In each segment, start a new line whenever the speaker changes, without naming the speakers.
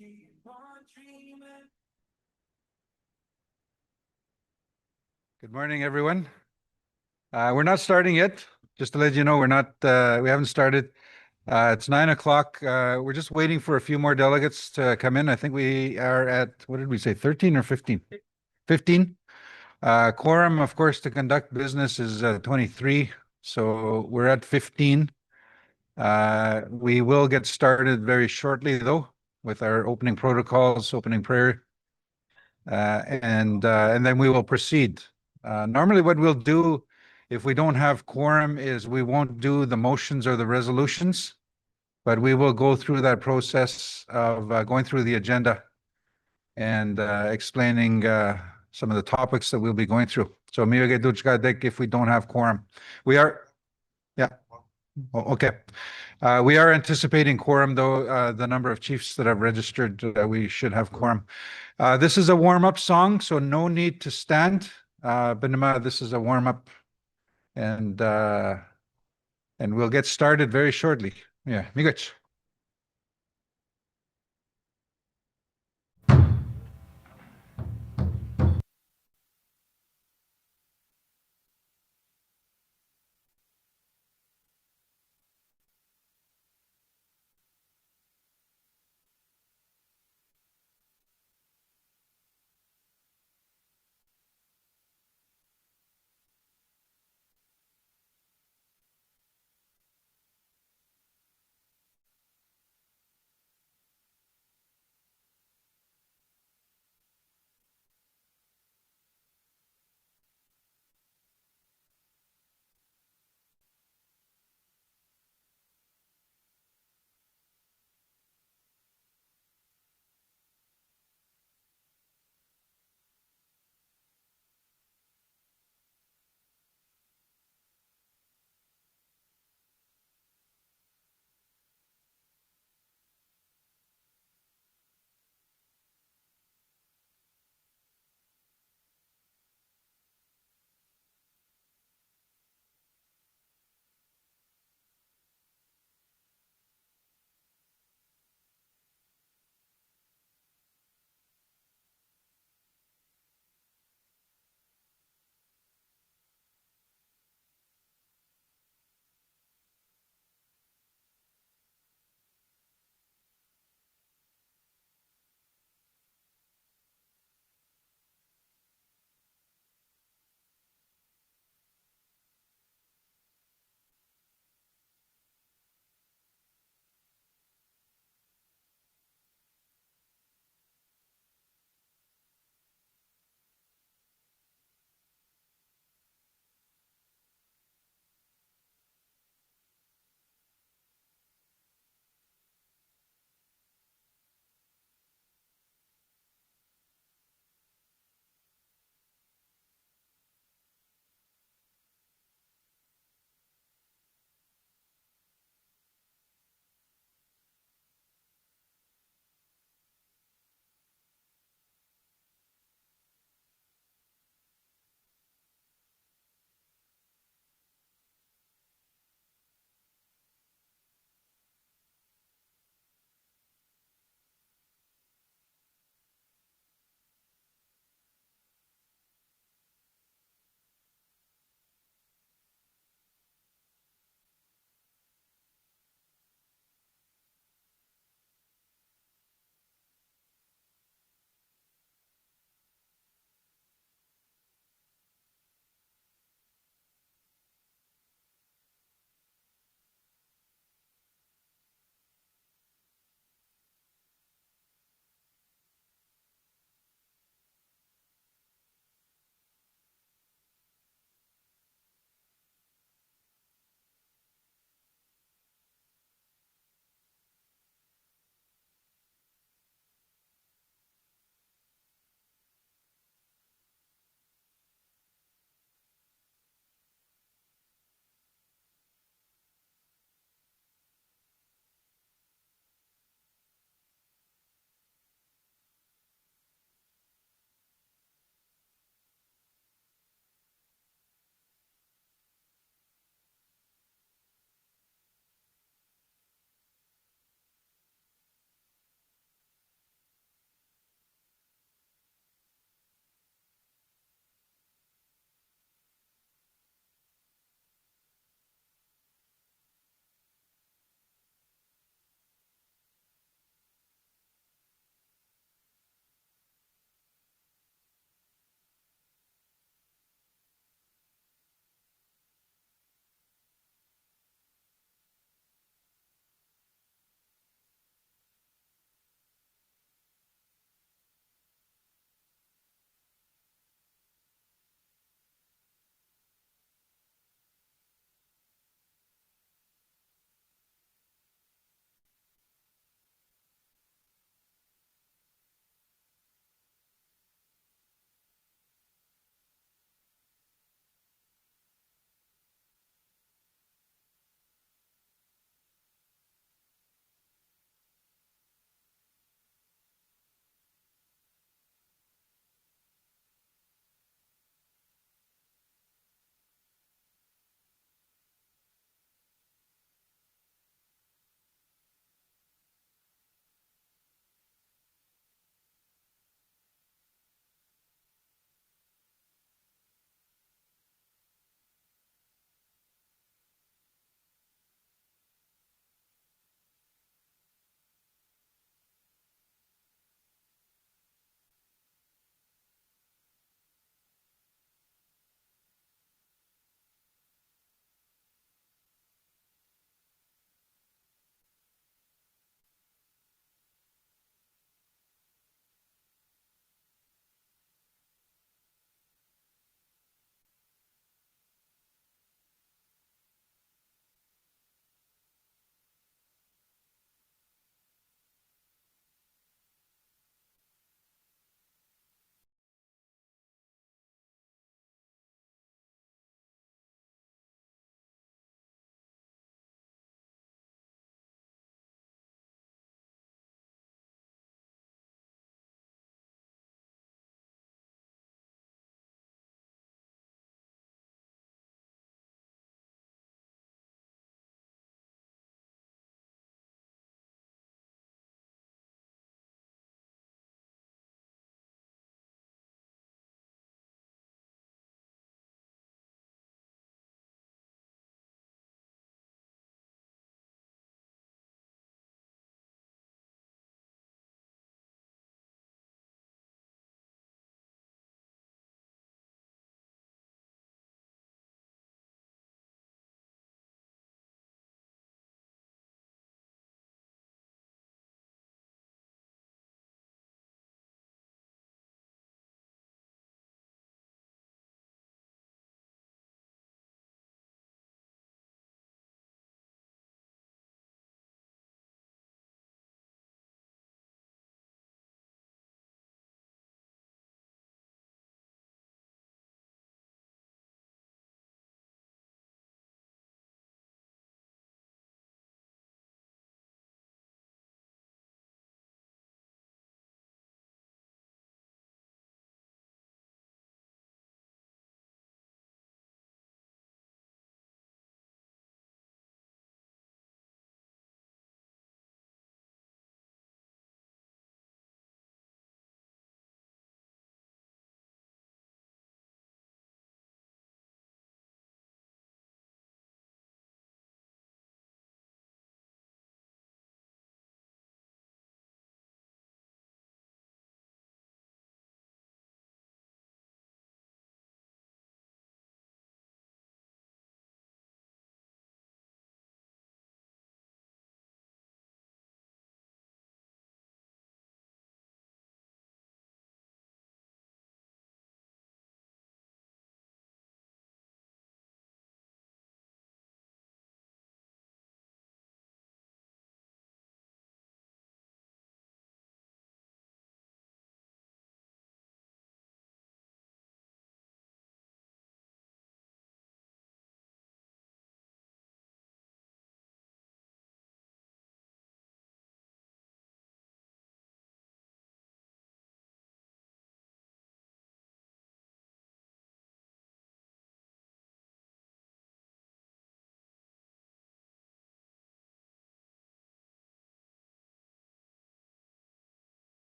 Good morning, everyone. We're not starting yet. Just to let you know, we haven't started. It's 9 o'clock. We're just waiting for a few more delegates to come in. I think we are at, what did we say, 13 or 15? 15. Quorum, of course, to conduct business is 23. So we're at 15. We will get started very shortly, though, with our opening protocols, opening prayer, and then we will proceed. Normally, what we'll do if we don't have quorum is we won't do the motions or the resolutions, but we will go through that process of going through the agenda and explaining some of the topics that we'll be going through. So, if we don't have quorum, we are, yeah. Oh, okay. We are anticipating quorum, though. The number of chiefs that have registered, we should have quorum. This is a warm-up song, so no need to stand. Benema, this is a warm-up, and we'll get started very shortly. Yeah, Migach.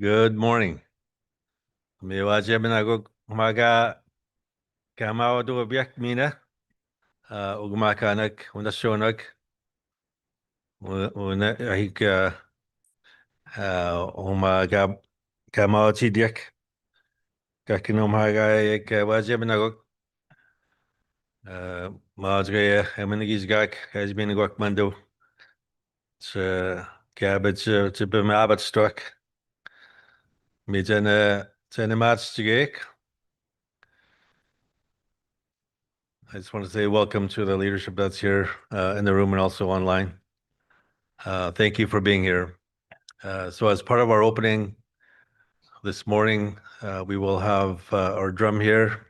Good morning. Miwaje binagog umaga kamawa do biyak mina ugmakanak unasyonak una ahik umaga kamawa tidiak kakinom haga ek waje binagog maadre emenigizgak has been gok mando cabbage to be mabat struck midjana mats tigek. I just want to say welcome to the leadership that's here in the room and also online. Thank you for being here. So as part of our opening this morning, we will have our drum here.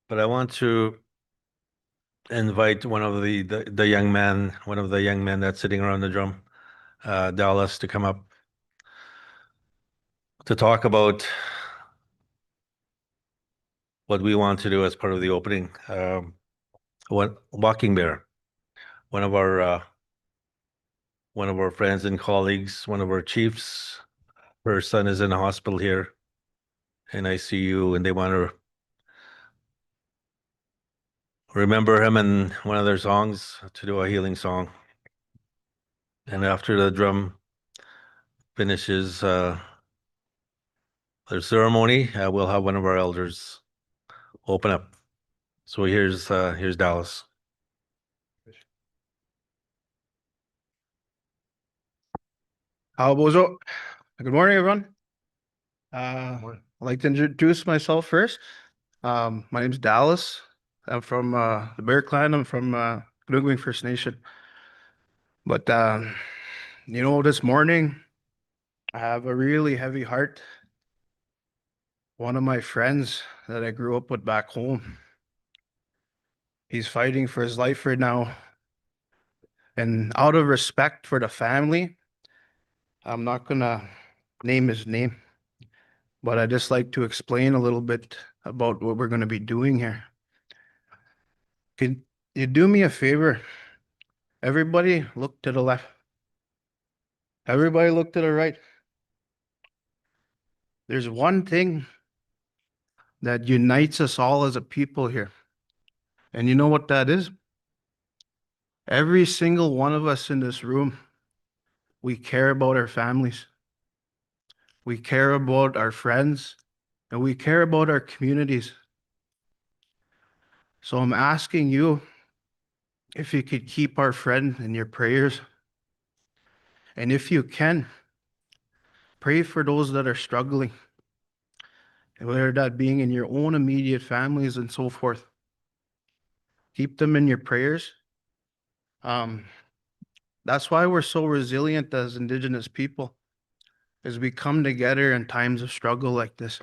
But I want to invite one of the young men that's sitting around the drum, Dallas, to come up to talk about what we want to do as part of the opening. Walking Bear, one of our friends and colleagues, one of our chiefs. Her son is in the hospital here in ICU, and they want to remember him in one of their songs to do a healing song. And after the drum finishes their ceremony, we'll have one of our elders open up. So here's Dallas.
Bozo. Good morning, everyone. I'd like to introduce myself first. My name's Dallas. I'm from the Bear Clan. I'm from Gunugwing First Nation. But this morning I have a really heavy heart. One of my friends that I grew up with back home, he's fighting for his life right now. And out of respect for the family, I'm not gonna name his name, but I just like to explain a little bit about what we're going to be doing here. Could you do me a favor? Everybody look to the left. Everybody look to the right. There's one thing that unites us all as a people here. And you know what that is? Every single one of us in this room, we care about our families. We care about our friends, and we care about our communities. So I'm asking you if you could keep our friend in your prayers. And if you can, pray for those that are struggling, whether that being in your own immediate families and so forth. Keep them in your prayers. That's why we're so resilient as Indigenous people, is we come together in times of struggle like this.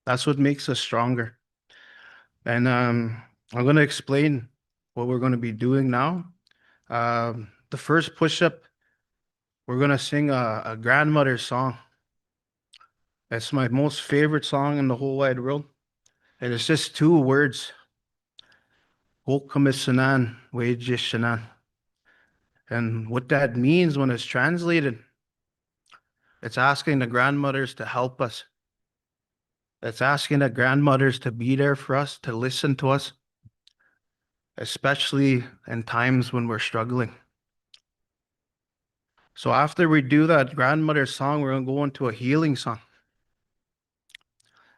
That's what makes us stronger. And I'm going to explain what we're going to be doing now. The first push-up, we're going to sing a grandmother's song. It's my most favorite song in the whole wide world. And it's just two words. Wokamisanan, Wejishanan. And what that means when it's translated, it's asking the grandmothers to help us. It's asking the grandmothers to be there for us, to listen to us, especially in times when we're struggling. So after we do that grandmother song, we're going to go into a healing song.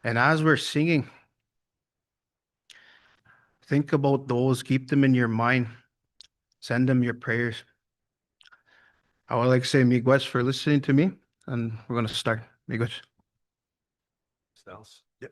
And as we're singing, think about those, keep them in your mind, send them your prayers. I would like to say miigwech for listening to me, and we're going to start. Miigwech.
Yep.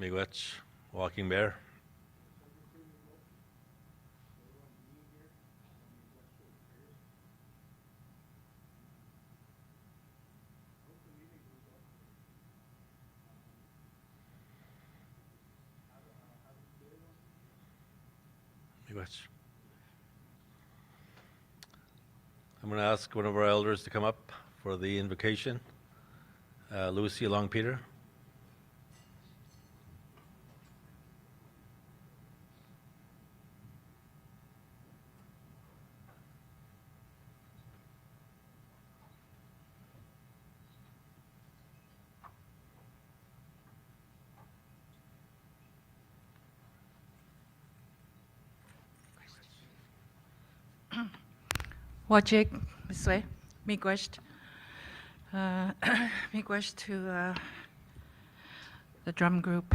Miigwech, Walking Bear. Miigwech. I'm going to ask one of our elders to come up for the invocation. Lucy along Peter.
Wajik, Miswe, Miigwech. Miigwech to the drum group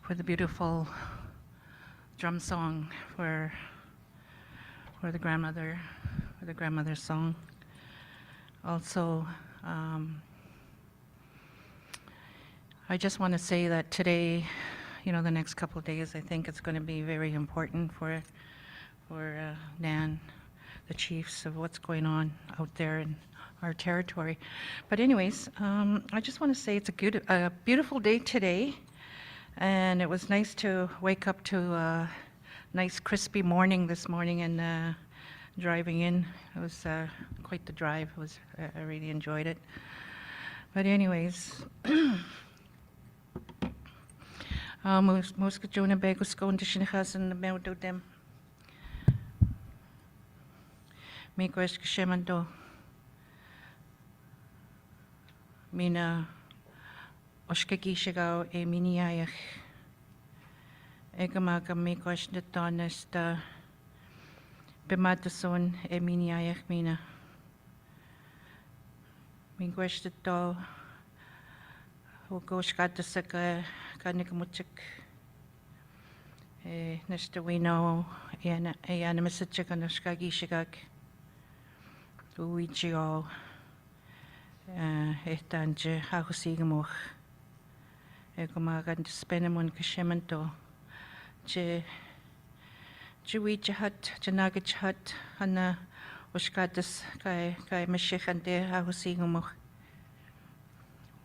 for the beautiful drum song for the grandmother's song. Also, I just want to say that today, the next couple of days, I think it's going to be very important for Nan, the chiefs, of what's going on out there in our territory. But anyways, I just want to say it's a beautiful day today, and it was nice to wake up to a nice crispy morning this morning and driving in. It was quite the drive. I really enjoyed it. But anyways, most Jonah Begos going to Shinhas and the Meldo them. Miigwech Kashemando. Mina Oshkagishigo e Miniayach. Egamaga Miigwech Natanesta Bematason e Miniayach Mina. Miigwech the doll. Wogoshkatasaka Kanikamuchik. Nesta we know Yanamasichik and Oshkagishigak. Uichio Etanje Hahusigamoch Egomagan Spenemon Kashemanto Juicha hut, Janagach hut, Hana Ushkatas Kai Meshechande Hahusigamoch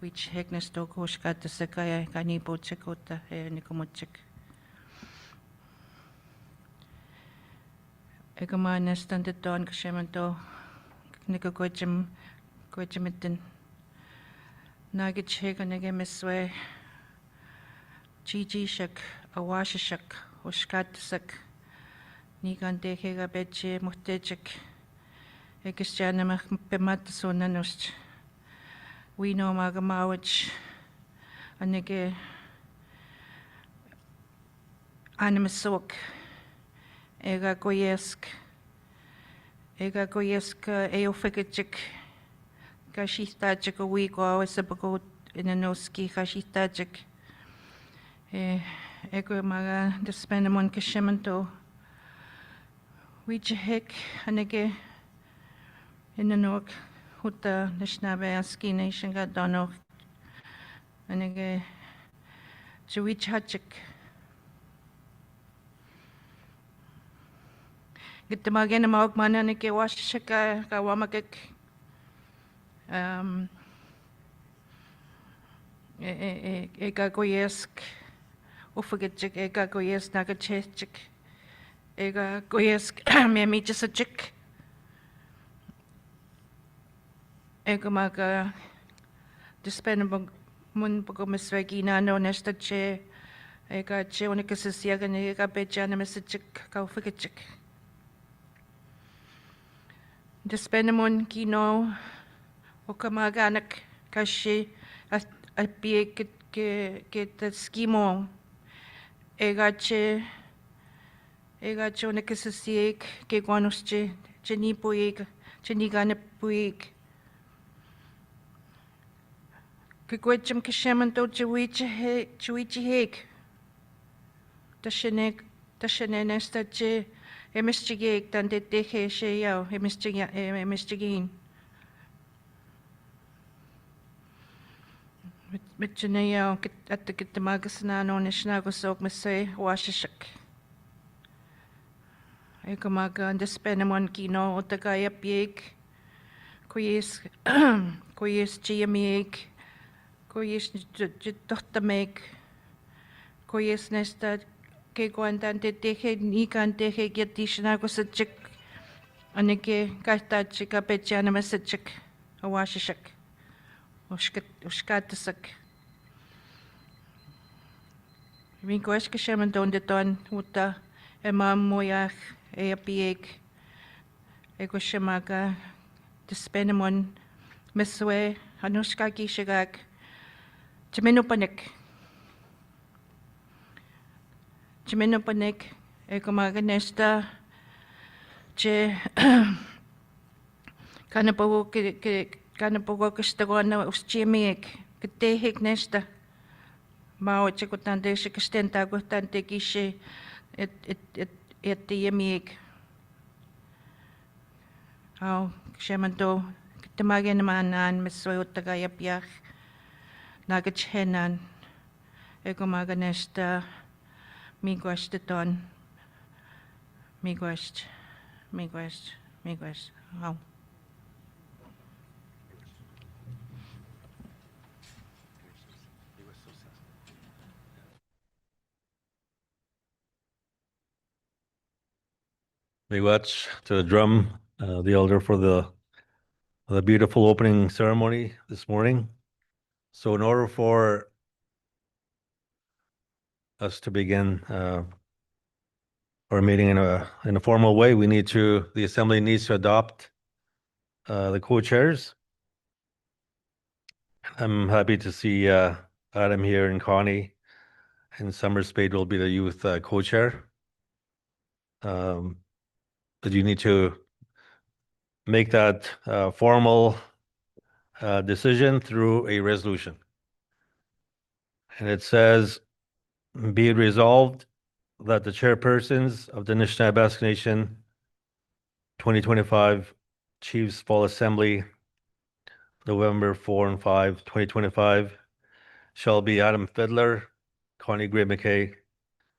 which Hegnes Doko Ushkatasakaya Ganibo Chakota Nikomochik Egomanes Standard Don Kashemanto Nika Gojimitin Nagachig and Nagamiswe Gigi Shak Awashishak Ushkatasak Nigan Dekega Beche Muhtejik Egistianamach Bematasonanost We know Magamawich and Nige Animasok Ega Goyesk Ega Goyeska Eofigajik Gashistajik a week or Sabago in a noski Gashistajik Ego Maga the Spenamon Kashemanto Wijahik and again in the Nork Huta Nishnawbe Aski Nation got Dono and again Jawich Hachik. Get the Magan Mogman and Ike Washaka Kawamakik. Ega Goyesk Ufagajik, Ega Goyesk Nagachechik, Ega Goyesk Memichasachik, Ega Maga Dispenable Munbogomisregina no Nestache, Ega Cheonicasiagan, Ega Bejanamasichik, Kaufagachik. Dispenamon Kino Okamaganak Kashi at be get the skimo Egache Egachonicasiak, Geguanosche, Jenipoig, Jeniganapuig. Kigwecham Kashemanto Chuichi Hig. Tashanenesta Emistigig than the Dehe Sheo, Emistigin. Mitchanayo at the Kitamagas na no Nishnagosok Mase Washishak. Ekumaga and the Spenamon Kino Otagaya Pieg. Kuyis Kuyis Giamieg. Kuyis Jitotameg. Kuyis Nesta Keguandante Dehe Nikan Dehe Yatishnagosachik. Anike Kartachika Petjana Messachik. Awashishak. Ushkatasak. Minkoes kashaman don de ton uta emam moyach eapieg egoshamaga dispenemon meswe hanushka gishagak Chimenopanek egomaga nesta che kanapawo kastagona uschimiek ketehik nesta Mao chikutante shikastenta gustante kishe et yemiek. Au shamanto tamagan naman mesway utagayapyak nagachhenan egomaganesta migwashteton migwasht. Au.
Miigwech to the drum, the elder for the beautiful opening ceremony this morning. So in order for us to begin our meeting in a formal way, the assembly needs to adopt the co-chairs. I'm happy to see Adam here and Connie, and Summer Spade will be the youth co-chair. But you need to make that formal decision through a resolution. And it says, be it resolved that the chairpersons of the Nishnawbe Aski Nation 2025 Chiefs Fall Assembly, November 4 and 5, 2025, shall be Adam Fiddler, Connie Gray McKay,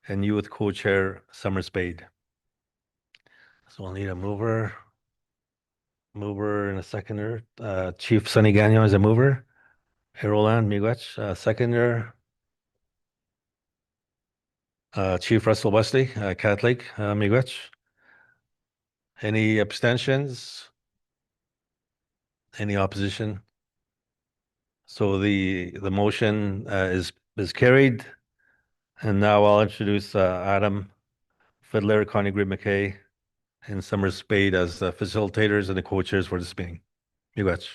and youth co-chair Summer Spade. So we'll need a mover and a seconder. Chief Sonny Gagnon is a mover. Hey, Roland Miigwech, seconder. Chief Russell Wesley, Catholic, Miigwech. Any abstentions? Any opposition? So the motion is carried. And now I'll introduce Adam Fiddler, Connie Gray McKay, and Summer Spade as the facilitators and the co-chairs for this meeting. Miigwech.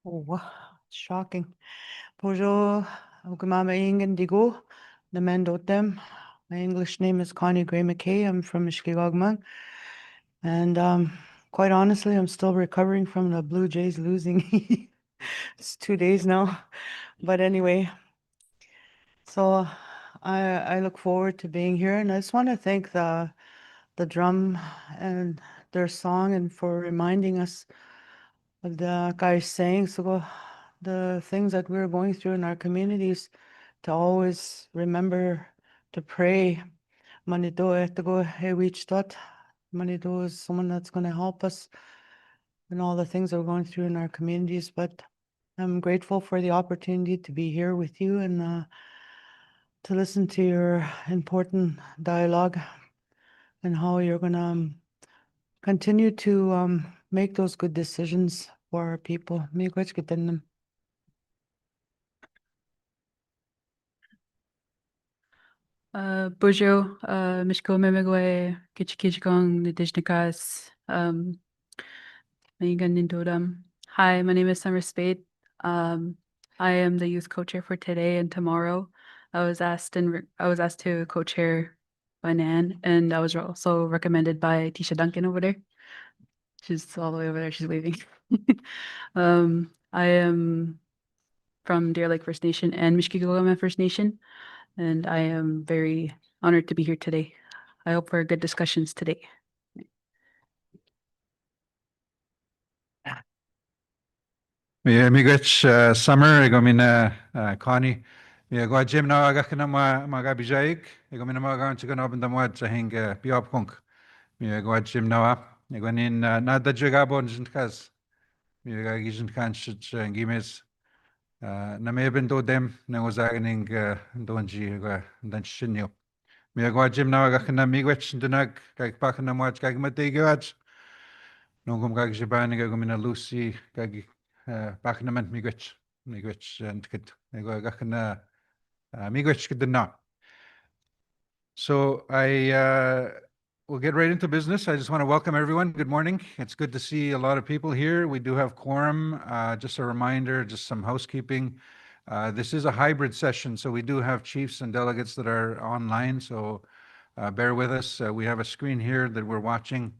Oh, wow, shocking. Bonjour, Ogumama Ingen Digo, the Mendotem. My English name is Connie Gray McKay. I'm from Mishkigogmang. And quite honestly, I'm still recovering from the Blue Jays losing. It's 2 days now. But anyway, so I look forward to being here. And I just want to thank the drum and their song and for reminding us of the guys saying so the things that we're going through in our communities, to always remember to pray. Manido etago hewichdot. Manido is someone that's going to help us in all the things that we're going through in our communities. But I'm grateful for the opportunity to be here with you and to listen to your important dialogue and how you're going to continue to make those good decisions for our people. Miigwech kitanam.
Bonjour, Mishko Memegwe, Kichikijgong, Nidishnikas, Megan Nindodam. Hi, my name is Summer Spade. I am the youth co-chair for today and tomorrow. I was asked to co-chair by Nan, and I was also recommended by Tisha Duncan over there. She's all the way over there. She's waving. I am from Deer Lake First Nation and Mishkigogama First Nation, and I am very honored to be here today. I hope for good discussions today.
Miigwech summer ego mina Connie. Mi go Jim na aga kana ma ga bijaik. Ego mina ma ga chicken open the mwad sa hing piop kunk. Mi go Jim na ego nin na da jiga bon jintkas. Mi ga gijint kan shit gimes. Na me ben do dem na go zaganing donji go dan shinyo. Mi go Jim na aga kana miigwech dinag kag pa kana mwad kag matigwach. Nungum gag jiban ego mina Lucy kag Bachnaman miigwech and kid ego gachna miigwech kid na. So I will get right into business. I just want to welcome everyone. Good morning. It's good to see a lot of people here. We do have quorum. Just a reminder, just some housekeeping. This is a hybrid session, so we do have chiefs and delegates that are online. So bear with us. We have a screen here that we're watching.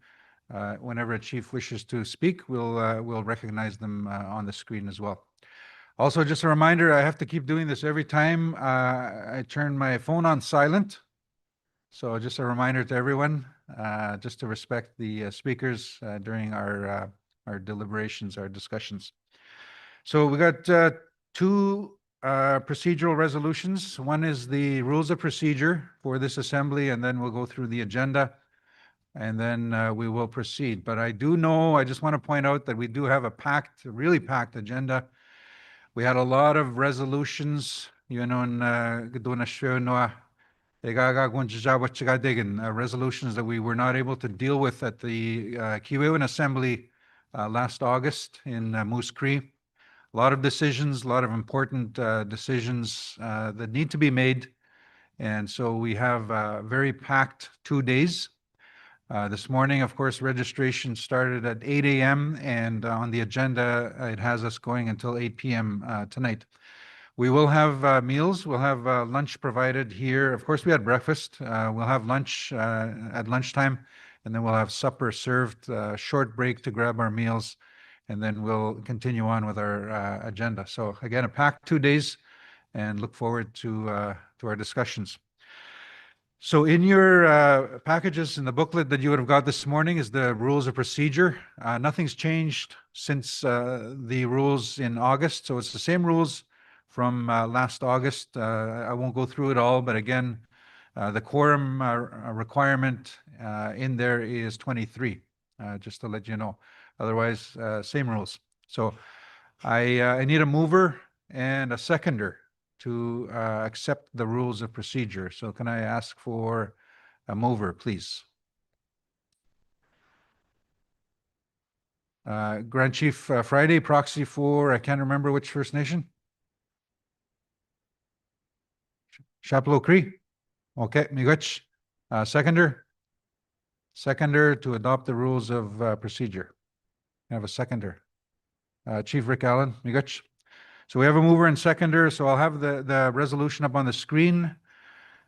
Whenever a chief wishes to speak, we'll recognize them on the screen as well. Also, just a reminder, I have to keep doing this every time I turn my phone on silent. So just a reminder to everyone, just to respect the speakers during our deliberations, our discussions. So we got two procedural resolutions. One is the rules of procedure for this assembly, and then we'll go through the agenda, and then we will proceed. But I do know, I just want to point out that we do have a really packed agenda. We had a lot of resolutions, resolutions that we were not able to deal with at the Kiwewin Assembly last August in Moose Cree. A lot of decisions, a lot of important decisions that need to be made. And so we have very packed 2 days. This morning, of course, registration started at 8 a.m. and on the agenda, it has us going until 8 p.m. Tonight. We will have meals. We'll have lunch provided here. Of course, we had breakfast. We'll have lunch at lunchtime, and then we'll have supper served, short break to grab our meals, and then we'll continue on with our agenda. So again, a packed 2 days, and look forward to our discussions. So in your packages in the booklet that you would have got this morning is the rules of procedure. Nothing's changed since the rules in August. So it's the same rules from last August. I won't go through it all, but again, the quorum requirement in there is 23, just to let you know. Otherwise, same rules. So I need a mover and a seconder to accept the rules of procedure. So can I ask for a mover, please? Grand Chief Friday, proxy for, I can't remember which First Nation? Chapleau Cree? Okay, miigwech. Seconder? Seconder to adopt the rules of procedure. I have a seconder. Chief Rick Allen, miigwech. So we have a mover and seconder, so I'll have the resolution up on the screen.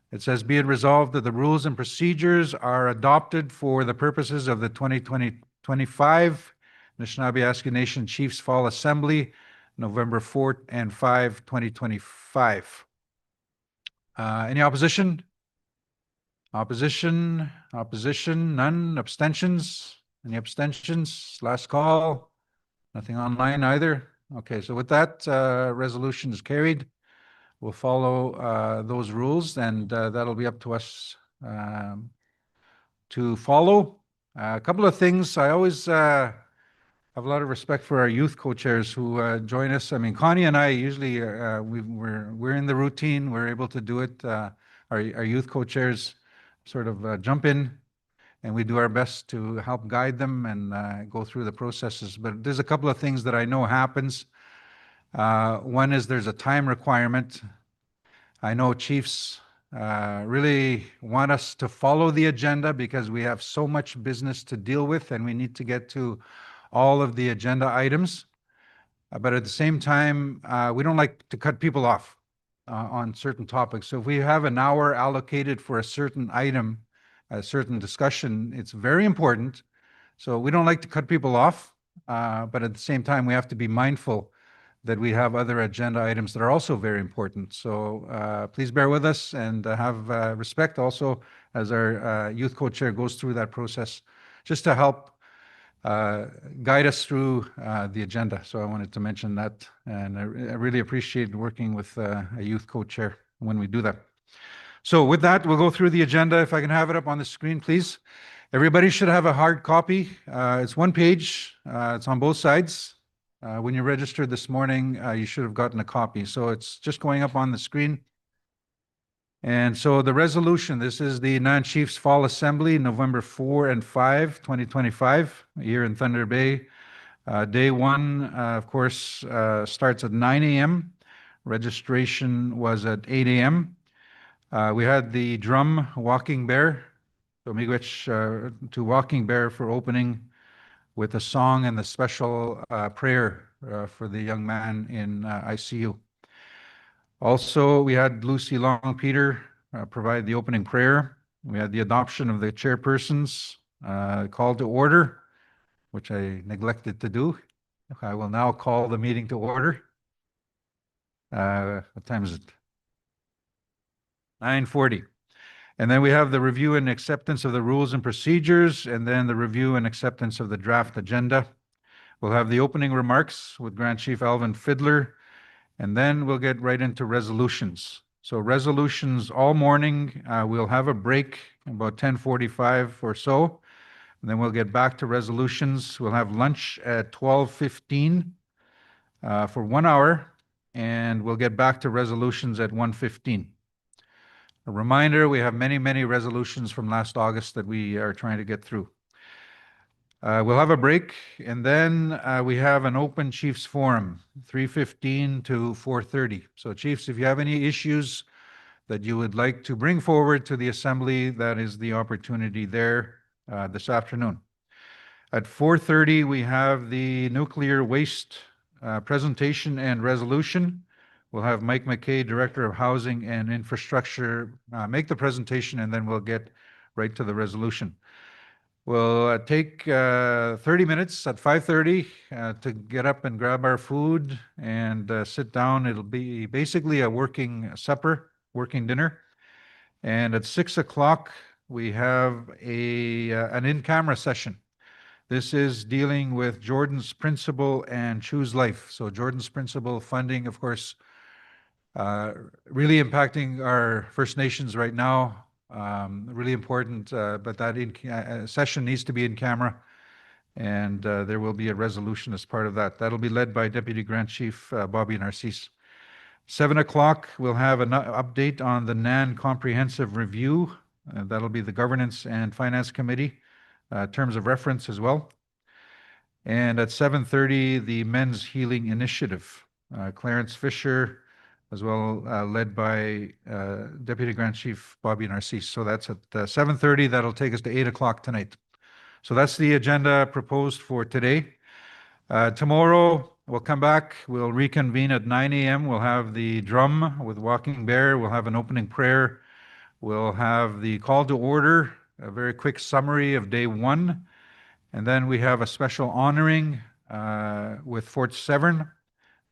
It says, be it resolved that the rules and procedures are adopted for the purposes of the 2025 Nishnawbe Aski Nation Chiefs Fall Assembly, November 4 and 5, 2025. Any opposition? Opposition? Opposition? None? Abstentions? Any abstentions? Last call? Nothing online either? Okay, so with that, resolution is carried. We'll follow those rules, and that'll be up to us to follow. A couple of things. I always have a lot of respect for our youth co-chairs who join us. I mean, Connie and I usually we're in the routine. We're able to do it. Our youth co-chairs sort of jump in, and we do our best to help guide them and go through the processes. But there's a couple of things that I know happens. One is there's a time requirement. I know chiefs really want us to follow the agenda because we have so much business to deal with and we need to get to all of the agenda items. But at the same time, we don't like to cut people off on certain topics. So if we have an hour allocated for a certain item, a certain discussion, it's very important. So we don't like to cut people off, but at the same time, we have to be mindful that we have other agenda items that are also very important. So please bear with us and have respect also as our youth co-chair goes through that process, just to help guide us through the agenda. So I wanted to mention that, and I really appreciate working with a youth co-chair when we do that. So with that, we'll go through the agenda. If I can have it up on the screen, please. Everybody should have a hard copy. It's one page. It's on both sides. When you registered this morning, you should have gotten a copy. So it's just going up on the screen. And so the resolution, this is the Nan Chiefs Fall Assembly, November 4 and 5, 2025, here in Thunder Bay. Day one, of course, starts at 9 a.m. Registration was at 8 a.m. We had the drum Walking Bear, so miigwech to Walking Bear for opening with a song and the special prayer for the young man in ICU. Also, we had Lucy Long Peter provide the opening prayer. We had the adoption of the chairpersons, call to order, which I neglected to do. I will now call the meeting to order. What time is it? 9:40. And then we have the review and acceptance of the rules and procedures, and then the review and acceptance of the draft agenda. We'll have the opening remarks with Grand Chief Alvin Fiddler, and then we'll get right into resolutions. So resolutions all morning. We'll have a break about 10:45 or so. And then we'll get back to resolutions. We'll have lunch at 12:15 for 1 hour, and we'll get back to resolutions at 1:15. A reminder, we have many resolutions from last August that we are trying to get through. We'll have a break, and then we have an open Chiefs Forum, 3:15 to 4:30. So Chiefs, if you have any issues that you would like to bring forward to the Assembly, that is the opportunity there this afternoon. At 4:30, we have the nuclear waste presentation and resolution. We'll have Mike McKay, Director of Housing and Infrastructure, make the presentation, and then we'll get right to the resolution. We'll take 30 minutes at 5:30 to get up and grab our food and sit down. It'll be basically a working supper, working dinner. And at 6 o'clock, we have an in-camera session. This is dealing with Jordan's Principle and Choose Life. So Jordan's Principle funding, of course, really impacting our First Nations right now. Really important, but that session needs to be in camera, and there will be a resolution as part of that. That'll be led by Deputy Grand Chief Bobby Narcisse. 7 o'clock, we'll have an update on the NAN Comprehensive Review. That'll be the Governance and Finance Committee, terms of reference as well. And at 7:30, the Men's Healing Initiative. Clarence Fisher, as well, led by Deputy Grand Chief Bobby Narcisse. So that's at 7:30. That'll take us to 8 o'clock tonight. So that's the agenda proposed for today. Tomorrow, we'll come back. We'll reconvene at 9 a.m. We'll have the drum with Walking Bear. We'll have an opening prayer. We'll have the call to order, a very quick summary of day one. And then we have a special honoring with Fort Severn.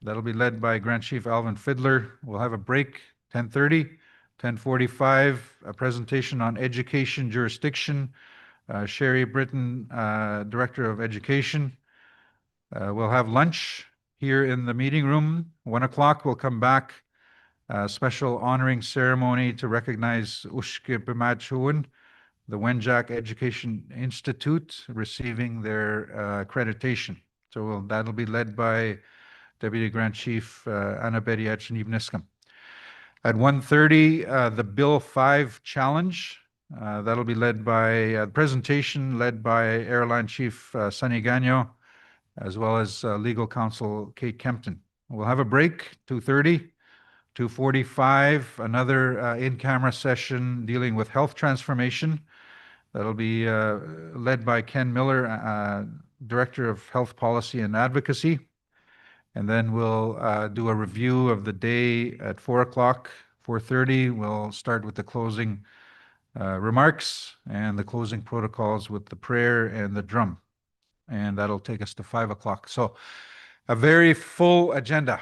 That'll be led by Grand Chief Alvin Fiddler. We'll have a break, 10:30, 10:45, a presentation on education jurisdiction. Sherry Britton, Director of Education. We'll have lunch here in the meeting room. 1 o'clock, we'll come back. Special honoring ceremony to recognize Ushke Bimachhuan, the Wenjack Education Institute, receiving their accreditation. So that'll be led by Deputy Grand Chief Annabedi Achiniv-Niscom. At 1:30, the Bill 5 Challenge. That'll be led by presentation led by Airline Chief Sunny Gagnon, as well as Legal Counsel Kate Kempton. We'll have a break, 2:30, 2:45, another in-camera session dealing with health transformation. That'll be led by Ken Miller, Director of Health Policy and Advocacy. And then we'll do a review of the day at 4 o'clock, 4:30. We'll start with the closing remarks and the closing protocols with the prayer and the drum. And that'll take us to 5 o'clock. So a very full agenda.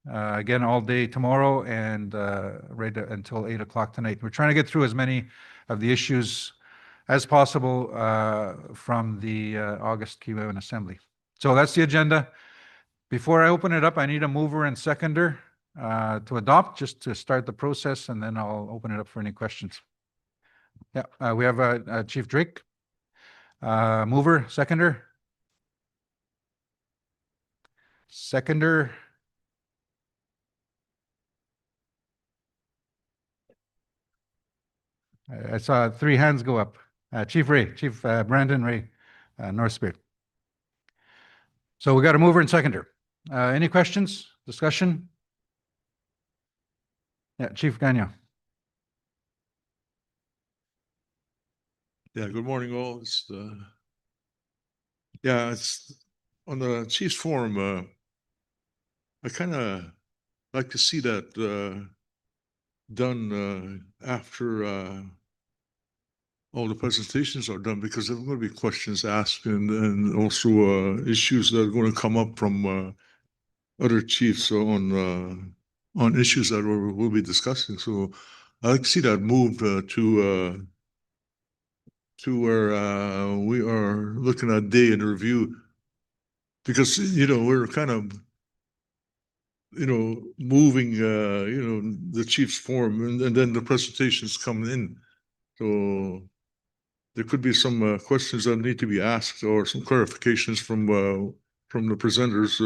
Again, all day tomorrow and right until 8 o'clock tonight. We're trying to get through as many of the issues as possible from the August Kiwawan Assembly. So that's the agenda. Before I open it up, I need a mover and seconder to adopt, just to start the process, and then I'll open it up for any questions. Yeah, we have Chief Drake. Mover, seconder. Seconder. I saw 3 hands go up. Chief Brandon Ray, North Spirit. So we got a mover and seconder. Any questions, discussion? Yeah, Chief Gagnon.
Yeah, good morning, all. It's on the Chiefs Forum. I kind of like to see that done after all the presentations are done, because there are going to be questions asked and also issues that are going to come up from other chiefs on issues that we'll be discussing. So I like to see that moved to where we are looking at day in review, because we're kind of moving the Chiefs Forum, and then the presentations come in. So there could be some questions that need to be asked, or some clarifications from the presenters.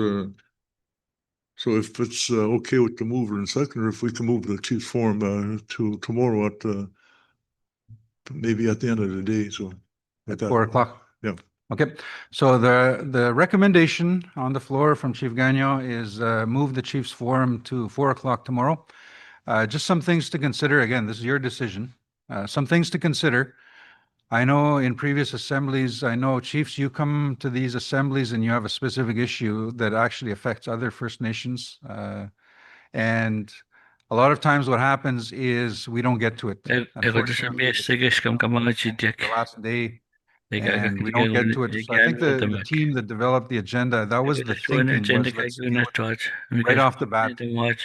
So if it's okay with the mover and seconder, if we can move the Chiefs Forum to tomorrow at maybe at the end of the day. So
At 4 o'clock.
Yeah.
Okay, so the recommendation on the floor from Chief Gagnon is move the Chiefs Forum to 4 o'clock tomorrow. Just some things to consider. Again, this is your decision. Some things to consider. I know in previous assemblies, I know chiefs, you come to these assemblies and you have a specific issue that actually affects other First Nations. And a lot of times what happens is we don't get to it. Unfortunately, it's the last day, and we don't get to it. So I think the team that developed the agenda, that was the thinking, was let's do it right off the bat, and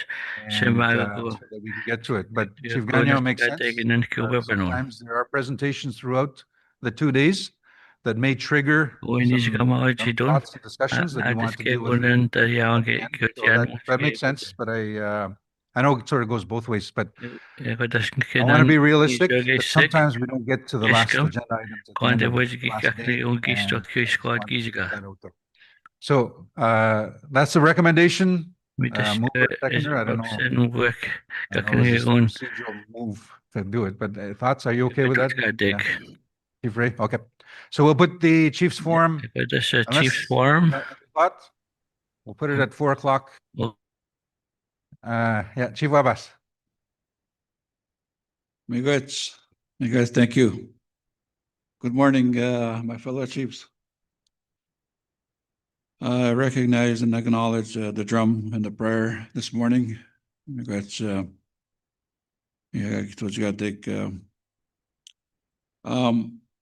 so that we can get to it. But Chief Gagnon makes sense. Sometimes there are presentations throughout the 2 days that may trigger some thoughts and discussions that you want to deal with. So that makes sense, but I know it sort of goes both ways, but I want to be realistic, but sometimes we don't get to the last agenda items at the end of the last day, and I just want to get that out there. So that's the recommendation. Mover, seconder, I don't know. I know it's just a procedural move to do it, but thoughts, are you okay with that? Yeah. Chief Ray, okay. So we'll put the Chiefs Forum. Thoughts? We'll put it at 4 o'clock. Yeah, Chief Wabas.
Miigwech, thank you. Good morning, my fellow chiefs. I recognize and acknowledge the drum and the prayer this morning. Miigwech,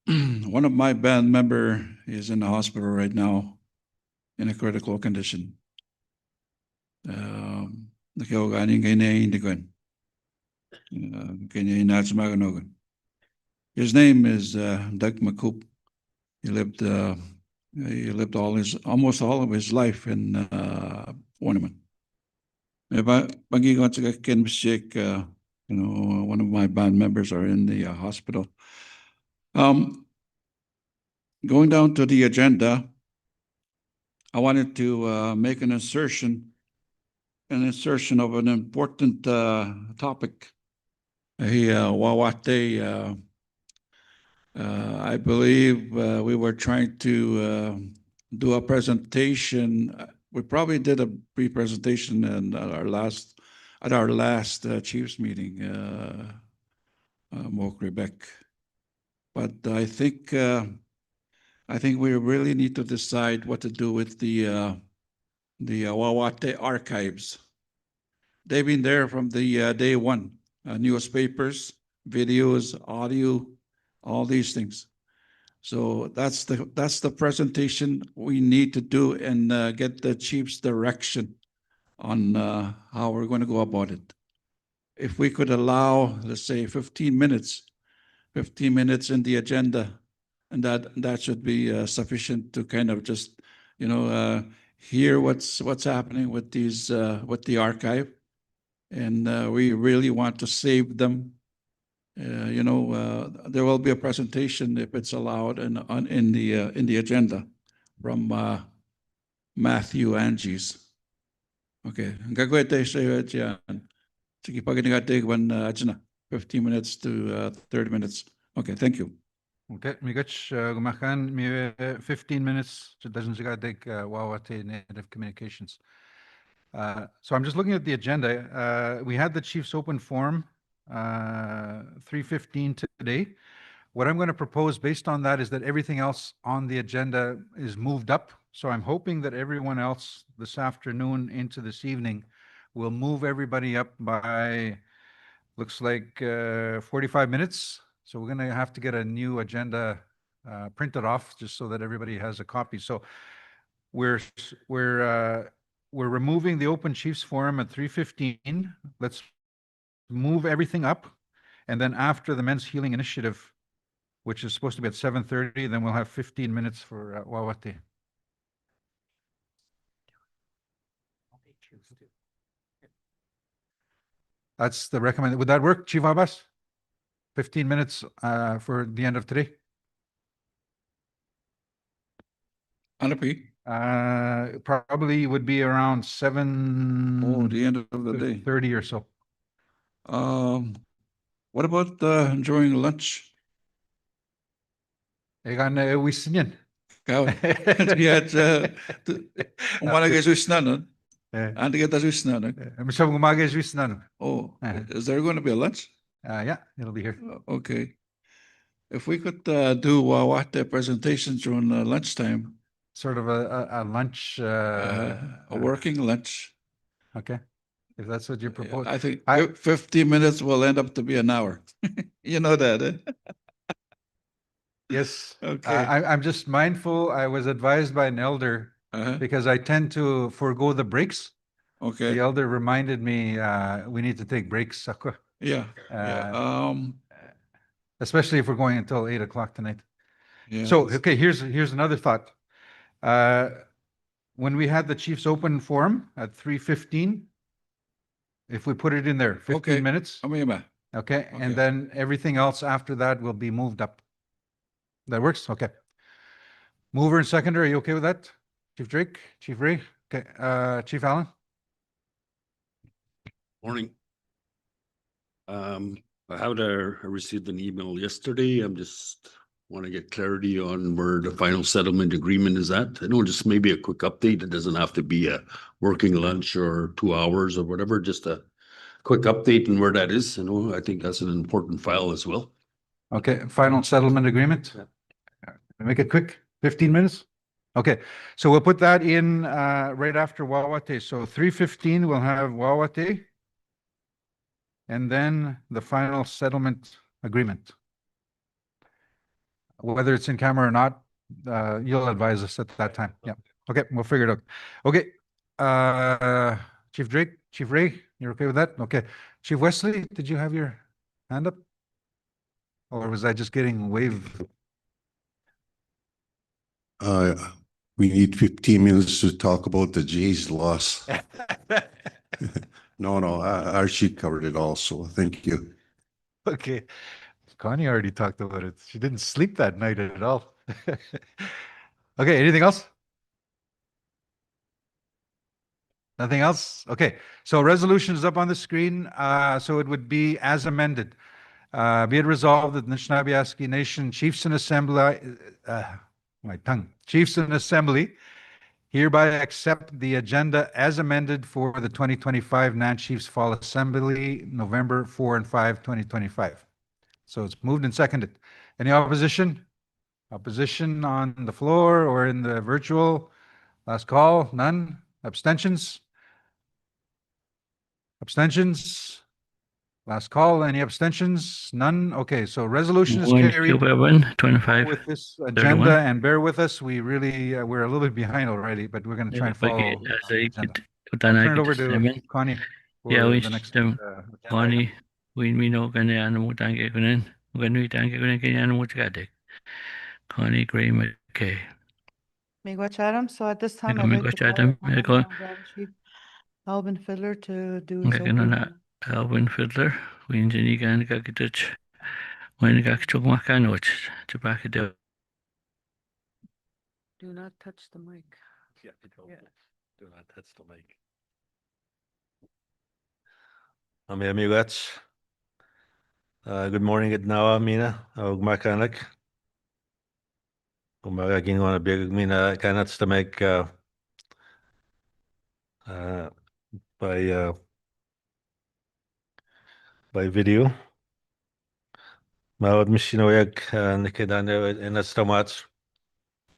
one of my band member is in the hospital right now in a critical condition. His name is Doug McCoop. He lived almost all of his life in Ornament. One of my band members are in the hospital. Going down to the agenda, I wanted to make an insertion of an important topic. Wawate, I believe we were trying to do a presentation. We probably did a pre-presentation at our last Chiefs meeting, Mo Quebec. But I think we really need to decide what to do with the Wawate archives. They've been there from the day one. Newspapers, videos, audio, all these things. So that's the presentation we need to do, and get the chief's direction on how we're going to go about it. If we could allow, let's say, 15 minutes 15 minutes in the agenda. And that should be sufficient to kind of just, hear what's happening with these, with the archive. And we really want to save them. There will be a presentation if it's allowed in the agenda from Matthew Angies. Okay, gagawin tayo sa iyo dyan. Sige, pag nagatig 15 minutes to 30 minutes. Okay, thank you.
Okay, Migach, gumakan, mi 15 minutes, it doesn't take Wawate Native Communications. So I'm just looking at the agenda. We had the Chiefs Open Forum, 3:15 today. What I'm going to propose based on that is that everything else on the agenda is moved up. So I'm hoping that everyone else this afternoon into this evening will move everybody up by, looks like 45 minutes. So we're going to have to get a new agenda printed off just so that everybody has a copy. So we're removing the Open Chiefs Forum at 3:15. Let's move everything up. And then after the Men's Healing Initiative, which is supposed to be at 7:30, then we'll have 15 minutes for Wawate. That's the recommended. Would that work, Chief Abbas? 15 minutes for the end of today?
Anapi?
Probably would be around
Oh,
7:30
the end of the day.
or so.
What about during lunch?
Egan wisinyan.
Ikaw, tiya't umaga na nun. Andi ka tasus na nun.
Masya umaga is wisnan.
Oh, is there going to be a lunch?
Yeah, it'll be here.
Okay. If we could do Wawate presentations during lunchtime,
Sort of a lunch.
a working lunch.
Okay, if that's what you propose.
I think 15 minutes will end up to be an hour. You know that, eh?
Yes.
Okay.
I'm just mindful. I was advised by an elder because I tend to forego the breaks.
Okay.
The elder reminded me we need to take breaks,
Yeah.
especially if we're going until 8 o'clock tonight.
Yeah.
So, okay, here's another thought. When we had the Chiefs Open Forum at 3:15, if we put it in there, 15 minutes,
Okay.
okay, and then everything else after that will be moved up. That works? Okay. Mover and seconder, are you okay with that? Chief Drake, Chief Ray, okay, Chief Allen?
Morning. I received an email yesterday. I'm just want to get clarity on where the final settlement agreement is at. I know just maybe a quick update. It doesn't have to be a working lunch or 2 hours or whatever, just a quick update on where that is. I think that's an important file as well.
Okay, final settlement agreement? Make it quick, 15 minutes? Okay, so we'll put that in right after Wawate. So 3:15, we'll have Wawate. And then the final settlement agreement. Whether it's in camera or not, you'll advise us at that time. Yeah. Okay, we'll figure it out. Okay. Chief Drake, Chief Ray, you're okay with that? Okay. Chief Wesley, did you have your hand up? Or was I just getting waved?
We need 15 minutes to talk about the Jays loss. No, Archie covered it all, so thank you.
Okay. Connie already talked about it. She didn't sleep that night at all. Okay, anything else? Nothing else? Okay, so resolution is up on the screen. So it would be as amended. Be it resolved that the Nishnawbe Aski Nation Chiefs and Assembly, Chiefs and Assembly hereby accept the agenda as amended for the 2025 Nan Chiefs Fall Assembly, November 4 and 5, 2025. So it's moved and seconded. Any opposition? Opposition on the floor or in the virtual? Last call, none. Abstentions? Abstentions? Last call, any abstentions? None? Okay, so resolution is carried
25.
with this agenda, and bear with us. We really, we're a little bit behind already, but we're going to try and follow. the agenda. Turn it over to Connie. for
Yeah, we
the next,
system
agenda item.
Connie, we know kanya ano mo tangi kunin. Ganui tanke kuna kanya muchkade. Connie Gray McKay.
Miigwech Chatham. So at this time, I'd
Miigwech
like to call
Chatham,
upon
Miigwech-
Grand Chief Alvin Fiddler to do his
Nga kano na
opening.
Alvin Fiddler. Winjini gan kakitach. When kakchok makanoch. Chupakide.
Do not touch the mic.
Yeah,
Yeah.
do not touch the mic. Amigos. Good morning, good now, Mina. Makanak. Umaga gingawa na big Mina kanat to make uh, by video. Mawad mishinoyak nikidane in a stomach.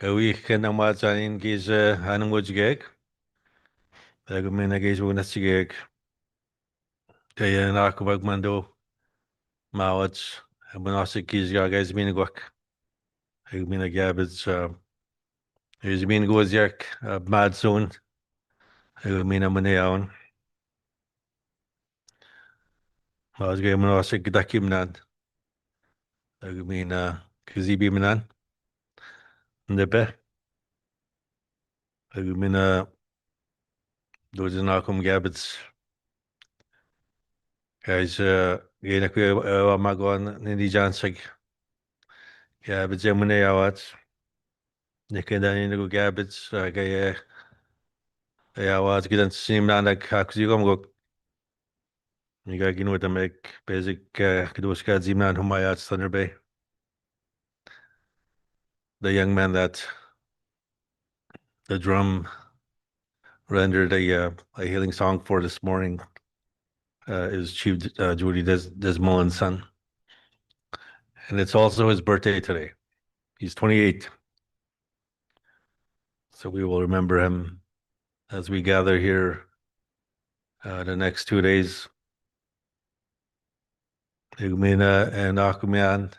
A week can a match in giz animal gig. Mina giz una gig. Kaya nakabag mando. Mawad. Manasik giz guys minigwak. Mina gabbage. There's been goes yak mad zone. Mina maneaon. Mawad gay manasik dakim nad. Mina kizibi manan. Nebe. Mina those nakum gabbage. Guys, gina kuya magon nindi jansig. Gabbage emune awat. Nikenda nigo gabbage gaya awat gidan sim nanak hakuzigom go. Niga ginu to make basic kidoska zimnan humayat Thunder Bay. The young man that the drum rendered a healing song for this morning is Chief Judy Desmullen's son. And it's also his birthday today. He's 28. So we will remember him as we gather here the next 2 days. Igmina and Akumian,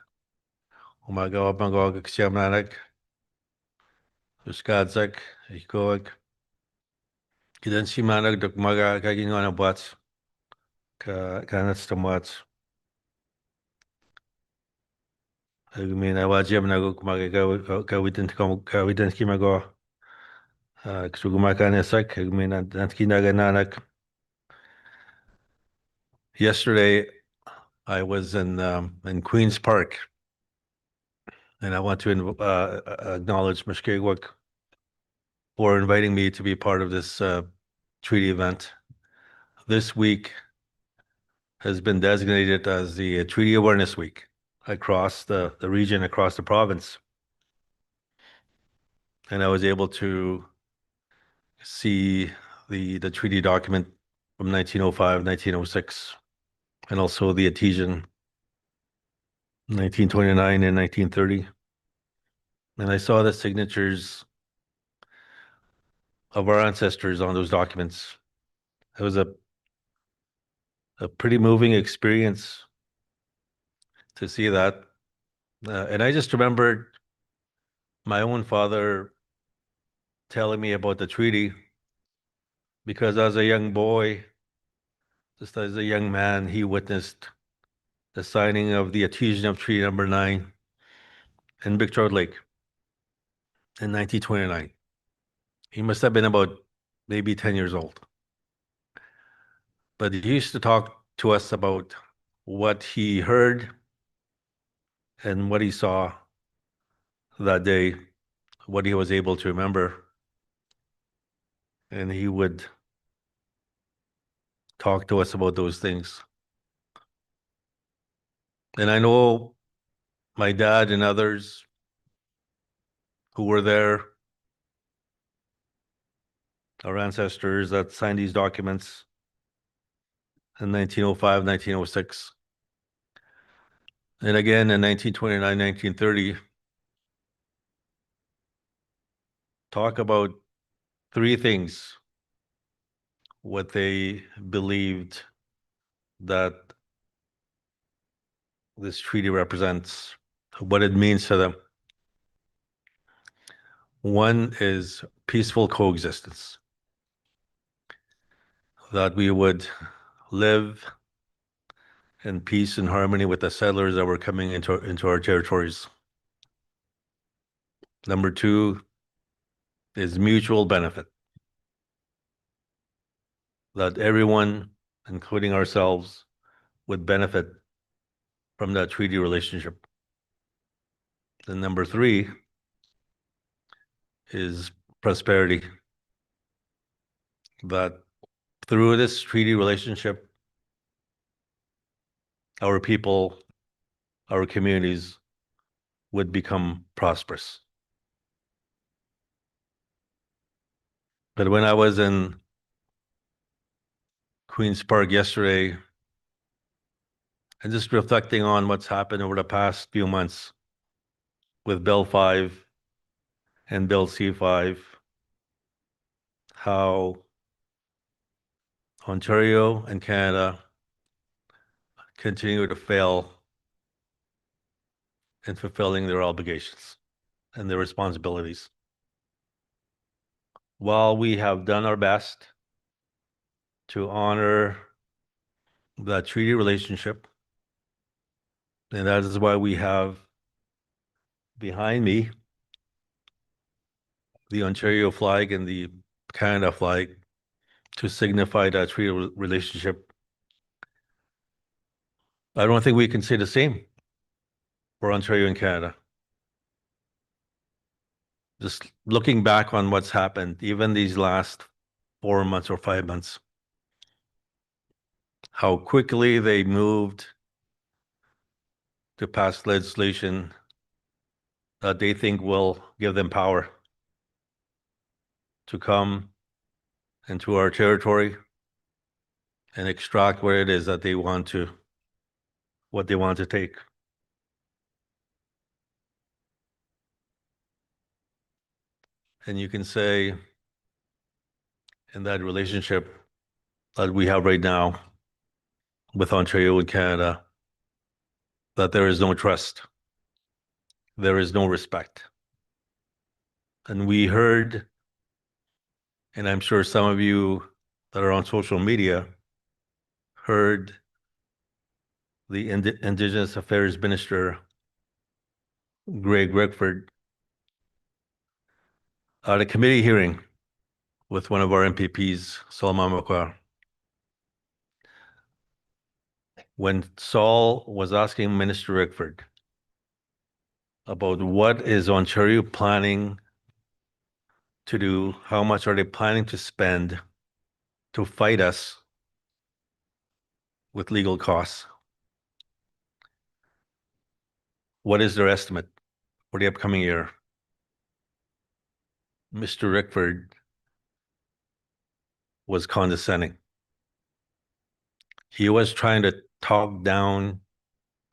Umaga Magog Xiamnanak, Uskadzak, Ikoak, Kidan Simanak, Dukmaga Gagin on a butts, Kanats to Mats. Igmina Wajim Naguk Magaga Kawitan Kawitan Kimago, Ksugumakanesak, Igmina Nantkinaga. Yesterday, I was in Queens Park, and I want to acknowledge Mushkegwak for inviting me to be part of this treaty event. This week has been designated as the Treaty Awareness Week across the region, across the province. And I was able to see the treaty document from 1905, 1906, and also the adhesion 1929 and 1930. And I saw the signatures of our ancestors on those documents. It was a pretty moving experience to see that. And I just remembered my own father telling me about the treaty because as a young boy, just as a young man, he witnessed the signing of the adhesion of Treaty Number 9 in Big Trout Lake in 1929. He must have been about maybe 10 years old. But he used to talk to us about what he heard and what he saw that day, what he was able to remember. And he would talk to us about those things. And I know my dad and others who were there, our ancestors that signed these documents in 1905, 1906. And again in 1929, 1930, talk about three things, what they believed that this treaty represents, what it means to them. One is peaceful coexistence, that we would live and peace and harmony with the settlers that were coming into our territories. Number two is mutual benefit. That everyone, including ourselves, would benefit from that treaty relationship. And number three is prosperity. That through this treaty relationship, our people, our communities would become prosperous. But when I was in Queen's Park yesterday, and just reflecting on what's happened over the past few months with Bill 5 and Bill C5, how Ontario and Canada continue to fail in fulfilling their obligations and their responsibilities. While we have done our best to honor that treaty relationship, and that is why we have behind me the Ontario flag and the Canada flag to signify that treaty relationship. I don't think we can say the same for Ontario and Canada. Just looking back on what's happened, even these last 4 months or 5 months, how quickly they moved to pass legislation that they think will give them power to come into our territory and extract what it is that they want to, what they want to take. And you can say in that relationship that we have right now with Ontario and Canada, that there is no trust, there is no respect. And we heard, and I'm sure some of you that are on social media heard the Indigenous Affairs Minister, Greg Rickford, at a committee hearing with one of our MPPs, Solomon, when Saul was asking Minister Rickford about what is Ontario planning to do, how much are they planning to spend to fight us with legal costs? What is their estimate for the upcoming year? Mr. Rickford was condescending. He was trying to talk down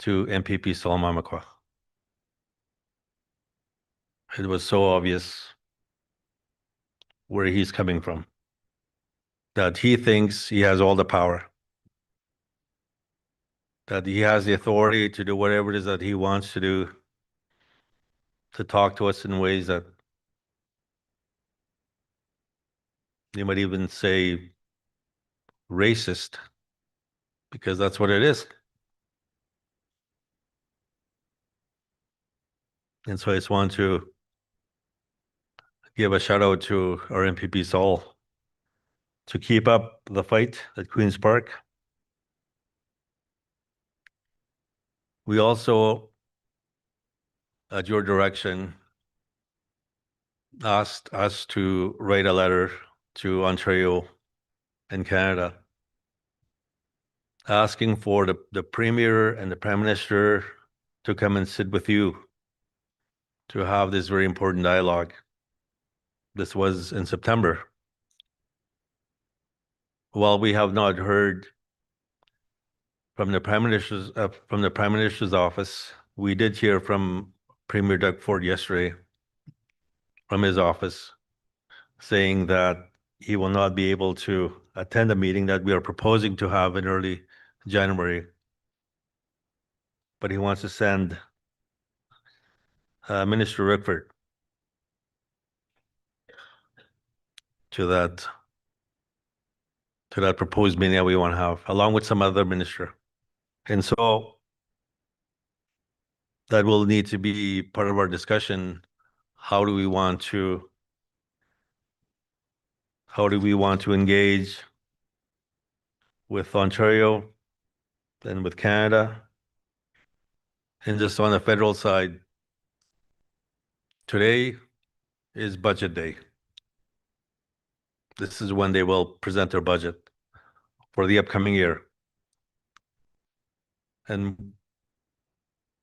to MPP Solomon. It was so obvious where he's coming from, that he thinks he has all the power, that he has the authority to do whatever it is that he wants to do, to talk to us in ways that you might even say racist, because that's what it is. And so I just want to give a shout out to our MPP Saul to keep up the fight at Queen's Park. We also, at your direction, asked us to write a letter to Ontario and Canada asking for the Premier and the Prime Minister to come and sit with you to have this very important dialogue. This was in September. While we have not heard from the Prime Minister's office, we did hear from Premier Doug Ford yesterday from his office saying that he will not be able to attend a meeting that we are proposing to have in early January, but he wants to send Minister Rickford to that proposed meeting that we want to have, along with some other minister. And so that will need to be part of our discussion. How do we want to engage with Ontario and with Canada? And just on the federal side, today is budget day. This is when they will present their budget for the upcoming year. And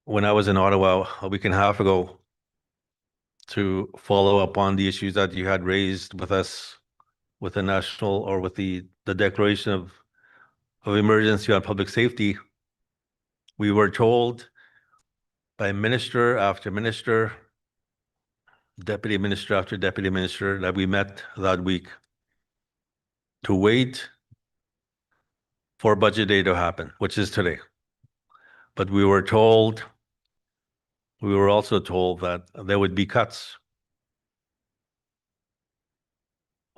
when I was in Ottawa a week and a half ago to follow up on the issues that you had raised with us with the national or with the declaration of emergency on public safety, we were told by minister after minister, deputy minister after deputy minister that we met that week to wait for budget day to happen, which is today. But we were also told that there would be cuts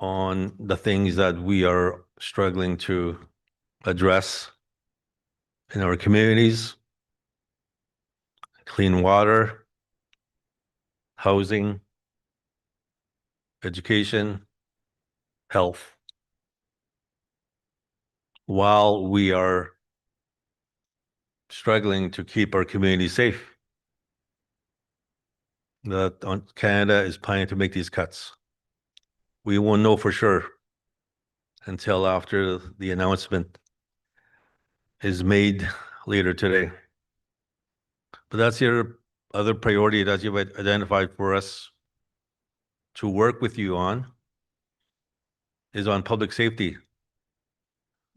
on the things that we are struggling to address in our communities: clean water, housing, education, health, while we are struggling to keep our community safe. That Canada is planning to make these cuts. We won't know for sure until after the announcement is made later today. But that's your other priority that you've identified for us to work with you on, is on public safety,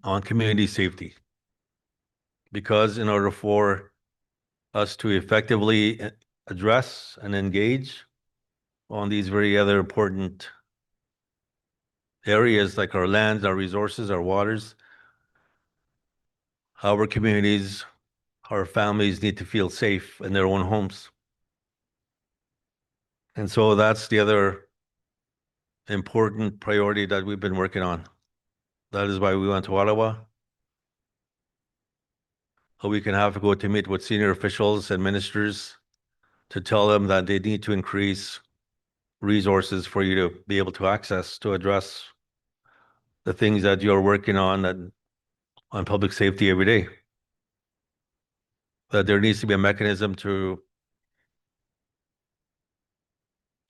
on community safety. Because in order for us to effectively address and engage on these very other important areas like our lands, our resources, our waters, our communities, our families need to feel safe in their own homes. And so that's the other important priority that we've been working on. That is why we went to Ottawa. A week and a half ago to meet with senior officials and ministers to tell them that they need to increase resources for you to be able to access to address the things that you're working on public safety every day. That there needs to be a mechanism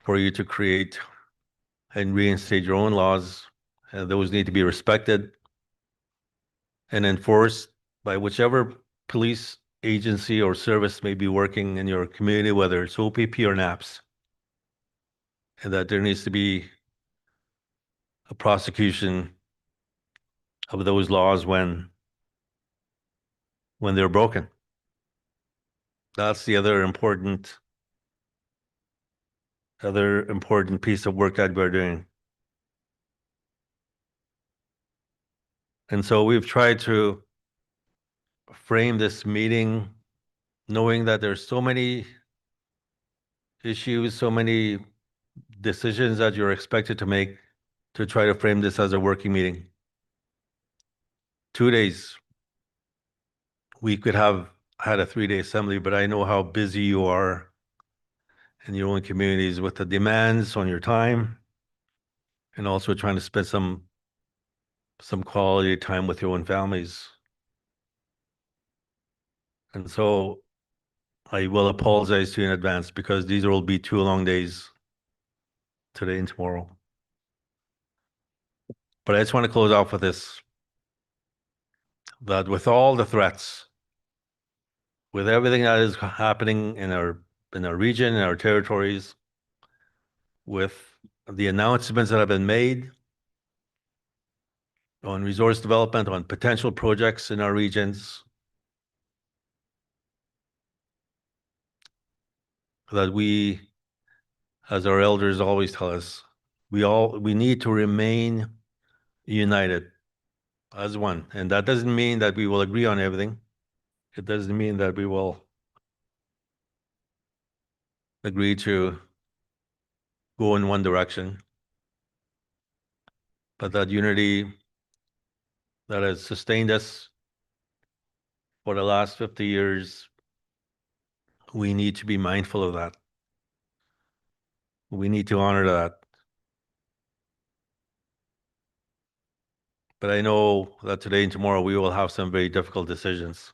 for you to create and reinstate your own laws, and those need to be respected and enforced by whichever police agency or service may be working in your community, whether it's OPP or NAPS, and that there needs to be a prosecution of those laws when they're broken. That's the other important piece of work that we're doing. And so we've tried to frame this meeting knowing that there's so many issues, so many decisions that you're expected to make, to try to frame this as a working meeting. 2 days. We could have had a 3-day assembly, but I know how busy you are in your own communities with the demands on your time and also trying to spend some quality time with your own families. And so I will apologize to you in advance because these will be 2 long days, today and tomorrow. But I just want to close off with this, that with all the threats, with everything that is happening in our region, in our territories, with the announcements that have been made on resource development, on potential projects in our regions, that we, as our elders always tell us, we need to remain united as one. And that doesn't mean that we will agree on everything. It doesn't mean that we will agree to go in one direction. But that unity that has sustained us for the last 50 years, we need to be mindful of that. We need to honor that. But I know that today and tomorrow we will have some very difficult decisions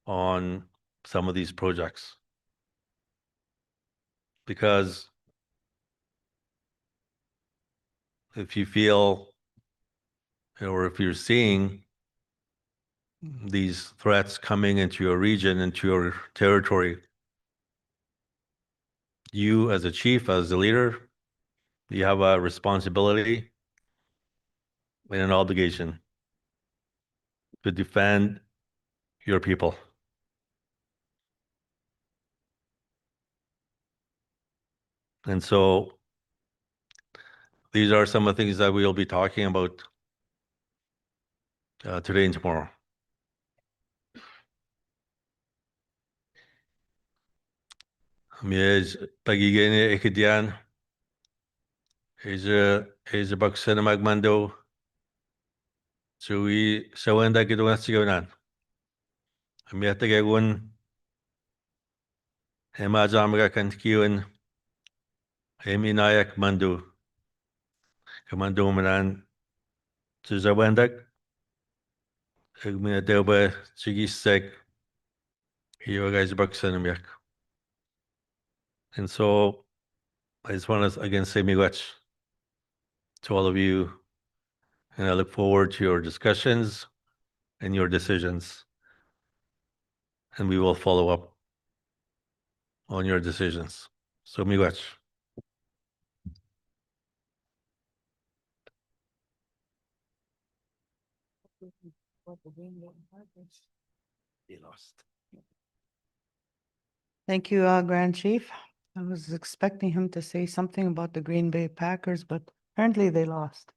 on some of these projects. Because if you feel, or if you're seeing these threats coming into your region, into your territory, you as a chief, as a leader, you have a responsibility and an obligation to defend your people. And so these are some of the things that we'll be talking about today and tomorrow. Mies pagigene ikedian is a baksen magmando. So we sawenda kidungan sigawan. Miata gagun Hema Jamga Kankiwan Hemi Nayak Mandu Kamando Manan Tuzawendak Igmina Delba Chigisek here guys Buxenamiak. And so I just want to again say miigwech to all of you, and I look forward to your discussions and your decisions, and we will follow up on your decisions. So miigwech.
They lost. Thank you, Grand Chief. I was expecting him to say something about the Green Bay Packers, but apparently they lost.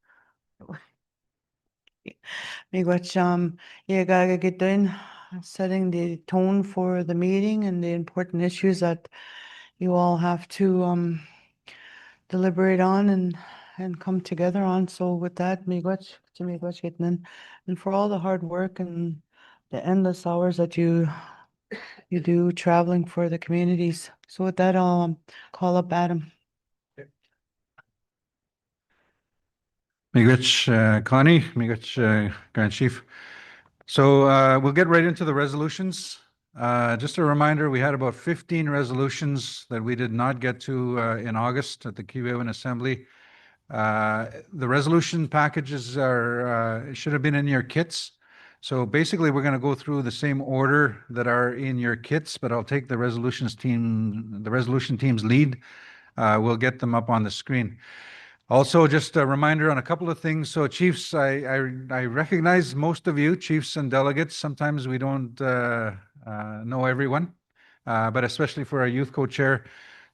Miigwech, Gaga Gittin, setting the tone for the meeting and the important issues that you all have to deliberate on and come together on. So with that, Miigwech, Miigwech Gittin, and for all the hard work and the endless hours that you do traveling for the communities. So with that, I'll call up Adam.
Miigwech, Connie, Miigwech, Grand Chief. So we'll get right into the resolutions. Just a reminder, we had about 15 resolutions that we did not get to in August at the Kiwewin Assembly. The resolution packages should have been in your kits. So basically, we're going to go through the same order that are in your kits, but I'll take the resolution team's lead. We'll get them up on the screen. Also, just a reminder on a couple of things. So chiefs, I recognize most of you, chiefs and delegates. Sometimes we don't know everyone, but especially for our youth co-chair.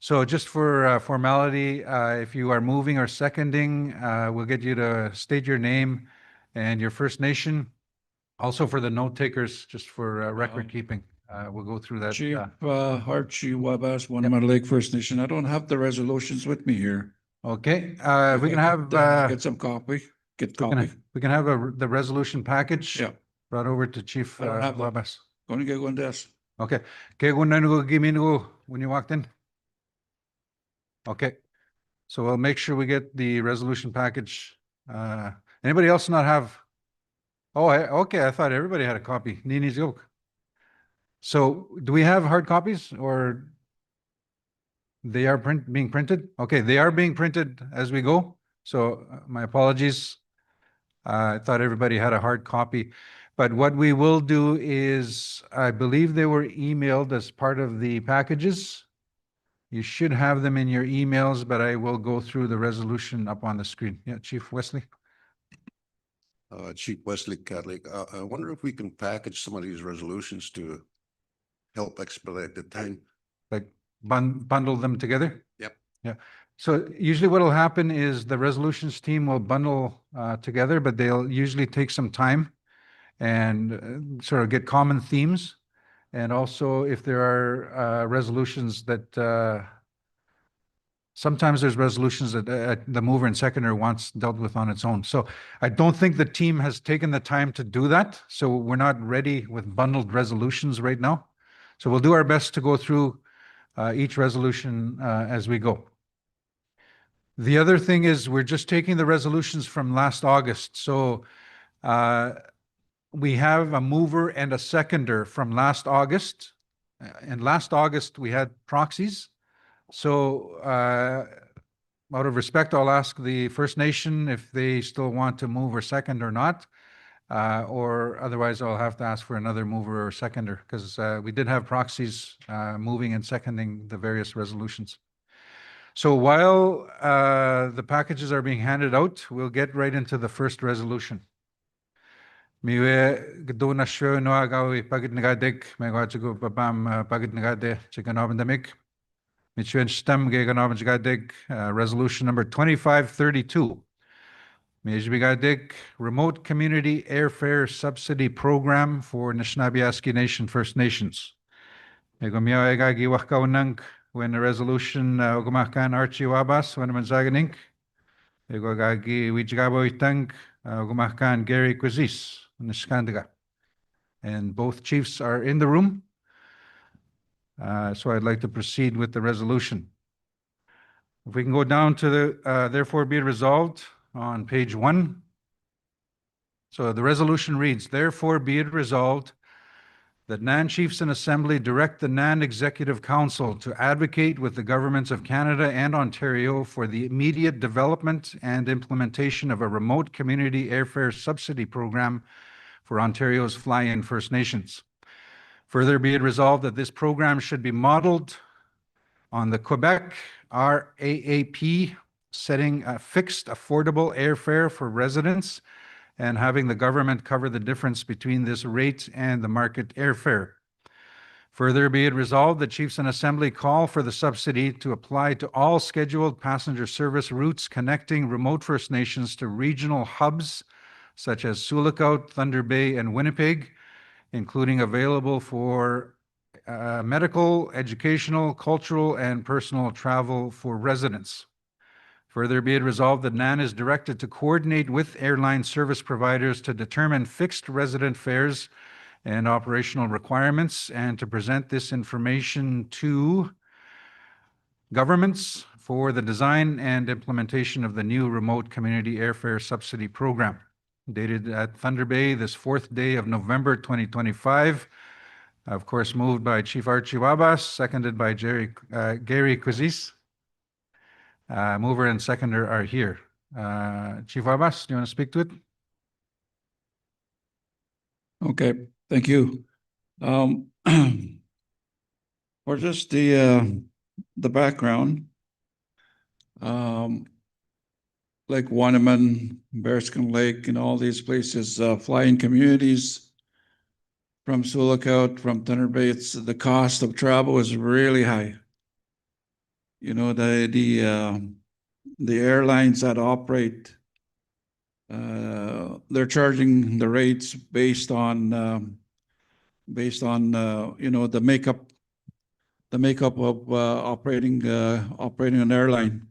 So just for formality, if you are moving or seconding, we'll get you to state your name and your First Nation. Also for the note takers, just for record keeping, we'll go through that.
Chief Archie Wabas, One Mile Lake First Nation. I don't have the resolutions with me here.
Okay, we can have
get some copy.
We can have the resolution package.
Yeah.
Brought over to Chief
I don't have that.
Wabas.
Going to get one desk.
Okay. When you walked in. Okay. So we'll make sure we get the resolution package. Anybody else not have? Oh, okay. I thought everybody had a copy. Nini's yoke. So do we have hard copies or they are being printed? Okay, they are being printed as we go. So my apologies. I thought everybody had a hard copy. But what we will do is, I believe they were emailed as part of the packages. You should have them in your emails, but I will go through the resolution up on the screen. Yeah, Chief Wesley.
Chief Wesley Catholic, I wonder if we can package some of these resolutions to help expedite the time.
Like bundle them together?
Yep.
Yeah. So usually what will happen is the resolutions team will bundle together, but they'll usually take some time and sort of get common themes. And also if there are resolutions that Sometimes there's resolutions that the mover and seconder wants dealt with on its own. So I don't think the team has taken the time to do that. So we're not ready with bundled resolutions right now. So we'll do our best to go through each resolution as we go. The other thing is we're just taking the resolutions from last August. So we have a mover and a seconder from last August. And last August, we had proxies. So out of respect, I'll ask the First Nation if they still want to move or second or not. Or otherwise, I'll have to ask for another mover or seconder because we did have proxies moving and seconding the various resolutions. So while the packages are being handed out, we'll get right into the first resolution. Miwe gedona shwe no agawi pagid nagadik megwachigo babam pagid nagade chiganobandamik. Michuen stem geganobandagadik resolution number 2532. Mijbigadik Remote Community Airfare Subsidy Program for Nishnawbe Aski Nation First Nations. Megomia egagi wakaunang when the resolution ogumahkan Archie Wabas when manzaganink. Egogagi wijgabo itang ogumahkan Gary Quizis Niskandaga. And both chiefs are in the room. So I'd like to proceed with the resolution. If we can go down to the therefore be it resolved on page 1. So the resolution reads, therefore be it resolved that NAN Chiefs in Assembly direct the NAN Executive Council to advocate with the governments of Canada and Ontario for the immediate development and implementation of a remote community airfare subsidy program for Ontario's fly-in First Nations. Further be it resolved that this program should be modeled on the Quebec RAAP setting a fixed affordable airfare for residents and having the government cover the difference between this rate and the market airfare. Further be it resolved that Chiefs in Assembly call for the subsidy to apply to all scheduled passenger service routes connecting remote First Nations to regional hubs such as Sioux Lookout, Thunder Bay, and Winnipeg, including available for medical, educational, cultural, and personal travel for residents. Further be it resolved that NAN is directed to coordinate with airline service providers to determine fixed resident fares and operational requirements and to present this information to governments for the design and implementation of the new remote community airfare subsidy program. Dated at Thunder Bay this 4th day of November 2025. Of course, moved by Chief Archie Wabas, seconded by Gary Quizis. Mover and seconder are here. Chief Wabas, do you want to speak to it?
Okay, thank you. For just the background, like Wanneman, Bearskin Lake, and all these places, flying communities from Sioux Lookout, from Thunder Bay, the cost of travel is really high. You know, the airlines that operate, they're charging the rates based on you know, the makeup of operating an airline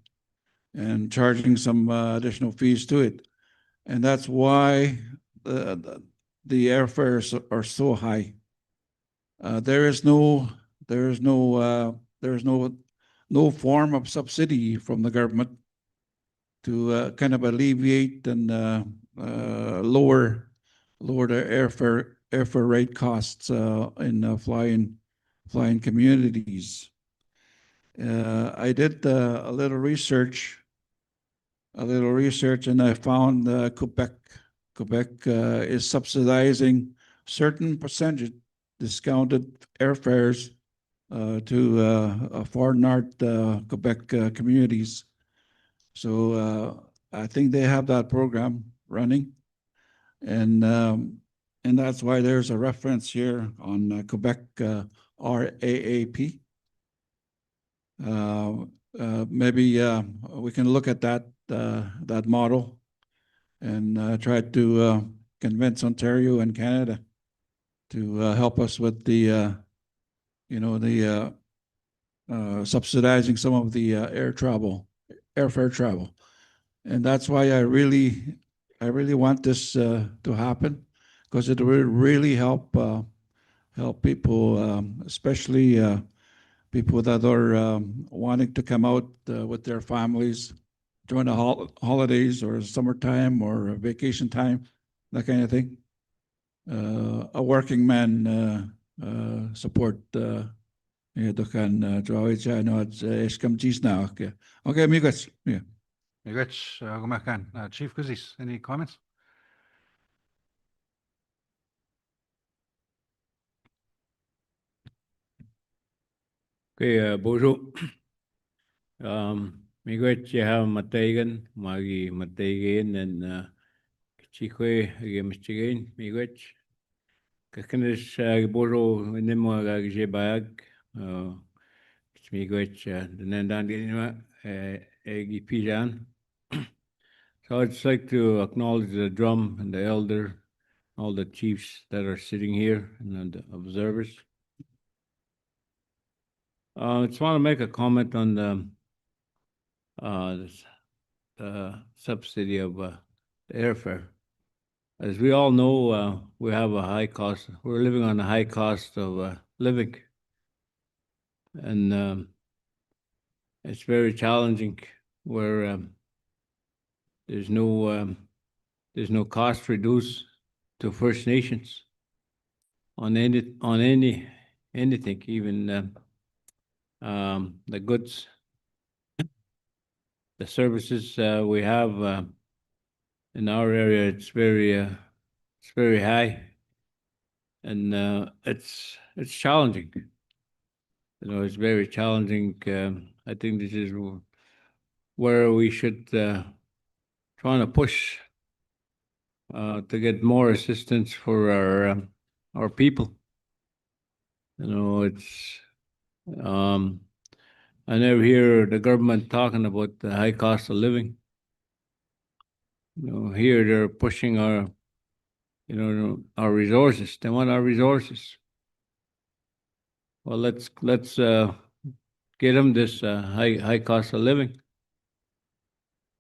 and charging some additional fees to it, and that's why the airfares are so high. There is no form of subsidy from the government to kind of alleviate and lower the airfare rate costs in flying communities. I did a little research, and I found Quebec is subsidizing certain percentage discounted airfares to far north Quebec communities. So I think they have that program running, and that's why there's a reference here on Quebec RAAP. Maybe we can look at that model and try to convince Ontario and Canada to help us with the you know, the subsidizing some of the airfare travel. And that's why I really want this to happen, because it will really help people, especially people that are wanting to come out with their families during the holidays or summertime or vacation time, that kind of thing. A working man support dokan drawing siya at eskam cheese na. Okay, amigos. Yeah.
Miigwech, Gumakan. Chief Kuzis, any comments?
Okay, bonjour. Miigwech ha matagan, magi matagan and chikwe michigan, miigwech. Kakanish boro nemo gagje bag. Miigwech the nandan dinima egi pijan. So I'd just like to acknowledge the drum and the elder, all the chiefs that are sitting here and the observers. I just want to make a comment on the subsidy of the airfare. As we all know, we have a high cost. We're living on a high cost of living, and it's very challenging. Where there's no cost reduced to First Nations on anything, even the goods, the services we have in our area. It's very high, and it's challenging. It's very challenging. I think this is where we should try to push to get more assistance for our people. It's I never hear the government talking about the high cost of living. Here they're pushing our resources. They want our resources. Well, let's get them this high cost of living.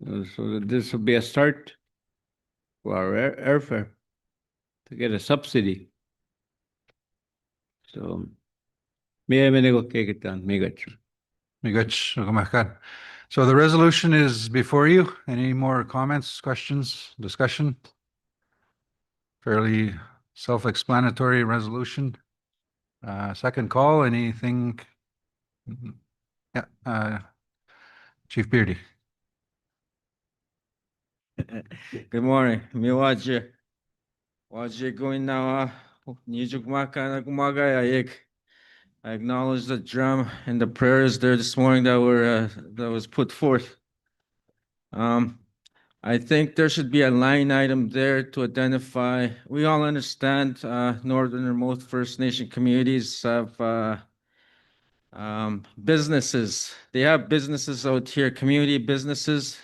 So that this will be a start for our airfare to get a subsidy. So, may I go take it down?
Miigwech, Gumakan. So the resolution is before you. Any more comments, questions, discussion? Fairly self-explanatory resolution. Second call, anything? Yeah, Chief Beardy.
Good morning. Miwaje. Waje going now. I acknowledge the drum and the prayers there this morning that was put forth. I think there should be a line item there to identify. We all understand northern and most First Nation communities have businesses. They have businesses out here, community businesses.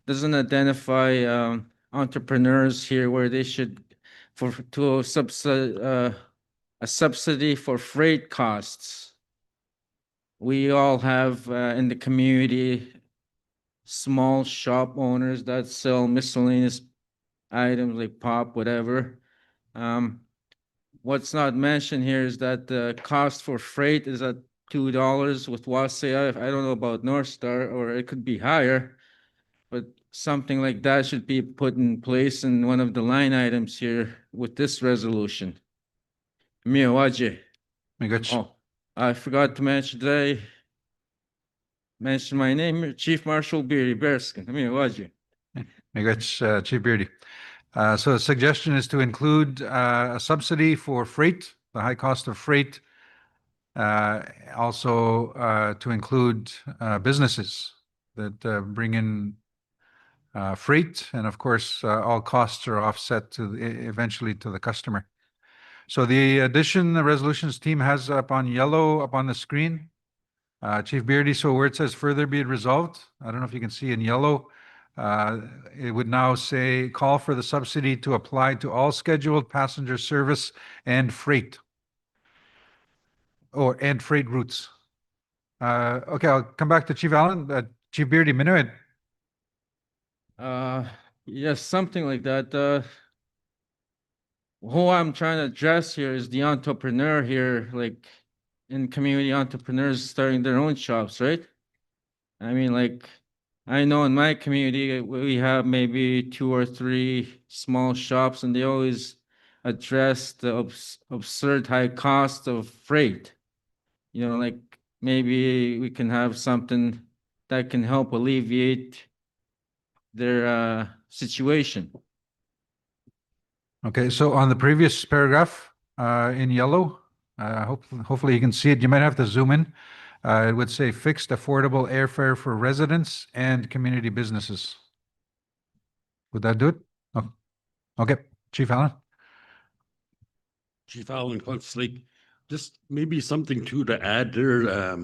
Doesn't identify entrepreneurs here where they should a subsidy for freight costs. We all have in the community small shop owners that sell miscellaneous items like pop, whatever. What's not mentioned here is that the cost for freight is at $2 with Wasaya. I don't know about North Star, or it could be higher, but something like that should be put in place in one of the line items here with this resolution. Miawaje. Oh, I forgot to mention today. Mention my name, Chief Marshal Beardy Bearskin. Miawaje.
Miigwech, Chief Beardy. So the suggestion is to include a subsidy for freight, the high cost of freight. Also to include businesses that bring in freight, and of course, all costs are offset eventually to the customer. So the resolutions team has up on yellow up on the screen. Chief Beardy, so where it says further be it resolved, I don't know if you can see in yellow, it would now say call for the subsidy to apply to all scheduled passenger service and freight. And freight routes. Okay, I'll come back to Chief Allen. Chief Beardy Minuit.
Yes, something like that. Who I'm trying to address here is the entrepreneur here, like in community entrepreneurs starting their own shops, right? I mean, like, I know in my community, we have maybe 2 or 3 small shops, and they always address the absurd high cost of freight. You know, like maybe we can have something that can help alleviate their situation.
Okay, so on the previous paragraph, in yellow, hopefully you can see it. You might have to zoom in. It would say fixed affordable airfare for residents and community businesses. Would that do it? Oh, okay, Chief Allen.
Chief Allen, Clark's Lake, just maybe something too to add there,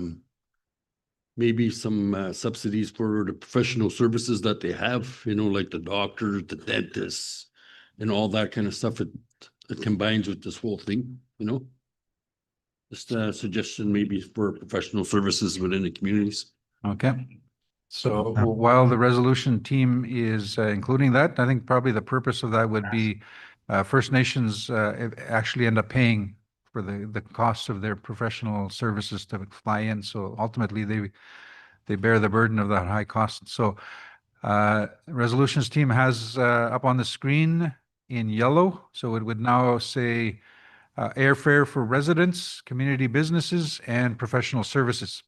maybe some subsidies for the professional services that they have, you know, like the doctors, the dentists, and all that kind of stuff. It combines with this whole thing, you know? Just a suggestion maybe for professional services within the communities.
Okay. So while the resolution team is including that, I think probably the purpose of that would be First Nations actually end up paying for the costs of their professional services to fly in. So ultimately, they bear the burden of that high cost. So resolutions team has up on the screen in yellow. So it would now say airfare for residents, community businesses, and professional services.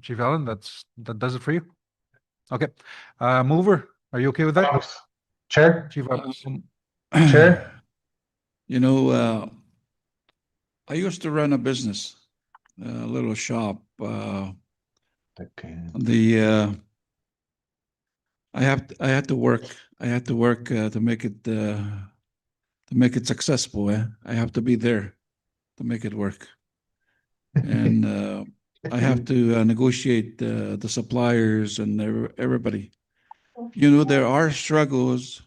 Chief Allen, that does it for you? Okay. Mover, are you okay with that?
Chair?
Chief Roberts.
Chair?
You know, I used to run a business, a little shop.
Okay.
I had to work. I had to work to make it successful. I have to be there to make it work, and I have to negotiate the suppliers and everybody. You know, there are struggles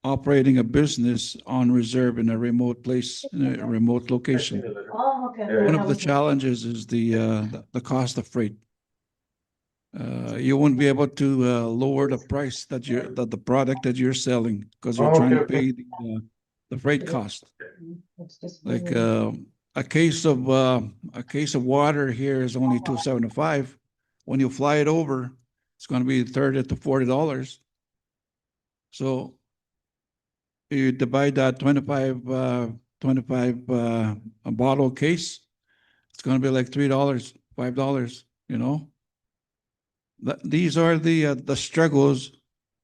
operating a business on reserve in a remote place, in a remote location. One of the challenges is the cost of freight. You won't be able to lower the price that the product that you're selling because you're trying to pay the freight cost. Like a case of water here is only $2.75. When you fly it over, it's going to be $30 to $40. So you divide that 25 a bottle case, it's going to be like $3, $5. You know, these are the struggles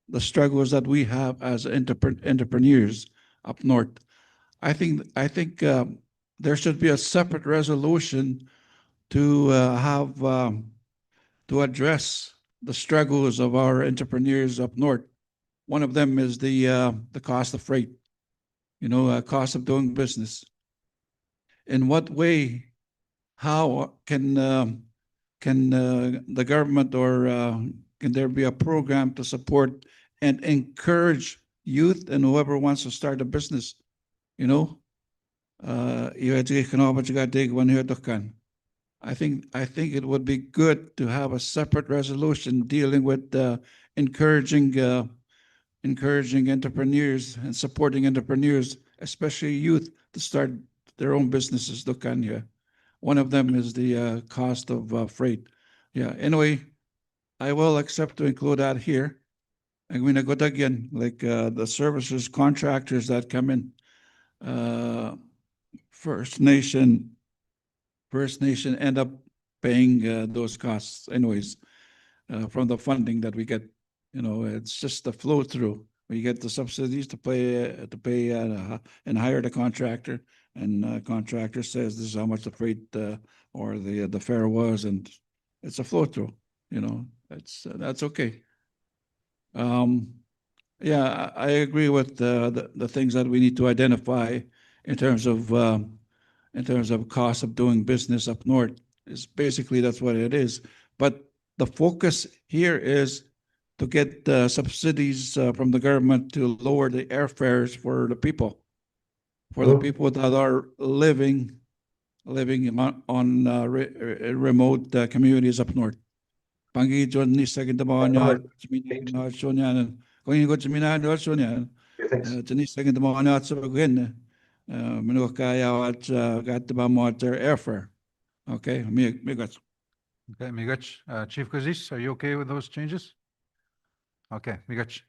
that we have as entrepreneurs up north. I think there should be a separate resolution to have to address the struggles of our entrepreneurs up north. One of them is the cost of freight, you know, cost of doing business. In what way, how can the government or can there be a program to support and encourage youth and whoever wants to start a business? You know, I think it would be good to have a separate resolution dealing with encouraging entrepreneurs and supporting entrepreneurs, especially youth, to start their own businesses. One of them is the cost of freight. Yeah. Anyway, I will accept to include that here. I'm going to go again, like the services contractors that come in. First Nation end up paying those costs anyways from the funding that we get. You know, it's just the flow through. We get the subsidies to pay and hire the contractor, and contractor says this is how much the freight or the fare was, and it's a flow through. You know, that's okay. Yeah, I agree with the things that we need to identify in terms of cost of doing business up north. Is basically that's what it is. But the focus here is to get subsidies from the government to lower the airfares for the people, that are living living on remote communities up north. Pangi John ni second mo niya, Mina Shonyan, kung yung ko Mina Shonyan, ni second mo niya sa pagwin, mino kaya at got the water airfare. Okay, me got.
Okay, Migach, Chief Kazis, are you okay with those changes? Okay, Migach.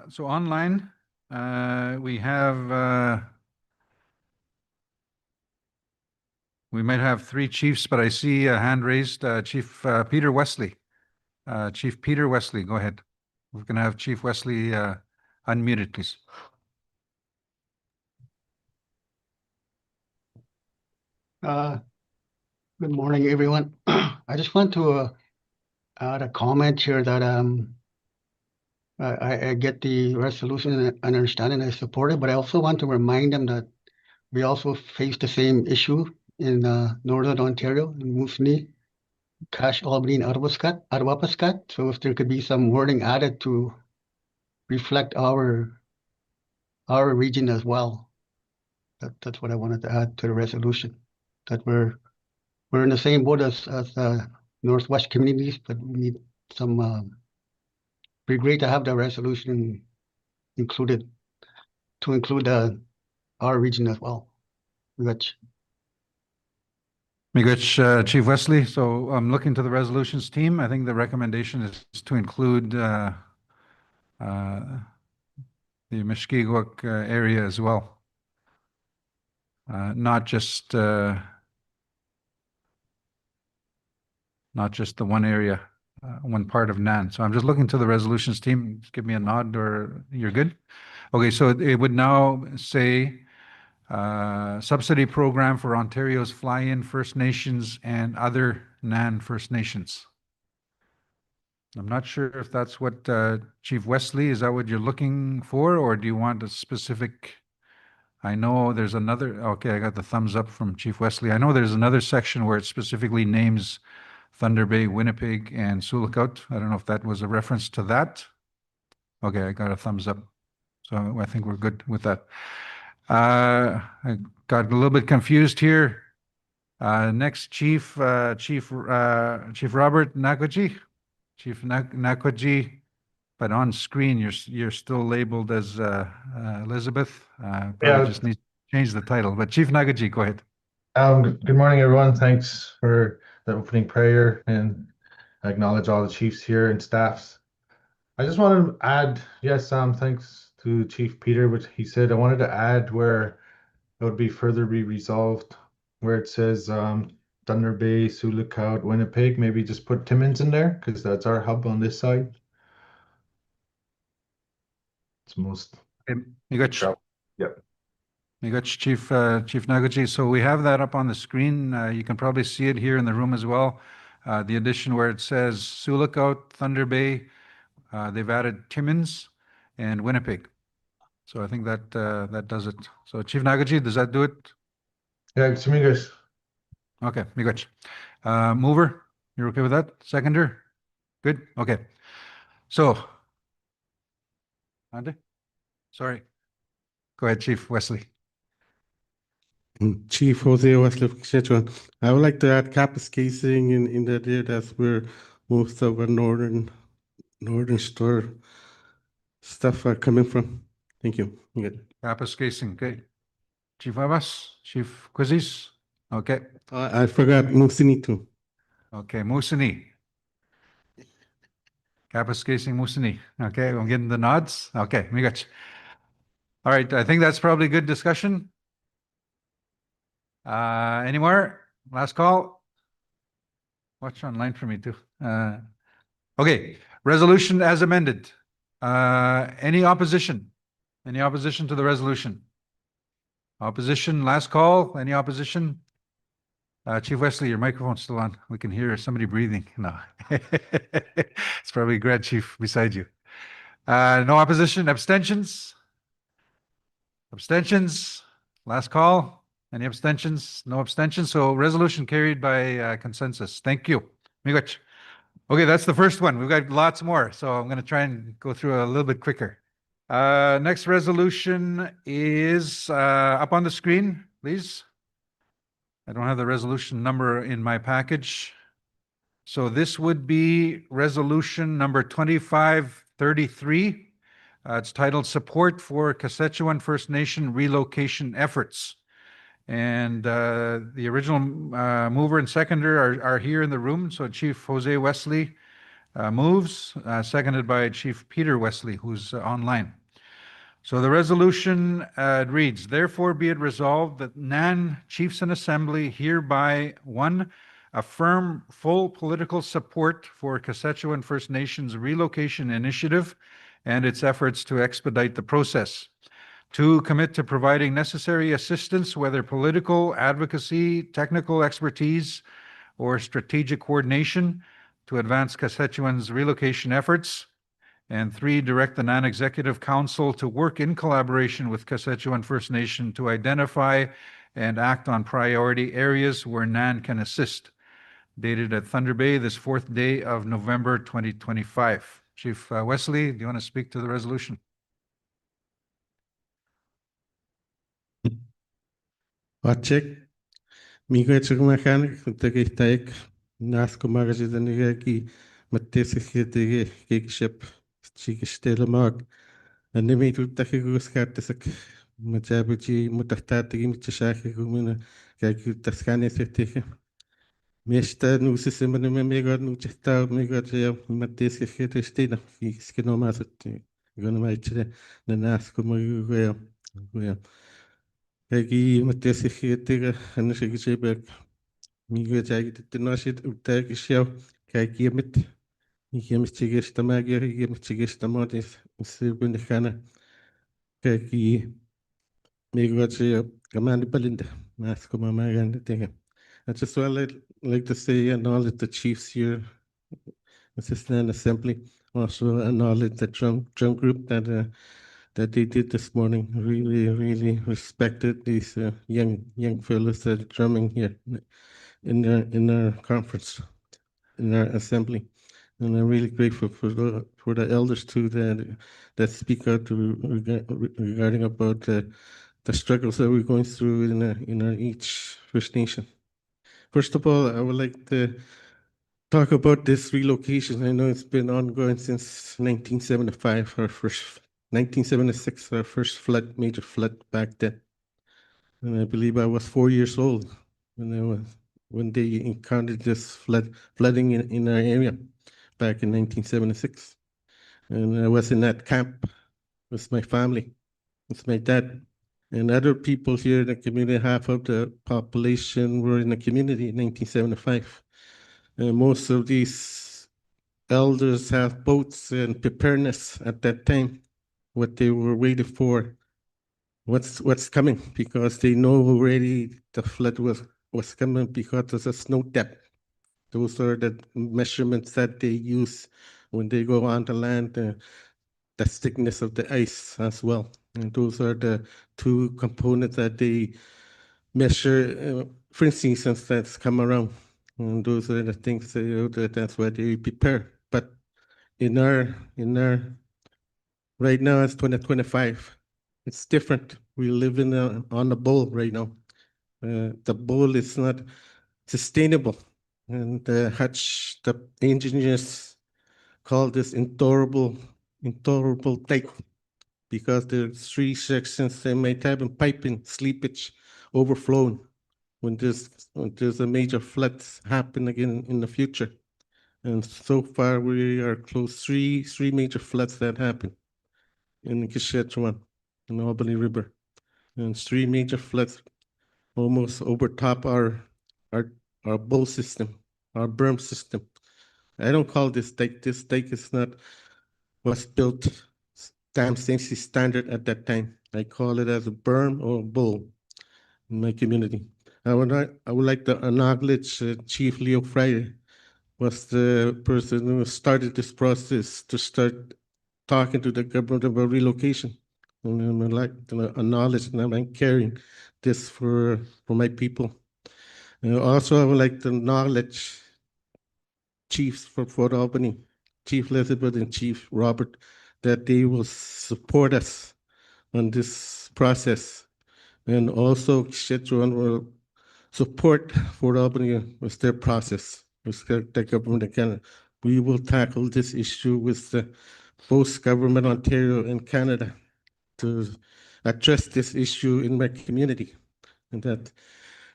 So online, we have, we might have three chiefs, but I see a hand raised, Chief Peter Wesley. Chief Peter Wesley, go ahead. We're gonna have Chief Wesley unmuted, please.
Good morning, everyone. I just want to add a comment here that I get the resolution and understand and I support it, but I also want to remind them that we also face the same issue in Northern Ontario, in Moosonee, Cache, Albany, and Arwapascat. So if there could be some wording added to reflect our region as well. That's what I wanted to add to the resolution, that we're in the same boat as Northwest communities, but we need some, be great to have the resolution included, to include our region as well. Which
Migach, Chief Wesley, so I'm looking to the resolutions team. I think the recommendation is to include the Mushkegowuk area as well. Not just the one area, one part of NAN. So I'm just looking to the resolutions team. Just give me a nod or you're good. Okay, so it would now say subsidy program for Ontario's fly-in First Nations and other NAN First Nations. I'm not sure if that's what Chief Wesley, is that what you're looking for, or do you want a specific? I know there's another, okay, I got the thumbs up from Chief Wesley. I know there's another section where it specifically names Thunder Bay, Winnipeg, and Sulikout. I don't know if that was a reference to that. Okay, I got a thumbs up. So I think we're good with that. I got a little bit confused here. Next, Chief Robert Nakoji. Chief Nakoji, but on screen you're still labeled as Elizabeth. Probably just need to change the title. But Chief Nakoji, go ahead.
Good morning, everyone. Thanks for the opening prayer, and I acknowledge all the chiefs here and staffs. I just wanted to add, yes, thanks to Chief Peter, which he said. I wanted to add where it would be further be resolved, where it says Thunder Bay, Sulikout, Winnipeg. Maybe just put Timmins in there because that's our hub on this side. It's most.
You got.
Yep.
You got Chief Naguchi. So we have that up on the screen. You can probably see it here in the room as well. The addition where it says Sulikout, Thunder Bay, they've added Timmins and Winnipeg. So I think that that does it. So Chief Naguchi, does that do it?
Yeah, it's me, guys.
Okay, me good. Mover, you're okay with that? Seconder? Good? Okay. So, Andy? Sorry. Go ahead, Chief Wesley.
Chief Jose Wesley, Saskatchewan. I would like to add campus casing in that area. That's where most of our northern store stuff are coming from. Thank you. Good.
Campus casing, okay. Chief Abbas, Chief Quizis, okay.
I forgot Moosonee too.
Okay, Moosonee. Campus casing Moosonee. Okay, I'm getting the nods. Okay, we got you. All right, I think that's probably good discussion. Any more? Last call. Watch online for me too. Okay, resolution as amended. Any opposition? Any opposition to the resolution? Opposition, last call. Any opposition? Chief Wesley, your microphone's still on. We can hear somebody breathing. No. It's probably Grad Chief beside you. No opposition. Abstentions? Abstentions? Last call. Any abstentions? No abstentions. So resolution carried by consensus. Thank you. Miigwech. Okay, that's the first one. We've got lots more, so I'm going to try and go through a little bit quicker. Next resolution is up on the screen, please. I don't have the resolution number in my package. So this would be resolution number 2533. It's titled Support for Kashechewan First Nation Relocation Efforts. And the original mover and seconder are here in the room. So Chief Jose Wesley moves, seconded by Chief Peter Wesley, who's online. So the resolution reads, therefore be it resolved that NAN Chiefs and Assembly hereby, one, affirm full political support for Kashechewan First Nations relocation initiative and its efforts to expedite the process. Two, commit to providing necessary assistance, whether political, advocacy, technical expertise, or strategic coordination to advance Kashechewan's relocation efforts. And three, direct the non-executive council to work in collaboration with Kashechewan First Nation to identify and act on priority areas where NAN can assist. Dated at Thunder Bay, this 4th day of November 2025. Chief Wesley, do you want to speak to the resolution?
Wachek, migo chukmakan, kutake taik, nas kumagaji danigaki, matesi kitege, kikship, chikistela mark, and the meat with takigus machabuchi, mutatatigi, michashaki, gumina, kaku taskani seteke. Mesta nusisimane megad nuchesta megad matesi kitestina, skinomasati, gonna maitre, the nas kumagu. Egi matesi kitega, and she gets back. Migo jagit the nashit utag show, kakimit. Ikem chigesta magia, ikem chigesta modis, sibin the kana. Kaki migo command Belinda, mask my magan the thing. I just like to say acknowledge the chiefs here, assistant assembly, also acknowledge the drum group that they did this morning. Really respected these young fellows that are drumming here in our conference, in our assembly. And I'm really grateful for the elders too that speak out regarding about the struggles that we're going through in our each First Nation. First of all, I would like to talk about this relocation. I know it's been ongoing since 1975, 1976, our first major flood back then. And I believe I was 4 years old when they encountered this flooding in our area back in 1976. And I was in that camp with my family, with my dad. And other people here in the community, half of the population were in the community in 1975. And most of these elders have boats and preparedness at that time, what they were waiting for, what's coming, because they know already the flood was coming because of the snow depth. Those are the measurements that they use when they go on the land, the thickness of the ice as well. And those are the two components that they measure for seasons that's come around. And those are the things that's why they prepare. But in our right now it's 2025. It's different. We live on the bowl right now. The bowl is not sustainable. And the engineers call this intolerable take, because there's 3 sections they might have in piping, sleepage, overflowing when there's a major floods happen again in the future. And so far we are close three major floods that happened in Kashechewan, in the Albany River. And 3 major floods almost overtop our bowl system, our berm system. I don't call this dike. This dike is not was built dam safety standard at that time. I call it as a berm or a bowl in my community. I would like to acknowledge Chief Leo Friday was the person who started this process to start talking to the government about relocation. And I'd like to acknowledge that I'm carrying this for my people. And also, I would like to acknowledge chiefs from Fort Albany, Chief Elizabeth and Chief Robert, that they will support us on this process. And also, Kashechewan will support Fort Albany with their process, with the government of Canada. We will tackle this issue with both Government Ontario and Canada to address this issue in my community. And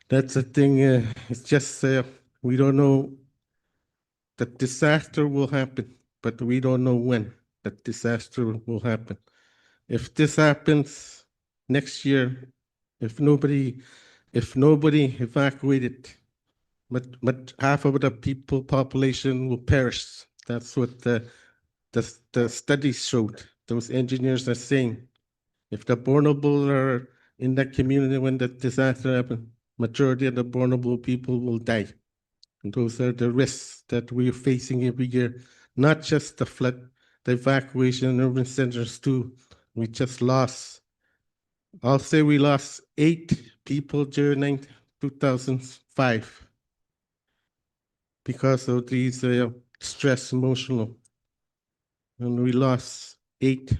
that's the thing, it's just we don't know that disaster will happen, but we don't know when that disaster will happen. If this happens next year, if nobody evacuated, but half of the population will perish. That's what the studies showed. Those engineers are saying. If the vulnerable are in that community when the disaster happens, majority of the vulnerable people will die. And those are the risks that we're facing every year, not just the flood, the evacuation in urban centers too. We just lost, I'll say we lost 8 people during 2005 because of these stress emotional. And we lost eight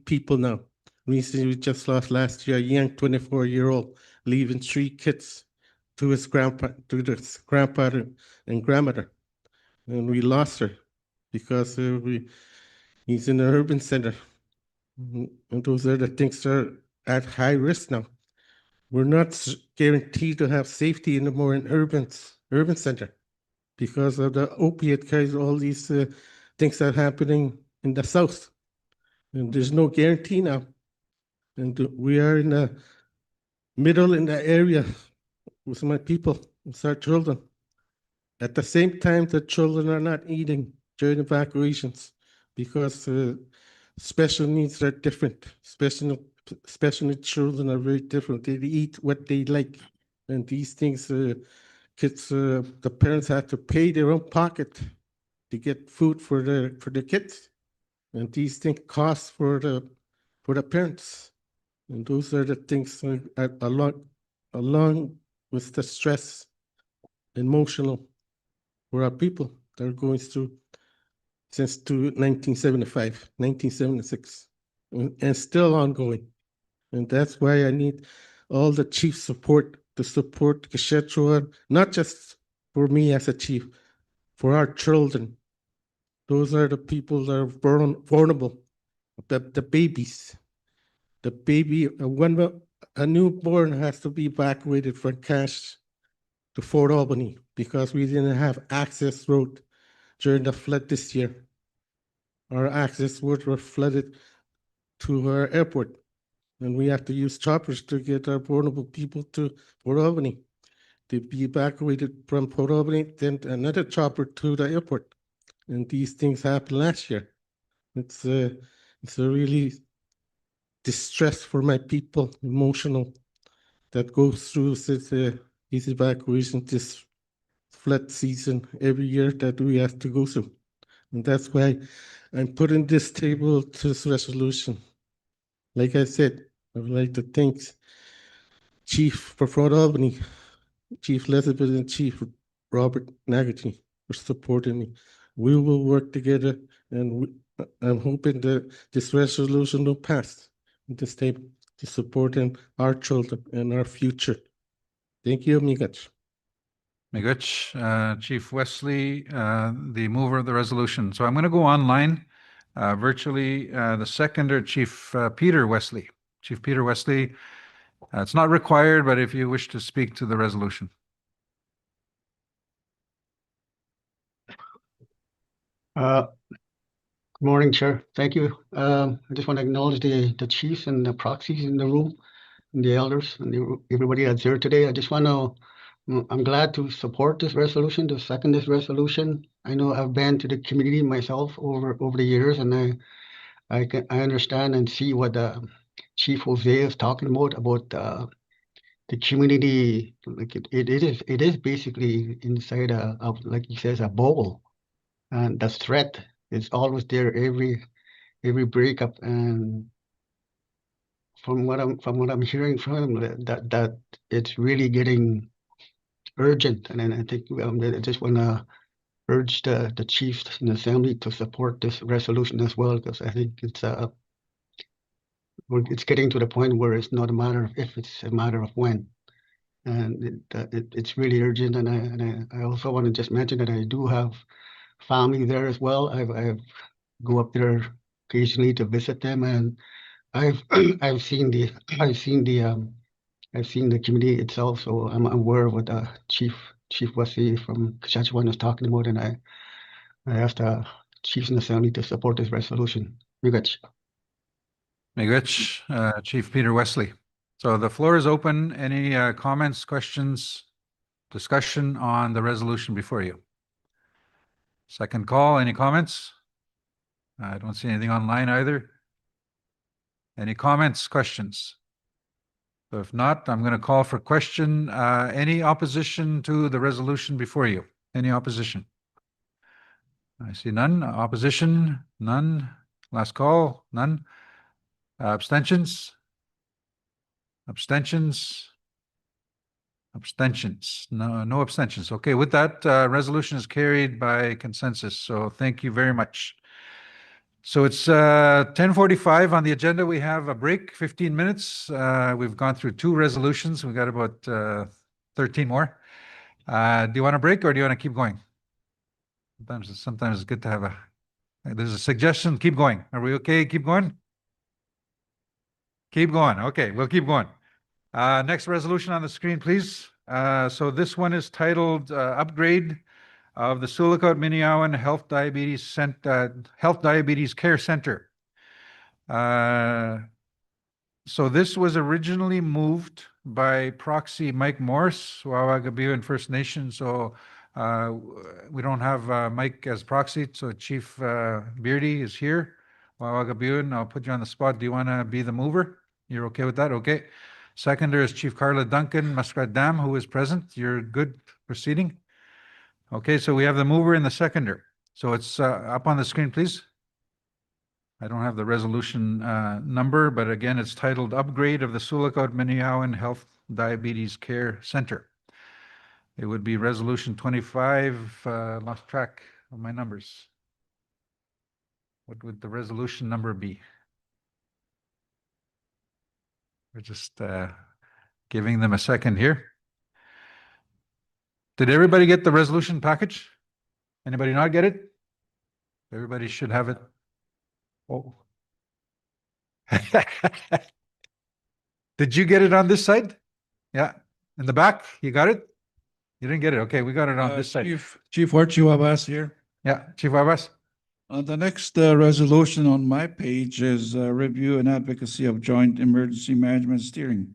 people now. Recently, we just lost last year a young 24-year-old leaving 3 kids to his grandpa, to his grandfather and grandmother, and we lost her because he's in an urban center, and those are the things that are at high risk now. We're not guaranteed to have safety anymore in urban center because of the opiate crisis, all these things that are happening in the south, and there's no guarantee now. And we are in the middle in the area with my people, with our children. At the same time, the children are not eating during evacuations because special needs are different. Special needs children are very different. They eat what they like. And these things, kids, the parents have to pay their own pocket to get food for the kids. And these things cost for the parents. And those are the things along with the stress, emotional, for our people that are going through since 1975, 1976, and still ongoing. And that's why I need all the chief support to support Quechua, not just for me as a chief, for our children. Those are the people that are vulnerable, the babies. The baby, when a newborn has to be evacuated from Cache to Fort Albany because we didn't have access road during the flood this year. Our access roads were flooded to our airport, and we have to use choppers to get our vulnerable people to Fort Albany. To be evacuated from Port Albany, then another chopper to the airport. And these things happened last year. It's a really distress for my people, emotional, that goes through these evacuations, this flood season every year that we have to go through. And that's why I'm putting this table to this resolution. Like I said, I would like to thank Chief for Fort Albany, Chief Elizabeth and Chief Robert Nagati for supporting me. We will work together, and I'm hoping that this resolution will pass in this table to support our children and our future. Thank you, Migach.
Miguch, Chief Wesley, the mover of the resolution. So I'm going to go online virtually. The seconder, Chief Peter Wesley. Chief Peter Wesley, it's not required, but if you wish to speak to the resolution.
Good morning, Chair. Thank you. I just want to acknowledge the chiefs and the proxies in the room, and the elders, and everybody that's here today. I just want to, I'm glad to support this resolution, to second this resolution. I know I've been to the community myself over the years, and I understand and see what Chief Jose is talking about the community. Like it is basically inside of, like he says, a bubble, and the threat is always there every breakup. And from what I'm hearing from him, that it's really getting urgent. And then I think I just want to urge the chiefs in the assembly to support this resolution as well, because I think it's getting to the point where it's not a matter of if, it's a matter of when. And it's really urgent. And I also want to just mention that I do have family there as well. I've go up there occasionally to visit them, and I've I've seen the I've seen the I've seen the community itself, so I'm aware of what Chief Wesley from Saskatchewan is talking about, and I asked Chiefs in the Assembly to support this resolution. Miigwech.
Miigwech, Chief Peter Wesley. So the floor is open. Any comments, questions, discussion on the resolution before you? Second call, any comments? I don't see anything online either. Any comments, questions? So if not, I'm going to call for question. Any opposition to the resolution before you? Any opposition? I see none. Opposition? None. Last call? None. Abstentions? Abstentions? Abstentions? No, no abstentions. Okay, with that, resolution is carried by consensus. So thank you very much. So it's 10:45 on the agenda. We have a break, 15 minutes. We've gone through 2 resolutions. We've got about 13 more. Do you want a break or do you want to keep going? Sometimes it's good to have there's a suggestion, keep going. Are we okay? Keep going? Keep going. Okay, we'll keep going. Next resolution on the screen, please. So this one is titled Upgrade of the Sulakaut Miniawan Health Diabetes Care Center. So this was originally moved by proxy Mike Morse, Wawagabiwan First Nation. So we don't have Mike as proxy. So Chief Beardy is here. Wawagabiwan, I'll put you on the spot. Do you want to be the mover? You're okay with that? Okay. Seconder is Chief Carla Duncan, Muskrat Dam, who is present. You're good proceeding? Okay, so we have the mover and the seconder. So it's up on the screen, please. I don't have the resolution number, but again, it's titled Upgrade of the Sulakaut Miniawan Health Diabetes Care Center. It would be resolution 25, lost track of my numbers. What would the resolution number be? We're just giving them a second here. Did everybody get the resolution package? Anybody not get it? Everybody should have it. Oh. Did you get it on this side? Yeah. In the back? You got it? You didn't get it. Okay, we got it on this side.
Chief Archie Wabas here.
Yeah, Chief Abbas.
The next resolution on my page is review and advocacy of joint emergency management steering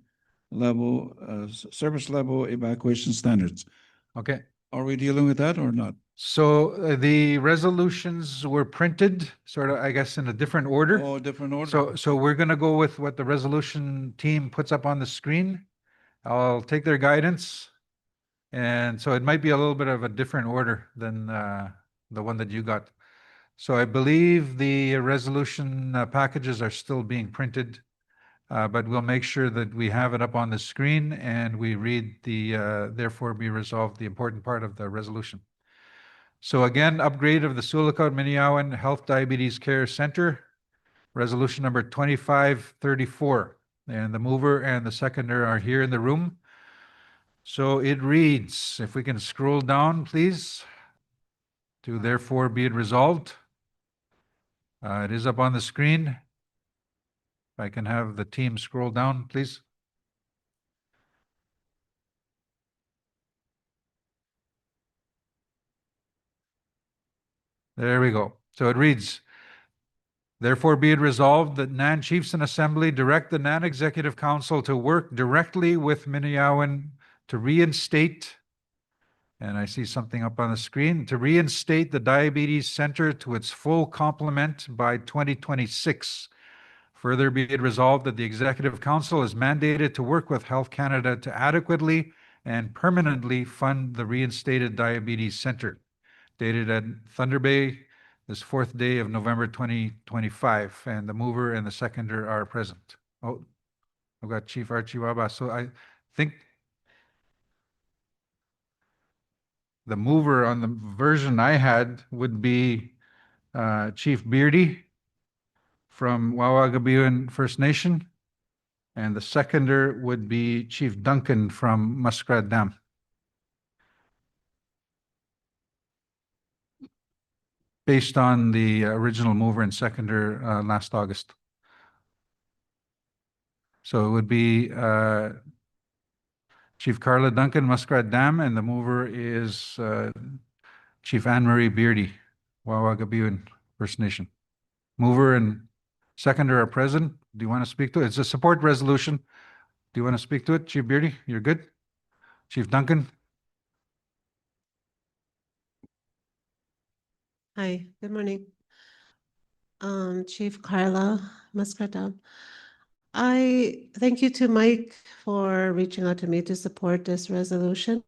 level, service level evacuation standards.
Okay.
Are we dealing with that or not?
So the resolutions were printed sort of, I guess, in a different order.
Oh, different order.
So we're going to go with what the resolution team puts up on the screen. I'll take their guidance. And so it might be a little bit of a different order than the one that you got. So I believe the resolution packages are still being printed, but we'll make sure that we have it up on the screen and we read the therefore be resolved, the important part of the resolution. So again, upgrade of the Sulakaut Miniawan Health Diabetes Care Center, resolution number 2534. And the mover and the seconder are here in the room. So it reads, if we can scroll down, please, to therefore be it resolved. It is up on the screen. If I can have the team scroll down, please. There we go. So it reads, therefore be it resolved that NAN Chiefs and Assembly direct the NAN Executive Council to work directly with Miniawan to reinstate, and I see something up on the screen, to reinstate the Diabetes Center to its full complement by 2026. Further be it resolved that the Executive Council is mandated to work with Health Canada to adequately and permanently fund the reinstated Diabetes Center. Dated at Thunder Bay, this 4th day of November 2025, and the mover and the seconder are present. Oh, I've got Chief Archie Waba. So I think the mover on the version I had would be Chief Beardy from Wawagabiwan First Nation. And the seconder would be Chief Duncan from Muskrat Dam. Based on the original mover and seconder last August. So it would be Chief Carla Duncan, Muskrat Dam, and the mover is Chief Anne Marie Beardy, Wawagabiwan First Nation. Mover and seconder are present. Do you want to speak to it? It's a support resolution. Do you want to speak to it, Chief Beardy? You're good? Chief Duncan?
Hi, good morning. Chief Carla Muscatine. I thank you to Mike for reaching out to me to support this resolution.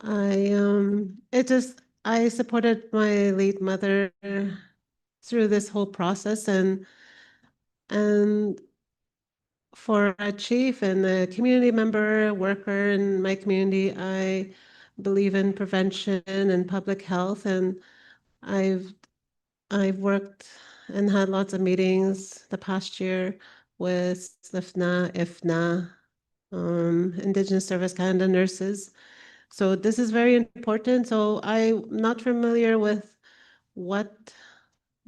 I supported my late mother through this whole process and for a chief and a community member, worker in my community, I believe in prevention and public health, and I've worked and had lots of meetings the past year with SLIFNA, IFNA, Indigenous Service Canada nurses. So this is very important. So I'm not familiar with what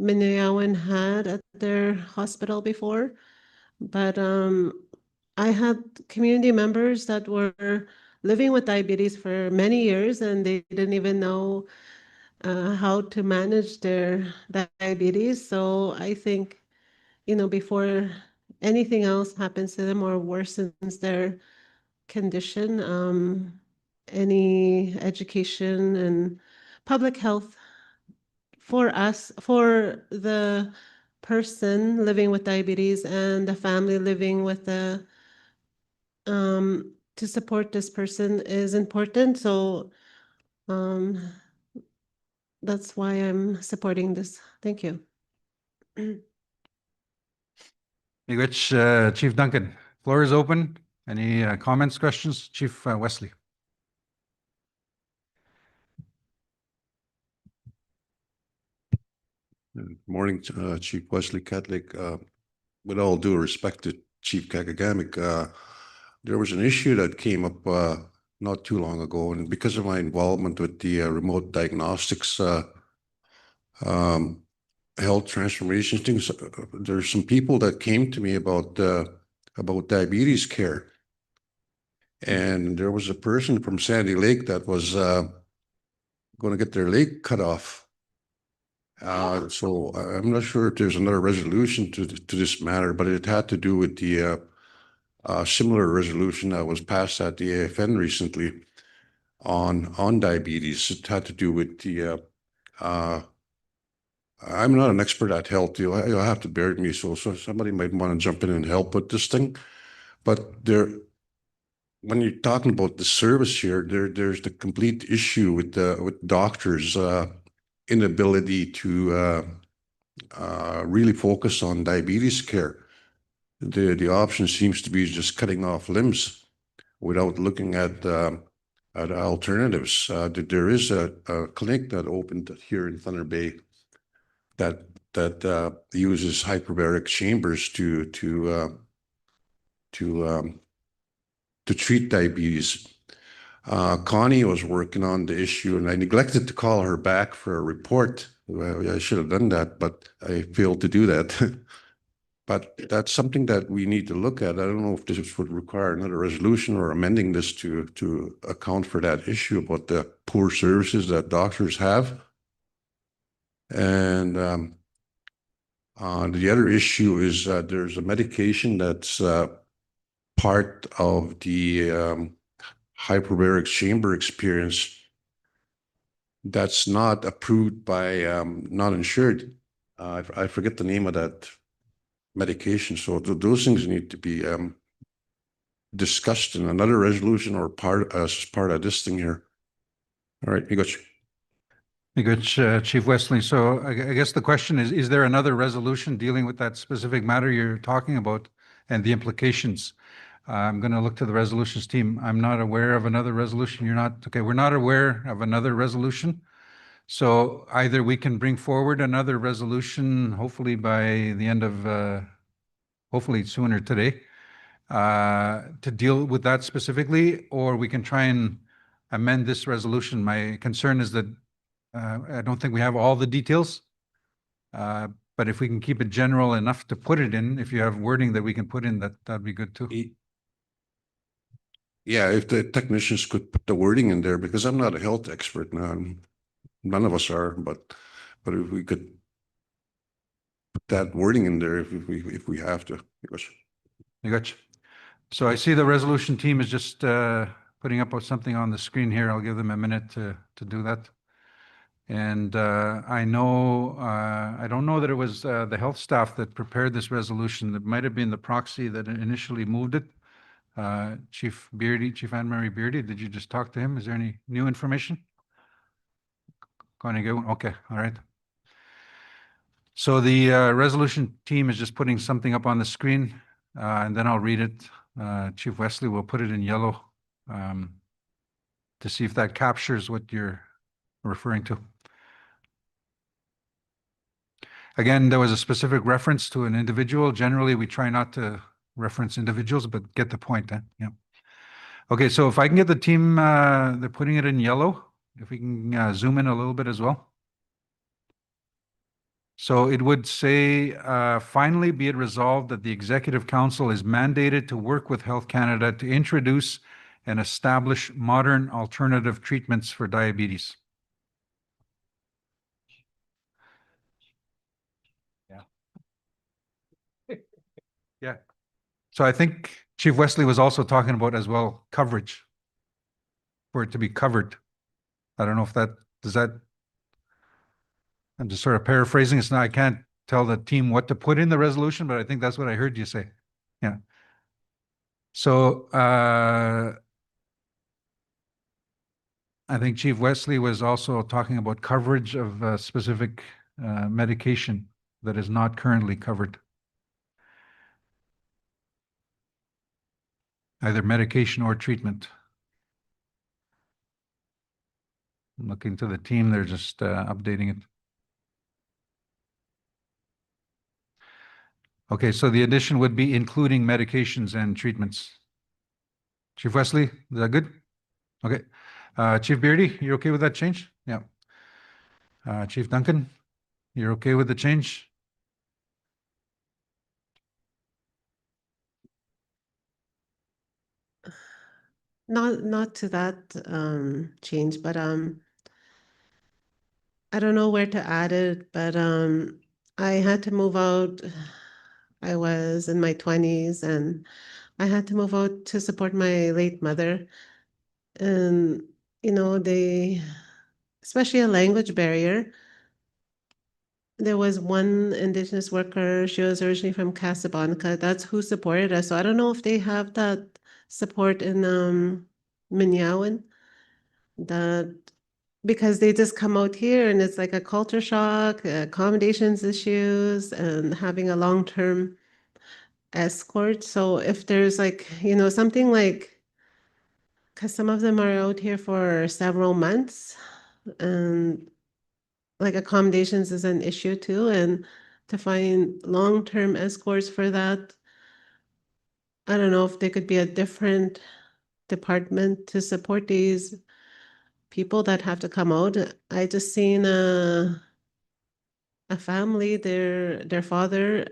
Miniawan had at their hospital before, but I had community members that were living with diabetes for many years and they didn't even know how to manage their diabetes. So I think, before anything else happens to them or worsens their condition, any education and public health for us, for the person living with diabetes and the family living with to support this person is important. So that's why I'm supporting this. Thank you.
Which Chief Duncan, floor is open. Any comments, questions? Chief Wesley.
Morning, Chief Wesley Catholic. With all due respect to Chief Kakagamic, there was an issue that came up not too long ago, and because of my involvement with the remote diagnostics health transformation things, there's some people that came to me about diabetes care, and there was a person from Sandy Lake that was going to get their leg cut off. So I'm not sure if there's another resolution to this matter, but it had to do with the similar resolution that was passed at the AFN recently on diabetes. It had to do with the I'm not an expert at health. You'll have to bear with me. So somebody might want to jump in and help with this thing. But when you're talking about the service here, there's the complete issue with doctors' inability to really focus on diabetes care. The option seems to be just cutting off limbs without looking at alternatives. There is a clinic that opened here in Thunder Bay that uses hyperbaric chambers to treat diabetes. Connie was working on the issue, and I neglected to call her back for a report. Well, I should have done that, but I failed to do that. But that's something that we need to look at. I don't know if this would require another resolution or amending this to account for that issue about the poor services that doctors have. And the other issue is there's a medication that's part of the hyperbaric chamber experience that's not approved by not insured. I forget the name of that medication. So those things need to be discussed in another resolution or as part of this thing here. All right, you got you.
Good, Chief Wesley. So I guess the question is there another resolution dealing with that specific matter you're talking about and the implications? I'm going to look to the resolutions team. I'm not aware of another resolution. You're not? Okay, we're not aware of another resolution. So either we can bring forward another resolution, hopefully by the end of, hopefully sooner today, to deal with that specifically, or we can try and amend this resolution. My concern is that I don't think we have all the details. But if we can keep it general enough to put it in, if you have wording that we can put in, that'd be good too.
Yeah, if the technicians could put the wording in there, because I'm not a health expert now. None of us are, but if we could put that wording in there, if we have to.
I got you. So I see the resolution team is just putting up something on the screen here. I'll give them a minute to do that. And I know, I don't know that it was the health staff that prepared this resolution. It might have been the proxy that initially moved it. Chief Beardy, Chief Anne-Marie Beardy, did you just talk to him? Is there any new information? Okay, all right. So the resolution team is just putting something up on the screen, and then I'll read it. Chief Wesley will put it in yellow to see if that captures what you're referring to. Again, there was a specific reference to an individual. Generally, we try not to reference individuals, but get the point. Yeah. Okay, so if I can get the team, they're putting it in yellow. If we can zoom in a little bit as well. So it would say, finally be it resolved that the Executive Council is mandated to work with Health Canada to introduce and establish modern alternative treatments for diabetes. Yeah. So I think Chief Wesley was also talking about as well coverage, for it to be covered. I don't know if does that, I'm just sort of paraphrasing. It's not, I can't tell the team what to put in the resolution, but I think that's what I heard you say. Yeah. So I think Chief Wesley was also talking about coverage of specific medication that is not currently covered. Either medication or treatment. I'm looking to the team, they're just updating it. Okay, so the addition would be including medications and treatments. Chief Wesley, is that good? Okay. Chief Beardy, you're okay with that change? Yeah. Chief Duncan, you're okay with the change?
Not to that change, but I don't know where to add it, but I had to move out. I was in my 20s and I had to move out to support my late mother. And, you know, especially a language barrier. There was one Indigenous worker, she was originally from Casablanca. That's who supported us. So I don't know if they have that support in Minyawan, that because they just come out here and it's like a culture shock, accommodations issues, and having a long-term escort. So if there's like, you know, something like, because some of them are out here for several months, and like accommodations is an issue too, and to find long-term escorts for that, I don't know if there could be a different department to support these people that have to come out. I just seen a family, their father,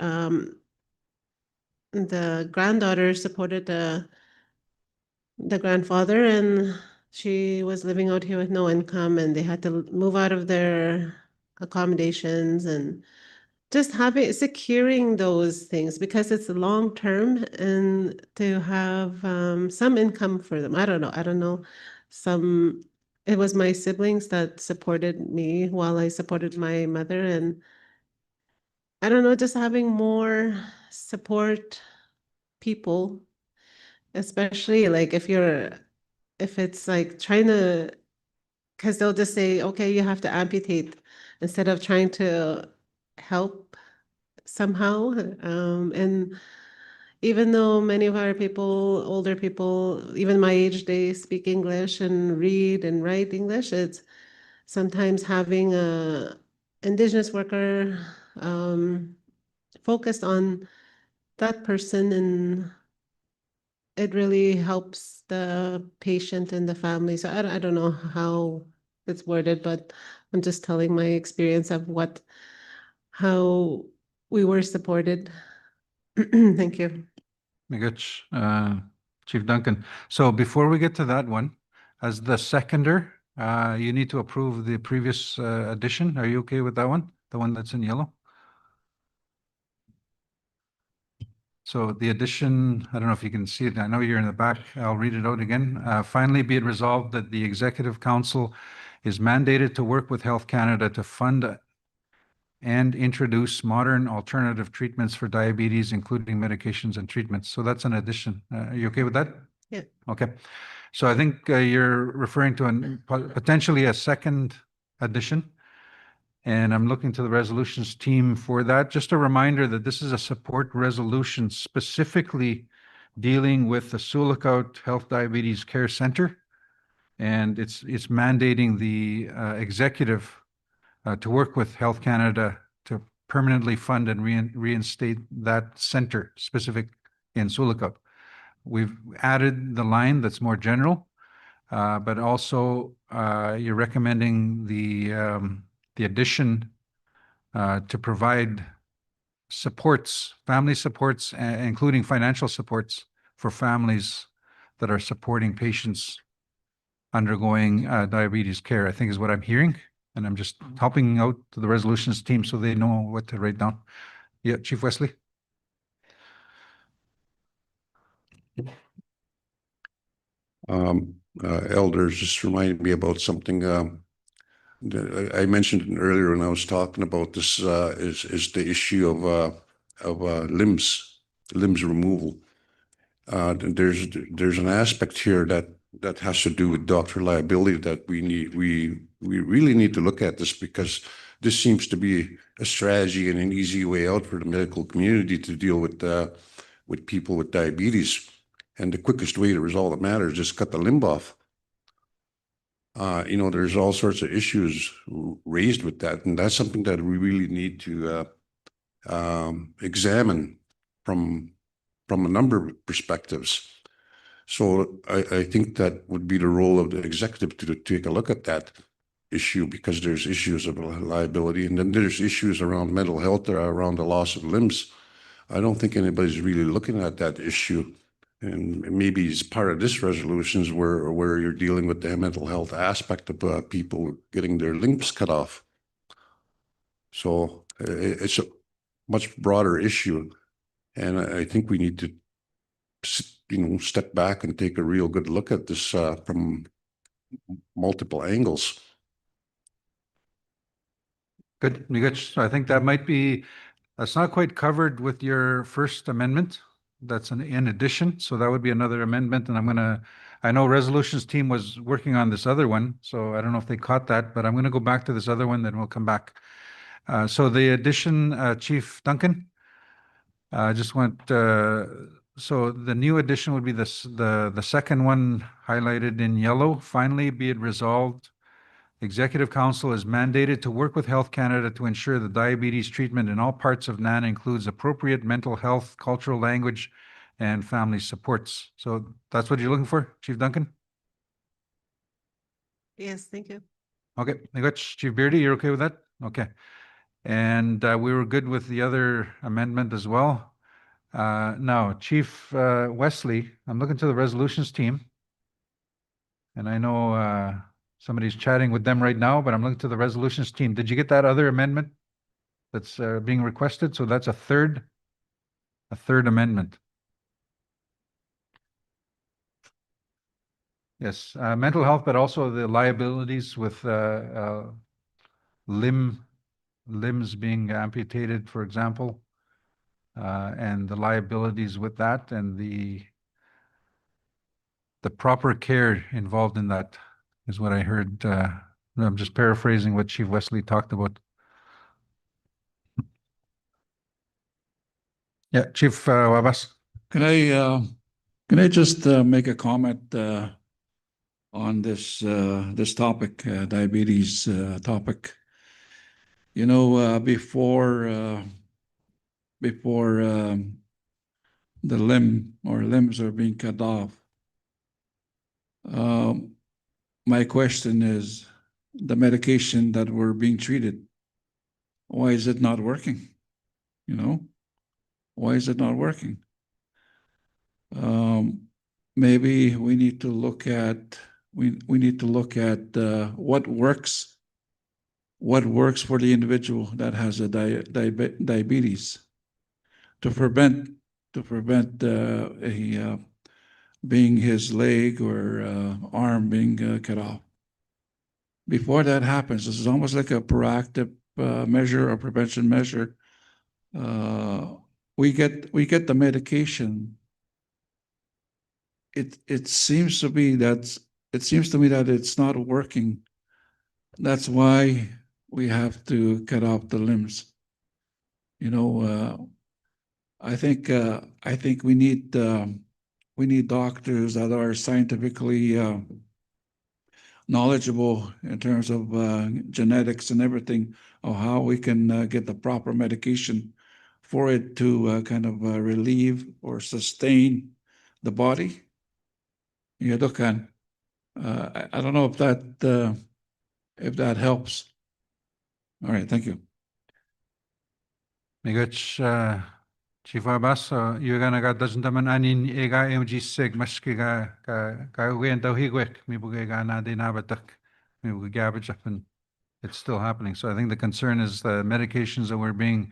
the granddaughter supported the grandfather, and she was living out here with no income, and they had to move out of their accommodations, and just securing those things because it's long term, and to have some income for them. I don't know. It was my siblings that supported me while I supported my mother, and I don't know, just having more support people, especially like if it's like trying to, because they'll just say, okay, you have to amputate instead of trying to help somehow. And even though many of our people, older people, even my age, they speak English and read and write English, it's sometimes having a Indigenous worker focused on that person and it really helps the patient and the family. So I don't know how it's worded, but I'm just telling my experience of how we were supported. Thank you.
Migach, Chief Duncan. So before we get to that one, as the seconder, you need to approve the previous addition. Are you okay with that one? The one that's in yellow? So the addition, I don't know if you can see it. I know you're in the back. I'll read it out again. Finally, be it resolved that the Executive Council is mandated to work with Health Canada to fund and introduce modern alternative treatments for diabetes, including medications and treatments. So that's an addition. Are you okay with that?
Yeah.
Okay. So I think you're referring to potentially a second addition. And I'm looking to the resolutions team for that. Just a reminder that this is a support resolution specifically dealing with the Sulakaut Health Diabetes Care Center. And it's mandating the executive to work with Health Canada to permanently fund and reinstate that center specific in Sulakaut. We've added the line that's more general, but also you're recommending the addition to provide supports, family supports, including financial supports for families that are supporting patients undergoing diabetes care, I think is what I'm hearing. And I'm just helping out to the resolutions team so they know what to write down. Yeah, Chief Wesley.
Elders just reminded me about something that I mentioned earlier when I was talking about this is the issue of limbs removal. There's an aspect here that has to do with doctor liability that we really need to look at this, because this seems to be a strategy and an easy way out for the medical community to deal with people with diabetes. And the quickest way to resolve the matter is just cut the limb off. There's all sorts of issues raised with that, and that's something that we really need to examine from a number of perspectives. So I think that would be the role of the executive to take a look at that issue, because there's issues of liability, and then there's issues around mental health or around the loss of limbs. I don't think anybody's really looking at that issue. And maybe it's part of this resolutions where you're dealing with the mental health aspect of people getting their limbs cut off. So it's a much broader issue, and I think we need to, step back and take a real good look at this from multiple angles.
Good. So I think that might be, that's not quite covered with your first amendment. That's in addition. So that would be another amendment. And I know resolutions team was working on this other one, so I don't know if they caught that, but I'm going to go back to this other one, then we'll come back. So the addition, Chief Duncan, I just want, so the new addition would be the second one highlighted in yellow. Finally, be it resolved, Executive Council is mandated to work with Health Canada to ensure the diabetes treatment in all parts of NAN includes appropriate mental health, cultural language, and family supports. So that's what you're looking for, Chief Duncan?
Yes, thank you.
Okay, I got Chief Beardy, you're okay with that? Okay. And we were good with the other amendment as well. Now, Chief Wesley, I'm looking to the resolutions team. And I know somebody's chatting with them right now, but I'm looking to the resolutions team. Did you get that other amendment that's being requested? So that's a third amendment. Yes, mental health, but also the liabilities with limbs being amputated, for example, and the liabilities with that, and the proper care involved in that is what I heard. I'm just paraphrasing what Chief Wesley talked about. Yeah, Chief Wabas.
Can I just make a comment on this topic, diabetes topic? Before the limb or limbs are being cut off. My question is, the medication that we're being treated, why is it not working? You know, why is it not working? Maybe we need to look at what works for the individual that has a diabetes to prevent being his leg or arm being cut off. Before that happens, this is almost like a proactive measure or prevention measure. We get the medication. It seems to me that it's not working. That's why we have to cut off the limbs. You know, I think we need doctors that are scientifically knowledgeable in terms of genetics and everything, of how we can get the proper medication for it to kind of relieve or sustain the body. I don't know if that helps. All right, thank you.
Migach Chief Abbas, you're gonna got doesn't man anin ega MG sig maski ga ugen daw higwek mi bugay ga na dinabatak mi bugay garbage up, and it's still happening. So I think the concern is the medications that were being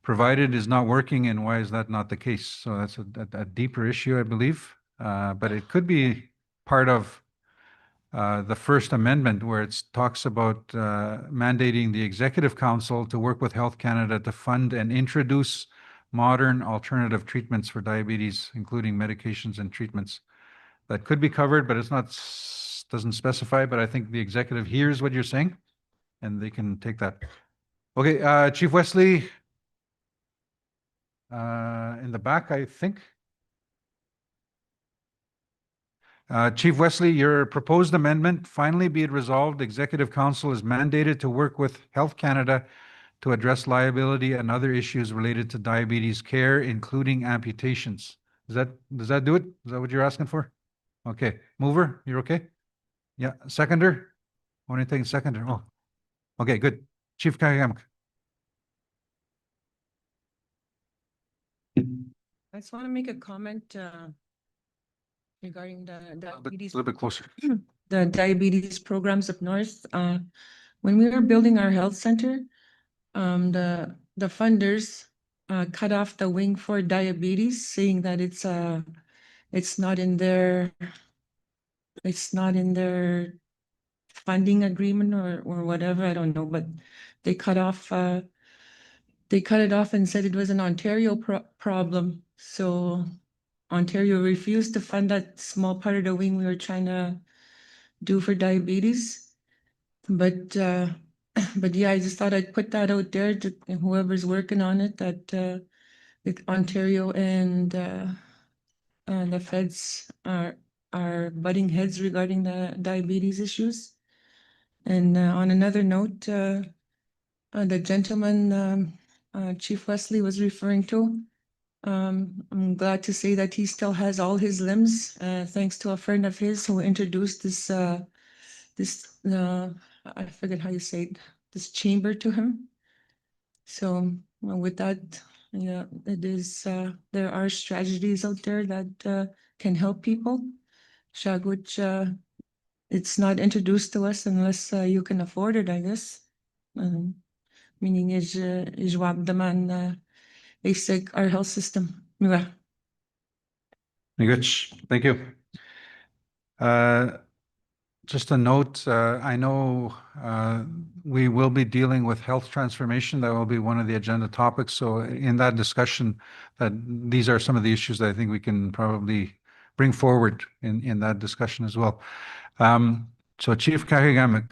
provided is not working, and why is that not the case? So that's a deeper issue, I believe. But it could be part of the First Amendment, where it talks about mandating the Executive Council to work with Health Canada to fund and introduce modern alternative treatments for diabetes, including medications and treatments. That could be covered, but it's not, doesn't specify, but I think the executive hears what you're saying and they can take that. Okay, Chief Wesley, in the back, I think. Chief Wesley, your proposed amendment, finally be it resolved, Executive Council is mandated to work with Health Canada to address liability and other issues related to diabetes care, including amputations. Does that do it? Is that what you're asking for? Okay, mover, you're okay? Yeah, seconder? Only thing seconder, oh. Okay, good. Chief Kagam.
I just want to make a comment regarding the diabetes.
A little bit closer.
The diabetes programs up north. When we were building our health center, the funders cut off the wing for diabetes, saying that it's not in their funding agreement or whatever. I don't know, but they cut it off and said it was an Ontario problem. So Ontario refused to fund that small part of the wing we were trying to do for diabetes. But yeah, I just thought I'd put that out there to whoever's working on it, that Ontario and the feds are butting heads regarding the diabetes issues. And on another note, the gentleman Chief Wesley was referring to, I'm glad to say that he still has all his limbs, thanks to a friend of his who introduced this I forget how you say it, this chamber to him. So with that, yeah, it is, there are strategies out there that can help people. Which it's not introduced to us unless you can afford it, I guess. Meaning is demand basic our health system. Yeah.
Good. Thank you. Just a note, I know we will be dealing with health transformation. That will be one of the agenda topics. So in that discussion, that these are some of the issues that I think we can probably bring forward in that discussion as well. So Chief Kahigamik,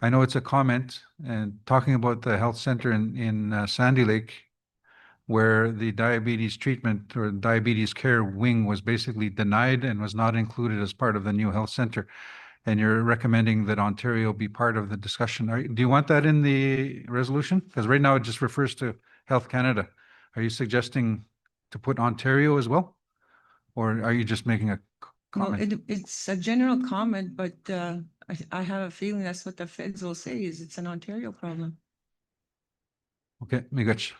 I know it's a comment and talking about the health center in Sandy Lake, where the diabetes treatment or diabetes care wing was basically denied and was not included as part of the new health center. And you're recommending that Ontario be part of the discussion. Do you want that in the resolution? Because right now it just refers to Health Canada. Are you suggesting to put Ontario as well? Or are you just making a
No,
comment?
it's a general comment, but I have a feeling that's what the feds will say is it's an Ontario problem.
Okay, Migach.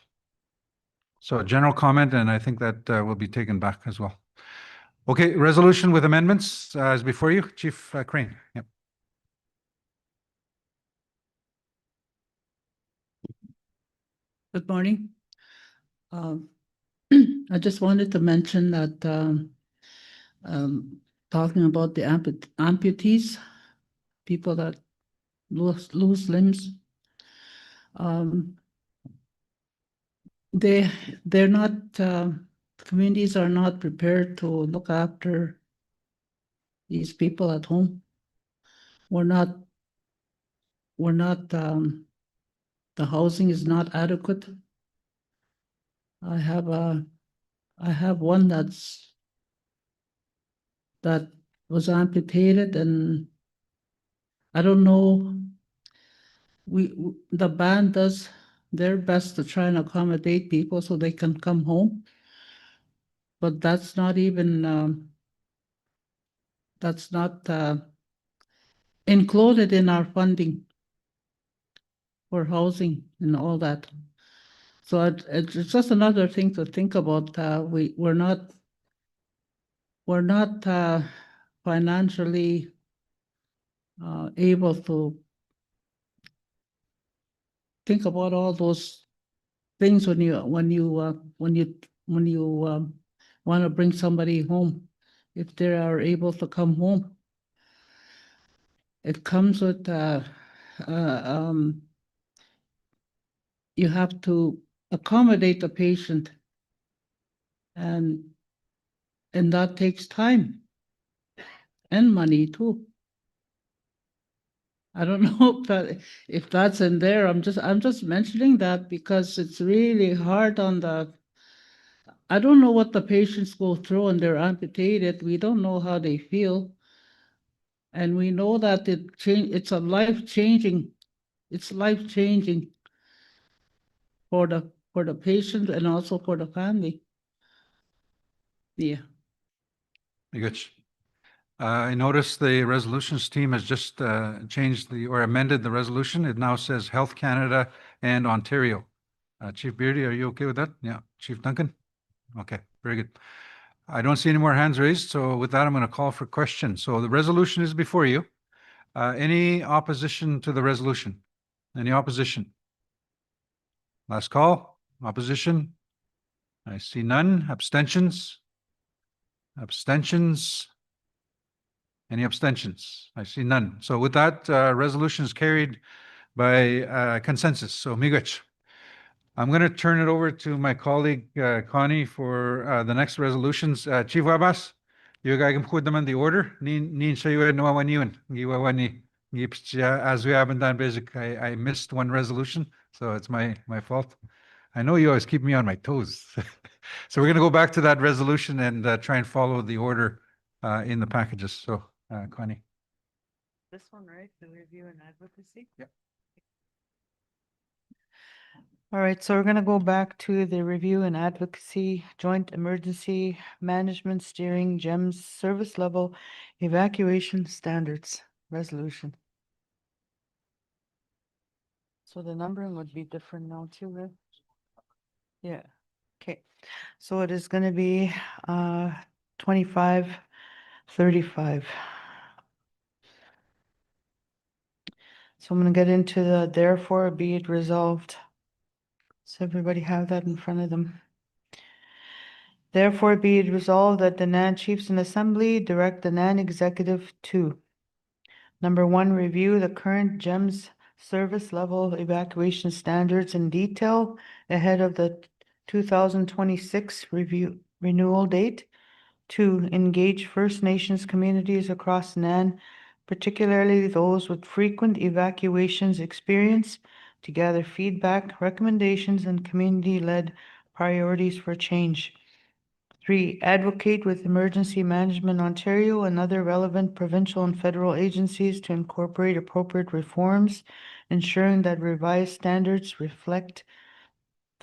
So a general comment, and I think that will be taken back as well. Okay, resolution with amendments is before you, Chief Crane. Yep.
Good morning. I just wanted to mention that talking about the amputees, people that lose limbs, they're not communities are not prepared to look after these people at home. We're not the housing is not adequate. I have one that was amputated, and I don't know. The band does their best to try and accommodate people so they can come home, but that's not even included in our funding for housing and all that. So it's just another thing to think about. We're not financially able to think about all those things when you want to bring somebody home, if they are able to come home. It comes with you have to accommodate the patient, and that takes time and money too. I don't know if that's in there. I'm just mentioning that because it's really hard on the. I don't know what the patients go through when they're amputated. We don't know how they feel, and we know that it's life changing for the patient and also for the family. Yeah.
Migach. I noticed the resolutions team has just changed or amended the resolution. It now says Health Canada and Ontario. Chief Beardy, are you okay with that? Yeah. Chief Duncan? Okay, very good. I don't see any more hands raised, so with that, I'm going to call for questions. So the resolution is before you. Any opposition to the resolution? Any opposition? Last call. Opposition? I see none. Abstentions? Abstentions? Any abstentions? I see none. So with that, resolution is carried by consensus. So Migach, I'm going to turn it over to my colleague Connie for the next resolutions. Chief Wabas, you guys can put them in the order. As we haven't done basic, I missed one resolution, so it's my fault. I know you always keep me on my toes. So we're going to go back to that resolution and try and follow the order in the packages. So Connie.
This one, right? The review and advocacy?
Yep.
All right, so we're going to go back to the review and advocacy, joint emergency management steering GEMS service level evacuation standards resolution. So the numbering would be different now too, right? Yeah. Okay. So it is going to be 2535. So I'm going to get into the therefore be it resolved. So everybody have that in front of them. Therefore be it resolved that the NAN Chiefs in Assembly direct the NAN Executive to number 1, review the current GEMS service level evacuation standards in detail ahead of the 2026 renewal date. 2, engage First Nations communities across NAN, particularly those with frequent evacuations experience, to gather feedback, recommendations, and community-led priorities for change. 3, advocate with Emergency Management Ontario and other relevant provincial and federal agencies to incorporate appropriate reforms, ensuring that revised standards reflect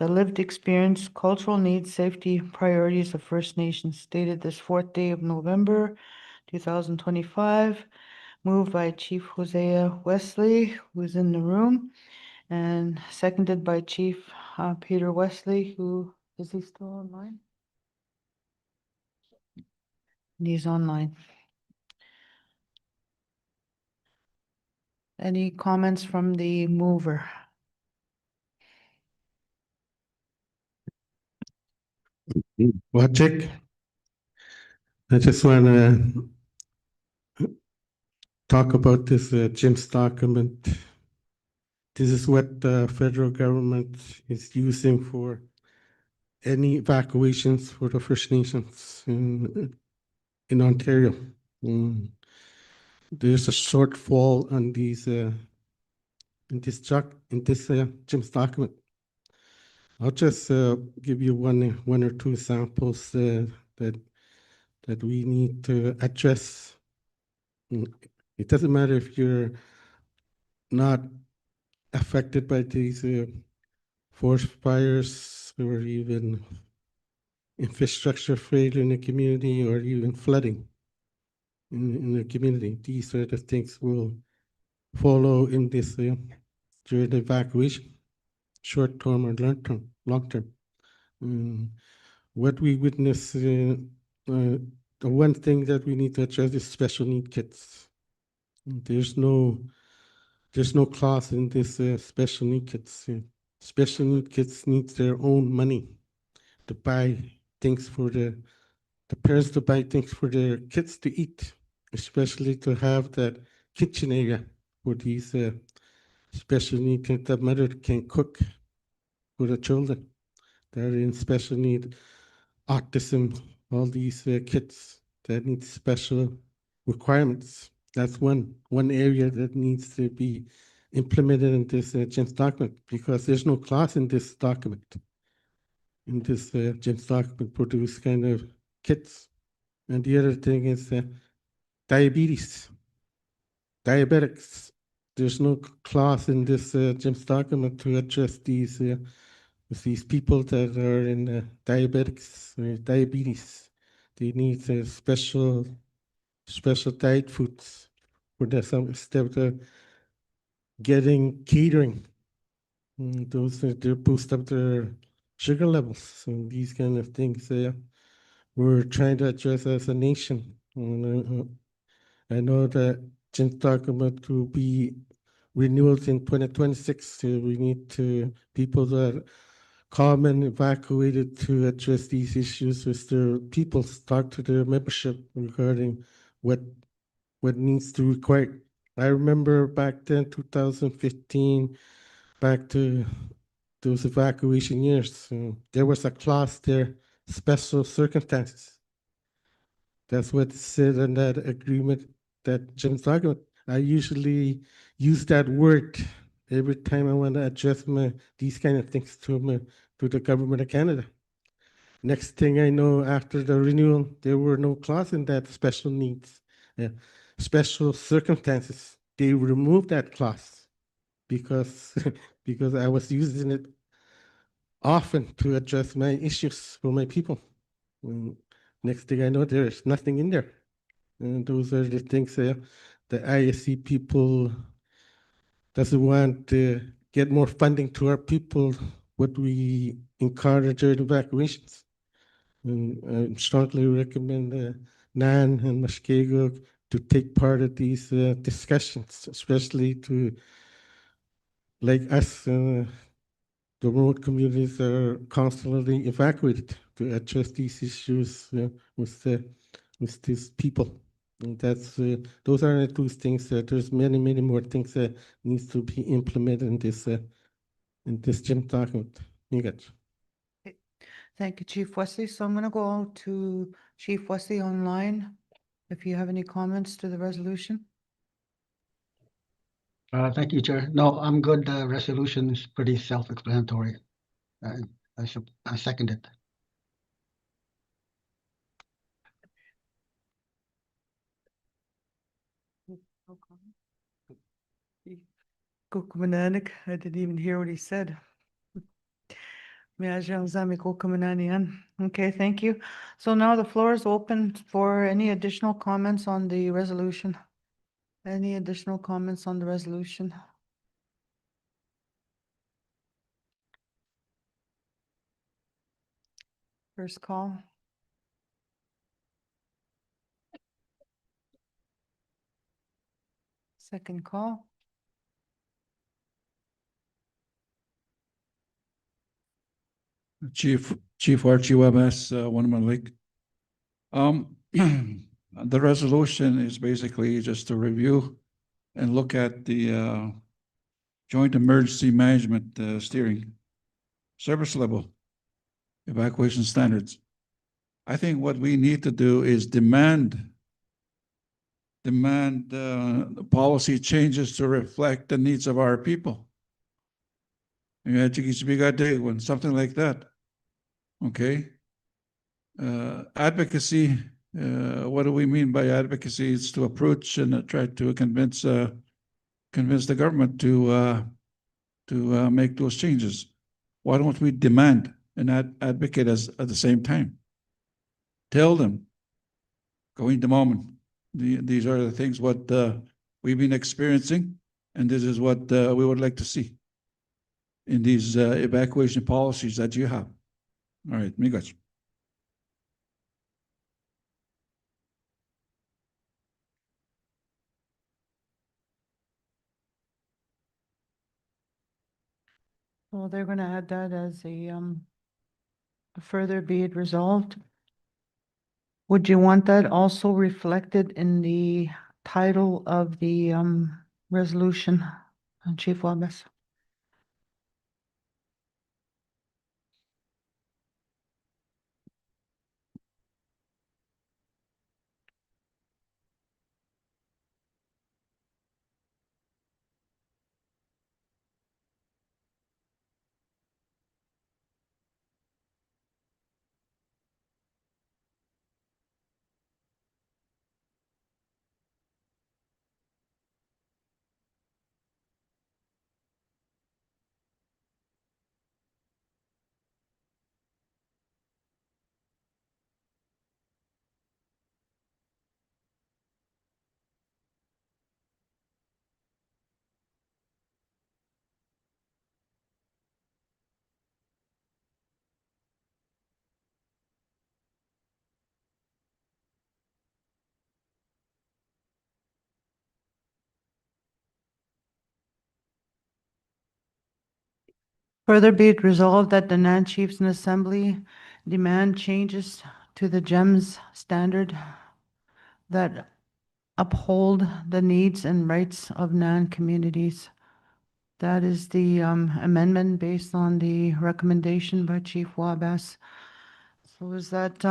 the lived experience, cultural needs, safety priorities of First Nations, dated this 4th day of November, 2025, moved by Chief Hosea Wesley, who's in the room, and seconded by Chief Peter Wesley, who, is he still online? He's online. Any comments from the mover?
Wojcik, I just want to talk about this Jim's document. This is what the federal government is using for any evacuations for the First Nations in Ontario. There's a shortfall on these in this Jim's document. I'll just give you one or two examples that we need to address. It doesn't matter if you're not affected by these forest fires or even infrastructure failure in the community or even flooding in the community. These are the things we'll follow in this during the evacuation, short term or long term. What we witness, the one thing that we need to address is special need kids. There's no class in this special need kids. Special need kids need their own money to buy things for the parents to buy things for their kids to eat, especially to have that kitchen area for these special need kids. The mother can cook for the children that are in special need, autism, all these kids that need special requirements. That's one area that needs to be implemented in this Jim's document, because there's no class in this document. In this Jim's document for those kind of kids. And the other thing is diabetes, diabetics. There's no class in this Jim's document to address these people that are in diabetics, diabetes. They need special diet foods for that. Some instead of getting catering, those they boost up their sugar levels. So these kind of things we're trying to address as a nation. I know that Jim's document will be renewed in 2026. So we need people that come and evacuated to address these issues with their people, talk to their membership regarding what needs to require. I remember back then, 2015, back to those evacuation years, there was a clause there, special circumstances. That's what it said in that agreement that Jim's talking about. I usually use that word every time I want to address these kind of things to the government of Canada. Next thing I know, after the renewal, there were no clause in that special needs, special circumstances. They removed that clause because because I was using it often to address my issues for my people. Next thing I know, there's nothing in there. And those are the things the ISC people doesn't want to get more funding to our people, what we encourage during evacuations. And I strongly recommend Nan and Muskego to take part of these discussions, especially to like us, the remote communities are constantly evacuated to address these issues with these people. And that's those are the two things. There's many more things that needs to be implemented in this Jim document. You got.
Thank you, Chief Wesley. So I'm going to go to Chief Wesley online. If you have any comments to the resolution.
Thank you, Chair. No, I'm good. The resolution is pretty self-explanatory. I second it.
Kukumanik, I didn't even hear what he said. Okay, thank you. So now the floor is open for any additional comments on the resolution. Any additional comments on the resolution? First call. Second call.
Chief Archie Webas, Winema Lake. The resolution is basically just a review and look at the joint emergency management steering service level evacuation standards. I think what we need to do is demand policy changes to reflect the needs of our people. When something like that. Okay. Advocacy, what do we mean by advocacy? It's to approach and try to convince the government to make those changes. Why don't we demand and advocate at the same time? Tell them, going the moment. These are the things what we've been experiencing, and this is what we would like to see in these evacuation policies that you have. All right, Migos.
Well, they're gonna add that as a further be it resolved. Would you want that also reflected in the title of the resolution, Chief Wabas? Further be it resolved that the Nan Chiefs and Assembly demand changes to the GEMS standard that uphold the needs and rights of Nan communities. That is the amendment based on the recommendation by Chief Wabas. So is that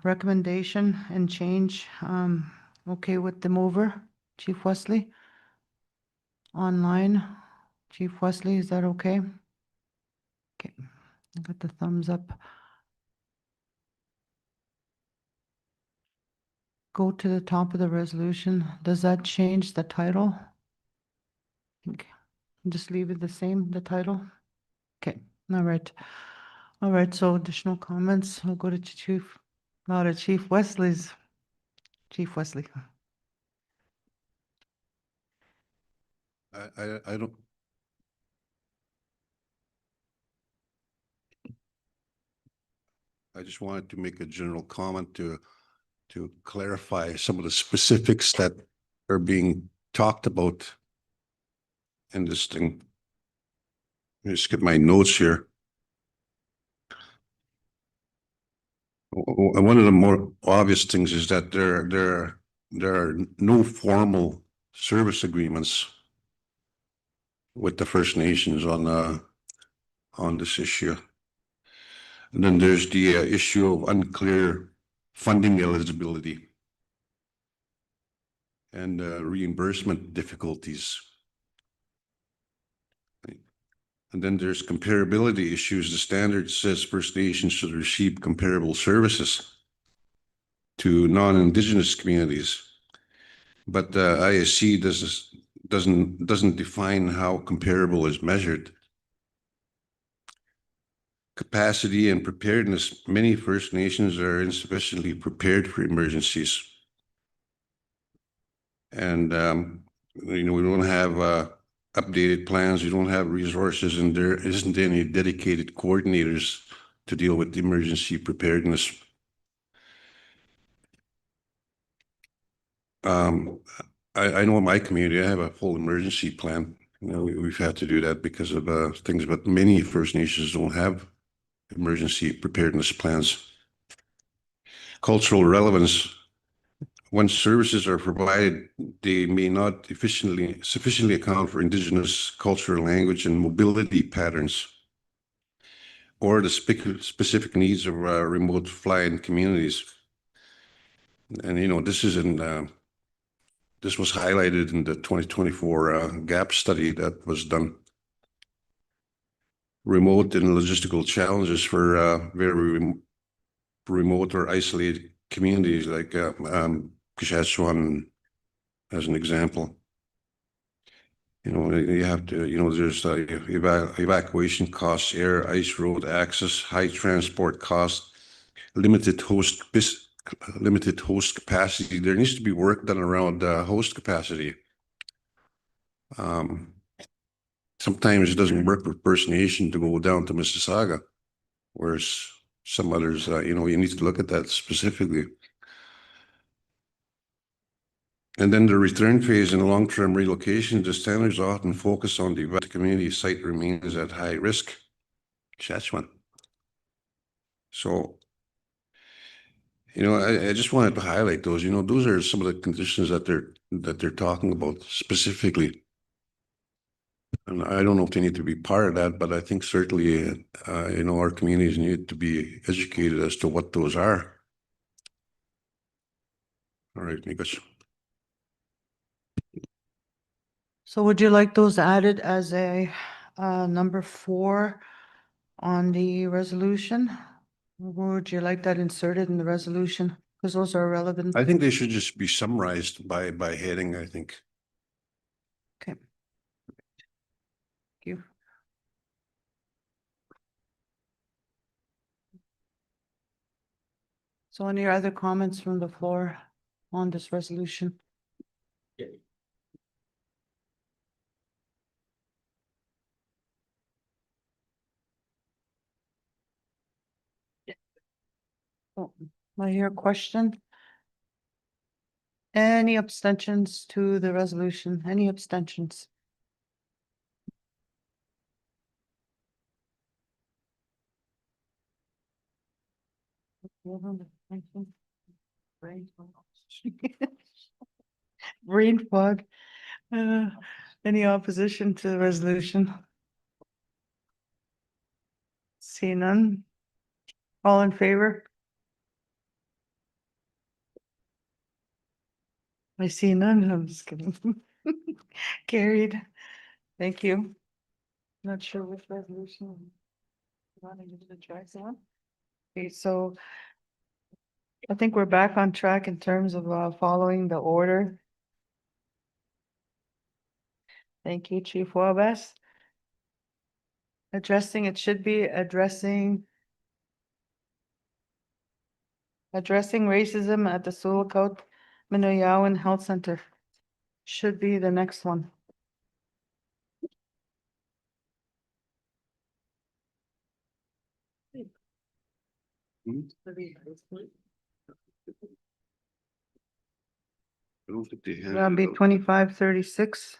recommendation and change okay with the mover, Chief Wesley? Online, Chief Wesley, is that okay? Okay, I got the thumbs up. Go to the top of the resolution. Does that change the title? Okay, just leave it the same, the title? Okay, all right. All right, so additional comments. We'll go to Chief, not to Chief Wesley's. Chief Wesley.
I don't. I just wanted to make a general comment to clarify some of the specifics that are being talked about in this thing. Let me just get my notes here. One of the more obvious things is that there are no formal service agreements with the First Nations on this issue. And then there's the issue of unclear funding eligibility and reimbursement difficulties. And then there's comparability issues. The standard says First Nations should receive comparable services to non-Indigenous communities. But ISC doesn't define how comparable is measured. capacity and preparedness, many First Nations are insufficiently prepared for emergencies. And, we don't have updated plans, we don't have resources, and there isn't any dedicated coordinators to deal with emergency preparedness. I know in my community, I have a full emergency plan. We've had to do that because of things, but many First Nations don't have emergency preparedness plans. Cultural relevance. When services are provided, they may not sufficiently account for Indigenous cultural language and mobility patterns, or the specific needs of remote fly-in communities. And this was highlighted in the 2024 gap study that was done. Remote and logistical challenges for very remote or isolated communities like Saskatchewan, as an example. You have to, there's evacuation costs, air, ice, road access, high transport costs, limited host capacity. There needs to be work done around host capacity. Sometimes it doesn't work for First Nation to go down to Mississauga, whereas some others, you need to look at that specifically. And then the return phase and long-term relocation, the standards often focus on the community site remains at high risk. Saskatchewan. So, I just wanted to highlight those. Those are some of the conditions that they're talking about specifically. And I don't know if they need to be part of that, but I think certainly, our communities need to be educated as to what those are. All right, Nikos.
So would you like those added as a number 4 on the resolution? Or would you like that inserted in the resolution? Because those are relevant.
I think they should just be summarized by heading, I think.
Okay. Thank you. So any other comments from the floor on this resolution? Oh, I hear a question. Any abstentions to the resolution? Any abstentions? Brain fog. Any opposition to the resolution? See none. All in favor? I see none. I'm just kidding. Carried. Thank you. Not sure which resolution. Okay, so I think we're back on track in terms of following the order. Thank you, Chief Wabas. It should be addressing racism at the Sulakaut Minoyawan Health Center. Should be the next one.
I don't think they have.
That'll be 2536.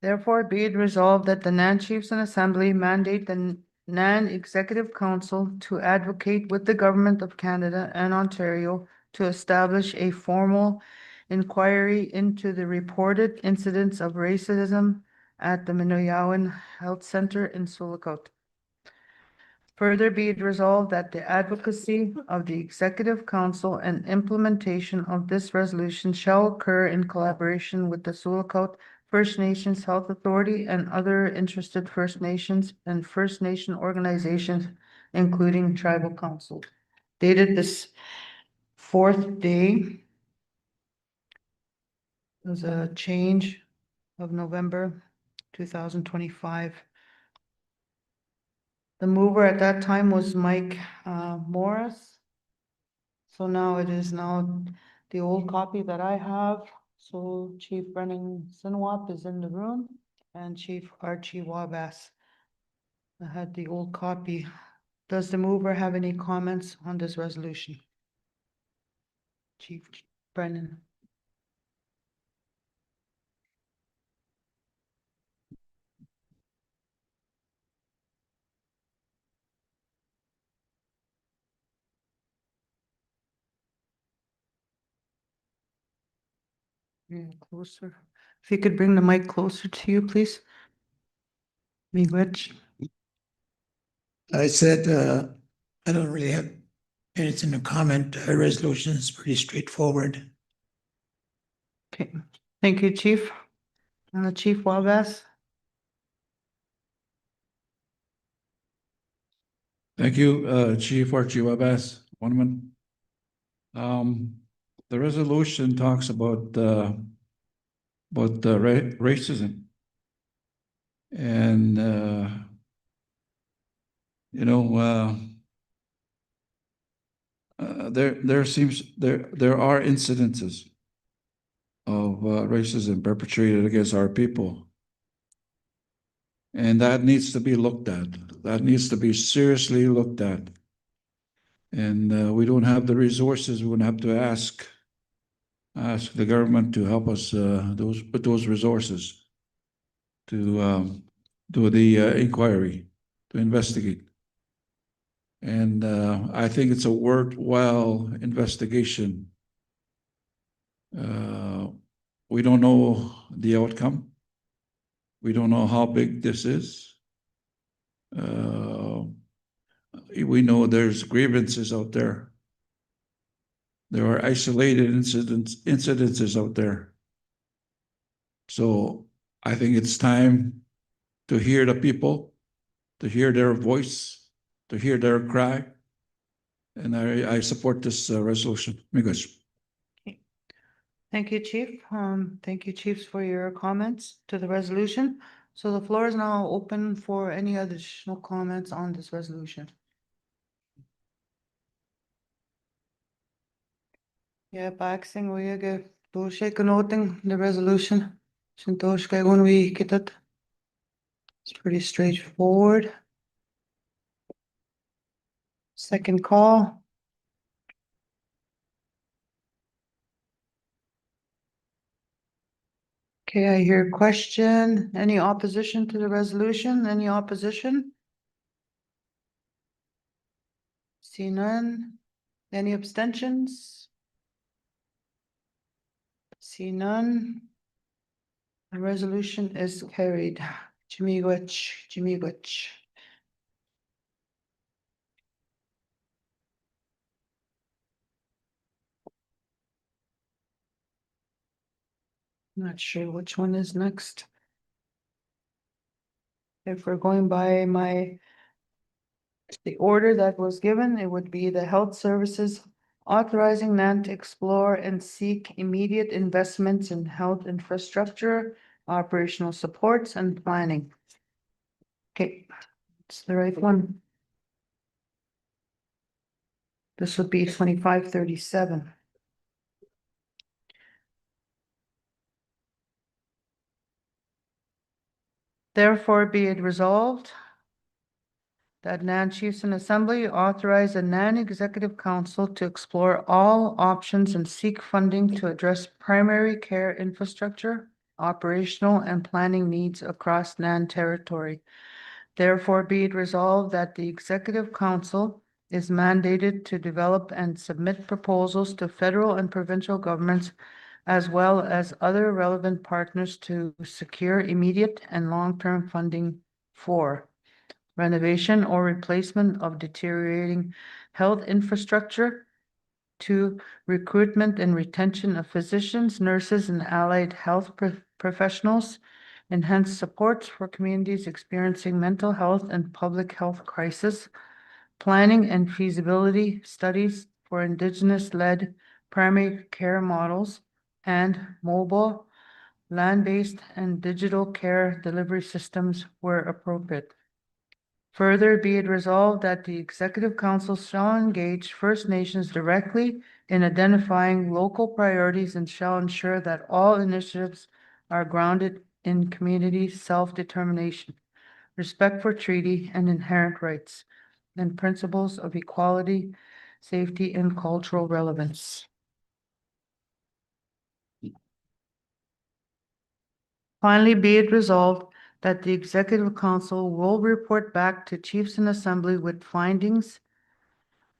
Therefore, be it resolved that the Nan Chiefs and Assembly mandate the Nan Executive Council to advocate with the Government of Canada and Ontario to establish a formal inquiry into the reported incidents of racism at the Minoyawan Health Center in Sulakaut. Further be it resolved that the advocacy of the Executive Council and implementation of this resolution shall occur in collaboration with the Sulakaut First Nations Health Authority and other interested First Nations and First Nation organizations, including tribal council. Dated this fourth day. There's a change of November 2025. The mover at that time was Mike Morris. So now it is now the old copy that I have. So Chief Brennan Sinwap is in the room and Chief Archie Wabass. I had the old copy. Does the mover have any comments on this resolution? Chief Brennan. Yeah, closer. If you could bring the mic closer to you, please. Miigwech.
I said, I don't really have anything to comment. Resolution is pretty straightforward.
Okay, thank you, Chief. Chief Wabass.
Thank you, Chief Archie Webas, Wonderman. The resolution talks about racism. And, you know, there are incidences of racism perpetrated against our people. And that needs to be looked at. That needs to be seriously looked at. And we don't have the resources. We're gonna have to ask the government to help us with those resources to do the inquiry, to investigate. And I think it's a worthwhile investigation. We don't know the outcome. We don't know how big this is. We know there's grievances out there. There are isolated incidences out there. So I think it's time to hear the people, to hear their voice, to hear their cry. And I support this resolution. Miigwech.
Thank you, Chief. Thank you, Chiefs, for your comments to the resolution. So the floor is now open for any additional comments on this resolution. Yeah, Baxing, we get shake noting the resolution. It's pretty straightforward. Second call. Okay, I hear question. Any opposition to the resolution? Any opposition? See none. Any abstentions? See none. The resolution is carried. Miigwech. Not sure which one is next. If we're going by the order that was given, it would be the health services authorizing NAN to explore and seek immediate investments in health infrastructure, operational supports and planning. Okay, it's the right one. This would be 2537. Therefore be it resolved that NAN Chiefs and Assembly authorize a NAN Executive Council to explore all options and seek funding to address primary care infrastructure, operational and planning needs across NAN territory. Therefore be it resolved that the Executive Council is mandated to develop and submit proposals to federal and provincial governments as well as other relevant partners to secure immediate and long-term funding for renovation or replacement of deteriorating health infrastructure, to recruitment and retention of physicians, nurses, and allied health professionals, enhanced supports for communities experiencing mental health and public health crisis, planning and feasibility studies for for Indigenous-led primary care models and mobile, land-based, and digital care delivery systems where appropriate. Further, be it resolved that the Executive Council shall engage First Nations directly in identifying local priorities and shall ensure that all initiatives are grounded in community self-determination, respect for treaty and inherent rights, and principles of equality, safety, and cultural relevance. Finally, be it resolved that the Executive Council will report back to Chiefs and Assembly with findings,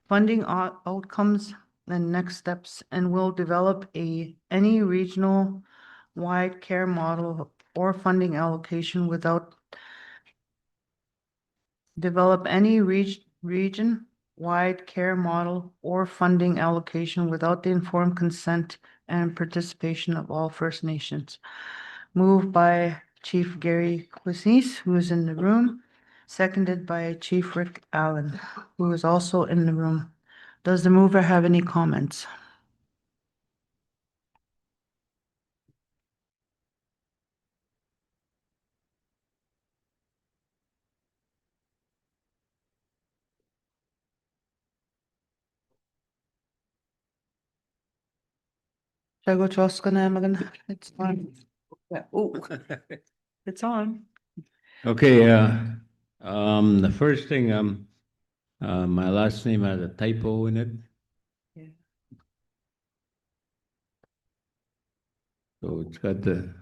funding outcomes, and next steps, and will develop any regional wide care model or funding allocation without region-wide care model or funding allocation without the informed consent and participation of all First Nations. Moved by Chief Gary Cuisines, who is in the room, seconded by Chief Rick Allen, who is also in the room. Does the mover have any comments? It's on. Oh, it's on.
Okay, the first thing, my last name has a typo in it.
Yeah.
So it's got to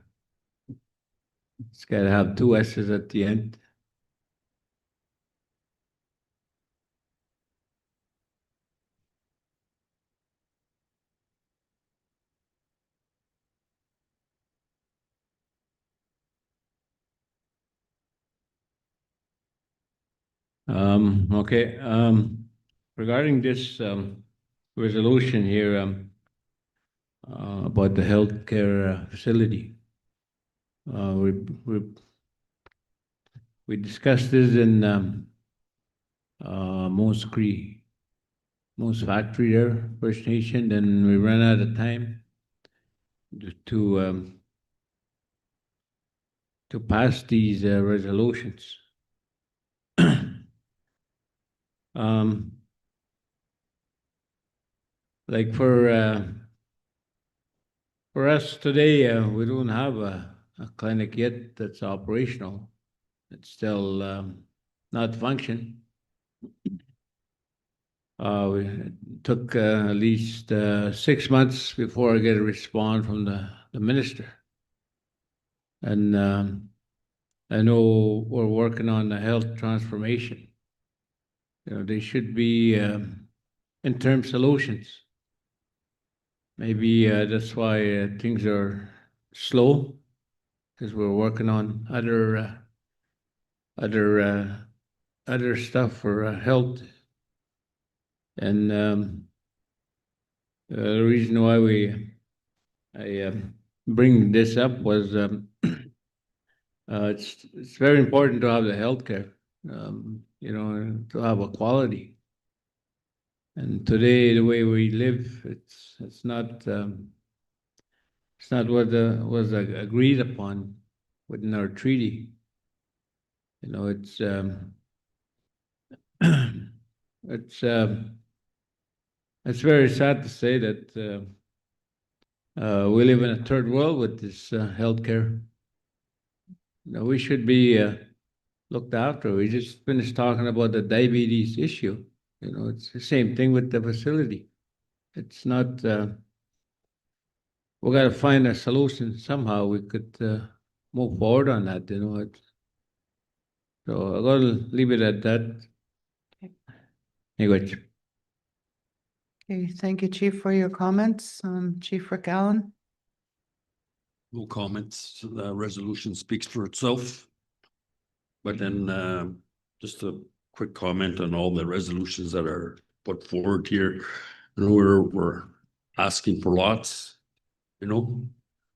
have two S's at the end. Okay, regarding this, resolution here, about the healthcare facility. We discussed this in, Moose Factory there, First Nation, then we ran out of time to pass these, resolutions. Like for us today, we don't have a clinic yet that's operational. It's still not function. It took at least 6 months before I get a response from the minister. And I know we're working on the health transformation. You know, they should be interim solutions. Maybe that's why things are slow, because we're working on other stuff for health. And the reason why I bring this up was it's very important to have the healthcare, you know, to have a quality. And today, the way we live, it's not what was agreed upon within our treaty. You know, it's it's very sad to say that we live in a third world with this healthcare. You know, we should be looked after. We just finished talking about the diabetes issue. You know, it's the same thing with the facility. It's not. We got to find a solution somehow. We could move forward on that. You know, so I'm gonna leave it at that. Anyway.
Okay, thank you, Chief, for your comments. Chief Rick Allen.
No comments. The resolution speaks for itself. But then just a quick comment on all the resolutions that are put forward here. You know, we're asking for lots, you know.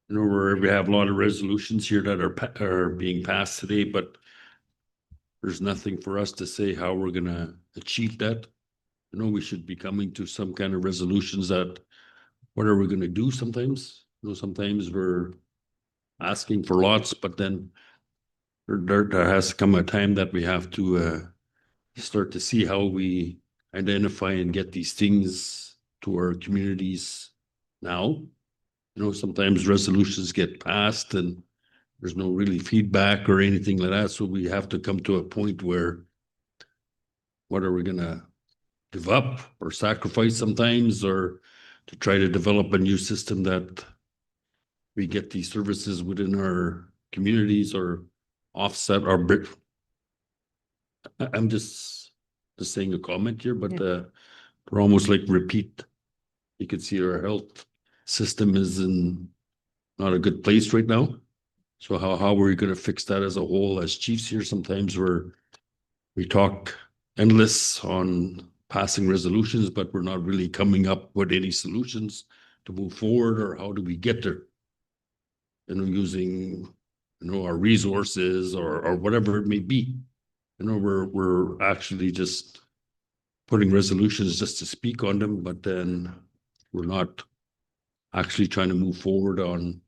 You know, we have a lot of resolutions here that are being passed today, but there's nothing for us to say how we're gonna achieve that. I know we should be coming to some kind of resolutions that what are we gonna do sometimes? Sometimes we're asking for lots, but then there has to come a time that we have to start to see how we identify and get these things to our communities now. Sometimes resolutions get passed and there's no really feedback or anything like that. So we have to come to a point where what are we gonna give up or sacrifice sometimes, or to try to develop a new system that we get these services within our communities or offset our I'm just saying a comment here, but we're almost like repeat. You can see our health system is in not a good place right now. So how are we going to fix that as a whole? As chiefs here, sometimes we talk endless on passing resolutions, but we're not really coming up with any solutions to move forward, or how do we get there? Using our resources or whatever it may be. We're actually just putting resolutions just to speak on them, but then we're not actually trying to move forward on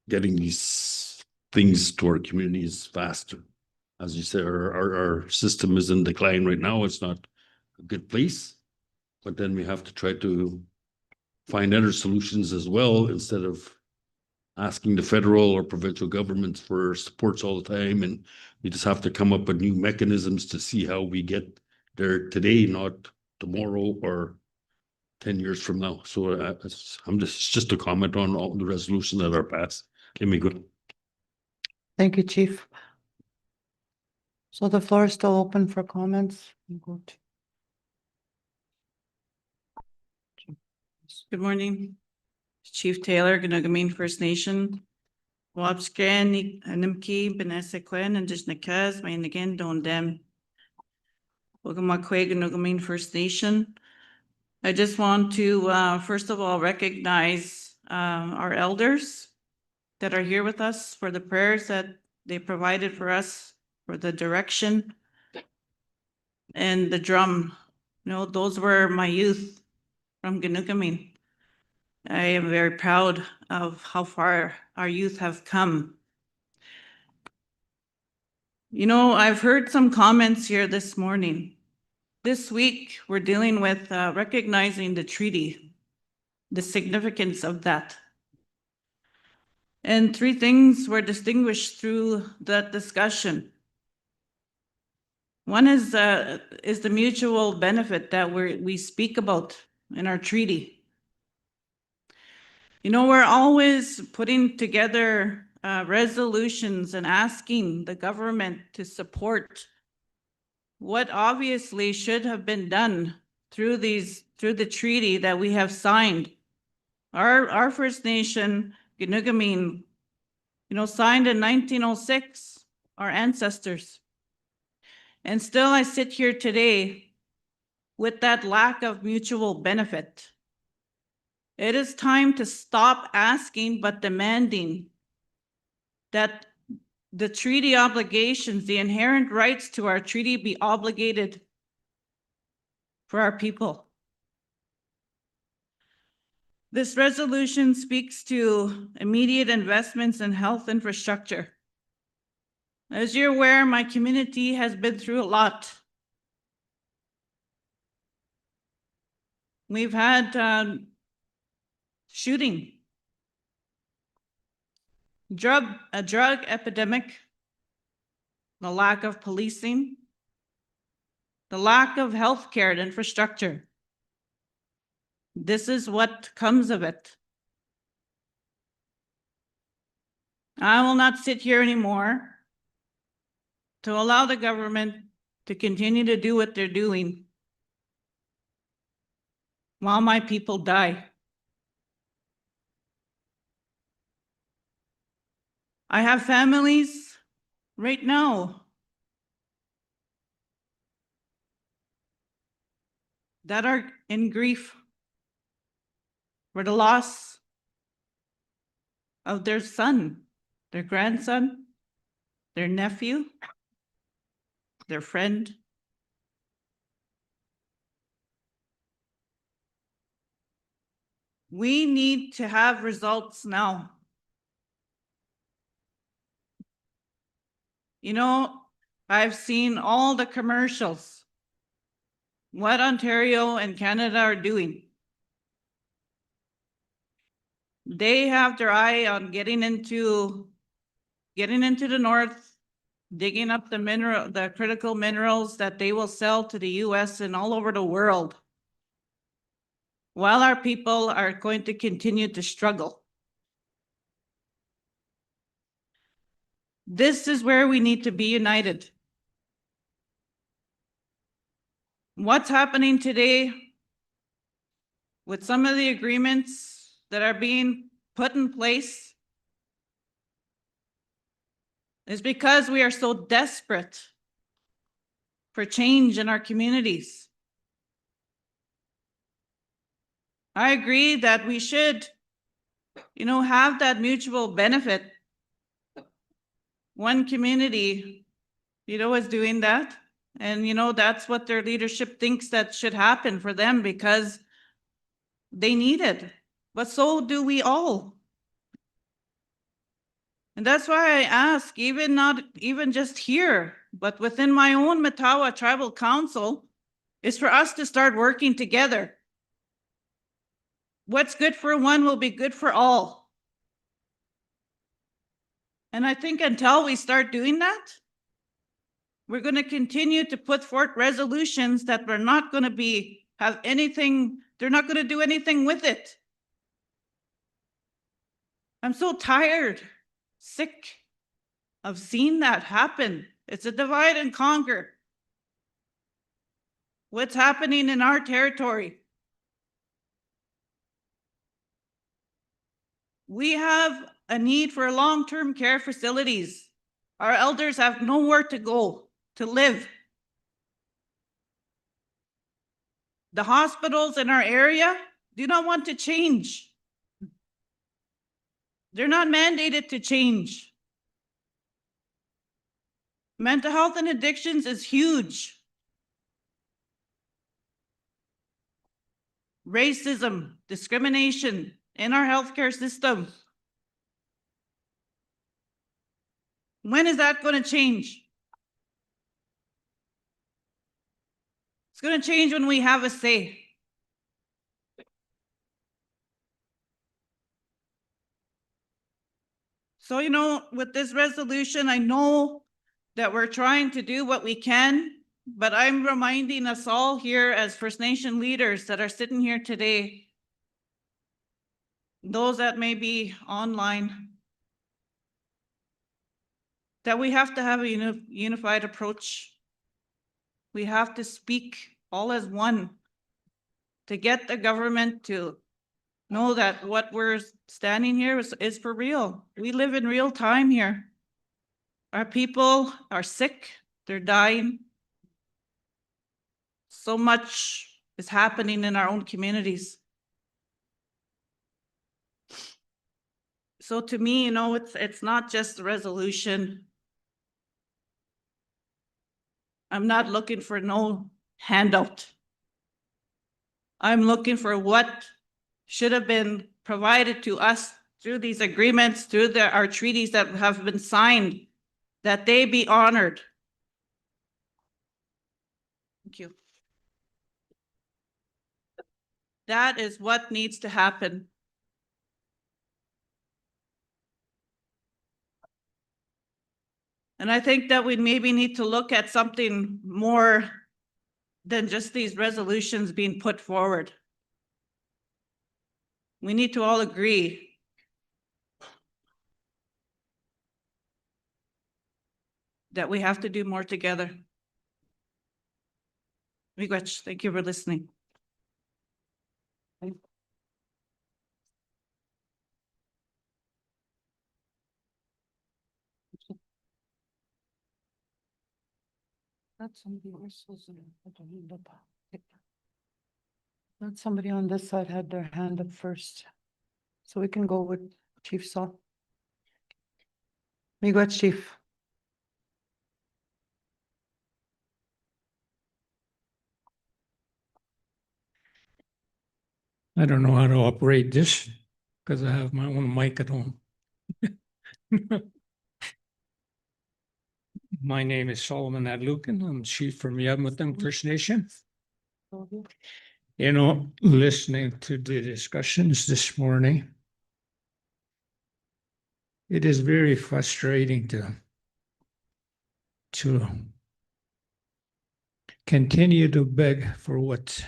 getting these things to our communities faster. As you said, our system is in decline right now. It's not a good place, but then we have to try to find other solutions as well, instead of asking the federal or provincial governments for supports all the time. And we just have to come up with new mechanisms to see how we get there today, not tomorrow or 10 years from now. So it's just a comment on all the resolutions that are passed. Give me good.
Thank you, Chief. So the floor is still open for comments.
Good morning. Chief Taylor, Ganugamine First Nation. Wapskan, Nimki, Benesequen, and Dishnakaz, Mainigan, Dondem. Wagamakwe, Ganugamine First Nation. I just want to, first of all, recognize our elders that are here with us for the prayers that they provided for us, for the direction and the drum. Those were my youth from Ganugamine. I am very proud of how far our youth have come. I've heard some comments here this morning. This week, we're dealing with recognizing the treaty, the significance of that. And 3 things were distinguished through that discussion. One is the mutual benefit that we speak about in our treaty. We're always putting together resolutions and asking the government to support what obviously should have been done through the treaty that we have signed. Our First Nation, Ganugamine, signed in 1906, our ancestors. And still I sit here today with that lack of mutual benefit. It is time to stop asking but demanding that the treaty obligations, the inherent rights to our treaty be obligated for our people. This resolution speaks to immediate investments in health infrastructure. As you're aware, my community has been through a lot. We've had shooting, a drug epidemic, the lack of policing, the lack of healthcare and infrastructure. This is what comes of it. I will not sit here anymore to allow the government to continue to do what they're doing while my people die. I have families right now that are in grief for the loss of their son, their grandson, their nephew, their friend. We need to have results now. You know, I've seen all the commercials, what Ontario and Canada are doing. They have their eye on getting into the north, digging up the critical minerals that they will sell to the US and all over the world, while our people are going to continue to struggle. This is where we need to be united. What's happening today with some of the agreements that are being put in place is because we are so desperate for change in our communities. I agree that we should, have that mutual benefit. One community, is doing that. And, that's what their leadership thinks that should happen for them because they need it. But so do we all. And that's why I ask, not even just here, but within my own Matawa Tribal Council, is for us to start working together. What's good for one will be good for all. And I think until we start doing that, we're going to continue to put forth resolutions that we're not going to they're not going to do anything with it. I'm so tired, sick of seeing that happen. It's a divide and conquer. What's happening in our territory? We have a need for long-term care facilities. Our elders have nowhere to go to live. The hospitals in our area do not want to change. They're not mandated to change. Mental health and addictions is huge. Racism, discrimination in our healthcare system. When is that going to change? It's going to change when we have a say. So, with this resolution, I know that we're trying to do what we can, but I'm reminding us all here as First Nation leaders that are sitting here today, those that may be online, that we have to have a unified approach. We have to speak all as one to get the government to know that what we're standing here is for real. We live in real time here. Our people are sick, they're dying. So much is happening in our own communities. So to me, it's not just a resolution. I'm not looking for no handout. I'm looking for what should have been provided to us through these agreements, through our treaties that have been signed, that they be honored. Thank you. That is what needs to happen. And I think that we maybe need to look at something more than just these resolutions being put forward. We need to all agree that we have to do more together. Miigwech, thank you for listening.
That's somebody on this side had their hand up first. So we can go with Chief Saul. Miigwech, Chief.
I don't know how to operate this because I have my own mic at home. My name is Solomon Adlukin. I'm chief from Yamatam First Nation. You know, listening to the discussions this morning, it is very frustrating to continue to beg for what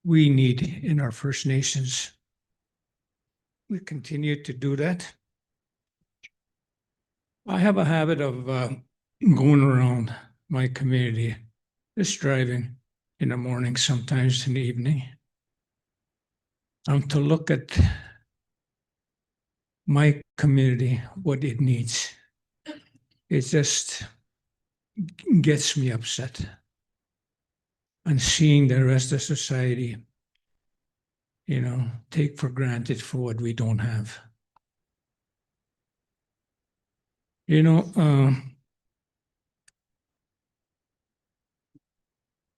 we need in our First Nations. We continue to do that. I have a habit of going around my community, just driving in the morning, sometimes in the evening, to look at my community, what it needs. It just gets me upset. And seeing the rest of society, you know, take for granted for what we don't have. You know,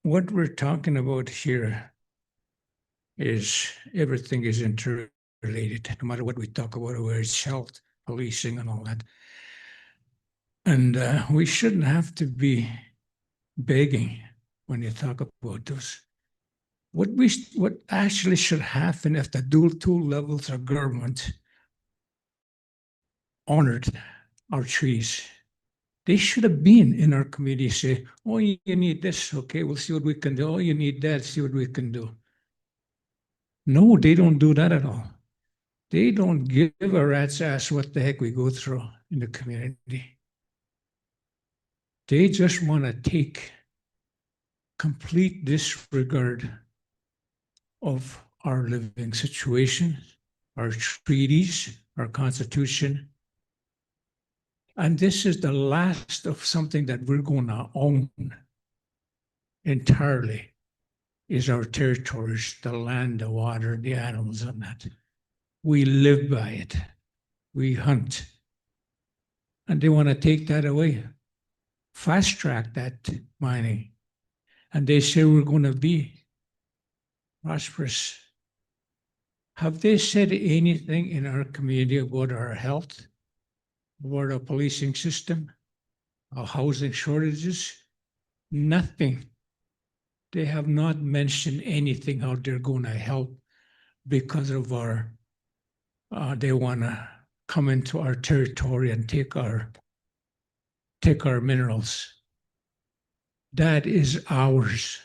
what we're talking about here is everything is interrelated, no matter what we talk about, whether it's health, policing, and all that. And we shouldn't have to be begging when you talk about those. What actually should happen if the dual two levels of government honored our trees? They should have been in our community, say, oh, you need this, okay, we'll see what we can do. Oh, you need that, see what we can do. No, they don't do that at all. They don't give a rat's ass what the heck we go through in the community. They just want to take complete disregard of our living situation, our treaties, our constitution. And this is the last of something that we're going to own entirely, is our territories, the land, the water, the animals, and that. We live by it. We hunt. And they want to take that away, fast track that mining. And they say we're going to be prosperous. Have they said anything in our community about our health, about our policing system, our housing shortages? Nothing. They have not mentioned anything how they're going to help because of our, they want to come into our territory and take our minerals. That is ours.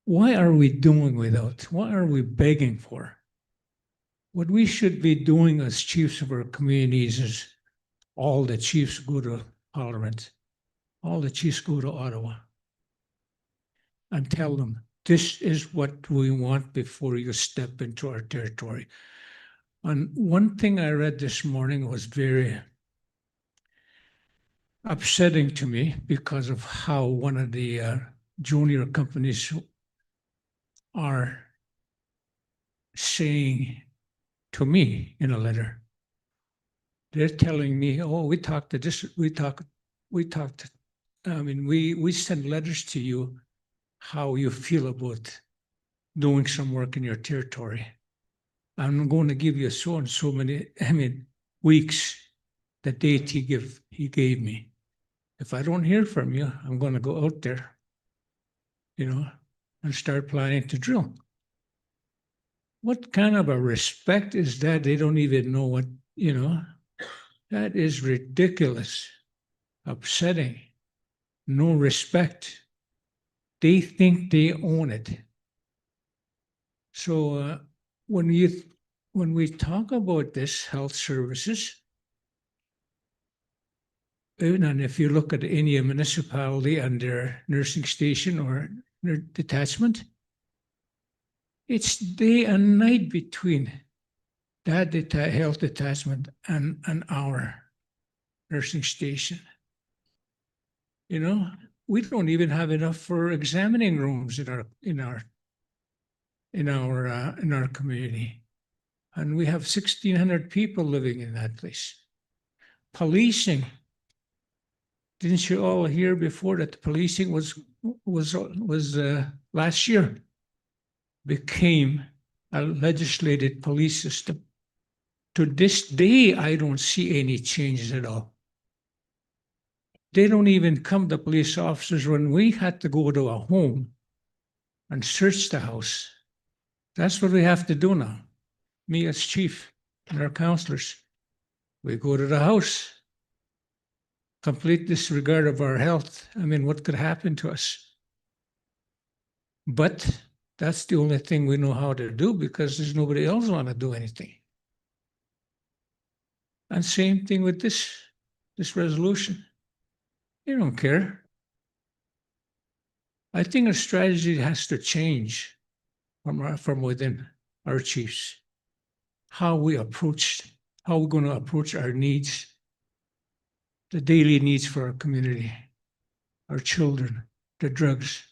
Why are we doing without? What are we begging for? What we should be doing as chiefs of our communities is all the chiefs go to Parliament, all the chiefs go to Ottawa, and tell them, this is what we want before you step into our territory. And one thing I read this morning was very upsetting to me because of how one of the junior companies are saying to me in a letter. They're telling me, oh, we send letters to you how you feel about doing some work in your territory. I'm going to give you so and so many, weeks, the date he gave me. If I don't hear from you, I'm going to go out there, and start planning to drill. What kind of a respect is that? They don't even know what, that is ridiculous, upsetting, no respect. They think they own it. So when we talk about this health services, and if you look at any municipality and their nursing station or their detachment, it's day and night between that health detachment and our nursing station. We don't even have enough for examining rooms in our community, and we have 1,600 people living in that place. Policing. Didn't you all hear before that the policing was last year became a legislated police system? To this day, I don't see any changes at all. They don't even come to police officers when we had to go to a home and search the house. That's what we have to do now. Me as chief and our counselors. We go to the house, complete disregard of our health. I mean, what could happen to us? But that's the only thing we know how to do because there's nobody else want to do anything. And same thing with this resolution. You don't care. I think our strategy has to change from within our chiefs. How we're going to approach our needs, the daily needs for our community, our children, the drugs.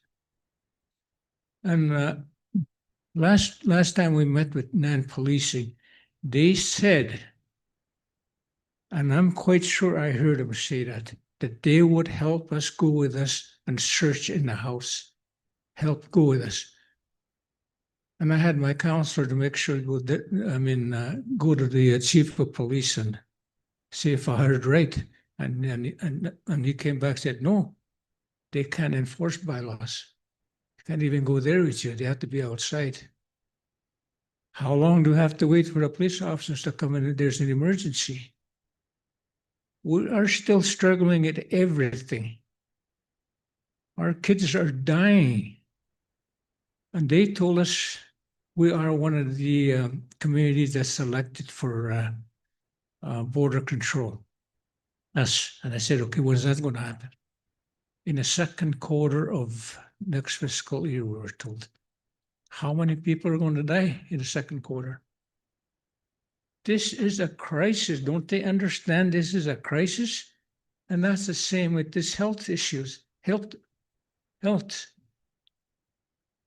And last time we met with NAN Policing, they said, and I'm quite sure I heard them say that they would help us, go with us, and search in the house. Help go with us. And I had my counselor to make sure go to the chief of police and see if I heard right. And he came back and said, no, they can't enforce bylaws. They can't even go there with you. They have to be outside. How long do we have to wait for the police officers to come in if there's an emergency? We are still struggling at everything. Our kids are dying. And they told us we are one of the communities that's selected for border control. Us. And I said, okay, when is that going to happen? In the second quarter of next fiscal year, we were told. How many people are going to die in the second quarter? This is a crisis. Don't they understand this is a crisis? And that's the same with this health issues. Health.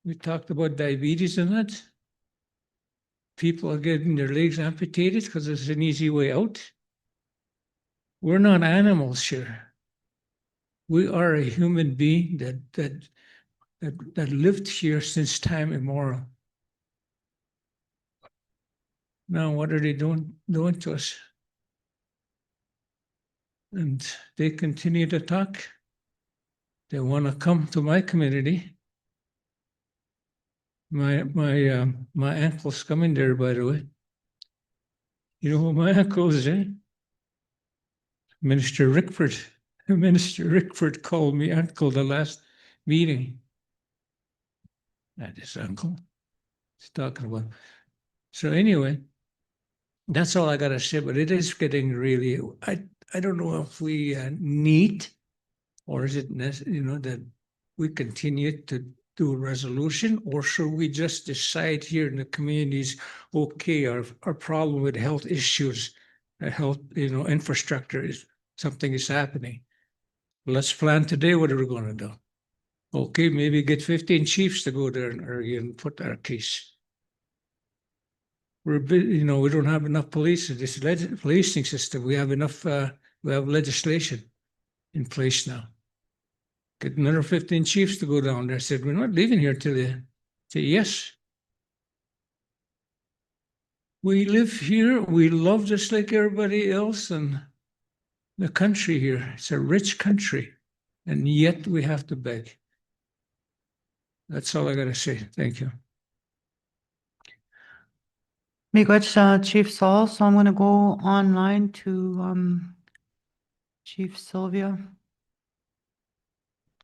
We talked about diabetes and that. People are getting their legs amputated because it's an easy way out. We're not animals here. We are a human being that lived here since time immemorial. Now, what are they doing to us? And they continue to talk. They want to come to my community. My uncle's coming there, by the way. You know who my uncle is, eh? Minister Rickford. Minister Rickford called me uncle the last meeting. That is uncle. He's talking about. So anyway, that's all I got to say, but it is getting really, I don't know if we need, or is it, that we continue to do a resolution, or should we just decide here in the communities, okay, our problem with health issues, health, infrastructure is something is happening. Let's plan today what are we going to do. Okay, maybe get 15 chiefs to go there and argue and put our case. We don't have enough police in this policing system. We have enough, we have legislation in place now. Get another 15 chiefs to go down there. I said, we're not leaving here till they say yes. We live here. We love just like everybody else and the country here. It's a rich country. And yet we have to beg. That's all I got to say. Thank you.
Miigwech, Chief Saul, so I'm going to go online to Chief Sylvia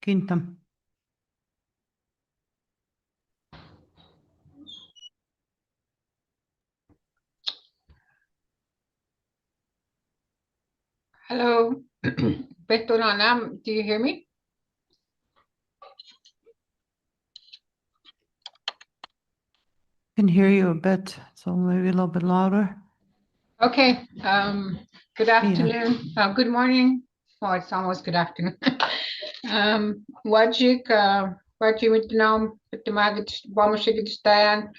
Quintam.
Hello, Betonana, do you hear me?
Can hear you a bit, so maybe a little bit louder.
Okay, good afternoon, good morning. Oh, it's almost good afternoon. Wajik, Wajik Vietnam, Pitamagit, Bombashigitayan,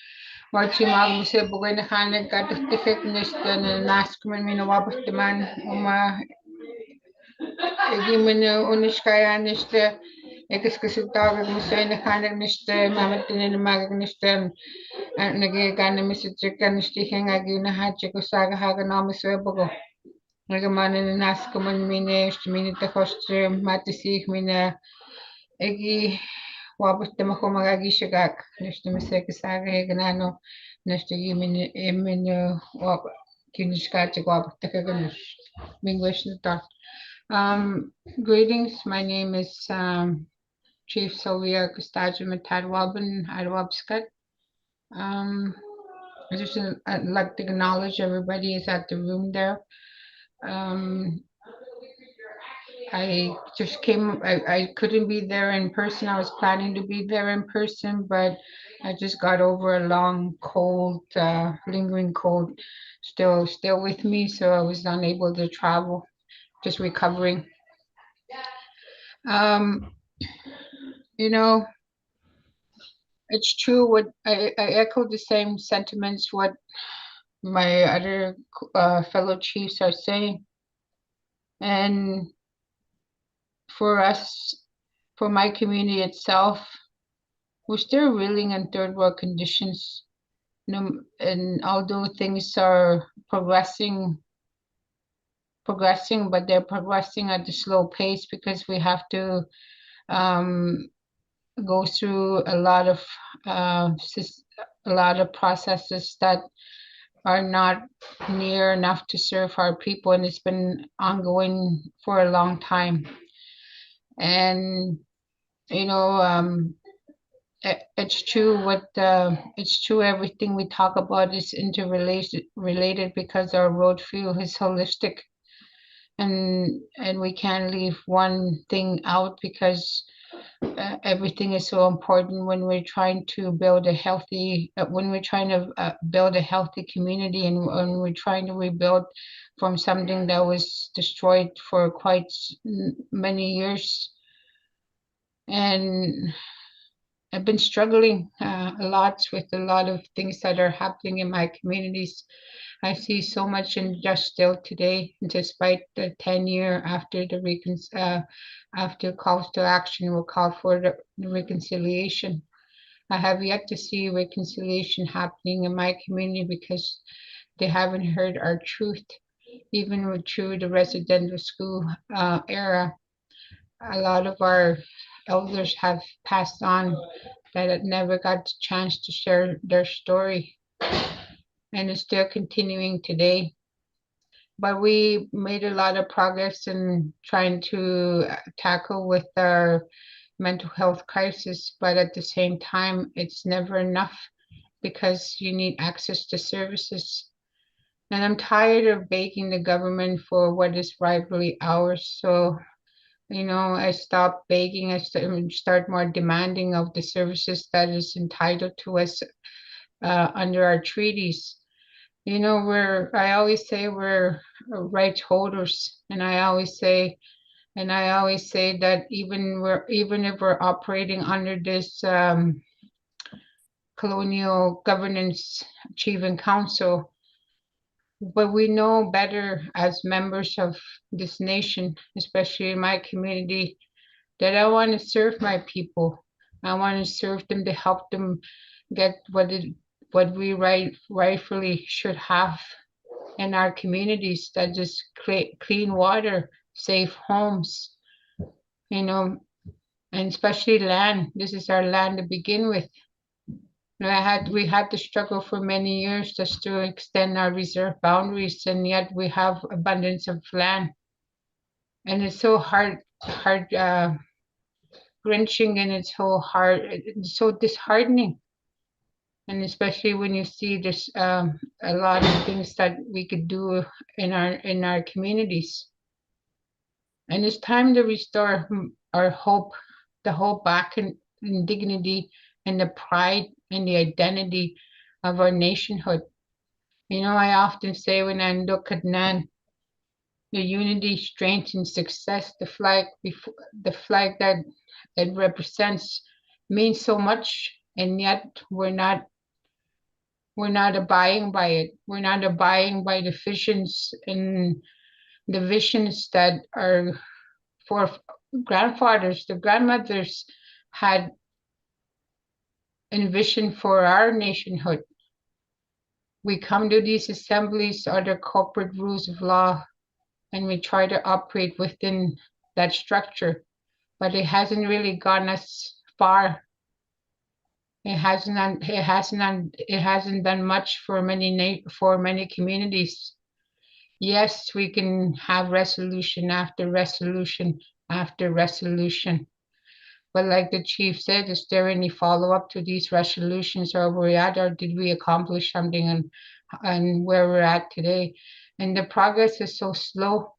Wajik Magmuse, Bogana Hanek, got the fitness, and Naskuman, Minawabataman, Egimen Unishkaya Niste, Ekiskusutag Musene Kanak Niste, Mamatin Magak Niste, and Nagana Mr. Chicken Stiching Aguna Hachikusaga Haganamis Webogo. Nagaman in Naskaman Mine, Minute Hoster, Matisik Mine, Egi Wabut the Mahomagagi Shagak, Nista Miseka Saga Heganano, Nesta Yimin Emin Wab Kinishkachik Wab Takaganish, Minglish the Dot. Greetings. My name is Chief Sylvia Gustavo Tadwabin Adwabskat. I'd like to acknowledge everybody is at the room there. I just came, I couldn't be there in person. I was planning to be there in person, but I just got over a long cold, lingering cold still with me, so I was unable to travel, just recovering. You know, it's true what I echo the same sentiments what my other fellow chiefs are saying. And for us, for my community itself, we're still reeling in third world conditions. And although things are progressing, but they're progressing at a slow pace because we have to go through a lot of processes that are not near enough to serve our people, and it's been ongoing for a long time. And you know, it's true it's true everything we talk about is related because our road fuel is holistic, and we can't leave one thing out because everything is so important when we're trying to build a healthy build a healthy community, and when we're trying to rebuild from something that was destroyed for quite many years. And I've been struggling a lot with a lot of things that are happening in my communities. I see so much injustice still today, despite the 10-year after after calls to action were called for the reconciliation. I have yet to see reconciliation happening in my community because they haven't heard our truth. Even through the residential school era, a lot of our elders have passed on that never got the chance to share their story, and it's still continuing today. But we made a lot of progress in trying to tackle with our mental health crisis, but at the same time, it's never enough because you need access to services. And I'm tired of begging the government for what is rightfully ours. So, you know, I stop begging, I start more demanding of the services that is entitled to us under our treaties. You know, I always say we're rights holders, and I always say that even if we're operating under this colonial governance achieving council, but we know better as members of this nation, especially in my community, that I want to serve my people. I want to serve them to help them get what we rightfully should have in our communities, that is clean water, safe homes, you know, and especially land. This is our land to begin with. We had to struggle for many years just to extend our reserve boundaries, and yet we have abundance of land. And it's so wrenching, and it's so hard, it's so disheartening. And especially when you see there's a lot of things that we could do in our communities. And it's time to restore our hope, the hope back in dignity and the pride and the identity of our nationhood. You know, I often say when I look at Nan, the unity, strength, and success, the flag that it represents means so much, and yet we're not abiding by it. We're not abiding by the visions and the visions that our grandfathers, the grandmothers had envisioned for our nationhood. We come to these assemblies under corporate rules of law, and we try to operate within that structure, but it hasn't really gone as far. It hasn't done much for many communities. Yes, we can have resolution after resolution after resolution. But like the chief said, is there any follow-up to these resolutions, or where we're at, or did we accomplish something and where we're at today? And the progress is so slow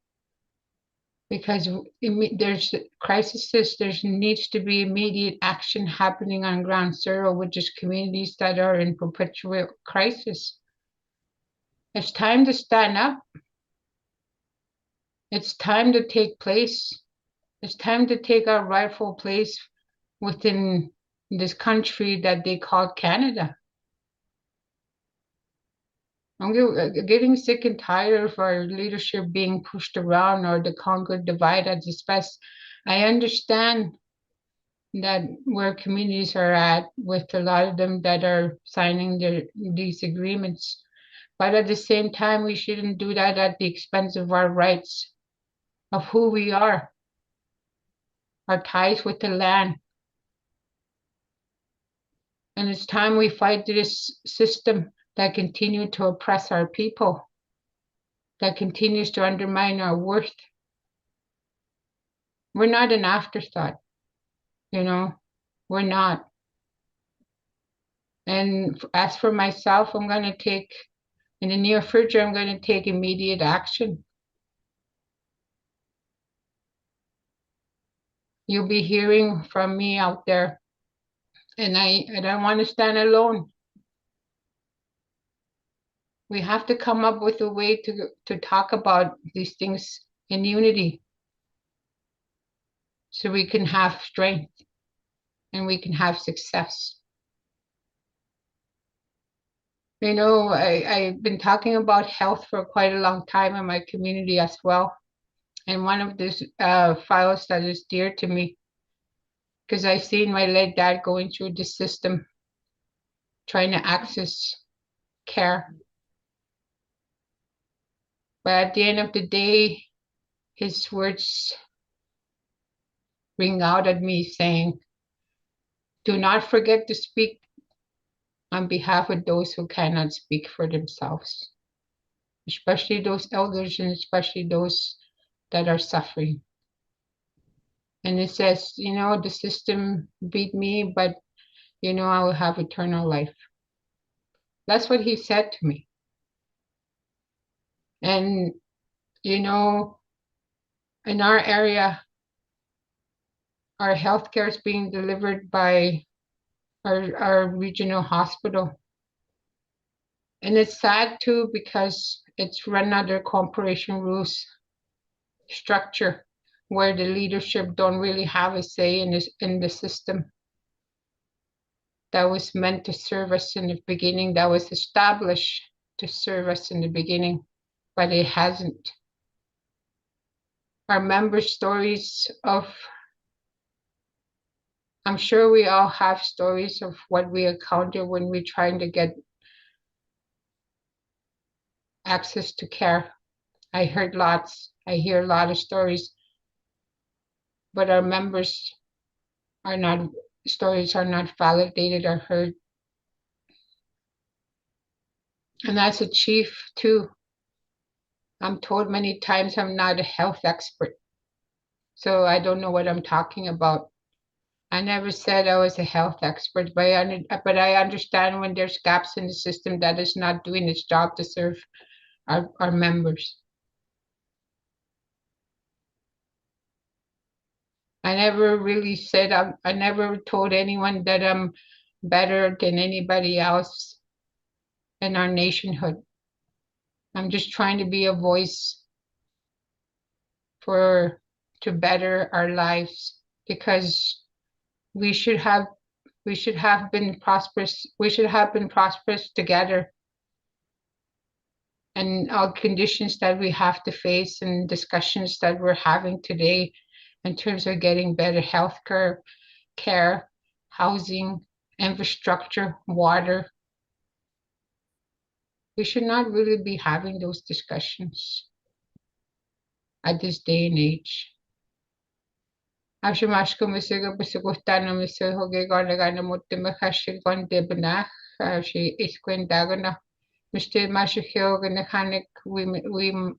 because there's crises, there needs to be immediate action happening on ground zero, which is communities that are in perpetual crisis. It's time to stand up. It's time to take place. It's time to take our rightful place within this country that they call Canada. I'm getting sick and tired of our leadership being pushed around or the Congo divide at its best. I understand that where communities are at with a lot of them that are signing these agreements. But at the same time, we shouldn't do that at the expense of our rights, of who we are, our ties with the land. And it's time we fight this system that continues to oppress our people, that continues to undermine our worth. We're not an afterthought, you know, we're not. And as for myself, I'm going to take, in the near future, I'm going to take immediate action. You'll be hearing from me out there, and I don't want to stand alone. We have to come up with a way to talk about these things in unity, so we can have strength and we can have success. You know, I've been talking about health for quite a long time in my community as well. And one of these files that is dear to me, because I've seen my late dad going through the system, trying to access care. But at the end of the day, his words ring out at me saying, do not forget to speak on behalf of those who cannot speak for themselves, especially those elders and especially those that are suffering. And it says, you know, the system beat me, but, you know, I will have eternal life. That's what he said to me. And, you know, in our area, our healthcare is being delivered by our regional hospital. And it's sad too, because it's run under corporation rules structure where the leadership don't really have a say in the system that was meant to serve us in the beginning, that was established to serve us in the beginning, but it hasn't. Our member stories of, I'm sure we all have stories of what we encounter when we're trying to get access to care. I heard lots, I hear a lot of stories, but our members are not, stories are not validated or heard. And as a chief too, I'm told many times I'm not a health expert, so I don't know what I'm talking about. I never said I was a health expert, but I understand when there's gaps in the system that is not doing its job to serve our members. I never really said, I never told anyone that I'm better than anybody else in our nationhood. I'm just trying to be a voice to better our lives, because we should have been prosperous. We should have been prosperous together. and all conditions that we have to face and discussions that we're having today in terms of getting better care, housing, infrastructure, water. We should not really be having those discussions at this day and age. Ashimashko Misiga Bisugutano Misuhoge Gondagana Mutimahashi Gondibana, she is Quindagana. Mr. Mashihio Ganahanik, we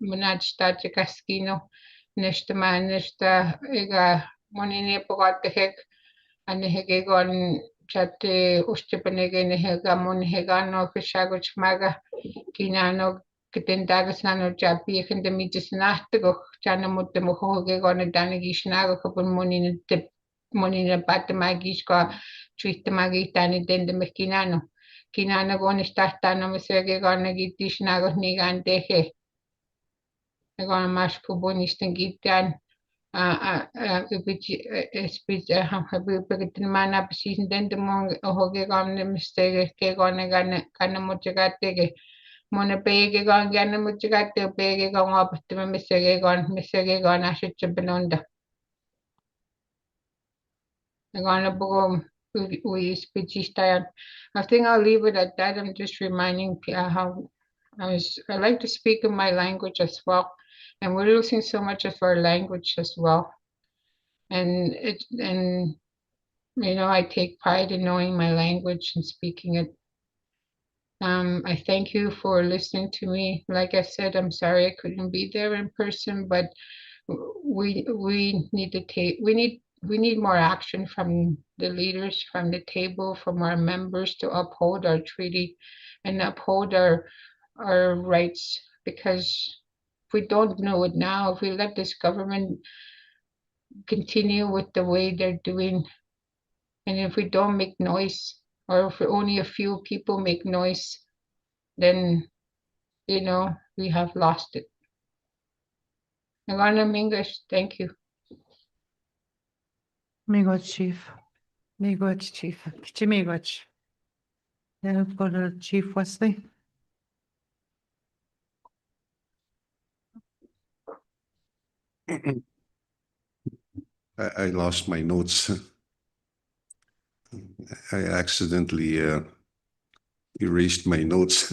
managed that Casquino, Nesta Manista Ega Monini Pogate and the Hegegon Chate Ustipanege Hega Monhegano Fishago Chmaga Kinano Kitindagas Nano Japi and the Mitis Nachtago Janamut the Mohoge on a Danagishnago Kapun Monin the Monina Batamagiska treat the Magi Tani den the Mekinano. Kinana gonna start no misege gonna get this nago nigan dehe. I gonna mash kubonistan gitan speech habibitin mana season then the mong hoge gonna mistake ke gonna muchagate mona bege gonna muchagate bege gonna up to misege gonna should benonda. I'm gonna boom we speech time. I think I'll leave it at that. I'm just reminding how I like to speak in my language as well, and we're losing so much of our language as well. And I take pride in knowing my language and speaking it. I thank you for listening to me. Like I said, I'm sorry I couldn't be there in person, but we need more action from the leaders, from the table, from our members to uphold our treaty and uphold our rights, because if we don't know it now, if we let this government continue with the way they're doing, and if we don't make noise, or if only a few people make noise, then we have lost it. Nagana English, thank you.
Miigwech, Chief. Miigwech, Chief. Miigwech. Then go to Chief Wesley.
I lost my notes. I accidentally erased my notes.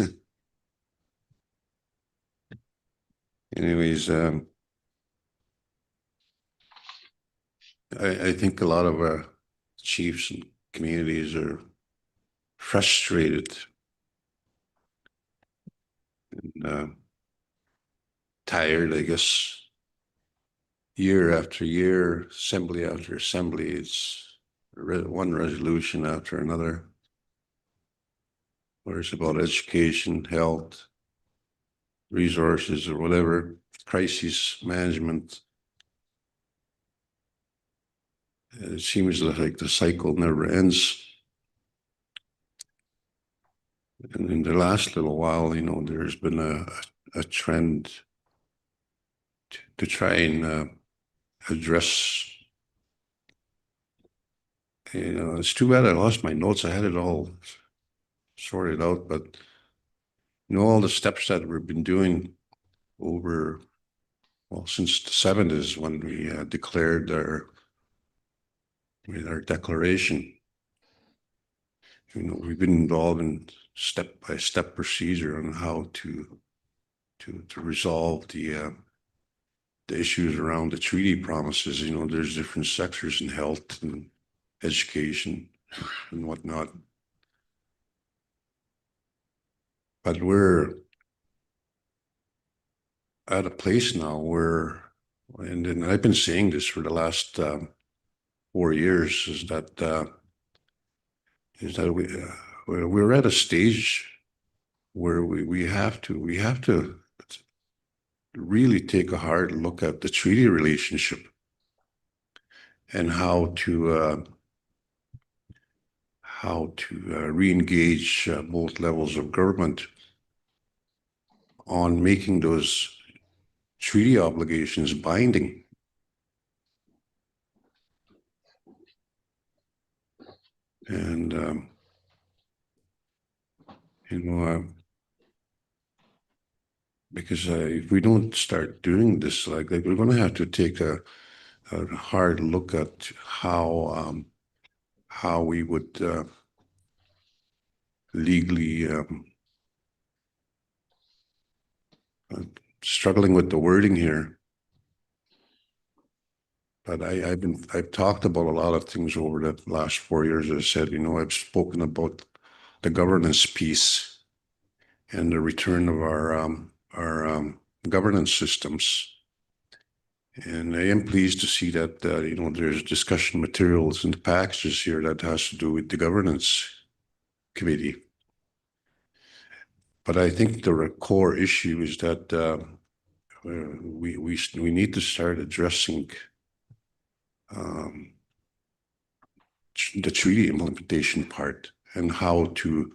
Anyways, I think a lot of our chiefs and communities are frustrated and tired, I guess. Year after year, assembly after assembly, it's one resolution after another. Whether it's about education, health, resources, or whatever, crisis management. It seems like the cycle never ends. And in the last little while, there's been a trend to try and address. It's too bad I lost my notes. I had it all sorted out, but all the steps that we've been doing since the 70s when we declared our declaration. We've been involved in step-by-step procedure on how to resolve the issues around the treaty promises. There's different sectors in health and education and whatnot. But we're at a place now where, and I've been saying this for the last 4 years, is that we're at a stage where we have to really take a hard look at the treaty relationship and how to re-engage both levels of government on making those treaty obligations binding. And Because if we don't start doing this, like we're going to have to take a hard look at how we would legally struggling with the wording here. But I've talked about a lot of things over the last 4 years. As I said, I've spoken about the governance piece and the return of our governance systems. And I am pleased to see that, there's discussion materials in the packages here that has to do with the governance committee. But I think the core issue is that we need to start addressing the treaty implementation part and how to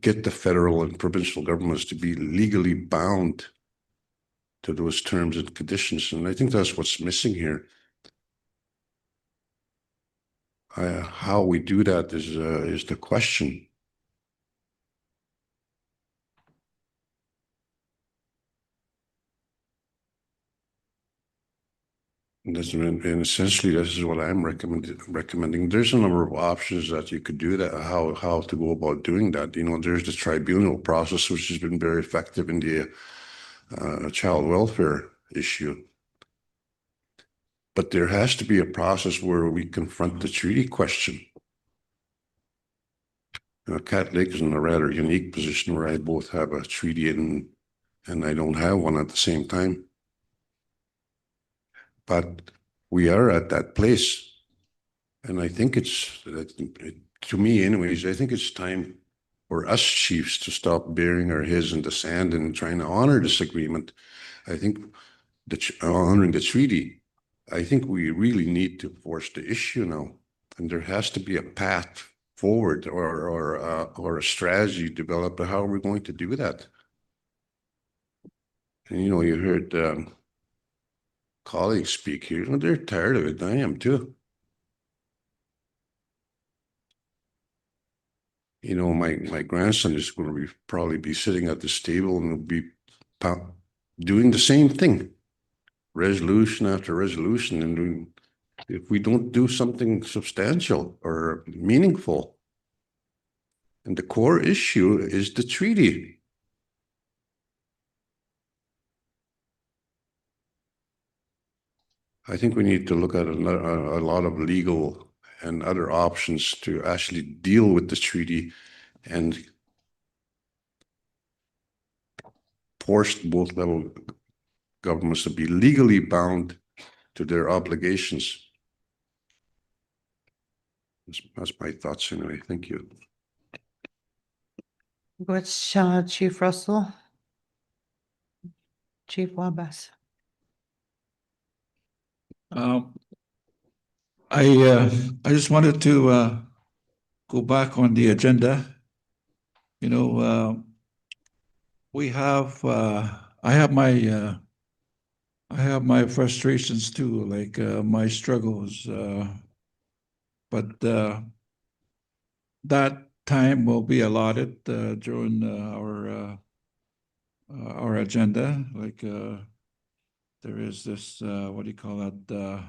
get the federal and provincial governments to be legally bound to those terms and conditions. And I think that's what's missing here. How we do that is the question. And essentially, this is what I'm recommending. There's a number of options that you could do that, how to go about doing that. There's the tribunal process, which has been very effective in the child welfare issue. But there has to be a process where we confront the treaty question. Cat Lake is in a rather unique position where I both have a treaty and I don't have one at the same time. But we are at that place. And I think to me anyways, I think it's time for us chiefs to stop burying our heads in the sand and trying to honor this agreement. I think honoring the treaty, I think we really need to force the issue now. And there has to be a path forward or a strategy developed. How are we going to do that? And you heard colleagues speak here. They're tired of it. I am too. My grandson is going to probably be sitting at this table and will be doing the same thing, resolution after resolution. And if we don't do something substantial or meaningful, and the core issue is the treaty. I think we need to look at a lot of legal and other options to actually deal with the treaty and force both level governments to be legally bound to their obligations. That's my thoughts anyway. Thank you.
What's Chief Russell? Chief Wabas.
I just wanted to go back on the agenda. We have I have my frustrations too, like my struggles, but that time will be allotted during our agenda. Like there is this what do you call that?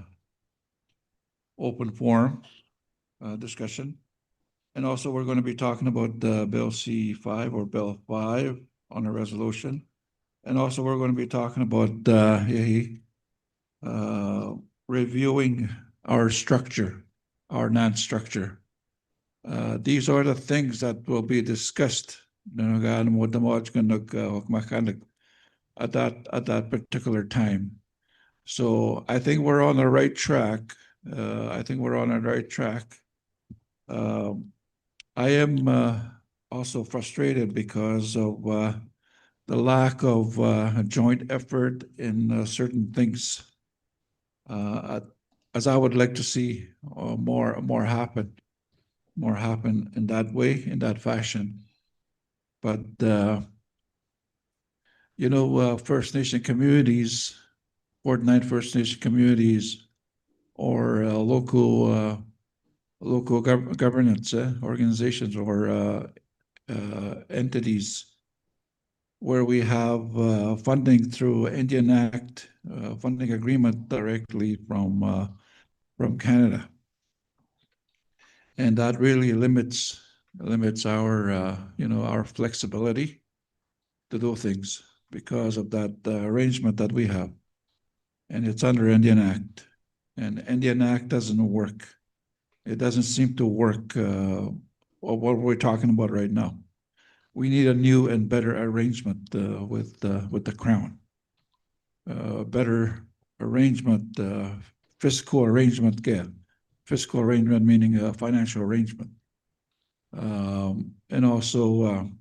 Open forum discussion. And also we're going to be talking about Bill C5 or Bill 5 on a resolution. And also we're going to be talking about reviewing our structure, our NAN structure. These are the things that will be discussed at that particular time. So I think we're on the right track. I am also frustrated because of the lack of joint effort in certain things, as I would like to see more happen in that way, in that fashion. But First Nation communities, 49 First Nation communities, or local governance organizations or entities where we have funding through Indian Act funding agreement directly from Canada. And that really limits our our flexibility to do things because of that arrangement that we have. And it's under Indian Act. And Indian Act doesn't work. It doesn't seem to work what we're talking about right now. We need a new and better arrangement with the Crown. Better arrangement, fiscal arrangement, fiscal arrangement meaning a financial arrangement. And also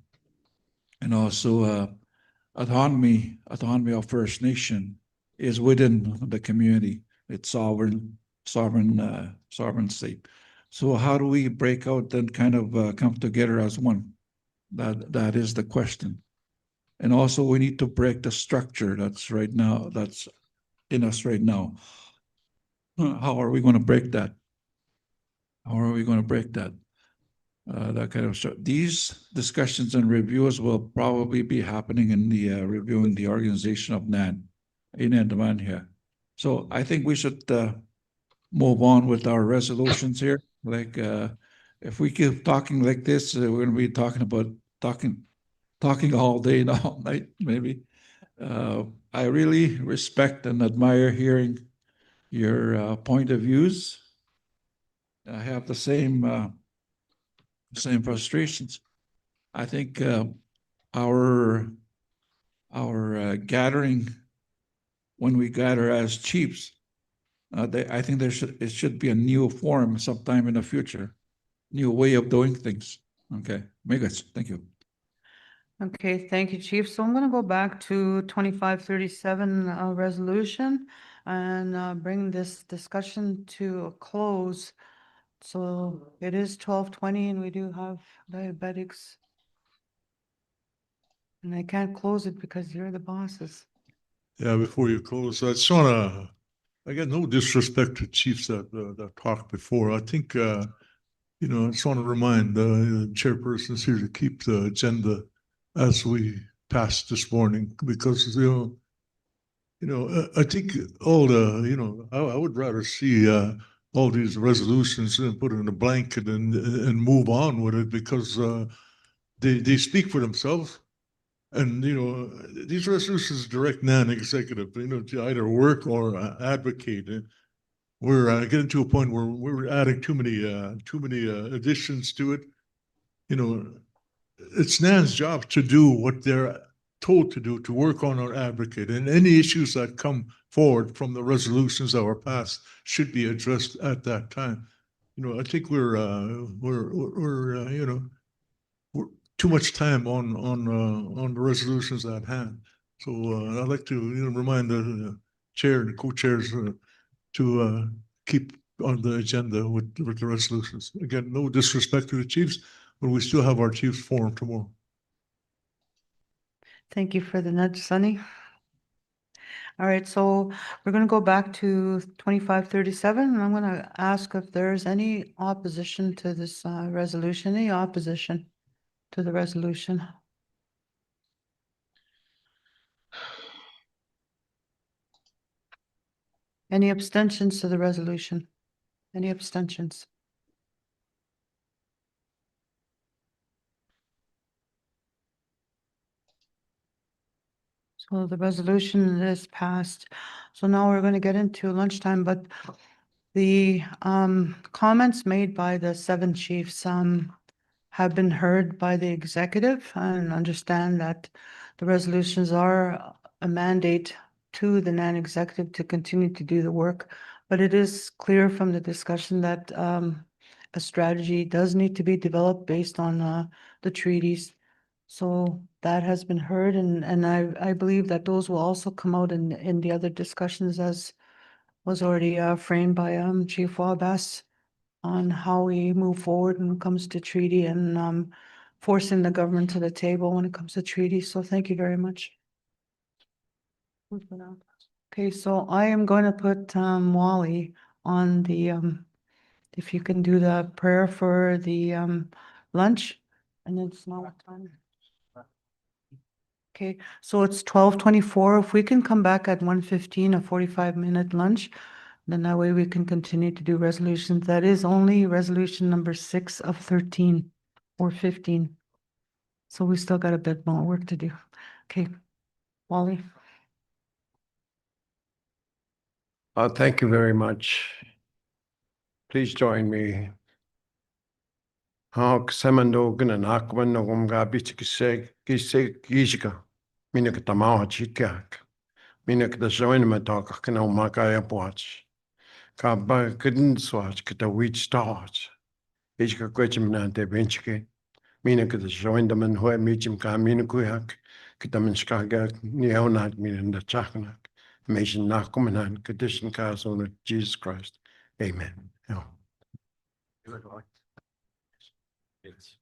autonomy of First Nation is within the community. It's sovereign state. So how do we break out and kind of come together as one? That is the question. And also we need to break the structure that's in us right now. How are we going to break that? How are we going to break that? That kind of stuff. These discussions and reviews will probably be happening in the reviewing the organization of NAN in Andaman here. So I think we should move on with our resolutions here. Like if we keep talking like this, we're going to be talking all day and all night, maybe. I really respect and admire hearing your point of views. I have the same frustrations. I think our gathering, when we gather as chiefs, I think it should be a new form sometime in the future, new way of doing things. Okay, Megas, thank you.
Okay, thank you, Chief. So I'm going to go back to 2537 resolution and bring this discussion to a close. So it is 12:20 and we do have diabetics. And I can't close it because you're the bosses.
Yeah, before you close, I just wanna, I got no disrespect to chiefs that talked before. I think, I just want to remind the chairpersons here to keep the agenda as we passed this morning, because, I think all the, I would rather see all these resolutions and put it in a blanket and move on with it, because they speak for themselves. And, these resolutions direct non-executive, to either work or advocate. And we're getting to a point where we're adding too many additions to it. It's NAN's job to do what they're told to do, to work on our advocate, and any issues that come forward from the resolutions that were passed should be addressed at that time. I think we're too much time on the resolutions at hand. So I'd like to remind the chair and co-chairs to keep on the agenda with the resolutions. Again, no disrespect to the chiefs, but we still have our chiefs forum tomorrow.
Thank you for the nudge, Sunny. All right, so we're going to go back to 2537, and I'm going to ask if there's any opposition to this resolution. Any opposition to the resolution? Any abstentions to the resolution? Any abstentions? So the resolution is passed. So now we're going to get into lunchtime, but the comments made by the 7 chiefs have been heard by the executive, and understand that the resolutions are a mandate to the non-executive to continue to do the work. But it is clear from the discussion that a strategy does need to be developed based on the treaties. So that has been heard, and I believe that those will also come out in the other discussions, as was already framed by Chief Wabass, on how we move forward when it comes to treaty and forcing the government to the table when it comes to treaty. So thank you very much. Okay, so I am going to put Wally on the if you can do the prayer for the lunch, And it's now what time? Okay, so it's 12:24. If we can come back at 1:15, a 45-minute lunch, then that way we can continue to do resolutions. That is only resolution number 6 of 13 or 15. So we still got a bit more work to do. Okay, Wally.
Thank you very much. Please join me. Hawk Semando gonna knock one no gumgabi kishika. Minik tamawa chikak. Minik the join mataka can makaya watch. Kaba couldn't swatch kita wheat starch. Ishka quechim nante benchke. Minik the join them and where meechim ka minikuyak. Kitaminskaga neonat min the chaknak. Mation nakumanan condition cars on Jesus Christ. Amen. Yeah.
Yes.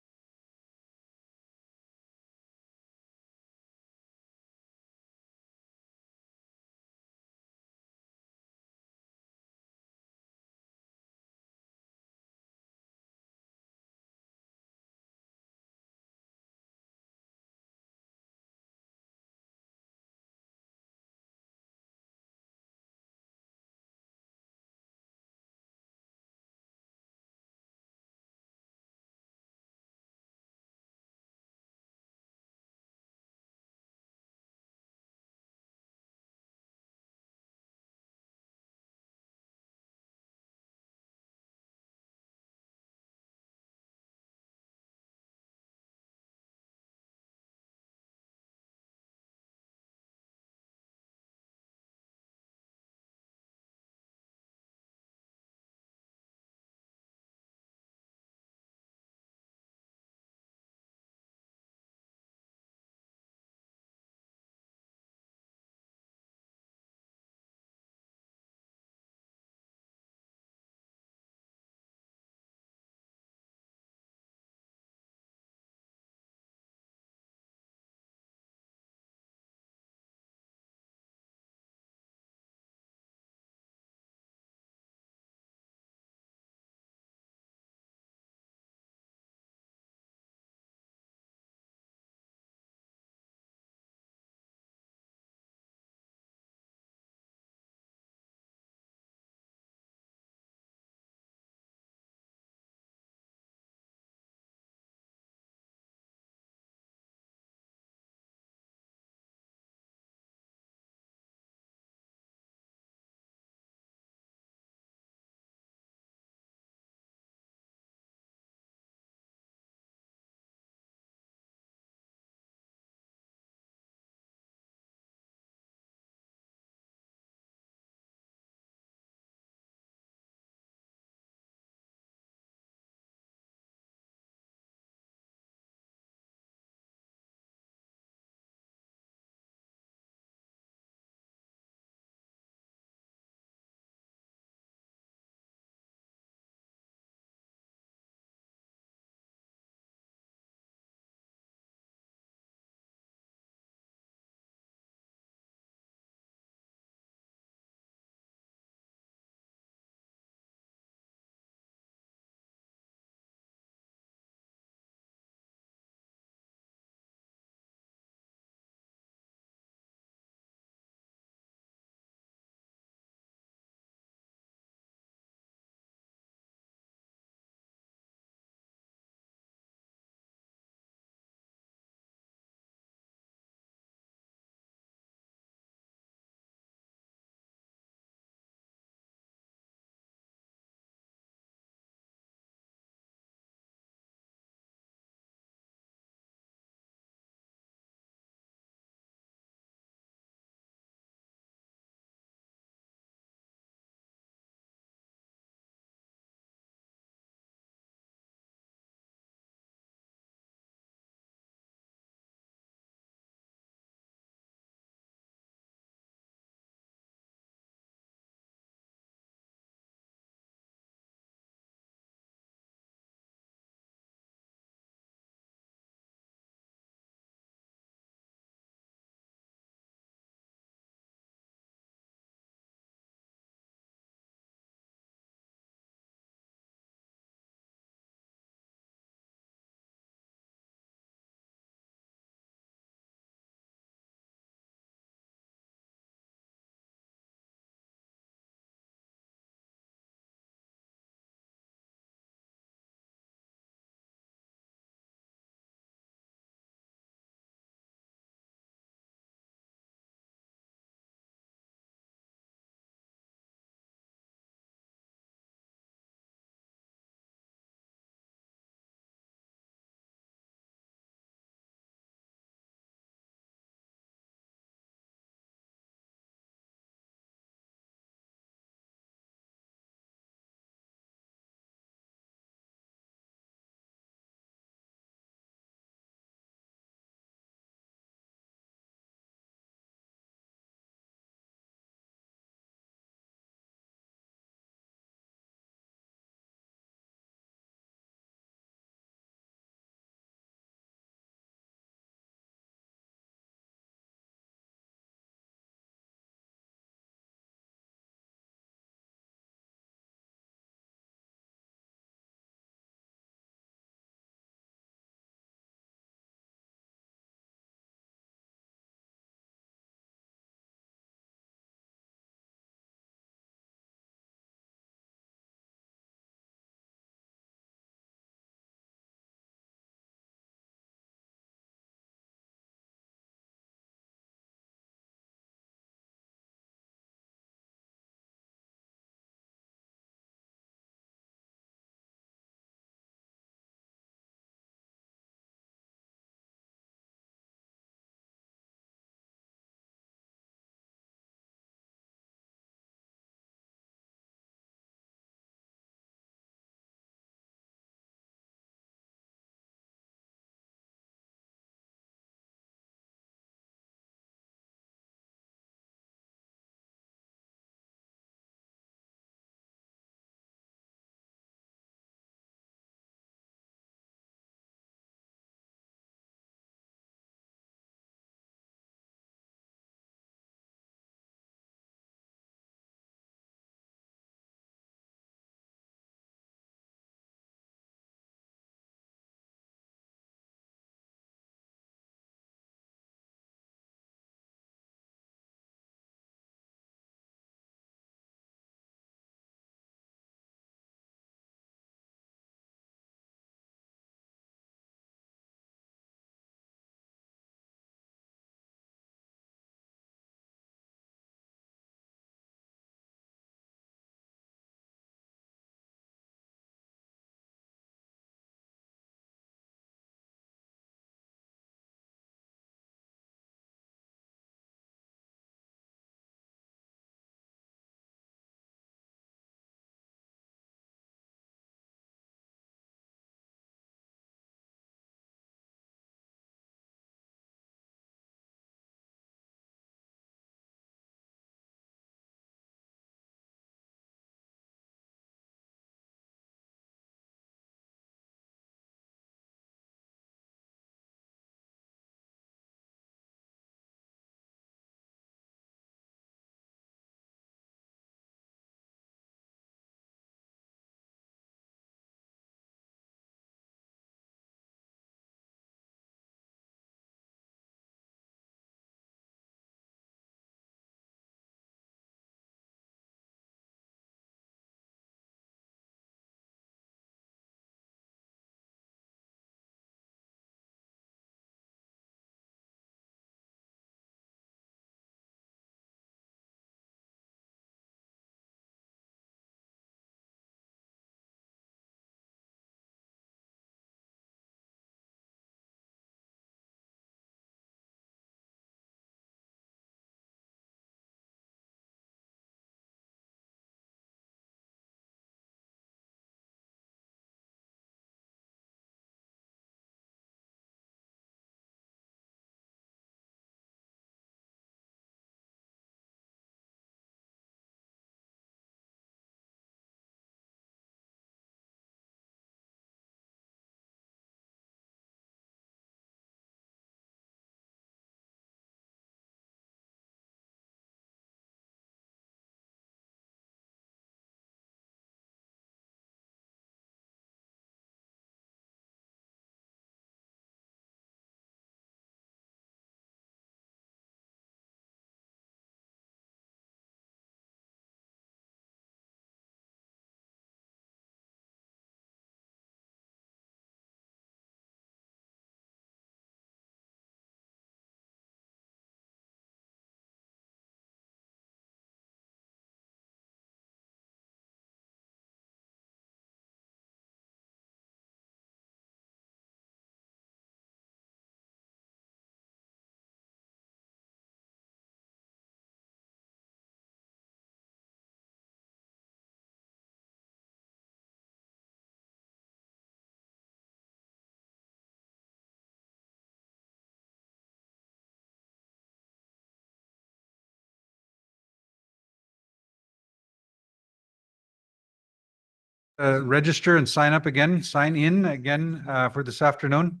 register and sign in again for this afternoon.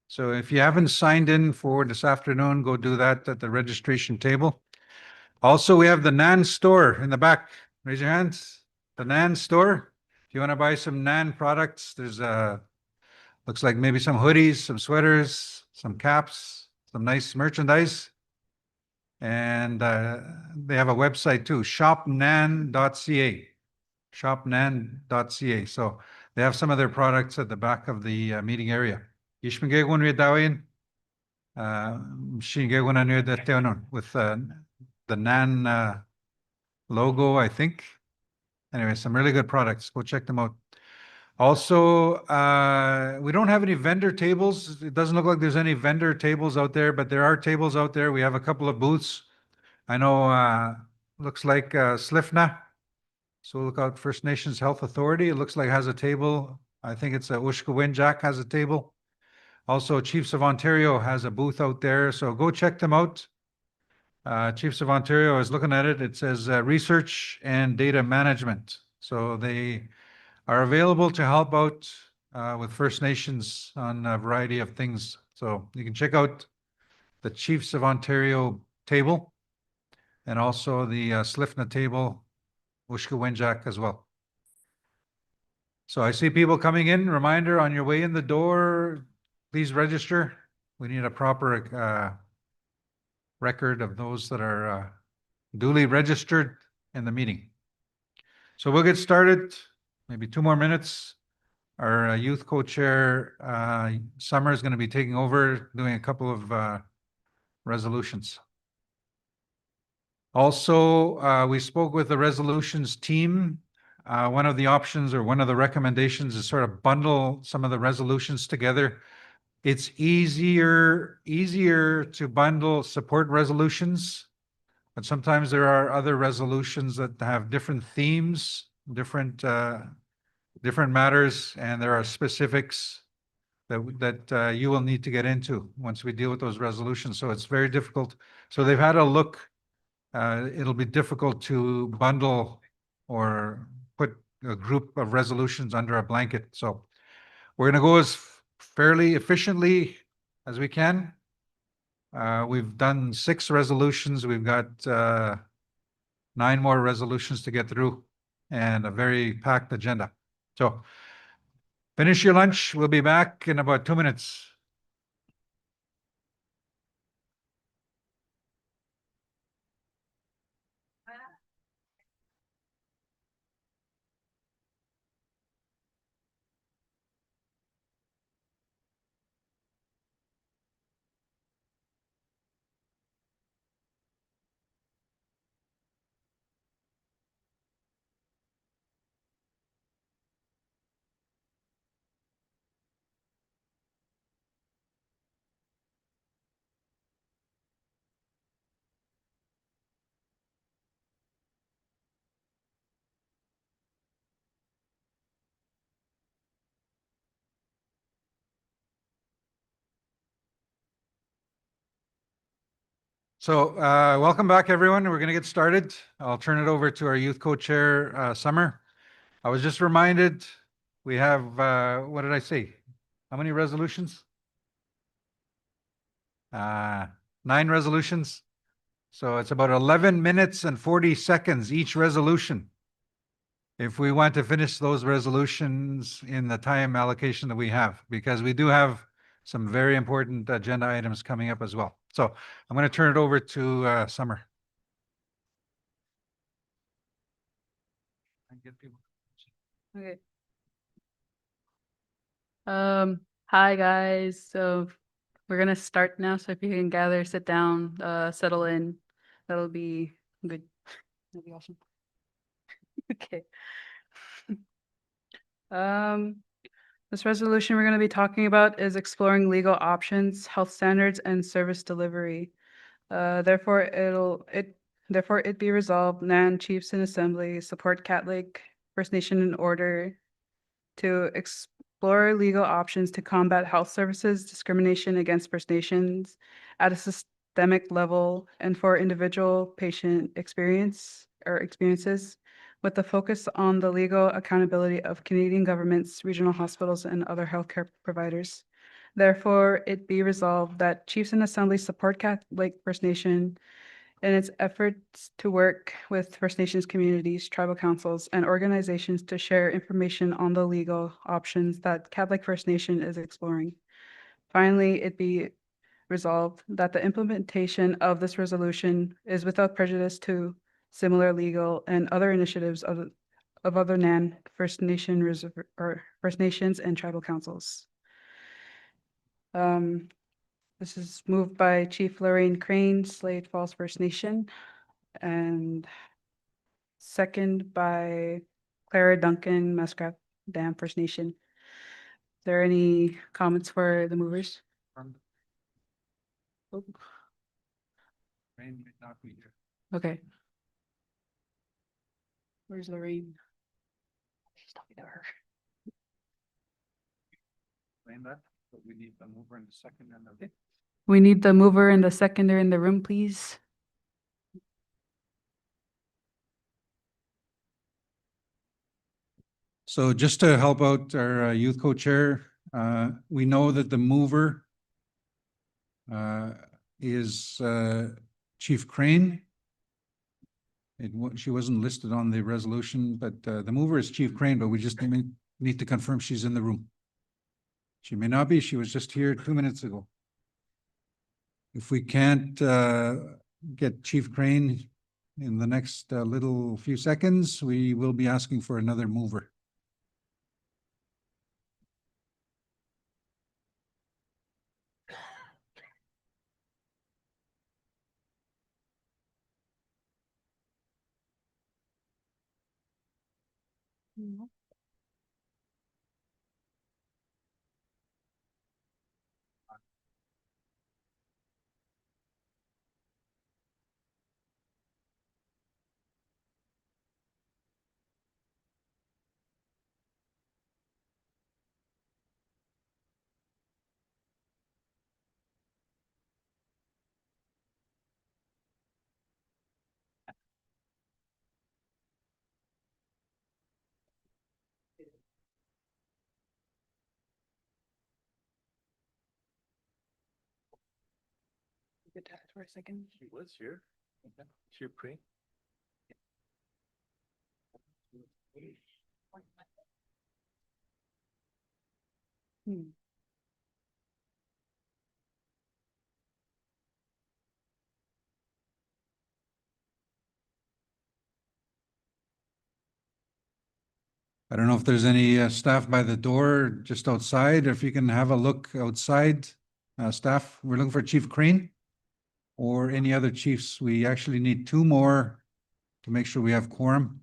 So if you haven't signed in for this afternoon, go do that at the registration table. Also, we have the NAN store in the back. Raise your hands. The NAN store. If you want to buy some NAN products, there's looks like maybe some hoodies, some sweaters, some caps, some nice merchandise. And they have a website too, shopnan.ca. Shopnan.ca. So they have some of their products at the back of the meeting area. Ishmigegwan Ridawin, Shingegwan Anir with the NAN logo, I think. Anyway, some really good products. Go check them out. Also, we don't have any vendor tables. It doesn't look like there's any vendor tables out there, but there are tables out there. We have a couple of booths. I know, looks like Slifna. So look out, First Nations Health Authority. It looks like has a table. I think it's Ushkawinjak has a table. Also, Chiefs of Ontario has a booth out there. So go check them out. Chiefs of Ontario, I was looking at it. It says research and data management. So they are available to help out with First Nations on a variety of things. So you can check out the Chiefs of Ontario table and also the Slifna table, Ushkawinjak as well. So I see people coming in. Reminder, on your way in the door, please register. We need a proper record of those that are duly registered in the meeting. So we'll get started. Maybe 2 more minutes. Our youth co-chair, Summer, is going to be taking over, doing a couple of resolutions. Also, we spoke with the resolutions team. One of the options or one of the recommendations is sort of bundle some of the resolutions together. It's easier to bundle support resolutions, but sometimes there are other resolutions that have different themes, different matters, and there are specifics that you will need to get into once we deal with those resolutions. So it's very difficult. So they've had a look. It'll be difficult to bundle or put a group of resolutions under a blanket. So we're going to go as fairly efficiently as we can. We've done 6 resolutions. We've got 9 more resolutions to get through and a very packed agenda. So finish your lunch. We'll be back in about 2 minutes. So welcome back, everyone. We're going to get started. I'll turn it over to our youth co-chair, Summer. I was just reminded we have, what did I say? How many resolutions? 9 resolutions. So it's about 11 minutes and 40 seconds each resolution. If we want to finish those resolutions in the time allocation that we have, because we do have some very important agenda items coming up as well. So I'm going to turn it over to Summer.
Okay. Hi guys. So we're gonna start now. So if you can gather, sit down, settle in, that'll be good. That'll be awesome. Okay. This resolution we're going to be talking about is exploring legal options, health standards, and service delivery. Therefore, it be resolved, NAN Chiefs in Assembly support Catholic First Nation in order to explore legal options to combat health services discrimination against First Nations at a systemic level and for individual patient experiences with the focus on the legal accountability of Canadian governments, regional hospitals, and other healthcare providers. Therefore, it be resolved that Chiefs and Assembly support Cat Lake First Nation in its efforts to work with First Nations communities, tribal councils, and organizations to share information on the legal options that Cat Lake First Nation is exploring. Finally, it be resolved that the implementation of this resolution is without prejudice to similar legal and other initiatives of other First Nations and tribal councils. This is moved by Chief Lorraine Crane, Slade Falls First Nation, and second by Clara Duncan, Muskrat Dam First Nation. Is there any comments for the movers? Oh. Okay. Where's Lorraine? She's talking to her.
We need the mover and the second and the.
We need the mover and the seconder in the room, please.
So just to help out our youth co-chair, we know that the mover is Chief Crane. She wasn't listed on the resolution, but the mover is Chief Crane, but we just need to confirm she's in the room. She may not be. She was just here 2 minutes ago. If we can't get Chief Crane in the next little few seconds, we will be asking for another mover.
Good time for a second.
She was here. Chief Crane.
I don't know if there's any staff by the door just outside. If you can have a look outside, staff, we're looking for Chief Crane or any other chiefs. We actually need 2 more to make sure we have quorum,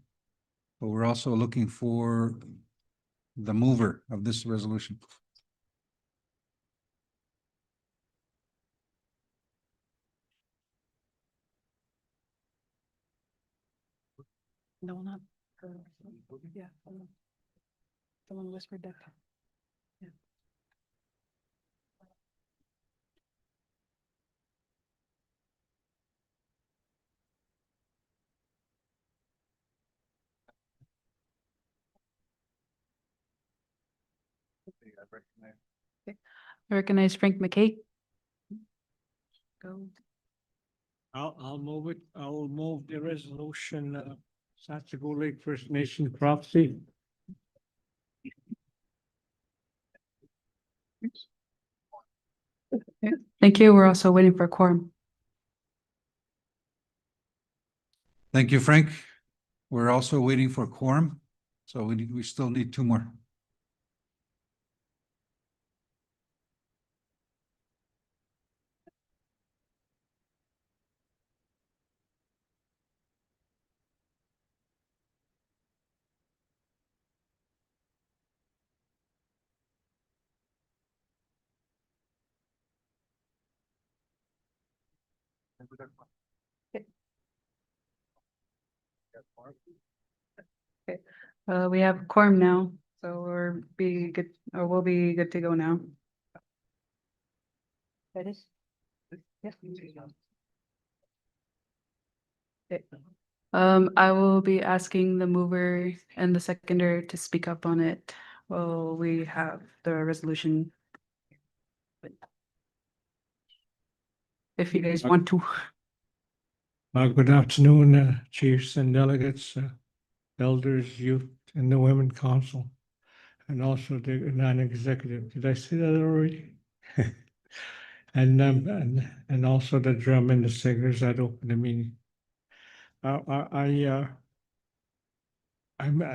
but we're also looking for the mover of this resolution.
No, not her. Yeah. Someone whispered that. Yeah. Okay. I recognize Frank McKay. Go.
I'll move it. I'll move the resolution, Satsego Lake First Nation proxy.
Thank you. We're also waiting for quorum.
Thank you, Frank. We're also waiting for quorum, so we still need 2 more.
Okay. We have quorum now, so we'll be good to go now. That is? Yes. Okay. I will be asking the mover and the seconder to speak up on it while we have the resolution. If you guys want to.
Good afternoon, chiefs and delegates, elders, youth, and the Women Council, and also the non-executive. Did I say that already? And also the drum and the singers that open the meeting. I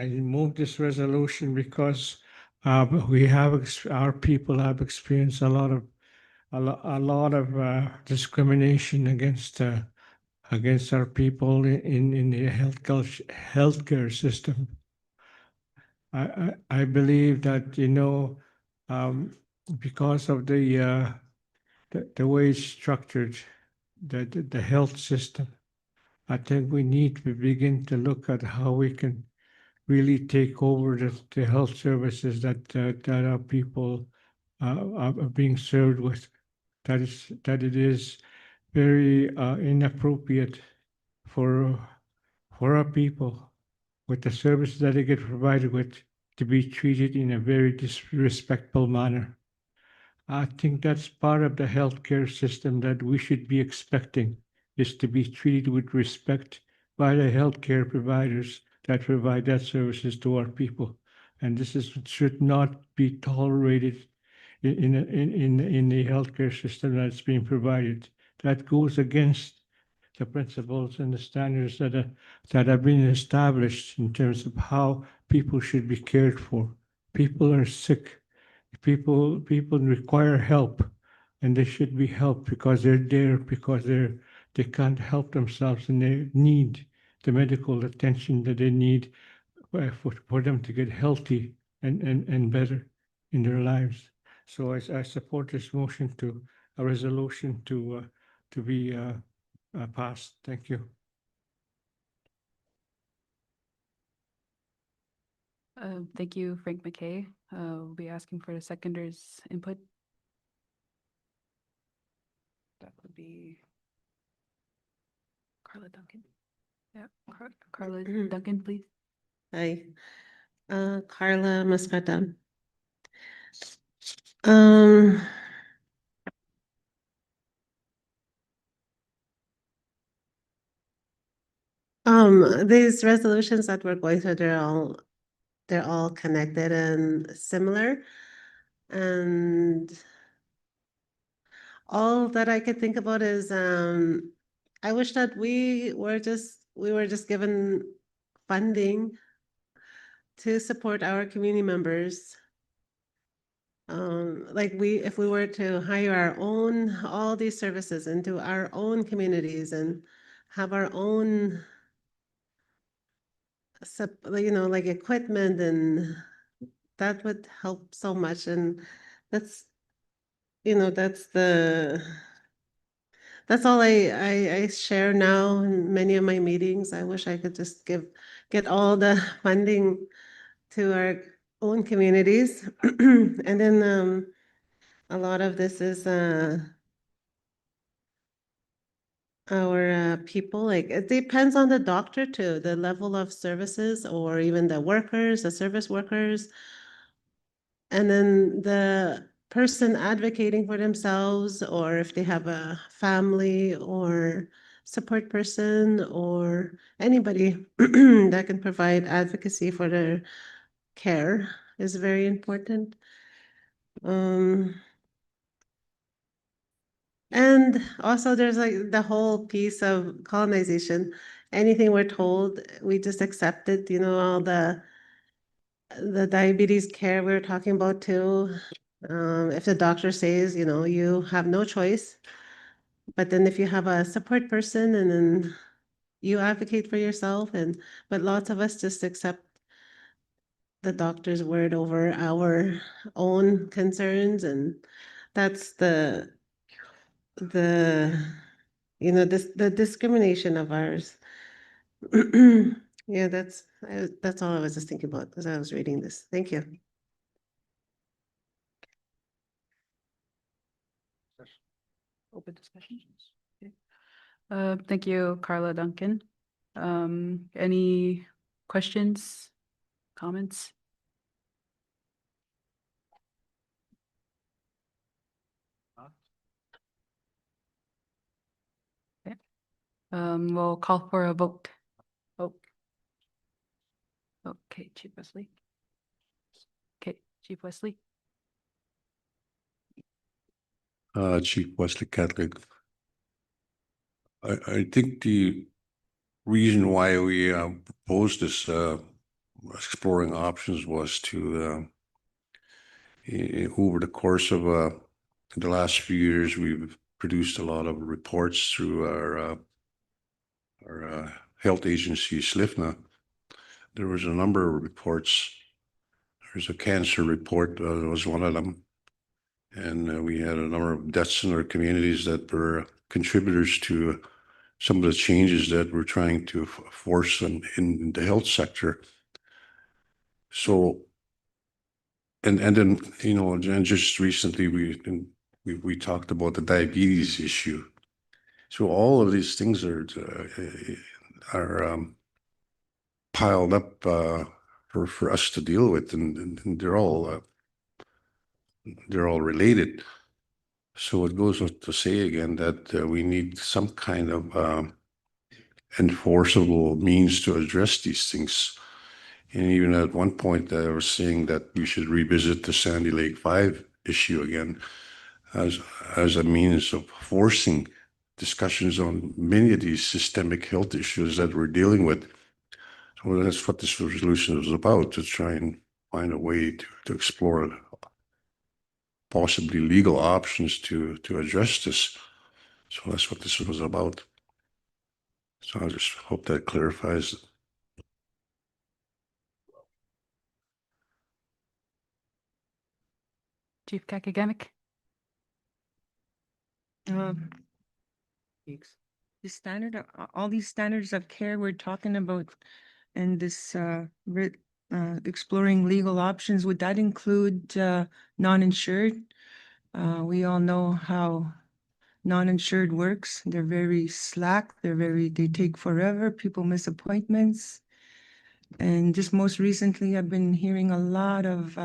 move this resolution because we have our people have experienced a lot of discrimination against our people in the healthcare system. I believe that because of the way it's structured, the health system, I think we need to begin to look at how we can really take over the health services that our people are being served with. That it is very inappropriate for our people with the services that they get provided with to be treated in a very disrespectful manner. I think that's part of the healthcare system that we should be expecting, is to be treated with respect by the healthcare providers that provide that services to our people. And should not be tolerated in the healthcare system that's being provided. That goes against the principles and the standards that have been established in terms of how people should be cared for. People are sick. People require help, and they should be helped because they're there, because they can't help themselves, and they need the medical attention that they need for them to get healthy and better in their lives. So I support this motion a resolution to be passed. Thank you.
Thank you, Frank McKay. We'll be asking for the seconder's input. That would be Carla Duncan. Yeah, Carla Duncan, please.
Hi, Carla Mascata. These resolutions that we're going through, they're all connected and similar. And all that I could think about is I wish that we were just given funding to support our community members. Like if we were to hire all these services into our own communities and have our own like equipment, and that would help so much. And that's that's all I share now in many of my meetings. I wish I could just get all the funding to our own communities. And then a lot of this is our people, like it depends on the doctor too, the level of services, or even the workers, the service workers. And then the person advocating for themselves, or if they have a family or support person or anybody that can provide advocacy for their care is very important. And also there's like the whole piece of colonization. Anything we're told, we just accept it, all the diabetes care we were talking about too. If the doctor says, you have no choice, but then if you have a support person and then you advocate for yourself, but lots of us just accept the doctor's word over our own concerns, and that's the the discrimination of ours. Yeah, that's all I was just thinking about as I was reading this. Thank you.
Open discussions. Okay. Thank you, Carla Duncan. Any questions, comments? Okay. We'll call for a vote. Oh. Okay, Chief Wesley. Okay, Chief Wesley.
Chief Wesley Catholic. I think the reason why we proposed this exploring options was to over the course of the last few years, we've produced a lot of reports through our health agency, SLIFNA. There was a number of reports. There's a cancer report, was one of them. And we had a number of deaths in our communities that were contributors to some of the changes that we're trying to force in the health sector. So, and then, you know, and just recently we talked about the diabetes issue. So all of these things are piled up for us to deal with, and they're all related. So it goes to say again that we need some kind of enforceable means to address these things. And even at one point, I was saying that we should revisit the Sandy Lake 5 issue again as a means of forcing discussions on many of these systemic health issues that we're dealing with. So that's what this resolution was about, to try and find a way to explore possibly legal options to address this. So that's what this was about. So I just hope that clarifies.
Chief Kakagamic.
The standard, all these standards of care we're talking about and this exploring legal options, would that include non-insured? We all know how non-insured works. They're very slack. They take forever. People miss appointments. And just most recently, I've been hearing a lot of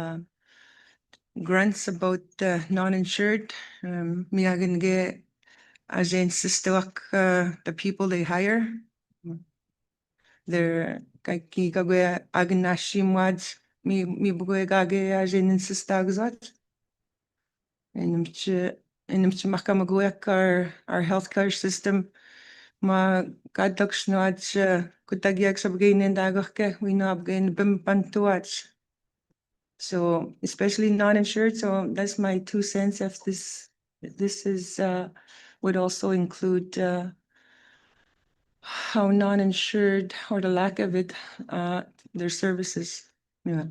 grunts about non-insured. Miyagan as in the people they hire. They're kagwe agnashimwads mi bugwe gage as in sistagzat. And our healthcare system ma gadokshnoach kutagiak sabgain and dagake we know abgain bimpantuach. So especially non-insured. So that's my 2 cents. If this is would also include how non-insured or the lack of it, their services. Yeah.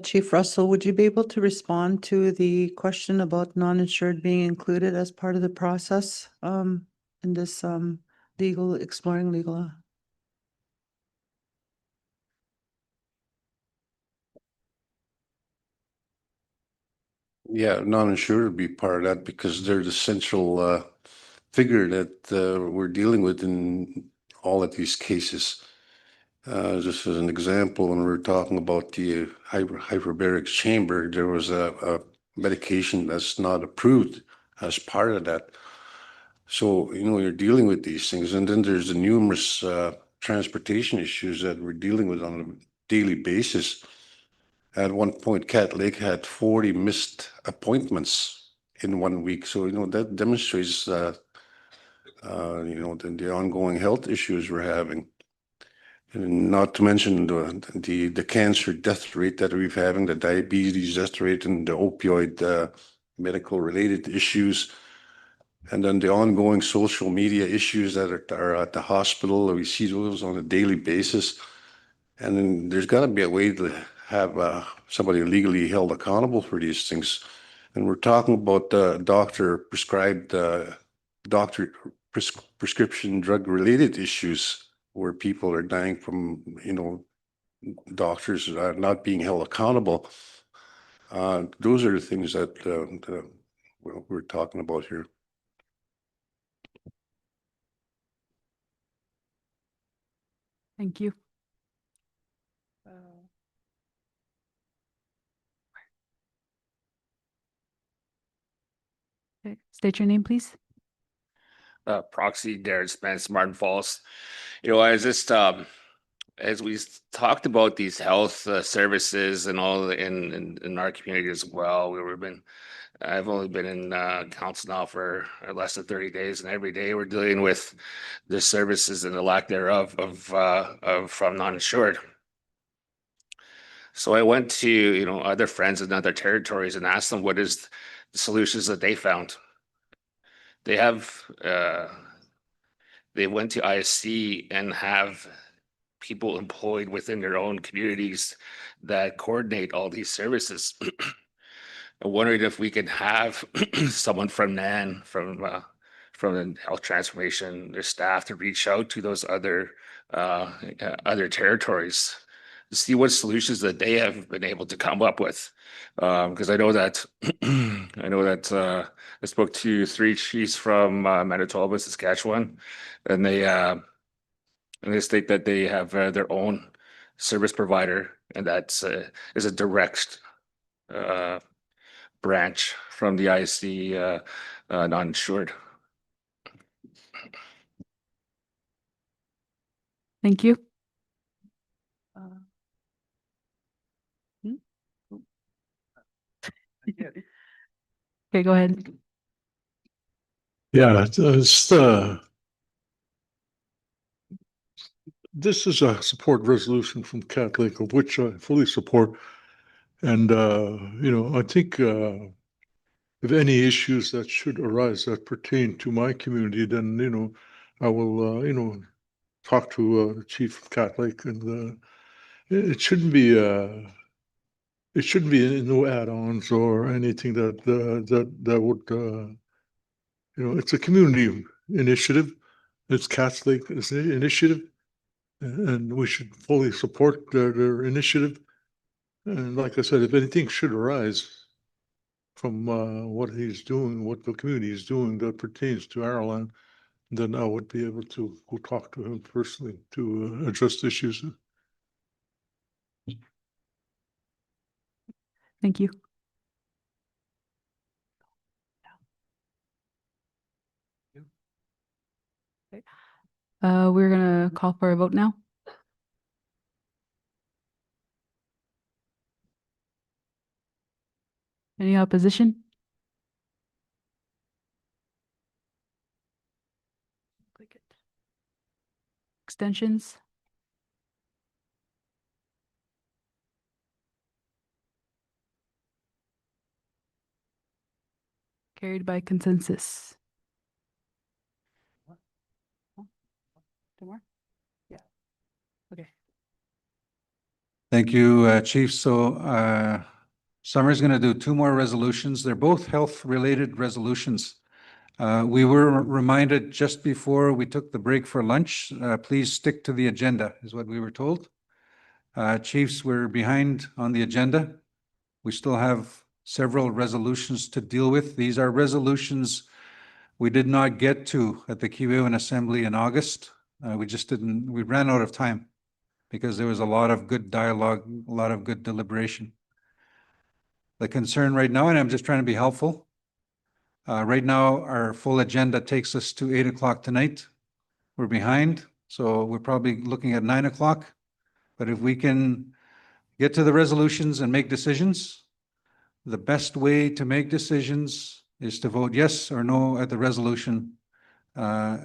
Chief Russell, would you be able to respond to the question about non-insured being included as part of the process in this exploring legal?
Yeah, non-insured would be part of that because they're the central figure that we're dealing with in all of these cases. Just as an example, when we were talking about the hyperbaric chamber, there was a medication that's not approved as part of that. So, you know, you're dealing with these things. And then there's the numerous transportation issues that we're dealing with on a daily basis. At one point, Cat Lake had 40 missed appointments in 1 week. So, you know, that demonstrates, you know, the ongoing health issues we're having. And not to mention the cancer death rate that we're having, the diabetes death rate, and the opioid medical related issues. And then the ongoing social media issues that are at the hospital, we see those on a daily basis. And then there's got to be a way to have somebody legally held accountable for these things. And we're talking about doctor prescribed, prescription drug related issues where people are dying from, doctors not being held accountable. Those are the things that we're talking about here.
Thank you. Okay, state your name, please.
Proxy Darren Spence, Martin Falls. As we talked about these health services and all in our community as well, I've only been in council now for less than 30 days, and every day we're dealing with the services and the lack thereof from non-insured. So I went to other friends in other territories and asked them what is the solutions that they found. They went to ISC and have people employed within their own communities that coordinate all these services. I'm wondering if we could have someone from NAN, from the health transformation, their staff to reach out to those other territories to see what solutions that they have been able to come up with. Because I know that I spoke to 3 chiefs from Manitoba, Saskatchewan, and they state that they have their own service provider, and that's is a direct branch from the ISC non-insured.
Thank you. Okay, go ahead.
Yeah, this is a support resolution from Catholic, of which I fully support. And, I think if any issues that should arise that pertain to my community, then, I will, talk to the chief of Catholic, and it shouldn't be no add-ons or anything that would, it's a community initiative. It's Catholic, it's an initiative, and we should fully support their initiative. And like I said, if anything should arise from what he's doing, what the community is doing that pertains to Ireland, then I would be able to go talk to him personally to address issues.
Thank you. We're gonna call for a vote now. Any opposition? Extensions? Carried by consensus. Two more? Yeah. Okay.
Thank you, Chief. So Summer's going to do 2 more resolutions. They're both health-related resolutions. We were reminded just before we took the break for lunch, please stick to the agenda, is what we were told. Chiefs, we're behind on the agenda. We still have several resolutions to deal with. These are resolutions we did not get to at the Kiwiwan Assembly in August. We ran out of time because there was a lot of good dialogue, a lot of good deliberation. The concern right now, and I'm just trying to be helpful, right now our full agenda takes us to 8 o'clock tonight. We're behind, so we're probably looking at 9 o'clock. But if we can get to the resolutions and make decisions, the best way to make decisions is to vote yes or no at the resolution.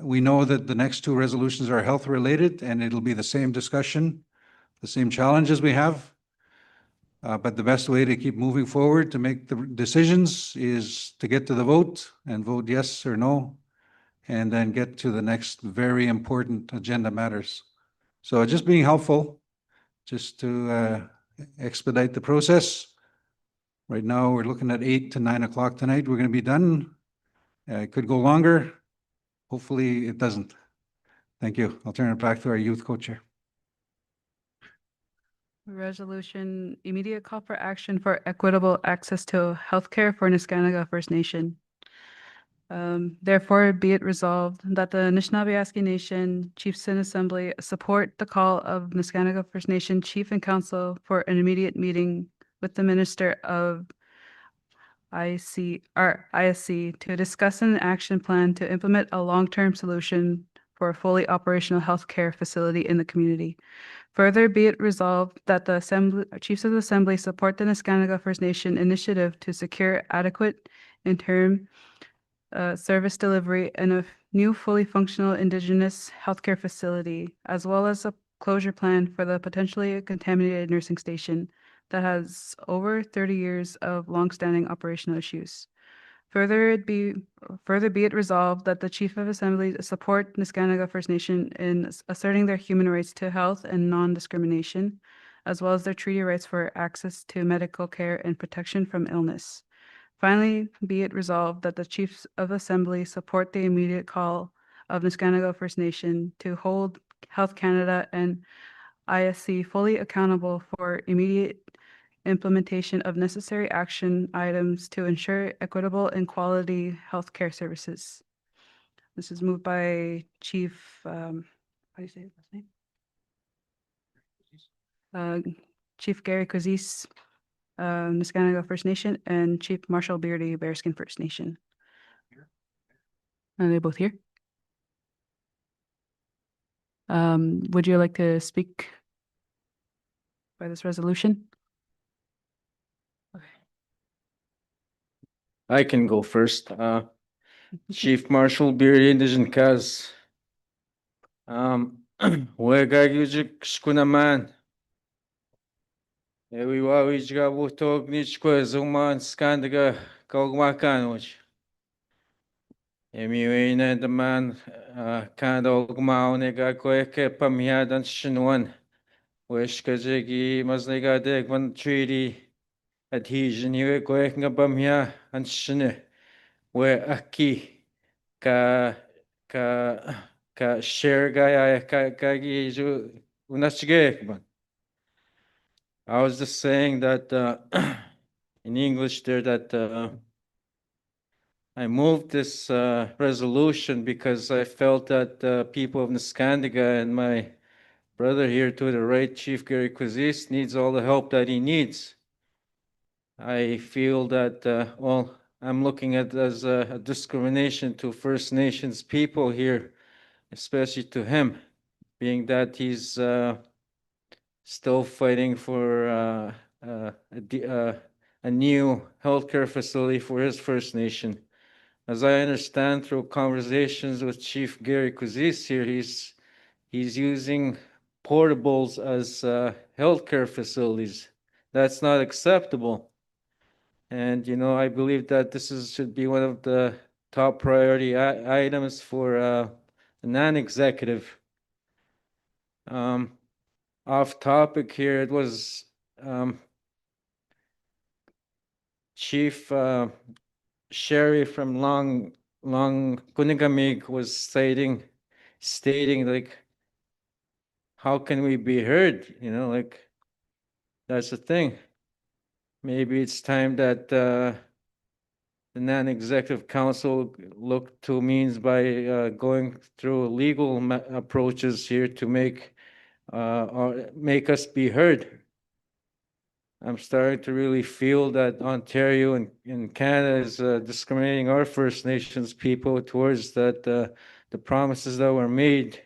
We know that the next 2 resolutions are health related, and it'll be the same discussion, the same challenges we have. But the best way to keep moving forward to make the decisions is to get to the vote and vote yes or no, and then get to the next very important agenda matters. So just being helpful, just to expedite the process. Right now, we're looking at 8 to 9 o'clock tonight. We're going to be done. It could go longer. Hopefully, it doesn't. Thank you. I'll turn it back to our youth co-chair.
Resolution, immediate call for action for equitable access to healthcare for Niskananga First Nation. Therefore, be it resolved that the Nishnawbe Aski Nation Chiefs in Assembly support the call of Niskananga First Nation Chief and Council for an immediate meeting with the Minister of ISC to discuss an action plan to implement a long-term solution for a fully operational healthcare facility in the community. Further, be it resolved that the Chiefs of the Assembly support the Niskananga First Nation initiative to secure adequate interim service delivery and a new fully functional Indigenous healthcare facility, as well as a closure plan for the potentially contaminated nursing station that has over 30 years of longstanding operational issues. Further be it resolved that the Chief of Assembly support Niskananga First Nation in asserting their human rights to health and non-discrimination, as well as their treaty rights for access to medical care and protection from illness. Finally, be it resolved that the Chiefs of Assembly support the immediate call of Niskananga First Nation to hold Health Canada and ISC fully accountable for immediate implementation of necessary action items to ensure equitable and quality healthcare services. This is moved by Chief, how do you say his last name? Chief Gary Kozis, Niskananga First Nation, and Chief Marshall Beardy, Bearskin First Nation. Are they both here? Would you like to speak by this resolution?
I can go first. Chief Marshal Beardy, Indigenous Kaz. Wegagujik Shkunaman. Ewi wawijga wutog nichkwe zuman skandaga kogmakanwich. Emi wena the man kando gmao nega kweke pamyadan shinwan. Weshkajegi maznega degvan treaty adhesion here kweknga pamya and shine. We aki ka share guy ka ju unachge. I was just saying that in English there that I moved this resolution because I felt that people of Niskandaga and my brother here to the right, Chief Gary Kozis, needs all the help that he needs. I feel that, well, I'm looking at it as a discrimination to First Nations people here, especially to him, being that he's still fighting for a new healthcare facility for his First Nation. As I understand through conversations with Chief Gary Kozis here, he's using portables as healthcare facilities. That's not acceptable. And, you know, I believe that this should be one of the top priority items for a non-executive. Off topic here, it was Chief Sherry from Long Kunigamig was stating like, how can we be heard? You know, like, that's the thing. Maybe it's time that the non-executive council look to means by going through legal approaches here to make us be heard. I'm starting to really feel that Ontario and Canada is discriminating our First Nations people towards that the promises that were made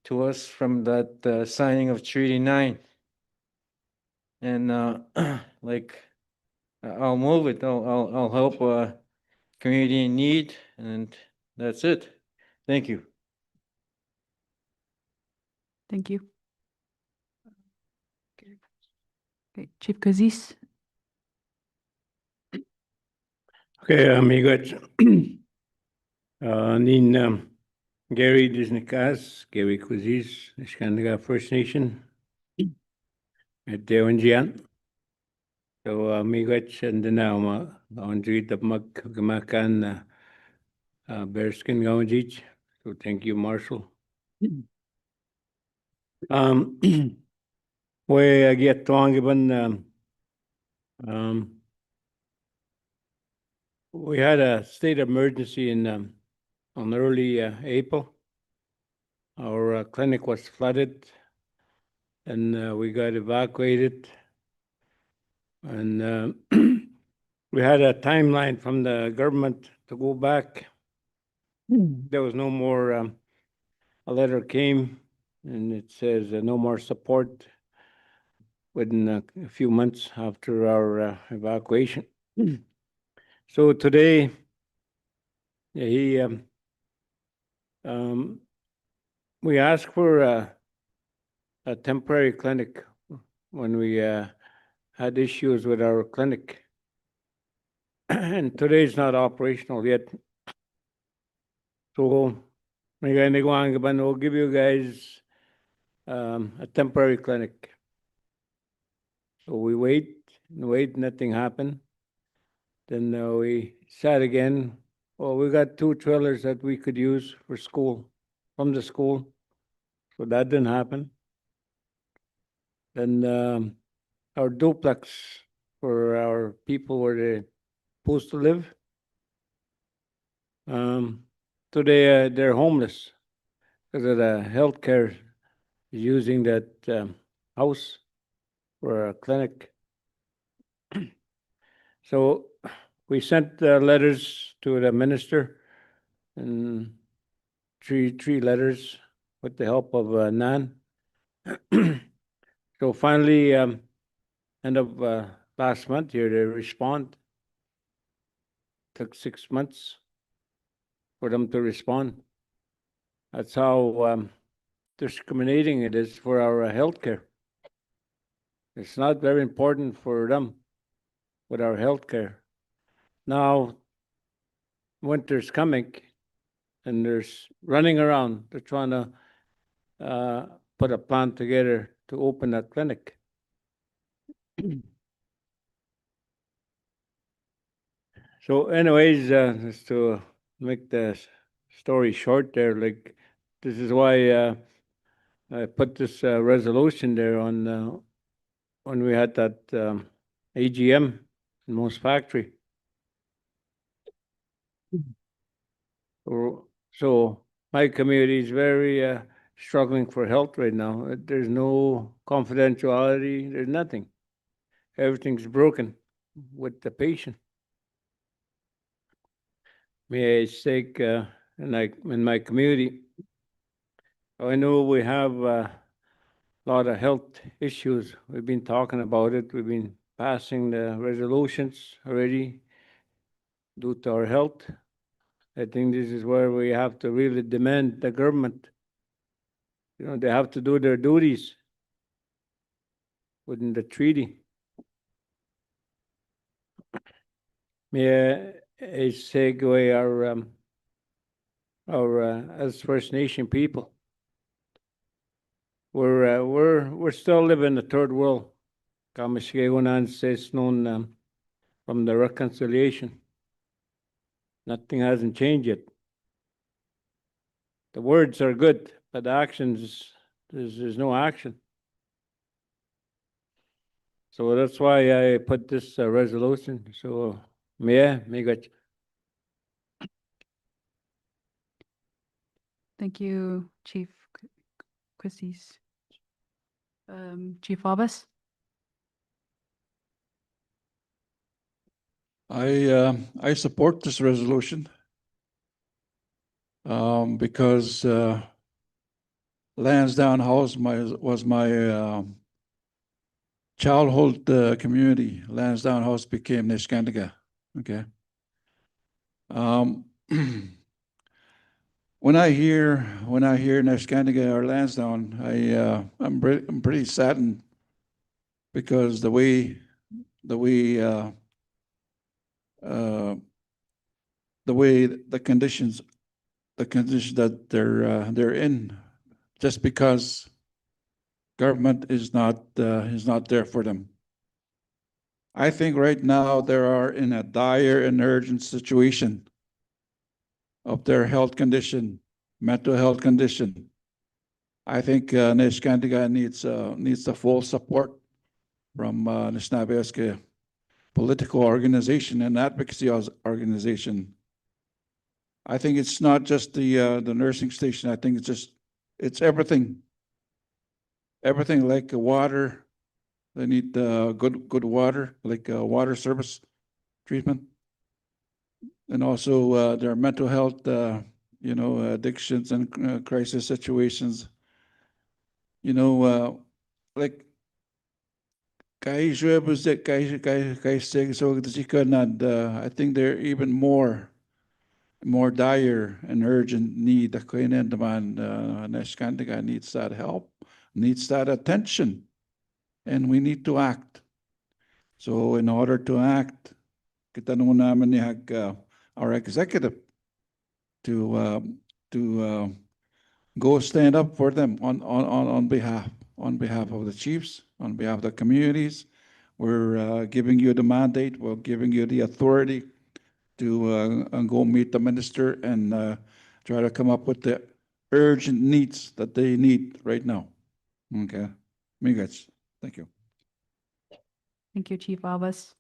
to us from that signing of Treaty 9. And like, I'll move it. I'll help community in need, and that's it. Thank you.
Thank you.
Okay, Chief Kazis.
Okay, amigos. Nin Gary Disnikas, Gary Kuzis, Nishnawbe First Nation, at Dewanjian. So amigos, and now on street of Magamakan Bearskin Gawanjich. So thank you, Marshall. We get to we had a state of emergency in on early April. Our clinic was flooded, and we got evacuated. And we had a timeline from the government to go back. There was no more. A letter came, and it says no more support within a few months after our evacuation. So today, we asked for a temporary clinic when we had issues with our clinic. And today's not operational yet. So we'll give you guys a temporary clinic. So we wait, nothing happened. Then we sat again. Well, we got 2 trailers that we could use for school, from the school. So that didn't happen. Then our duplex for our people where they're supposed to live. Today they're homeless because of the healthcare using that house for a clinic. So we sent letters to the minister, and three letters with the help of Nan. So finally, end of last month here, they respond. Took 6 months for them to respond. That's how discriminating it is for our healthcare. It's not very important for them with our healthcare. Now, winter's coming, and there's running around. They're trying to put a plan together to open a clinic. So anyways, just to make the story short there, like, this is why I put this resolution there on when we had that AGM in Moose Factory. So my community is very struggling for health right now. There's no confidentiality, there's nothing. Everything's broken with the patient. May I say, in my community, I know we have a lot of health issues. We've been talking about it. We've been passing the resolutions already due to our health. I think this is where we have to really demand the government. You know, they have to do their duties within the treaty. May I segue our as First Nation people. We're still living in the third world. Kamishkegonan says known from the reconciliation. Nothing hasn't changed yet. The words are good, but the actions, there's no action. So that's why I put this resolution. So, may God.
Thank you, Chief Kazis. Chief Abbas.
I support this resolution because Lansdowne House was my childhood community. Lansdowne House became Nishnawbe. Okay. When I hear Nishnawbe or Lansdowne, I'm pretty saddened because the way the conditions that they're in, just because government is not there for them. I think right now they are in a dire and urgent situation of their health condition, mental health condition. I think Nishnawbe needs the full support from Nishnawbe Aski political organization and advocacy organization. I think it's not just the nursing station. I think it's everything. Everything like water. They need good water, like water service treatment, and also their mental health, addictions and crisis situations. Like I think they're even more dire and urgent need. Nishnawbe needs that help, needs that attention, and we need to act. So in order to act, kita nung namin ni our executive to go stand up for them on behalf of the chiefs, on behalf of the communities. We're giving you the mandate. We're giving you the authority to go meet the minister and try to come up with the urgent needs that they need right now. Okay, Miigats. Thank you.
Thank you, Chief Abbas.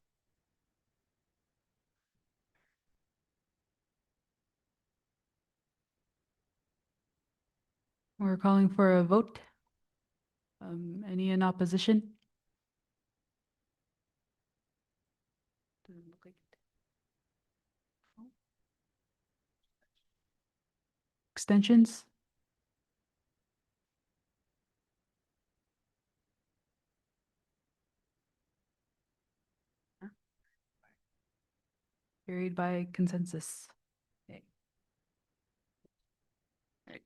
We're calling for a vote. Any in opposition? Doesn't look like it. Extensions? Carried by consensus. Okay. Right.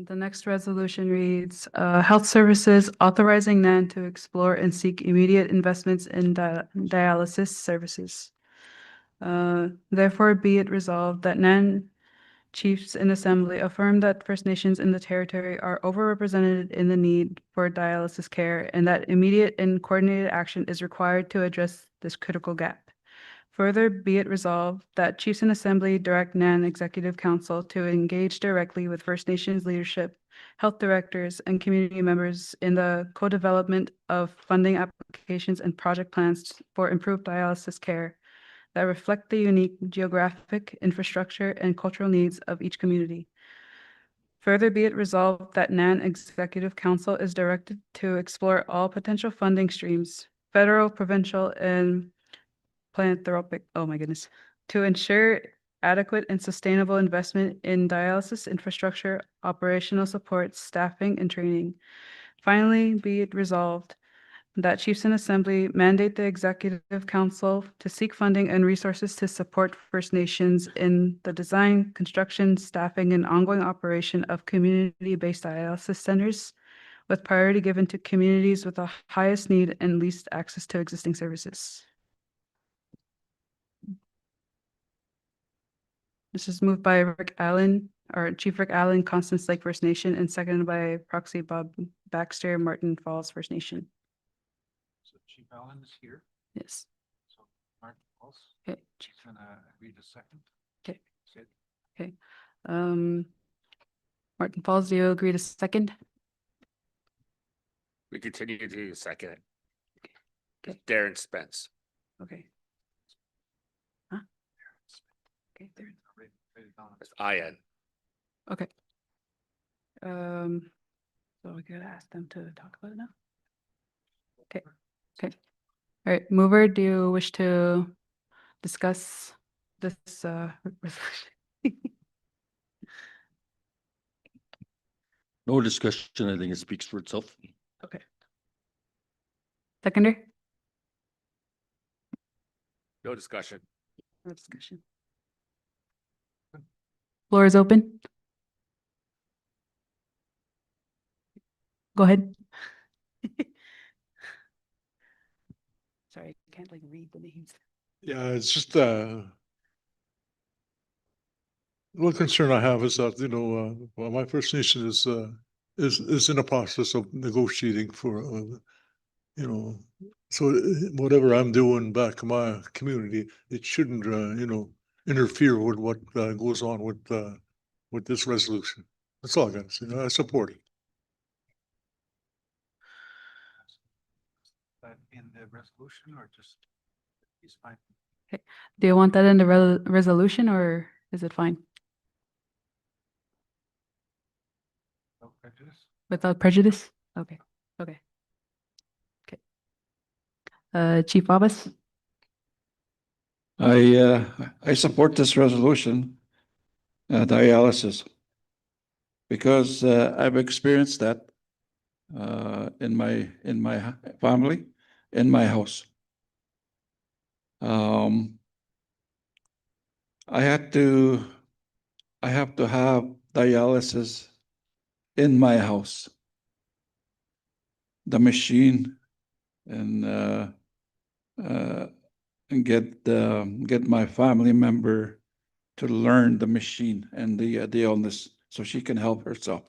The next resolution reads, Health Services authorizing NAN to explore and seek immediate investments in dialysis services. Therefore, be it resolved that NAN chiefs in assembly affirm that First Nations in the territory are overrepresented in the need for dialysis care and that immediate and coordinated action is required to address this critical gap. Further, be it resolved that Chiefs in Assembly direct NAN Executive Council to engage directly with First Nations leadership, health directors, and community members in the co-development of funding applications and project plans for improved dialysis care that reflect the unique geographic, infrastructure, and cultural needs of each community. Further, be it resolved that NAN Executive Council is directed to explore all potential funding streams, federal, provincial, and philanthropic, to ensure adequate and sustainable investment in dialysis infrastructure, operational support, staffing, and training. Finally, be it resolved that Chiefs in Assembly mandate the Executive Council to seek funding and resources to support First Nations in the design, construction, staffing, and ongoing operation of community-based dialysis centers, with priority given to communities with the highest need and least access to existing services. This is moved by Rick Allen, or Chief Rick Allen, Constance Lake First Nation, and seconded by Proxy Bob Baxter, Martin Falls First Nation.
So Chief Allen is here.
Yes.
So Martin Falls.
Okay.
Chief gonna read a second.
Okay. Okay. Martin Falls, do you agree to second?
We continue to second it.
Okay.
Darren Spence.
Okay. Huh? Okay, there.
It's IN.
Okay. So we could ask them to talk about it now. Okay. Okay. All right, Mover, do you wish to discuss this resolution?
No discussion. I think it speaks for itself.
Okay. Seconder?
No discussion.
No discussion. Floor is open. Go ahead. Sorry, I can't like read the names.
Yeah, it's just one concern I have is that, well, my First Nation is in a process of negotiating for, so whatever I'm doing back in my community, it shouldn't, interfere with what goes on with this resolution. That's all I got to say. I support it.
That in the resolution or just, he's fine.
Do you want that in the resolution or is it fine?
No prejudice?
Without prejudice? Okay, okay. Okay. Chief Abbas?
I support this resolution, dialysis, because I've experienced that in my family, in my house. I have to have dialysis in my house. The machine and get my family member to learn the machine and the illness so she can help herself.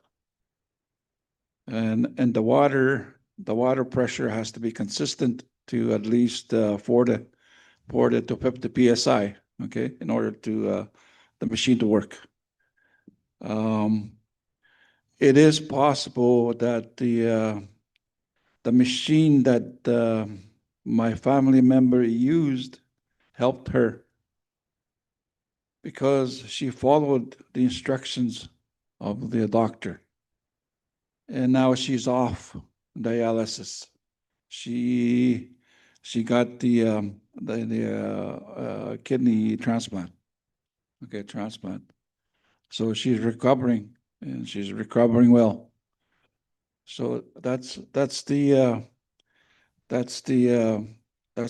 And the water pressure has to be consistent to at least 40 to 50 psi, okay, in order to the machine to work. It is possible that the machine that my family member used helped her because she followed the instructions of the doctor. And now she's off dialysis. She got the kidney transplant. Okay, transplant. So she's recovering, and she's recovering well. So that's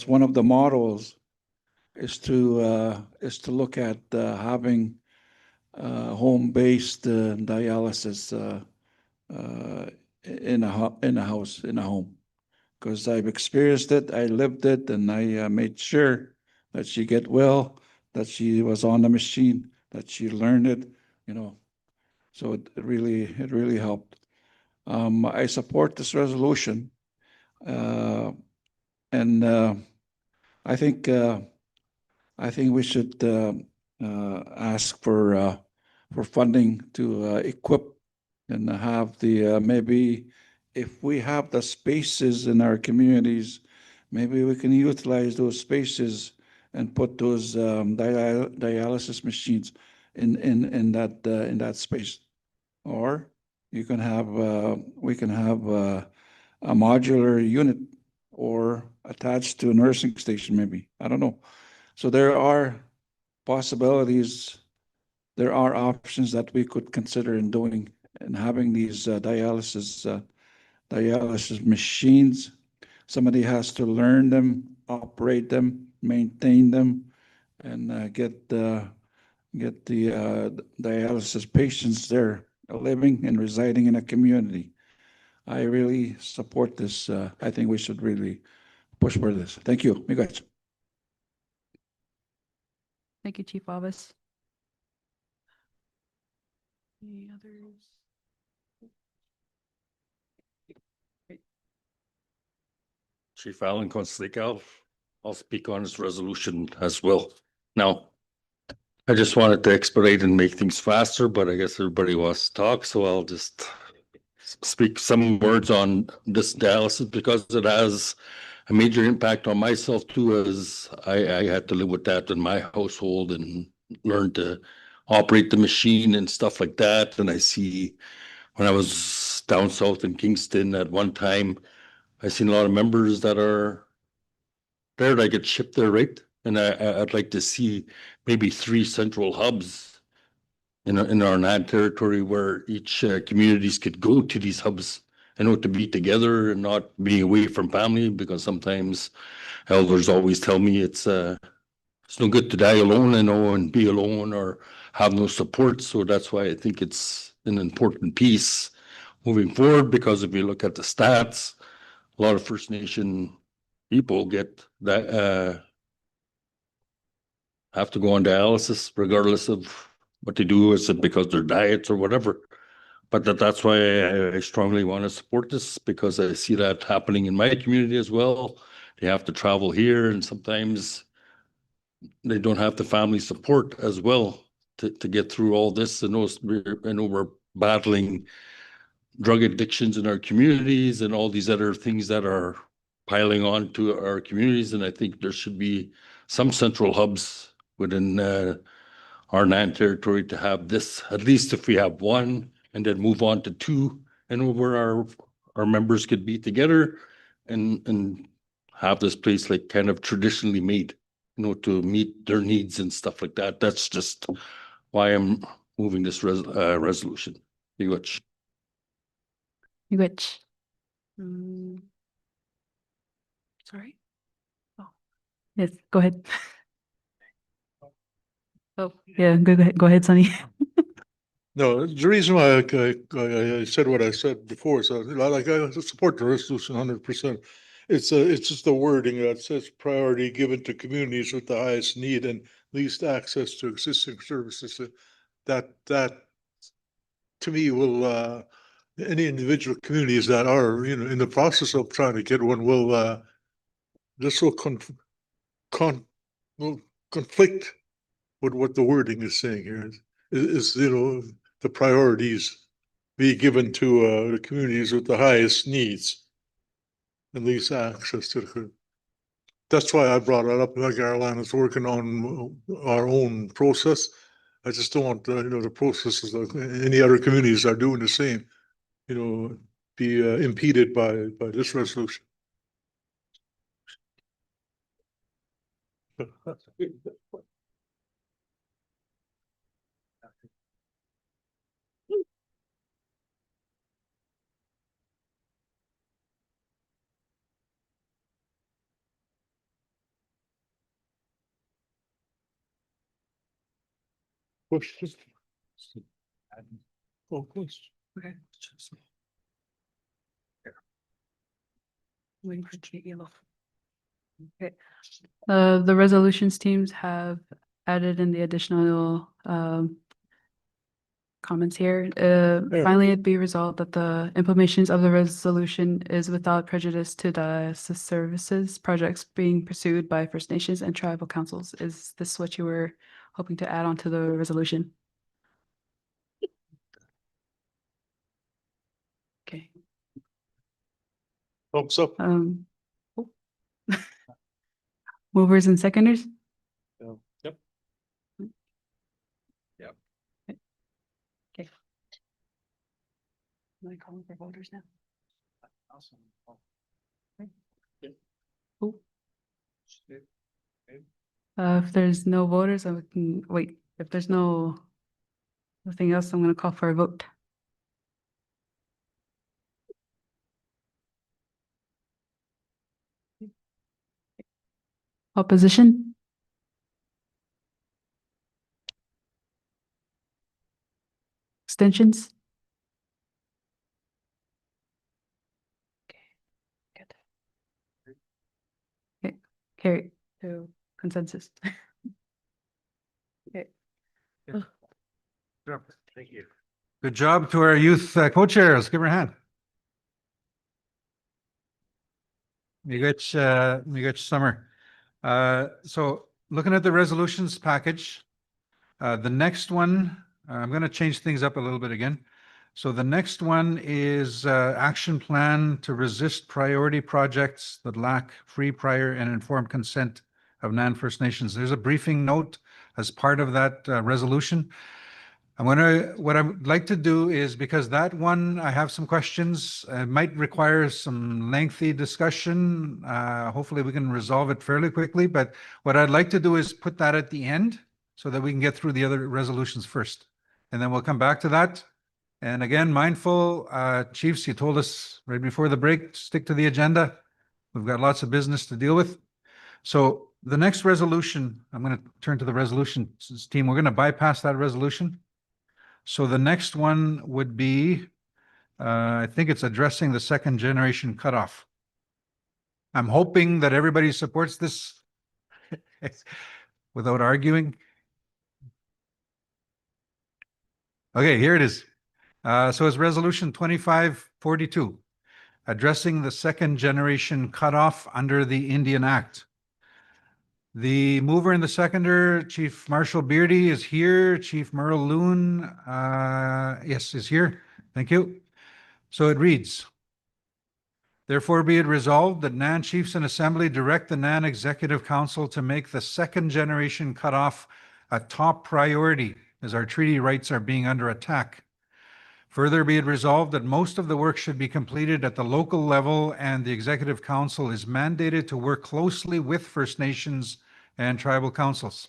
one of the models is to look at having home-based dialysis in a house, in a home, because I've experienced it, I lived it, and I made sure that she get well, that she was on the machine, that she learned it, So it really helped. I support this resolution, and I think we should ask for funding to equip and have the maybe if we have the spaces in our communities, maybe we can utilize those spaces and put those dialysis machines in that space. Or you can have we can have a modular unit or attached to a nursing station, maybe. I don't know. So there are possibilities, there are options that we could consider in doing and having these dialysis machines. Somebody has to learn them, operate them, maintain them, and get the dialysis patients there living and residing in a community. I really support this. I think we should really push for this. Thank you. Guys.
Thank you, Chief Abbas. Any others?
Chief Allen Conslick, I'll speak on this resolution as well. Now, I just wanted to expedite and make things faster, but I guess everybody wants to talk, so I'll just speak some words on this dialysis because it has a major impact on myself too, as I had to live with that in my household and learn to operate the machine and stuff like that. And I see when I was down south in Kingston at one time, I seen a lot of members that are there that get shipped there, right? And I'd like to see maybe 3 central hubs in our NAD territory where each communities could go to these hubs and to be together and not be away from family, because sometimes elders always tell me it's no good to die alone, and be alone or have no support. So that's why I think it's an important piece moving forward, because if you look at the stats, a lot of First Nation people get that, have to go on dialysis regardless of what they do. Is it because their diets or whatever? But that's why I strongly want to support this, because I see that happening in my community as well. They have to travel here, and sometimes they don't have the family support as well to get through all this. I know we're battling drug addictions in our communities and all these other things that are piling on to our communities. And I think there should be some central hubs within our NAN territory to have this, at least if we have one, and then move on to two, and where our members could be together and have this place like kind of traditionally made, to meet their needs and stuff like that. That's just why I'm moving this resolution.
Which? Sorry. Oh, yes, go ahead. Oh, yeah, go ahead, Sonny.
No, the reason why I said what I said before, so I support the resolution 100%. It's just the wording that says priority given to communities with the highest need and least access to existing services. That to me will any individual communities that are in the process of trying to get one will this will conflict with what the wording is saying here. Is the priorities be given to the communities with the highest needs and least access to the. That's why I brought it up. Like Caroline is working on our own process. I just don't want the processes of any other communities are doing the same. Be impeded by this resolution. Oh, please.
Okay. Waiting for yellow. Okay. The resolutions teams have added in the additional comments here. Finally, it be resolved that the implementations of the resolution is without prejudice to dialysis services projects being pursued by First Nations and tribal councils. Is this what you were hoping to add on to the resolution? Okay.
Thumbs up.
Oh. Movers and seconders?
Yep.
Yep. Okay. Am I calling for voters now? Okay. If there's no voters, I can wait. If there's nothing else, I'm going to call for a vote. Opposition? Abstentions? Okay, good. Okay, carry to consensus. Okay.
Thank you. Good job to our youth co-chairs. Give her a hand. Miigwech Summer. So looking at the resolutions package, the next one, I'm going to change things up a little bit again. So the next one is action plan to resist priority projects that lack free, prior, and informed consent of NAN First Nations. There's a briefing note as part of that resolution. What I'd like to do is, because that one, I have some questions, might require some lengthy discussion. Hopefully we can resolve it fairly quickly, but what I'd like to do is put that at the end so that we can get through the other resolutions first. And then we'll come back to that. And again, mindful, Chiefs, you told us right before the break, stick to the agenda. We've got lots of business to deal with. So the next resolution, I'm going to turn to the resolutions team. We're going to bypass that resolution. So the next one would be I think it's addressing the second generation cutoff. I'm hoping that everybody supports this without arguing. Okay, here it is. So it's resolution 2542, addressing the second generation cutoff under the Indian Act. The mover and the seconder, Chief Marshal Beardy is here. Chief Merle Loon, yes, is here. Thank you. So it reads, therefore be it resolved that NAN Chiefs and Assembly direct the NAN Executive Council to make the second generation cutoff a top priority as our treaty rights are being under attack. Further be it resolved that most of the work should be completed at the local level and the Executive Council is mandated to work closely with First Nations and tribal councils.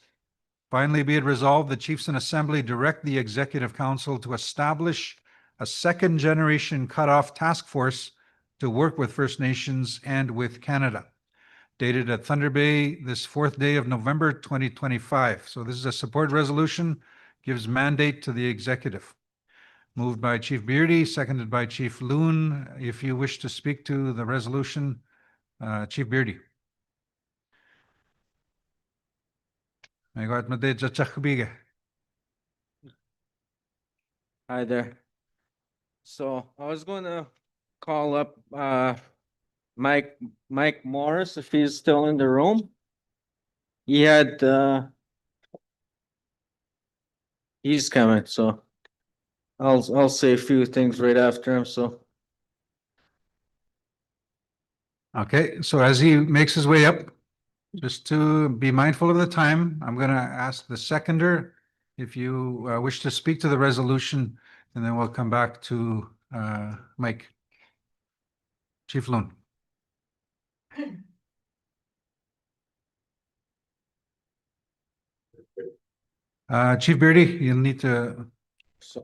Finally, be it resolved that Chiefs and Assembly direct the Executive Council to establish a second generation cutoff task force to work with First Nations and with Canada. Dated at Thunder Bay, this 4th day of November 2025. So this is a support resolution, gives mandate to the Executive. Moved by Chief Beardy, seconded by Chief Loon. If you wish to speak to the resolution, Chief Beardy.
Hi there. So I was going to call up Mike Morris if he's still in the room. He had he's coming, so I'll say a few things right after him. So
Okay, so as he makes his way up, just to be mindful of the time, I'm going to ask the seconder if you wish to speak to the resolution, and then we'll come back to Mike. Chief Loon. Chief Beardy, you'll need to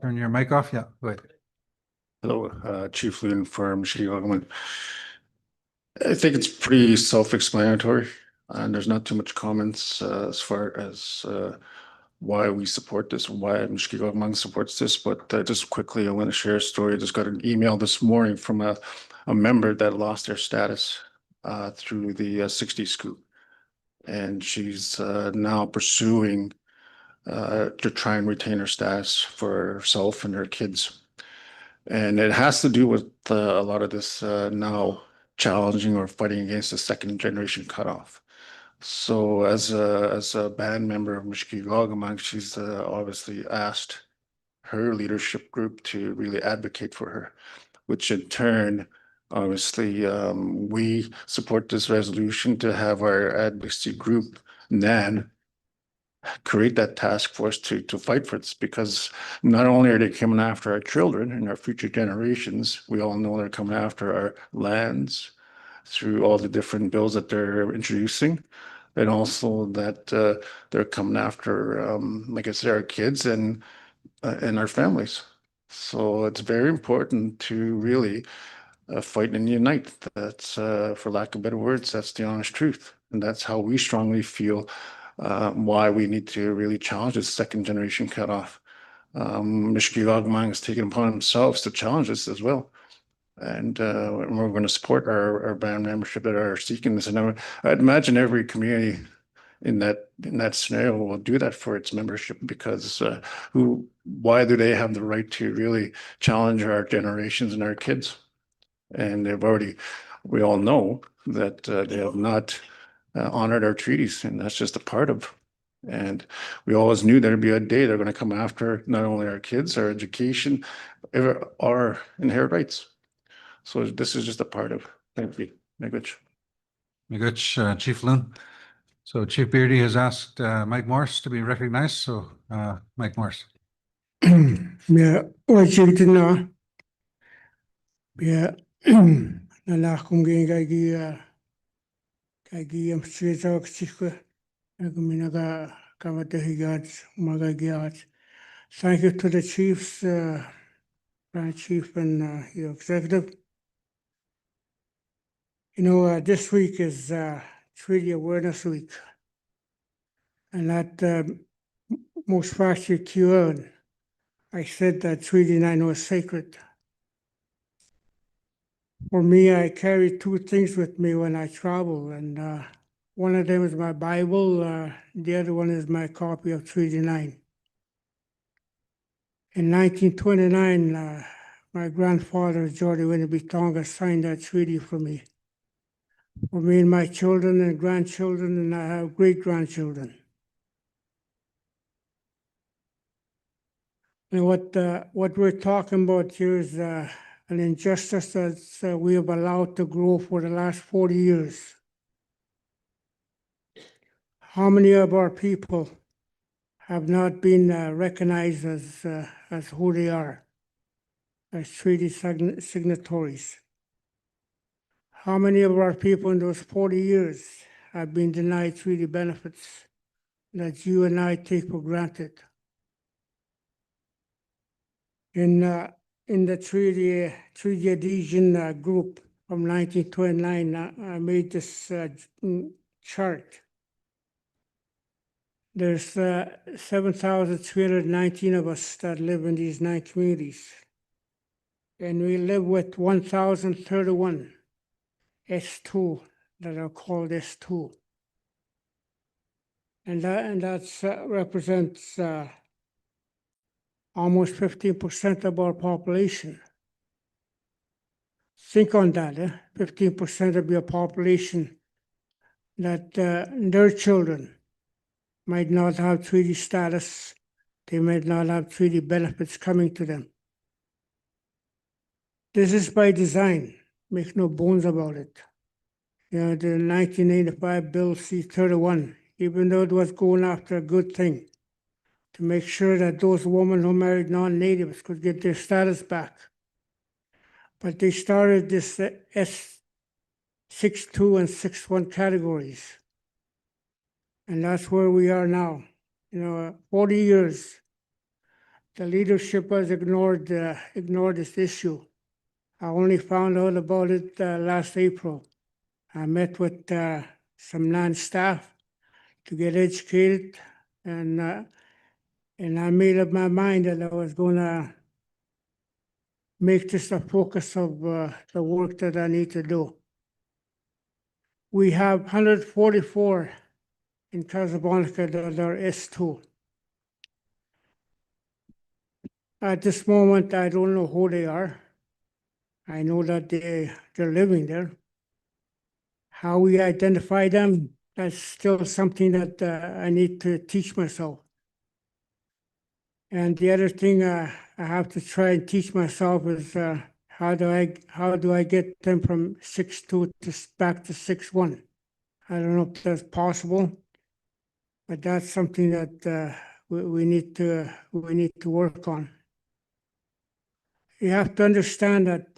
turn your mic off. Yeah, go ahead.
Hello, Chief Loon from Nishnawbe. I think it's pretty self-explanatory, and there's not too much comments as far as why we support this, why Nishnawbe supports this. But just quickly, I want to share a story. I just got an email this morning from a member that lost their status through the 60 scoop, and she's now pursuing to try and retain her status for herself and her kids. And it has to do with a lot of this now challenging or fighting against the second generation cutoff. So as a band member of Nishnawbe, she's obviously asked her leadership group to really advocate for her, which in turn, obviously, we support this resolution to have our advocacy group, NAN, create that task force to fight for this, because not only are they coming after our children and our future generations, we all know they're coming after our lands through all the different bills that they're introducing, and also that they're coming after, like I said, our kids and our families. So it's very important to really fight and unite. That's, for lack of better words, that's the honest truth, and that's how we strongly feel why we need to really challenge this second generation cutoff. Nishnawbe has taken upon themselves to challenge this as well. And we're going to support our band membership that are seeking this. And I'd imagine every community in that scenario will do that for its membership, because why do they have the right to really challenge our generations and our kids? And we all know that they have not honored our treaties, and that's just a part of. And we always knew there'd be a day they're going to come after not only our kids, our education, our inherent rights. So this is just a part of. Thank you.
Miigwech, Chief Loon. So Chief Beardy has asked Mike Morris to be recognized. So Mike Morris.
Yeah, Washington na. Yeah, nalakum kagi amstreza kchikwa. Naguminaga kamatahigats magagiyats. Thank you to the chiefs, Grand Chief and your executive. You know, this week is Treaty Awareness Week. And that most factually cured, I said that Treaty 9 was sacred. For me, I carry two things with me when I travel, and one of them is my Bible, the other one is my copy of Treaty 9. In 1929, my grandfather, Jordy Winneby Tonga, signed that treaty for me and my children and grandchildren, and I have great-grandchildren. And what we're talking about here is an injustice that we have allowed to grow for the last 40 years. How many of our people have not been recognized as who they are, as treaty signatories? How many of our people in those 40 years have been denied treaty benefits that you and I take for granted? In the treaty adhesion group from 1929, I made this chart. There's 7,319 of us that live in these 9 communities, and we live with 1,031 S2 that are called S2. And that represents almost 15% of our population. Think on that, 15% of your population that their children might not have treaty status, they might not have treaty benefits coming to them. This is by design, make no bones about it. You know, the 1985 Bill C-31, even though it was going after a good thing, to make sure that those women who married non-natives could get their status back. But they started this S62 and 61 categories. And that's where we are now. You know, 40 years, the leadership has ignored this issue. I only found out about it last April. I met with some non-staff to get educated, and I made up my mind that I was going to make this a focus of the work that I need to do. We have 144 in Casablanca that are S2. At this moment, I don't know who they are. I know that they're living there. How we identify them, that's still something that I need to teach myself. And the other thing I have to try and teach myself is how do I get them from 6.2 to back to 6.1? I don't know if that's possible, but that's something that we need to work on. You have to understand that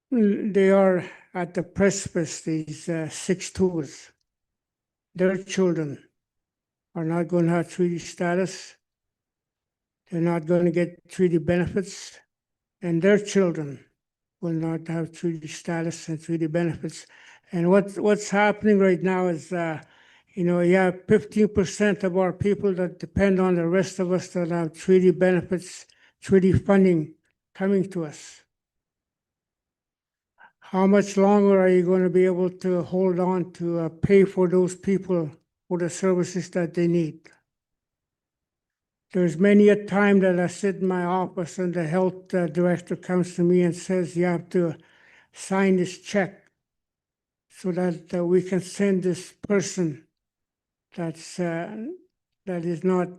they are at the precipice, these 6.2s. Their children are not going to have treaty status. They're not going to get treaty benefits, and their children will not have treaty status and treaty benefits. And what's happening right now is, you know, you have 15% of our people that depend on the rest of us that have treaty benefits, treaty funding coming to us. How much longer are you going to be able to hold on to pay for those people for the services that they need? There's many a time that I sit in my office and the health director comes to me and says, you have to sign this check so that we can send this person that is not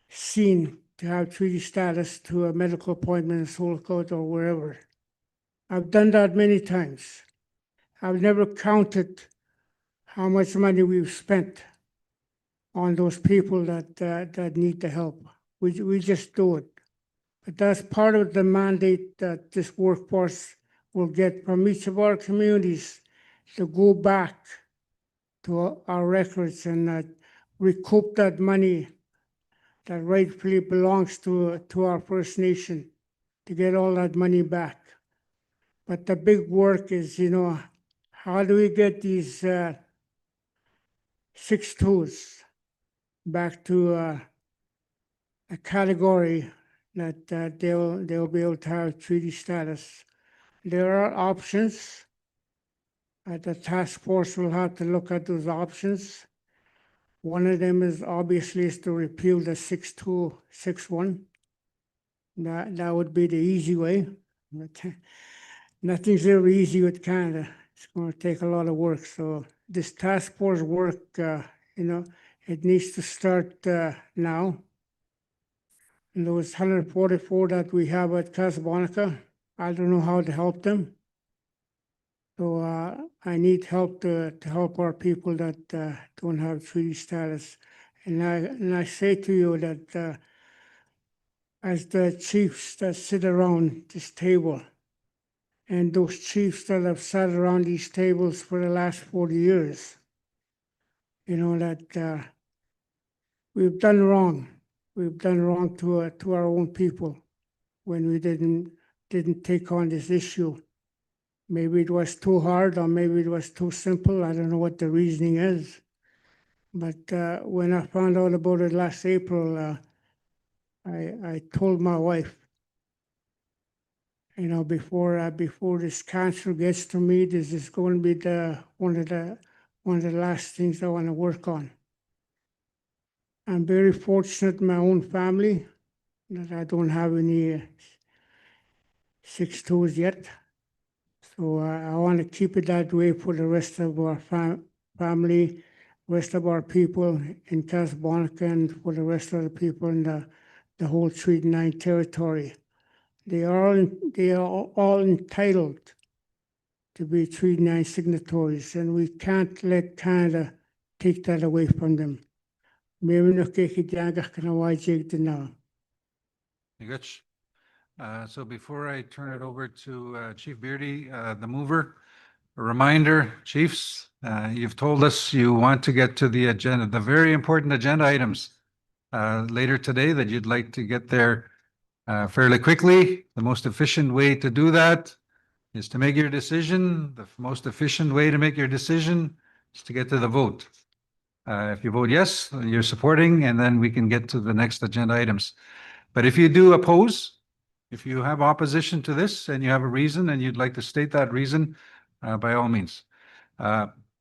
seen to have treaty status to a medical appointment in Solcott or wherever. I've done that many times. I've never counted how much money we've spent on those people that need the help. We just do it. But that's part of the mandate that this workforce will get from each of our communities to go back to our records and recoup that money that rightfully belongs to our First Nation, to get all that money back. But the big work is, you know, how do we get these 6.2s back to a category that they'll be able to have treaty status. there are options. The task force will have to look at those options. One of them is obviously is to repeal the 6261. That would be the easy way. But nothing's ever easy with Canada. It's going to take a lot of work. So this task force work, it needs to start now. And those 144 that we have at Casablanca, I don't know how to help them. So I need help to help our people that don't have treaty status. And I say to you that as the chiefs that sit around this table, and those chiefs that have sat around these tables for the last 40 years, that we've done wrong. We've done wrong to our own people when we didn't take on this issue. Maybe it was too hard, or maybe it was too simple. I don't know what the reasoning is. But when I found out about it last April, I told my wife, before this cancer gets to me, this is going to be one of the last things I want to work on. I'm very fortunate in my own family that I don't have any 6-2s yet. So I want to keep it that way for the rest of our family, rest of our people in Casablanca, and for the rest of the people in the whole Treaty 9 territory. They are all entitled to be Treaty 9 signatories, and we can't let Canada take that away from them.
So before I turn it over to Chief Beardy, the mover, a reminder, chiefs, you've told us you want to get to the agenda, the very important agenda items later today, that you'd like to get there fairly quickly. The most efficient way to do that is to make your decision. The most efficient way to make your decision is to get to the vote. If you vote yes, you're supporting, and then we can get to the next agenda items. But if you do oppose, if you have opposition to this and you have a reason and you'd like to state that reason, by all means.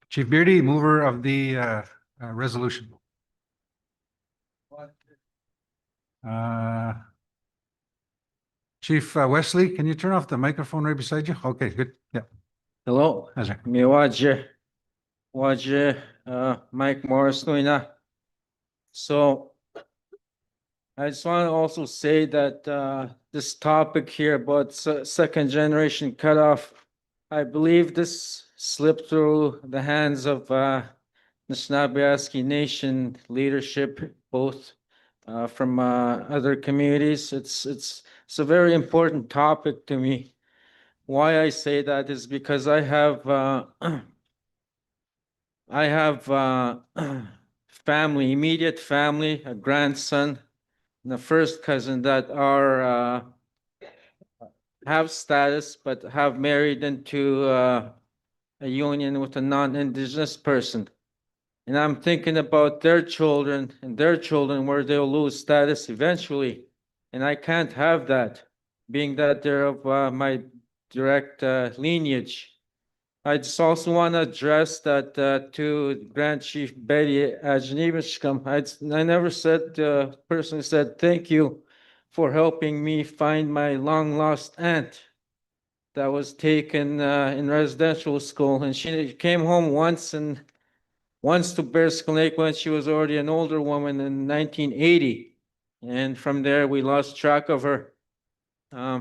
Chief Beardy, mover of the resolution. Chief Wesley, can you turn off the microphone right beside you? Okay, good. Yeah.
Hello. Mike Morris Nuina. So I just want to also say that this topic here about second generation cutoff, I believe this slipped through the hands of Nishnawbe Aski Nation leadership, both from other communities. It's a very important topic to me. Why I say that is because I have family, immediate family, a grandson, and a first cousin that are have status but have married into a union with a non-Indigenous person. And I'm thinking about their children and their children where they'll lose status eventually. And I can't have that, being that they're of my direct lineage. I just also want to address that to Grand Chief Betty Ajnivishkam. I never said, personally said, thank you for helping me find my long lost aunt that was taken in residential school. And she came home once to Bearskin Lake when she was already an older woman in 1980. And from there, we lost track of her.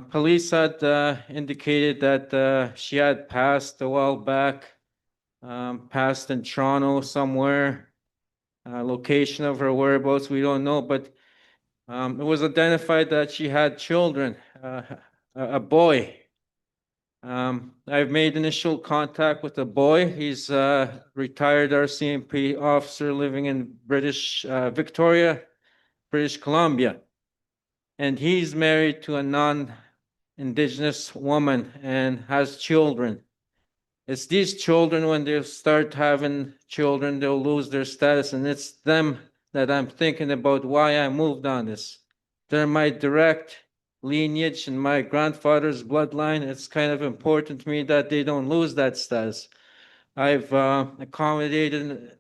Police had indicated that she had passed a while back, passed in Toronto somewhere. Location of her whereabouts, we don't know, but it was identified that she had children, a boy. I've made initial contact with the boy. He's a retired RCMP officer living in Victoria, British Columbia. And he's married to a non-Indigenous woman and has children. It's these children, when they start having children, they'll lose their status. And it's them that I'm thinking about why I moved on this. They're my direct lineage and my grandfather's bloodline, it's kind of important to me that they don't lose that status. I've accommodated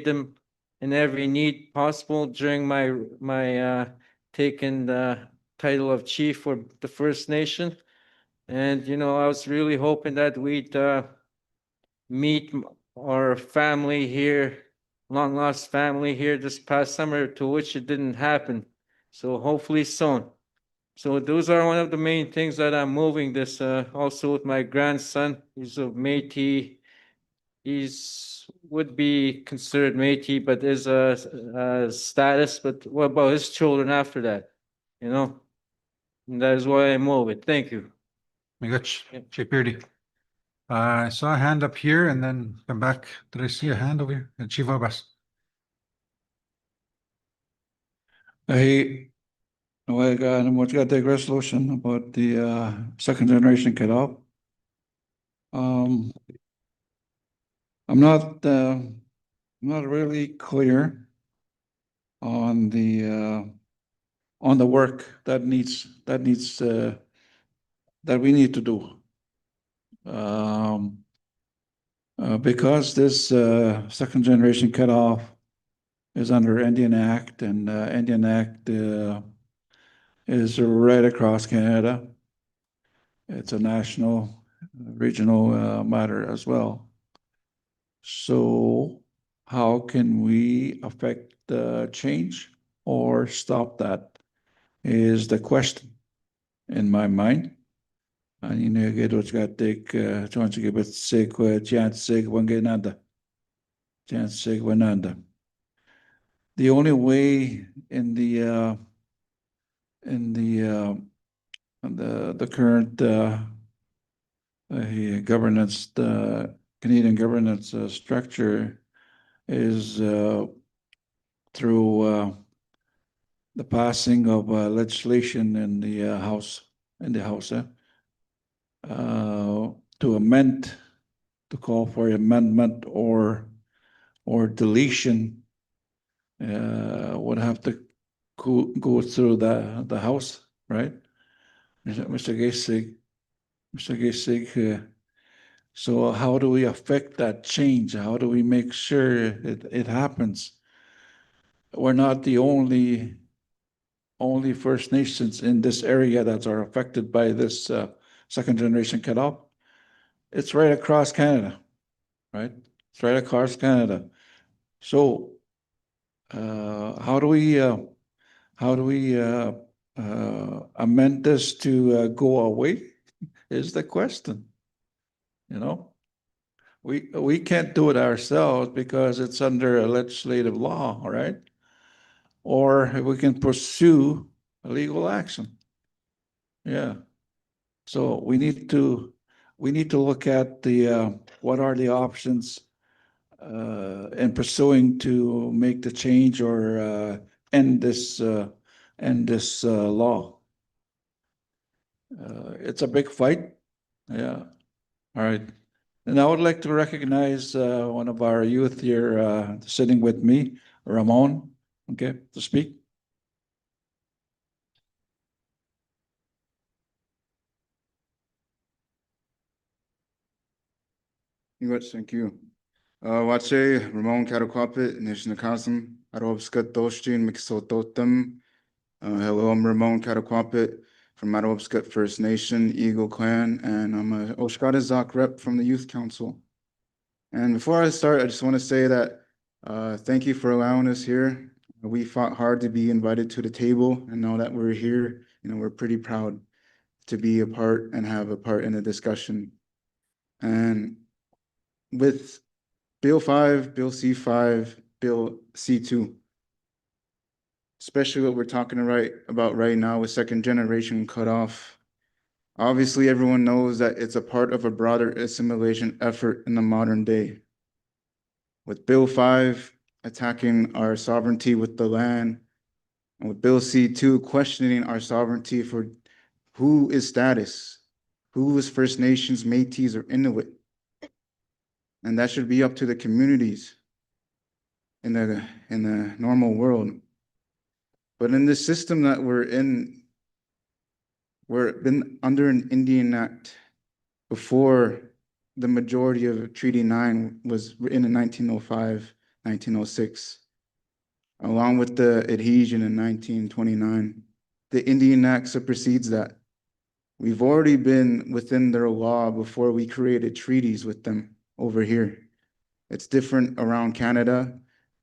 them in every need possible during my taking the title of chief for the First Nation. And, you know, I was really hoping that we'd meet our family here, long lost family here this past summer, to which it didn't happen. So hopefully soon. So those are one of the main things that I'm moving this, also with my grandson. He's of Métis. He's would be considered Métis, but is a status. But what about his children after that? You know, and that is why I move it. Thank you.
Migach, Chief Beardy. I saw a hand up here and then come back. Did I see a hand over here? Chief Abbas.
I, well, what's got the resolution about the second generation cutoff. I'm not really clear on the work that we need to do. Because this second generation cutoff is under Indian Act, and Indian Act is right across Canada. It's a national, regional matter as well. So how can we affect the change or stop that is the question in my mind. Ani get what's got take chance to give it sig chance sig wangenanda. Chance sig wananda. The only way in the current governance, the Canadian governance structure is through the passing of legislation in the House, to amend, to call for amendment or deletion would have to go through the House, right? Mr. Gesig, so how do we affect that change? How do we make sure it happens? We're not the only First Nations in this area that are affected by this second generation cutoff. It's right across Canada, right? It's right across Canada. So how do we amend this to go away is the question. You know, we can't do it ourselves because it's under a legislative law, all right? Or we can pursue a legal action. Yeah. So we need to look at the what are the options in pursuing to make the change or end this law. It's a big fight. Yeah. All right. And I would like to recognize one of our youth here sitting with me, Ramon, okay, to speak.
Thank you. Wache Ramon Karakwapit, Nishnawbe Arobska Dostin Mixototem. Hello, I'm Ramon Karakwapit from Marobscut First Nation, Eagle Clan, and I'm a Oshkatazak rep from the Youth Council. And before I start, I just want to say that thank you for allowing us here. We fought hard to be invited to the table, and now that we're here, you know, we're pretty proud to be a part and have a part in the discussion. And with Bill 5, Bill C5, Bill C2, especially what we're talking about right now with second generation cutoff. Obviously, everyone knows that it's a part of a broader assimilation effort in the modern day. With Bill 5 attacking our sovereignty with the land, and with Bill C2 questioning our sovereignty for who is status, who is First Nations, Métis, or Inuit. And that should be up to the communities in the normal world. But in this system that we're in, We're been under an Indian Act before the majority of Treaty 9 was written in 1905, 1906, along with the adhesion in 1929. The Indian Act supersedes that. We've already been within their law before we created treaties with them over here. It's different around Canada,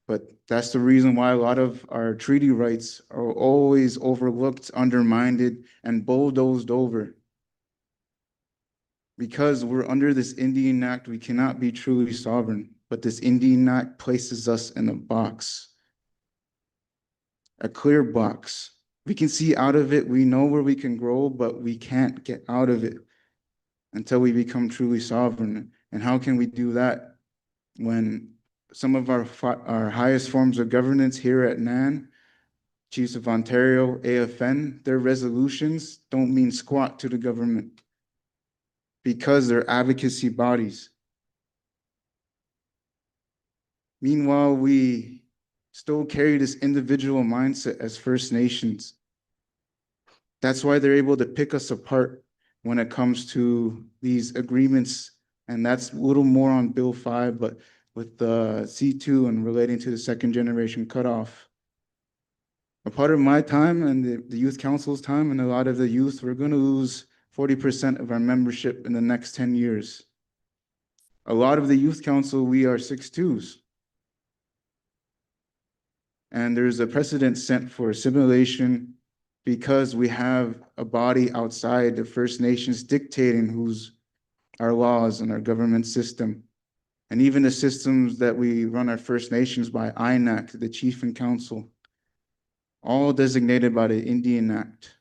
but that's the reason why a lot of our treaty rights are always overlooked, undermined, and bulldozed over. Because we're under this Indian Act, we cannot be truly sovereign, but this Indian Act places us in a box, a clear box. We can see out of it, we know where we can grow, but we can't get out of it until we become truly sovereign. And how can we do that when some of our highest forms of governance here at NAN, Chiefs of Ontario, AFN, their resolutions don't mean squat to the government because they're advocacy bodies. Meanwhile, we still carry this individual mindset as First Nations. That's why they're able to pick us apart when it comes to these agreements. And that's a little more on Bill 5, but with the C2 and relating to the second generation cutoff. A part of my time and the youth council's time and a lot of the youth, we're going to lose 40% of our membership in the next 10 years. A lot of the youth council, we are 6'2s. And there's a precedent set for assimilation because we have a body outside the First Nations dictating who's our laws and our government system. And even the systems that we run our First Nations by, INAC, the Chief and Council, all designated by the Indian Act.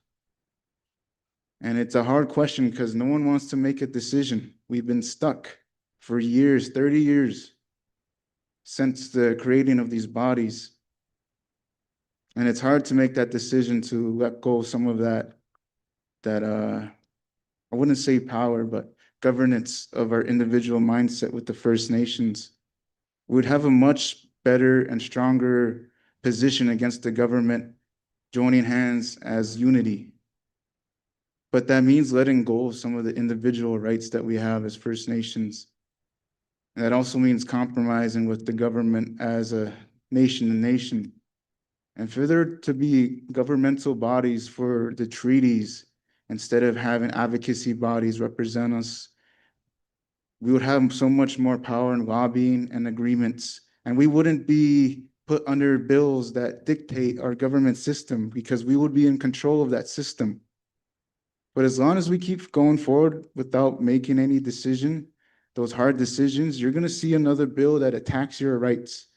And it's a hard question because no one wants to make a decision. We've been stuck for years, 30 years, since the creating of these bodies. And it's hard to make that decision to let go of some of that I wouldn't say power, but governance of our individual mindset with the First Nations. We would have a much better and stronger position against the government joining hands as unity. But that means letting go of some of the individual rights that we have as First Nations. And that also means compromising with the government as a nation to nation. And for there to be governmental bodies for the treaties, instead of having advocacy bodies represent us, we would have so much more power in lobbying and agreements. And we wouldn't be put under bills that dictate our government system because we would be in control of that system. But as long as we keep going forward without making any decision, those hard decisions, you're going to see another bill that attacks your rights.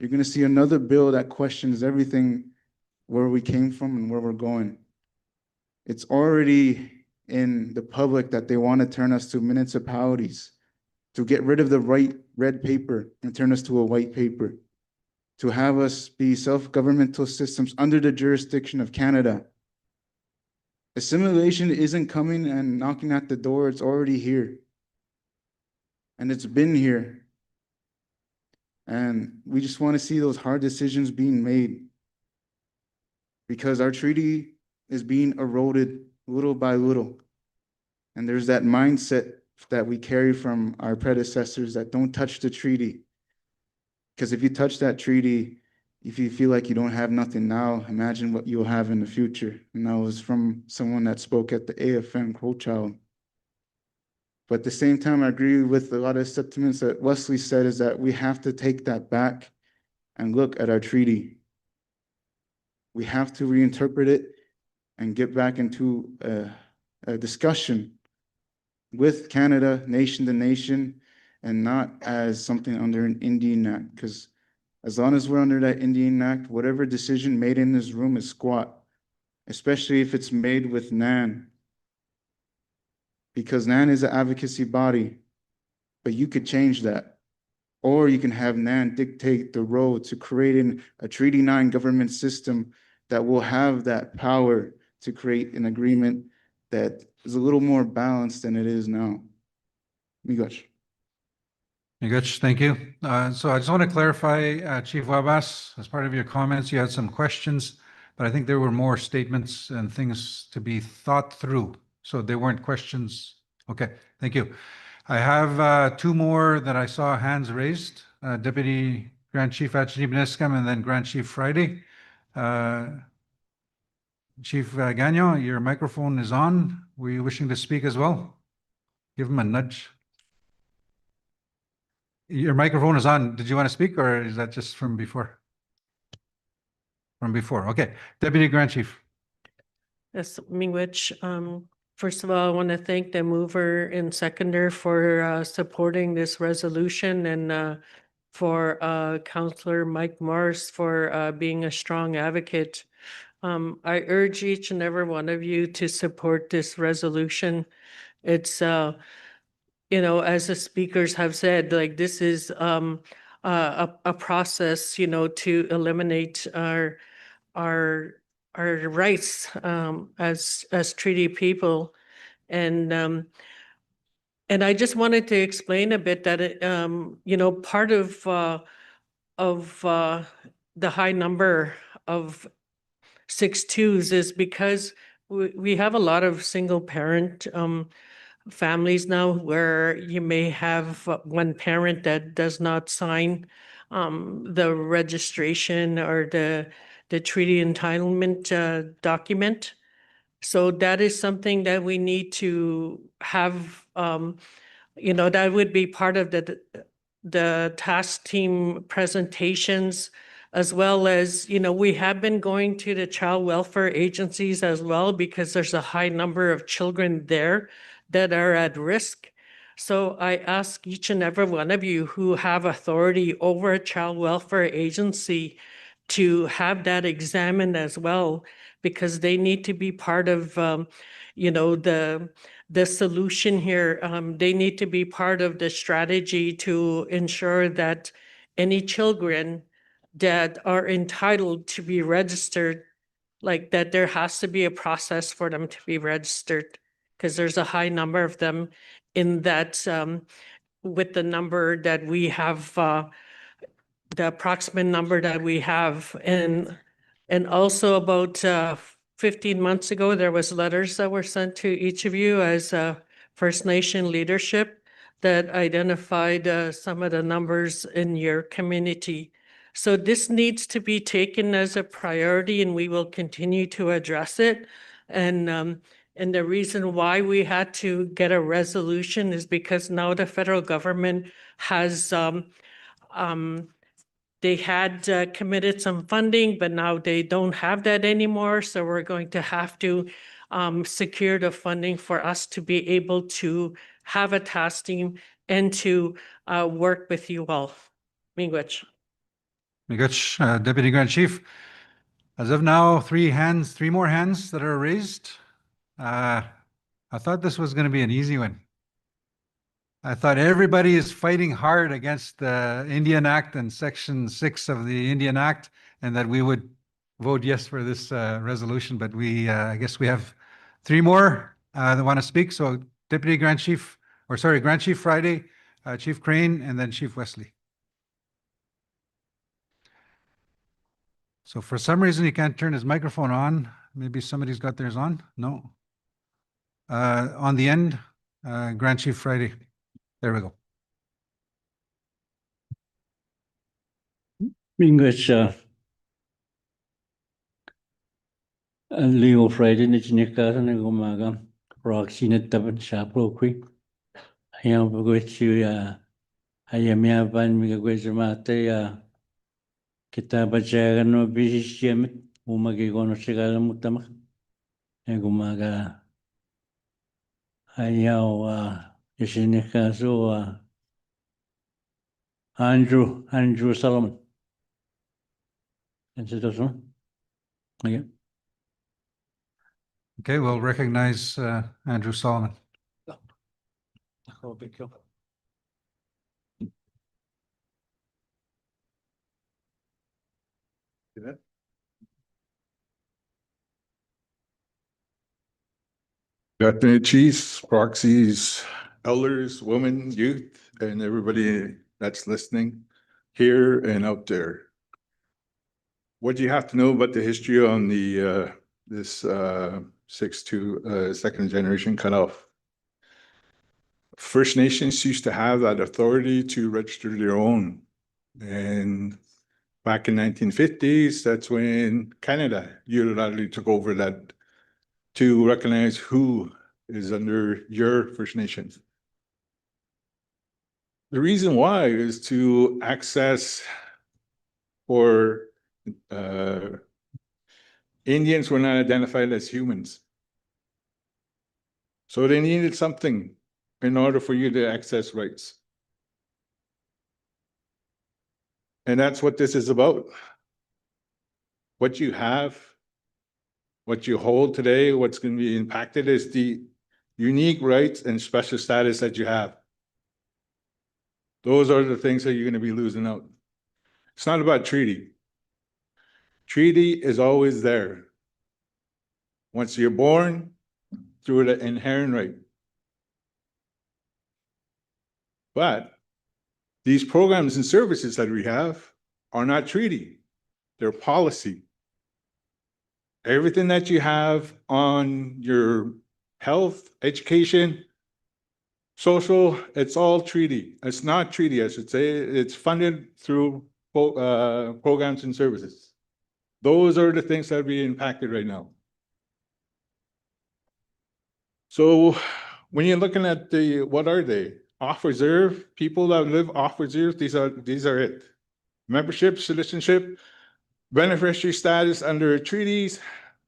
You're going to see another bill that questions everything where we came from and where we're going. It's already in the public that they want to turn us to municipalities, to get rid of the red paper and turn us to a white paper, to have us be self-governmental systems under the jurisdiction of Canada. Assimilation isn't coming and knocking at the door, it's already here. And it's been here. And we just want to see those hard decisions being made because our treaty is being eroded little by little. And there's that mindset that we carry from our predecessors that don't touch the treaty. Because if you touch that treaty, if you feel like you don't have nothing now, imagine what you'll have in the future. And that was from someone that spoke at the AFN quote child. But at the same time, I agree with a lot of sentiments that Wesley said is that we have to take that back and look at our treaty. We have to reinterpret it and get back into a discussion with Canada, nation to nation, and not as something under an Indian Act. Because as long as we're under that Indian Act, whatever decision made in this room is squat, especially if it's made with NAN. Because NAN is an advocacy body, but you could change that. Or you can have NAN dictate the road to creating a Treaty 9 government system that will have that power to create an agreement that is a little more balanced than it is now. Migosh.
Migosh, thank you. So I just want to clarify, Chief Wabas, as part of your comments, you had some questions but I think there were more statements and things to be thought through. So they weren't questions. Okay, thank you. I have two more that I saw hands raised, Deputy Grand Chief Achini Beneskam and then Grand Chief Friday. Chief Gagnon, your microphone is on. Were you wishing to speak as well? Give him a nudge. Your microphone is on. Did you want to speak, or is that just from before? From before. Okay. Deputy Grand Chief.
Yes, Mingwich. First of all, I want to thank the mover and seconder for supporting this resolution, and for Councillor Mike Morris for being a strong advocate. I urge each and every one of you to support this resolution. It's you know, as the speakers have said, like this is a process, you know, to eliminate our rights as treaty people, and I just wanted to explain a bit that it, you know, part of the high number of 6-2s is because we have a lot of single parent families now where you may have one parent that does not sign the registration or the treaty entitlement document. So that is something that we need to have, you know, that would be part of the task team presentations, as well as, you know, we have been going to the child welfare agencies as well, because there's a high number of children there that are at risk. So I ask each and every one of you who have authority over a child welfare agency to have that examined as well, because they need to be part of, you know, the solution here. They need to be part of the strategy to ensure that any children that are entitled to be registered, like that there has to be a process for them to be registered, because there's a high number of them in that, with the number that we have, the approximate number that we have. And also about 15 months ago, there was letters that were sent to each of you as First Nation leadership that identified some of the numbers in your community. So this needs to be taken as a priority, and we will continue to address it. And the reason why we had to get a resolution is because now the federal government has they had committed some funding, but now they don't have that anymore. So we're going to have to secure the funding for us to be able to have a task team and to work with you all. Miigwech.
Miigwech, Deputy Grand Chief. As of now, three more hands that are raised. I thought this was going to be an easy one. I thought everybody is fighting hard against the Indian Act and Section 6 of the Indian Act, and that we would vote yes for this resolution. But we, I guess we have three more that want to speak. So Deputy Grand Chief, or sorry, Grand Chief Friday, Chief Crane, and then Chief Wesley. So for some reason, he can't turn his microphone on. Maybe somebody's got theirs on. No. On the end, Grand Chief Friday. There we go.
English Leo Friday ni chinika na gumaga proxy na taban sa procri. Ayam pagwetsi ayamya ban mi gagwetsi kita baca no bisis yamit umagi kono segala mutama. Gumaga ayaw chinika so Andrew Solomon. And so okay.
Okay, we'll recognize Andrew Solomon.
Deputy chiefs, proxies, elders, women, youth, and everybody that's listening here and out there.
What do you have to know about the history on the this 6-2 second generation cutoff? First Nations used to have that authority to register their own. And back in 1950s, that's when Canada unilaterally took over that to recognize who is under your First Nations. The reason why is to access for Indians were not identified as humans. So they needed something in order for you to access rights. And that's what this is about. What you have, what you hold today, what's going to be impacted is the unique rights and special status that you have. Those are the things that you're going to be losing out. It's not about treaty. Treaty is always there. Once you're born, through the inherent right. But these programs and services that we have are not treaty. They're policy. Everything that you have on your health, education, social, it's all treaty. It's not treaty, I should say. It's funded through programs and services. Those are the things that are being impacted right now. So when you're looking at what are they? Off reserve, people that live off reserve, these are it. Membership, citizenship, beneficiary status under treaties,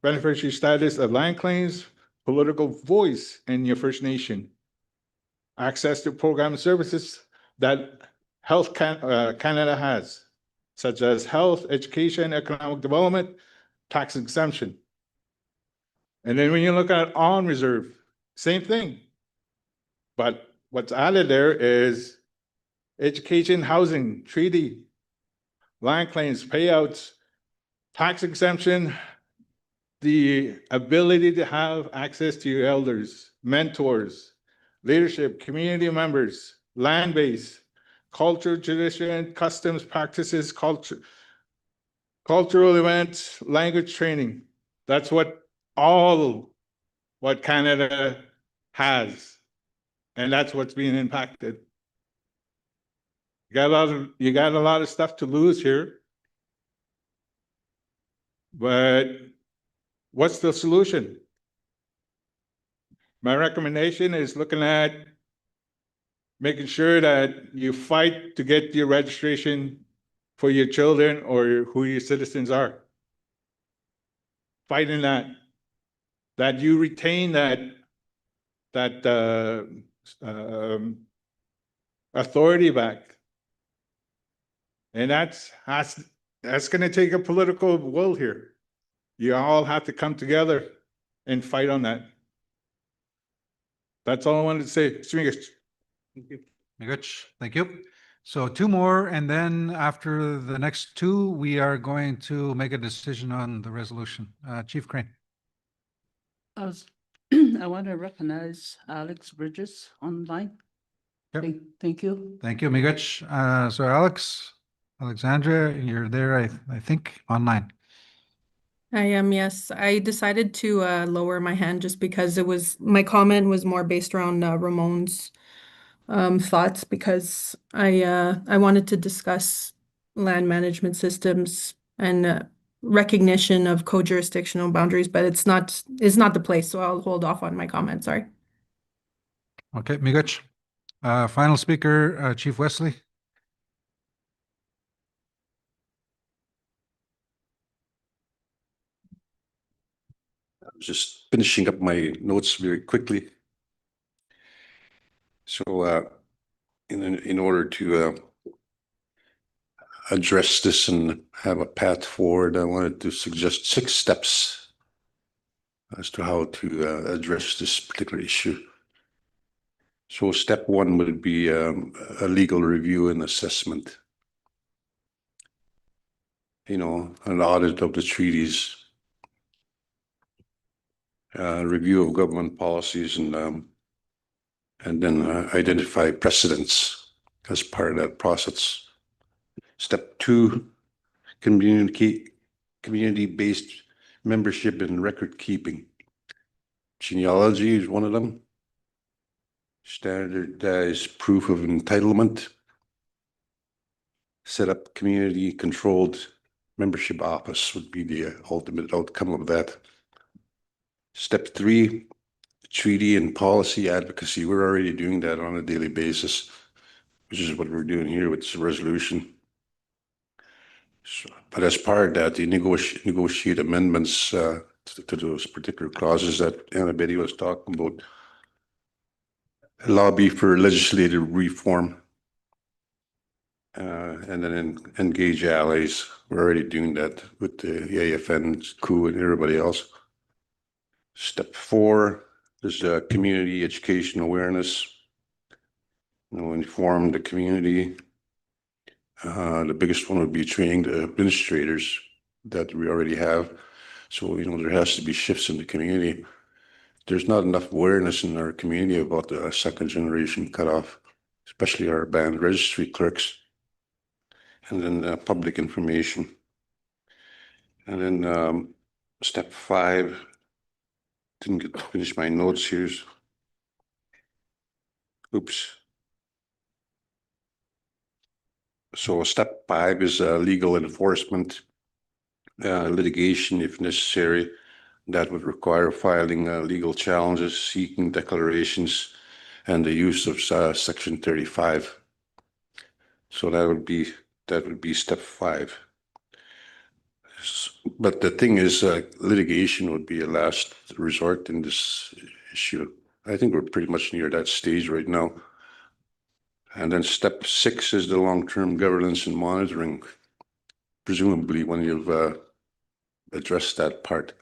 beneficiary status of land claims, political voice in your First Nation, access to program and services that Health Canada has, such as health, education, economic development, tax exemption. And then when you look at on reserve, same thing. But what's added there is education, housing, treaty, land claims, payouts, tax exemption, the ability to have access to your elders, mentors, leadership, community members, land base, culture, tradition, customs, practices, cultural events, language training. That's what Canada has. And that's what's being impacted. You got a lot of stuff to lose here. But what's the solution? My recommendation is looking at making sure that you fight to get your registration for your children or who your citizens are. Fighting that you retain that authority back. And that's going to take a political will here. You all have to come together and fight on that. That's all I wanted to say.
Thank you. Thank you. So two more, and then after the next two, we are going to make a decision on the resolution. Chief Crane.
I want to recognize Alex Bridges online.
Yep.
Thank you.
Thank you, Migach. So Alexandra, you're there, I think, online.
I am, yes. I decided to lower my hand just because my comment was more based around Ramon's thoughts, because I wanted to discuss land management systems and recognition of co-jurisdictional boundaries, but it's not the place, so I'll hold off on my comment. Sorry.
Okay, Migach. Final speaker, Chief Wesley.
I'm just finishing up my notes very quickly. So in order to address this and have a path forward, I wanted to suggest 6 steps as to how to address this particular issue. So step 1 would be a legal review and assessment. An audit of the treaties, review of government policies, and then identify precedents as part of that process. Step 2, communicate community-based membership and record keeping. Genealogy is one of them. Standardized proof of entitlement. Set up community-controlled membership office would be the ultimate outcome of that. Step 3, treaty and policy advocacy. We're already doing that on a daily basis, which is what we're doing here with this resolution. So, but as part of that, you negotiate amendments to those particular clauses that Anna Betty was talking about. Lobby for legislative reform. And then engage allies. We're already doing that with the AFN, COO, and everybody else. Step 4 is community education awareness. Inform the community. The biggest one would be training the administrators that we already have. So, there has to be shifts in the community. There's not enough awareness in our community about the second generation cutoff, especially our band registry clerks. And then public information. And then step 5, didn't get to finish my notes here. Oops. So step 5 is legal enforcement, litigation if necessary. That would require filing legal challenges, seeking declarations, and the use of Section 35. So that would be step 5. But the thing is, litigation would be a last resort in this issue. I think we're pretty much near that stage right now. And then step 6 is the long-term governance and monitoring, presumably when you've addressed that part.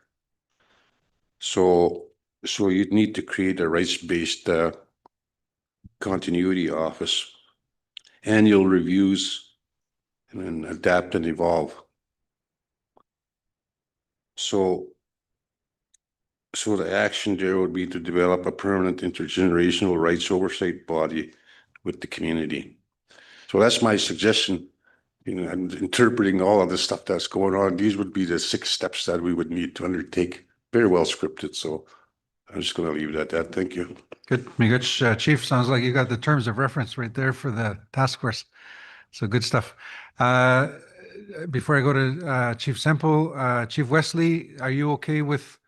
So you'd need to create a rights-based continuity office, annual reviews, and then adapt and evolve. So the action there would be to develop a permanent intergenerational rights oversight body with the community. So that's my suggestion. I'm interpreting all of the stuff that's going on. These would be the 6 steps that we would need to undertake. Very well scripted. So I'm just going to leave it at that. Thank you.
Good, Miguel. Chief, sounds like you got the terms of reference right there for the task force. So good stuff. Before I go to Chief Semple, Chief Wesley, are you okay with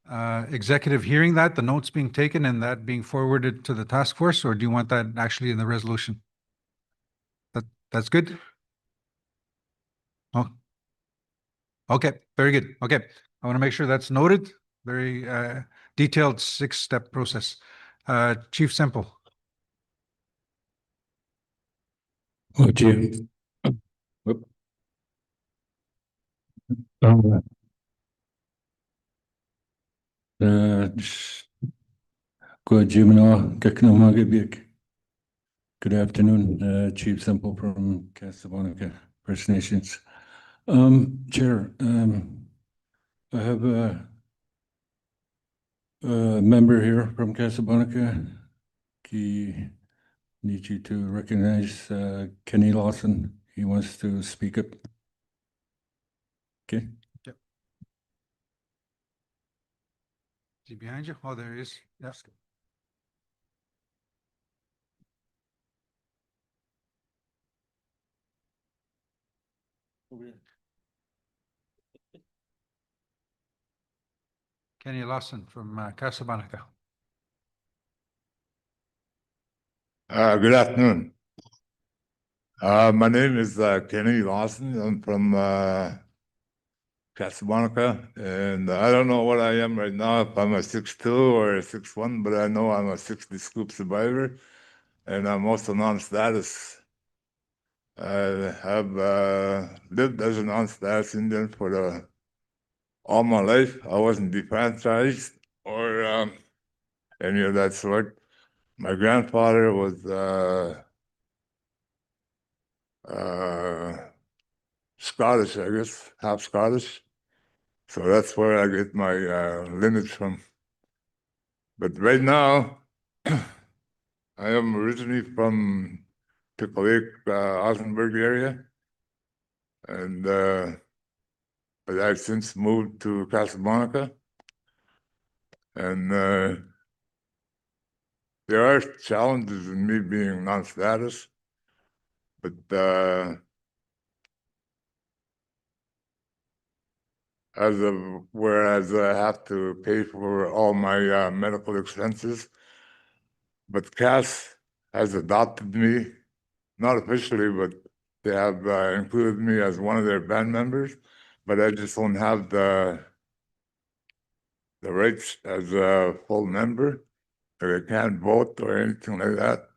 executive hearing that, the notes being taken and that being forwarded to the task force, or do you want that actually in the resolution? That's good? Oh, okay, very good. Okay, I want to make sure that's noted. Very detailed 6-step process. Chief Semple.
Oh, Chief. Whoop. Good afternoon, Chief Semple from Casablanca First Nations. Chair, I have a member here from Casablanca. He needs you to recognize Kenny Lawson. He wants to speak up. Okay.
Yep. Is he behind you? Oh, there he is. Yes. Kenny Lawson from Casablanca.
Good afternoon. My name is Kenny Lawson. I'm from Casablanca, and I don't know what I am right now, if I'm a 6'2" or a 6'1", but I know I'm a 60 scoop survivor, and I'm also non-status. I have lived as a non-status Indian for all my life. I wasn't defranchised or any of that sort. My grandfather was Scottish, I guess, half Scottish. So that's where I get my lineage from. But right now, I am originally from Pickle Lake, Ossenberg area. And but I've since moved to Casablanca. And there are challenges in me being non-status, but whereas I have to pay for all my medical expenses, but CAS has adopted me, not officially, but they have included me as one of their band members, but I just don't have the rights as a full member. I can't vote or anything like that.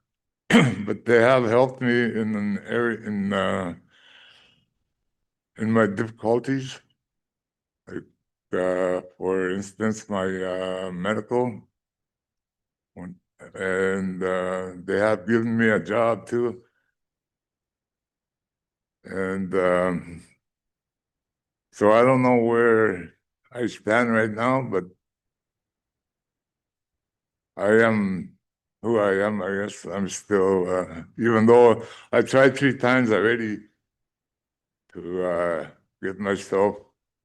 But they have helped me in an area in my difficulties. Like for instance, my medical, and they have given me a job too. And so I don't know where I stand right now, but I am who I am. I guess I'm still, even though I tried 3 times already to get myself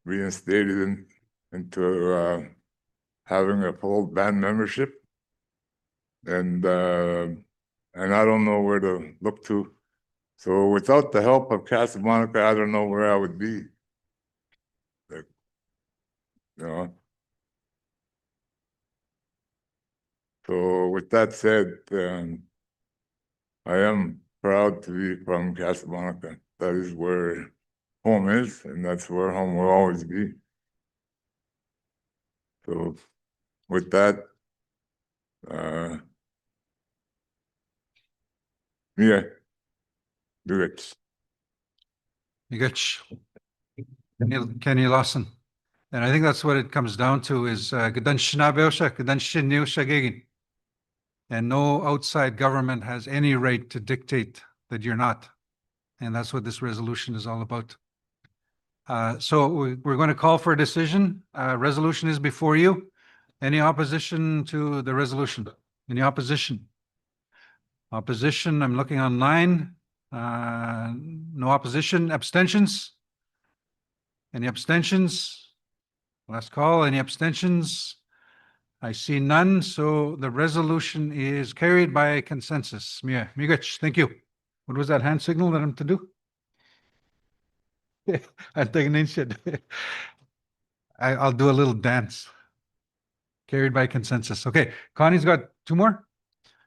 reinstated into having a full band membership, and I don't know where to look to. So without the help of Casablanca, I don't know where I would be. Like, you know. So with that said, I am proud to be from Casablanca. That is where home is, and that's where home will always be. So with that, yeah, do it.
Migich. Kenny Lawson. And I think that's what it comes down to is Gedan Shnabelsha, Gedan Shinneusha Gegen. And no outside government has any right to dictate that you're not. And that's what this resolution is all about. So we're going to call for a decision. Resolution is before you. Any opposition to the resolution? Any opposition? Opposition, I'm looking online. No opposition. Abstentions? Any abstentions? Last call. Any abstentions? I see none. So the resolution is carried by consensus. Migich, thank you. What was that hand signal that I'm to do? I'll do a little dance. Carried by consensus. Okay, Connie's got two more.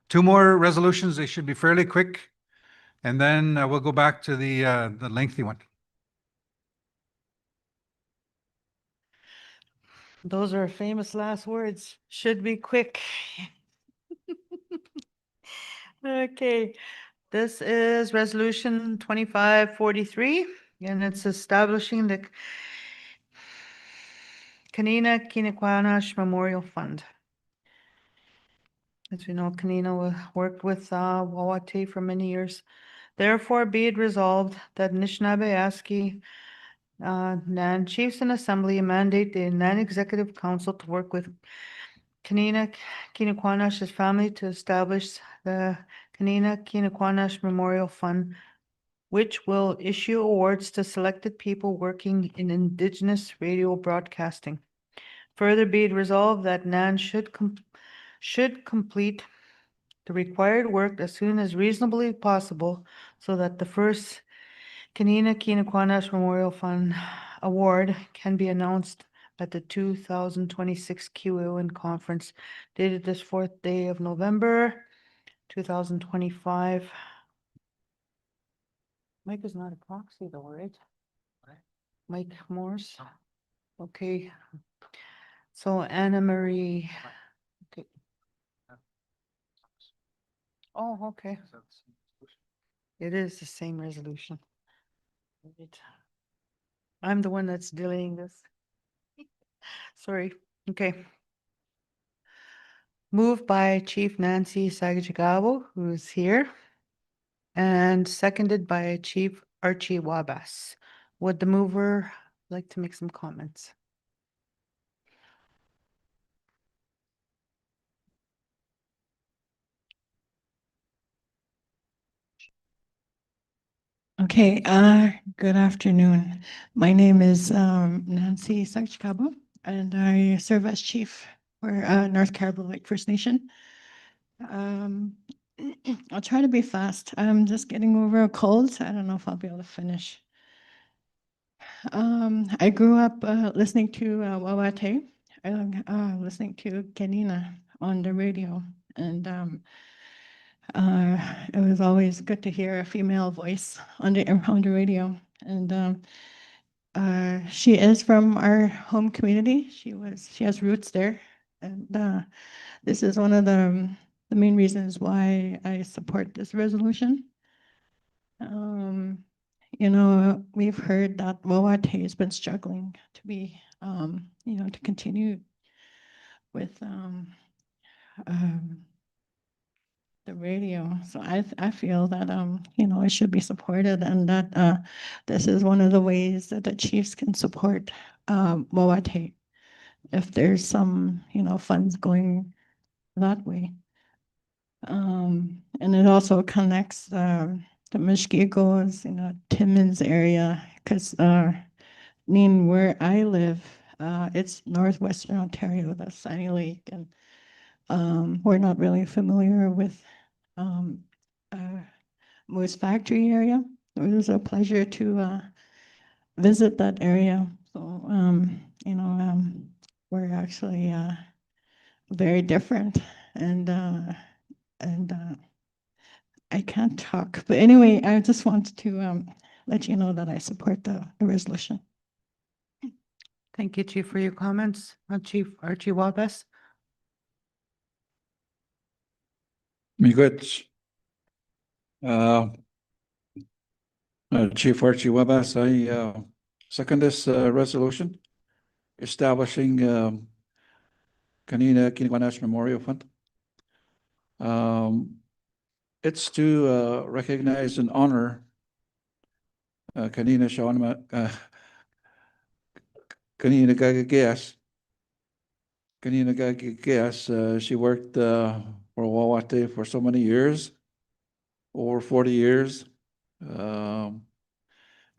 Two more resolutions. They should be fairly quick. And then we'll go back to the lengthy one.
Those are famous last words. Should be quick. Okay, this is resolution 2543, and it's establishing the Kanina Kinikwanash Memorial Fund. As we know, Kanina worked with Wawate for many years. Therefore, be it resolved that Nishnawbe Aski Nan Chiefs and Assembly mandate the Nan Executive Council to work with Kanina Kinikwanash's family to establish the Kanina Kinikwanash Memorial Fund, which will issue awards to selected people working in Indigenous radio broadcasting. Further be it resolved that Nan should complete the required work as soon as reasonably possible so that the first Kanina Kinikwanash Memorial Fund Award can be announced at the 2026 QAON conference dated this 4th day of November, 2025. Mike is not a proxy though, right? Mike Morse. Okay. So Anna Marie. Okay. Oh, okay. It is the same resolution. Right. I'm the one that's delaying this. Sorry. Okay. Moved by Chief Nancy Sagajigabo, who's here, and seconded by Chief Archie Wabas. Would the mover like to make some comments?
Okay, good afternoon. My name is Nancy Sarchikabo, and I serve as chief for North Caribou Lake First Nation. I'll try to be fast. I'm just getting over a cold, so I don't know if I'll be able to finish. I grew up listening to Wawate, listening to Kenina on the radio, and it was always good to hear a female voice on the radio. And she is from our home community. She has roots there, and this is one of the main reasons why I support this resolution. You know, we've heard that Wawate has been struggling to be, you know, to continue with the radio. So I feel that, you know, it should be supported, and that this is one of the ways that the chiefs can support Wawate if there's some, you know, funds going that way. And it also connects the Mushkegos, you know, Timmins area, because where I live, it's northwestern Ontario, that's Sunny Lake, and we're not really familiar with Moose Factory area. It was a pleasure to visit that area. So, you know, we're actually very different, and I can't talk. But anyway, I just wanted to let you know that I support the resolution.
Thank you, Chief, for your comments. Chief Archie Wabas.
Miigwech. Chief Archie Webas, I second this resolution establishing Kanina Kinigwanash Memorial Fund. It's to recognize and honor Kanina Shawanama Kanina Gagagas. Kanina Gagagas, she worked for Wawate for so many years, over 40 years.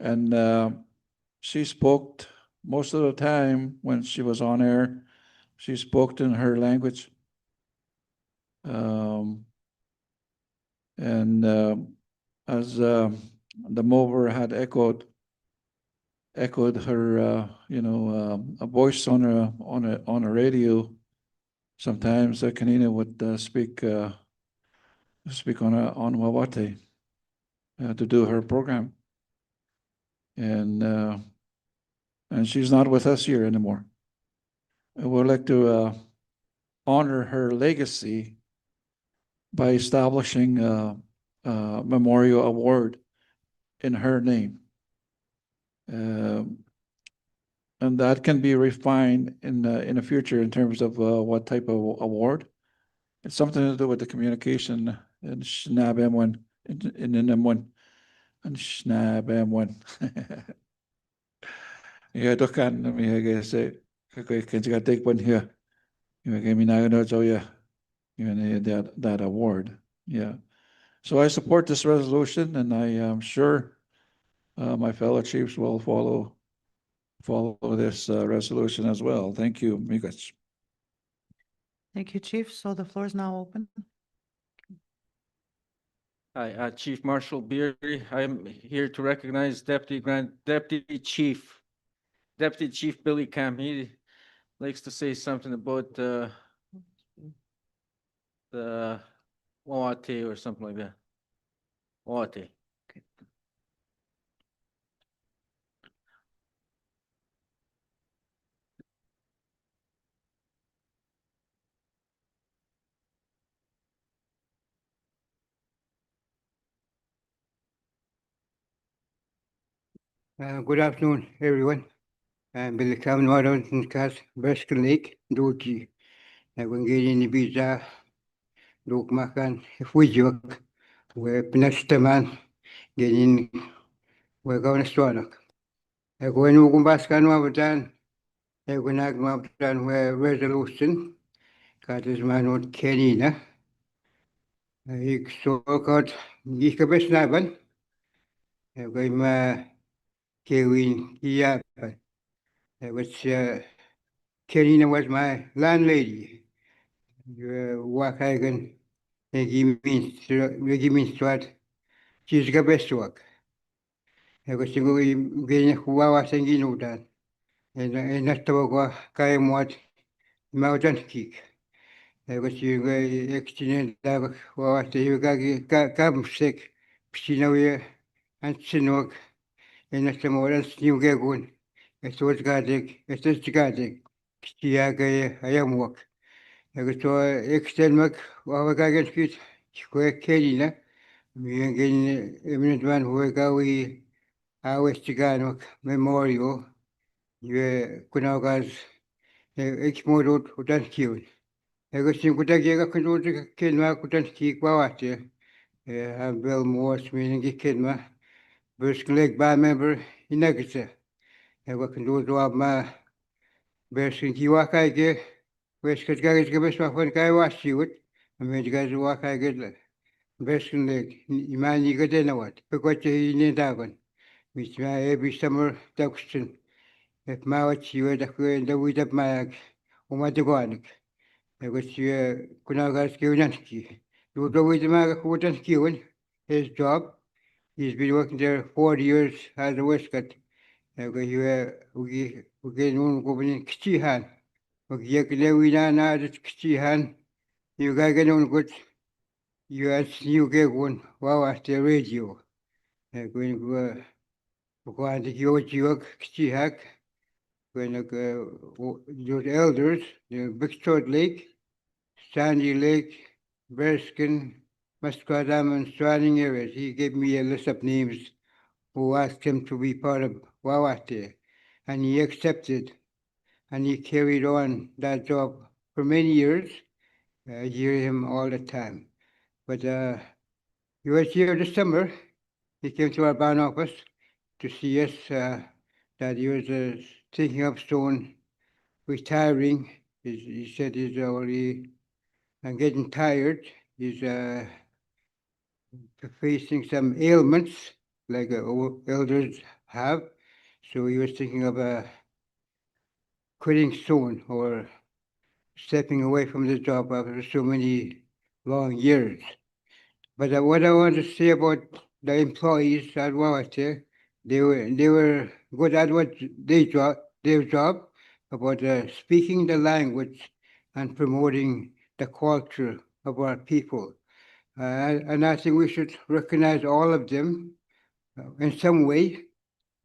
And she spoke most of the time when she was on air. She spoke in her language. And as the mover had echoed her, you know, a voice on a radio. Sometimes Kanina would speak on Wawate to do her program, and she's not with us here anymore. I would like to honor her legacy by establishing a memorial award in her name. And that can be refined in the future in terms of what type of award. It's something to do with the communication in Nishnawbe in M1 and Nishnawbe M1. Yeah, dokan I guess can you take one here? You gave me now that award. Yeah. So I support this resolution, and I am sure my fellow chiefs will follow this resolution as well. Thank you, Miigwech.
Thank you, Chief. So the floor is now open.
Hi, Chief Marshal Beery. I'm here to recognize Deputy Chief Billy Cam. He likes to say something about the Wawate or something like that. Wawate.
Good afternoon, everyone. I'm Billy Cameron, Waddington Cass, Baskin Lake, Doji. When getting the visa, Dok Makan, Fujok, where Pinastaman, getting where going to Swanak. I go in Ugumbaskan Wabadan, I go nag Wabadan where resolution, cut is man on Kenina. I saw got Gikabes Naban. Gaima Kewin Kiapan. Karina was my landlady. Wakagan, Gimin Swat, she's got best work. I was getting Huawa Sanginudan, and not to Kayamwat, Mountain Kick. I was you exchange that was you got come sick, Pshinoya, and Sinok, and that's the more else you get one. It was Gadik, it is Gadik, Kiaga, I am work. I was to extend Mac, Wawagagan Street, Square Kedina, we again, eminent one who we our Chiganok Memorial, you Kunagas, Exmodot, Udanskill. I was in Kutaga Kudu Kinma Kutanski Kwawati, have Bill Morse meaning Kidma, Busk Lake Bar member in Nagasa. I was can do my Berskin Kiwaka, West Kaga's Gabis when I was you, and when you guys walk I get Berskin Lake, Imani Gadenawat, because you need Dagon, which my every summer Duxton. If Mawat you had the weed of my Umatagonic. I was Kunagas Kiwanski. You would go with the Maga Kutanski, his job. He's been working there 40 years as a Westcott. We get on going in Kichihan. We get Lewina as Kichihan. You got get on good. You get one. Wow, at the radio. I'm going to go on to Yojiok Kichihak. When those elders, the Big Short Lake, Sandy Lake, Bearskin, Musquadam, and surrounding areas. He gave me a list of names who asked him to be part of Wawate, and he accepted, and he carried on that job for many years. I hear him all the time. But he was here this summer. He came to our barn office to see us that he was thinking of soon retiring. He said he's already getting tired. He's facing some ailments like elders have. So he was thinking of quitting soon or stepping away from the job after so many long years. But what I want to say about the employees at Wawate, they were good at what their job about speaking the language and promoting the culture of our people. And I think we should recognize all of them in some way,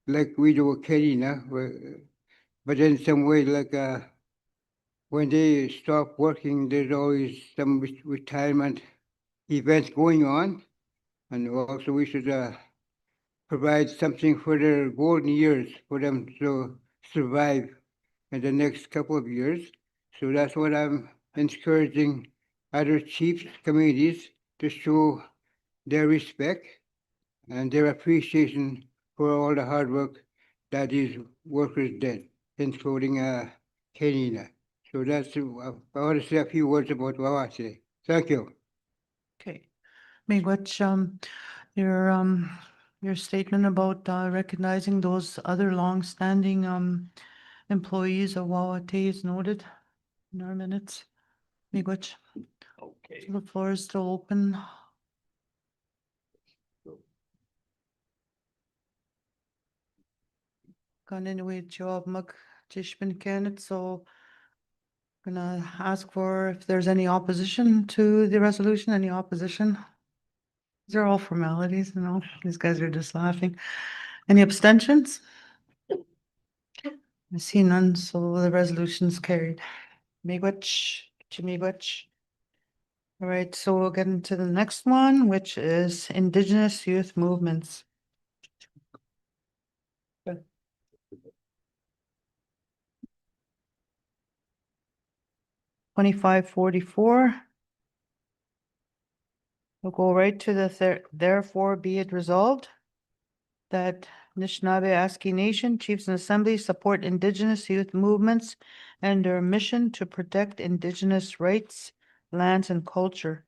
like we do with Karina, but in some way, like when they stop working, there's always some retirement events going on. And also we should provide something for their golden years for them to survive in the next couple of years. So that's what I'm encouraging other chiefs, communities to show their respect and their appreciation for all the hard work that these workers did, including Kenina. So that's, I want to say a few words about Wawase. Thank you.
Okay. Miigwech, your statement about recognizing those other long-standing employees of Wawate is noted in our minutes. Miigwech.
Okay.
The floor is still open. Kan anyway job mag tishbin Kenneth, so gonna ask for if there's any opposition to the resolution, any opposition? These are all formalities, you know, these guys are just laughing. Any abstentions? I see none, so the resolution's carried. Miigwech, Miigwech. All right, so we'll get into the next one, which is Indigenous Youth Movements. 2544. We'll go right to the therefore be it resolved that Nishnawbe Aski Nation Chiefs and Assembly support Indigenous youth movements and their mission to protect Indigenous rights, lands, and culture.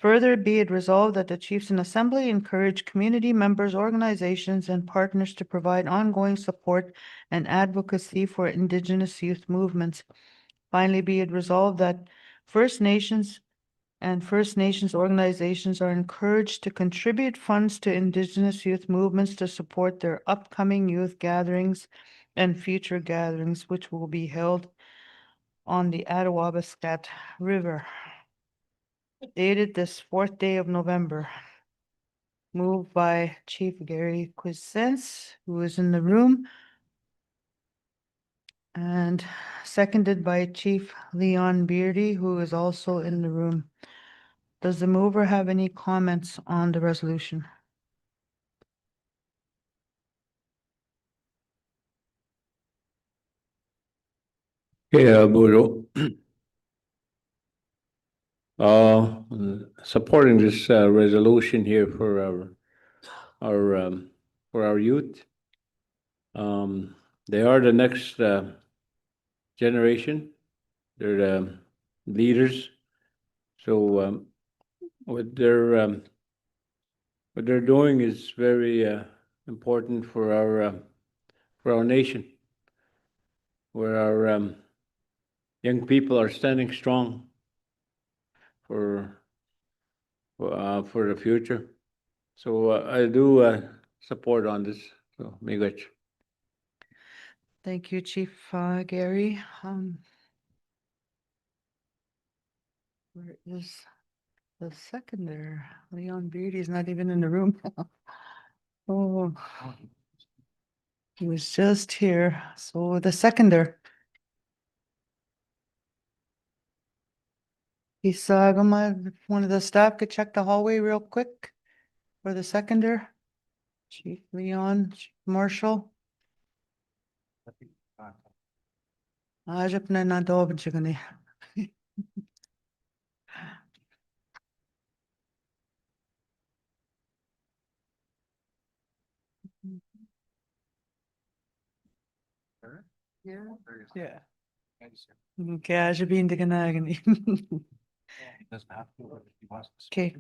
Further, be it resolved that the Chiefs in Assembly encourage community members, organizations, and partners to provide ongoing support and advocacy for Indigenous youth movements. Finally, be it resolved that First Nations and First Nations organizations are encouraged to contribute funds to Indigenous youth movements to support their upcoming youth gatherings and future gatherings, which will be held on the Attawabascat River. Dated this 4th day of November. Moved by Chief Gary Quisense, who is in the room. And seconded by Chief Leon Beardy, who is also in the room. Does the mover have any comments on the resolution?
Yeah, Bodo. Supporting this resolution here for our youth. They are the next generation. They're the leaders. So what they're doing is very important for our nation, where our young people are standing strong for the future. So I do support on this. So miigwech.
Thank you, Chief Gary. Where is the seconder? Leon Beardy is not even in the room. Oh, he was just here. So the seconder. He's one of the staff could check the hallway real quick for the seconder. Chief Leon, Chief Marshall. Ajap na nadoob siya gani. Yeah. Kaya siya hindi ka na gani. Okay.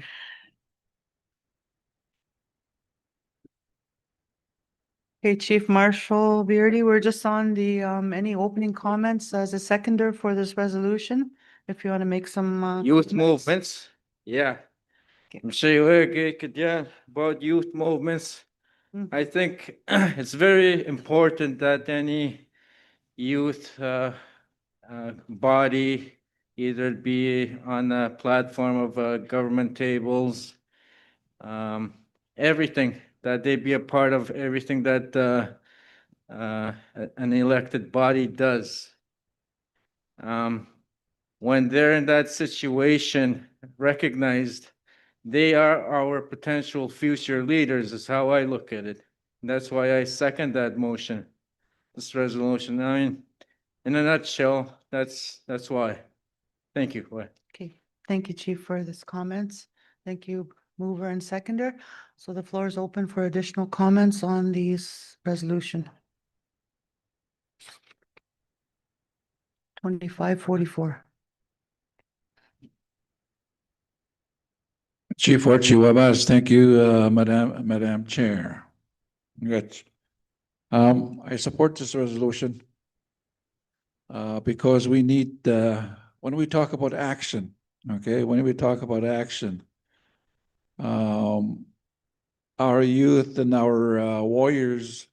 Okay, Chief Marshall Beardy, we're just on the, any opening comments as a seconder for this resolution? If you want to make some,
Youth
comments.
movements, yeah. I'm sure you could, yeah, about youth movements. I think it's very important that any youth body, either it be on a platform of government tables, everything, that they be a part of everything that an elected body does. When they're in that situation, recognized, they are our potential future leaders, is how I look at it. And that's why I second that motion, this resolution. I mean, in a nutshell, that's why. Thank you. Bye.
Okay, thank you, Chief, for this comments. Thank you, mover and seconder. So the floor is open for additional comments on these resolution. 2544.
Chief Archie Wabas, thank you, Madam Chair. Good. I support this resolution because we need, when we talk about action, okay, when we talk about action, our youth and our warriors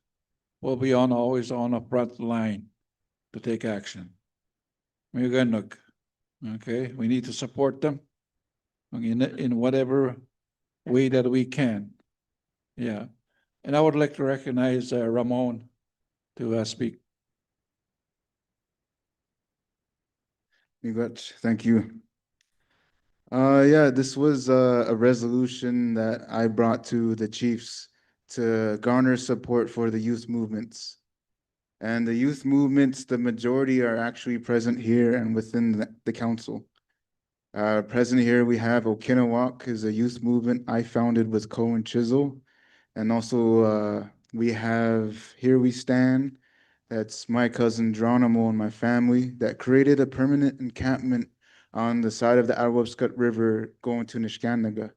will be always on a front line to take action. Okay, we need to support them in whatever way that we can. Yeah, and I would like to recognize Ramon to speak.
Thank you. Yeah, this was a resolution that I brought to the chiefs to garner support for the youth movements. And the youth movements, the majority are actually present here and within the council. Present here, we have Okinawak, is a youth movement I founded with Cohen Chisel. And also we have Here We Stand. That's my cousin Geronimo and my family that created a permanent encampment on the side of the Arwabscut River going to Nishkanaga,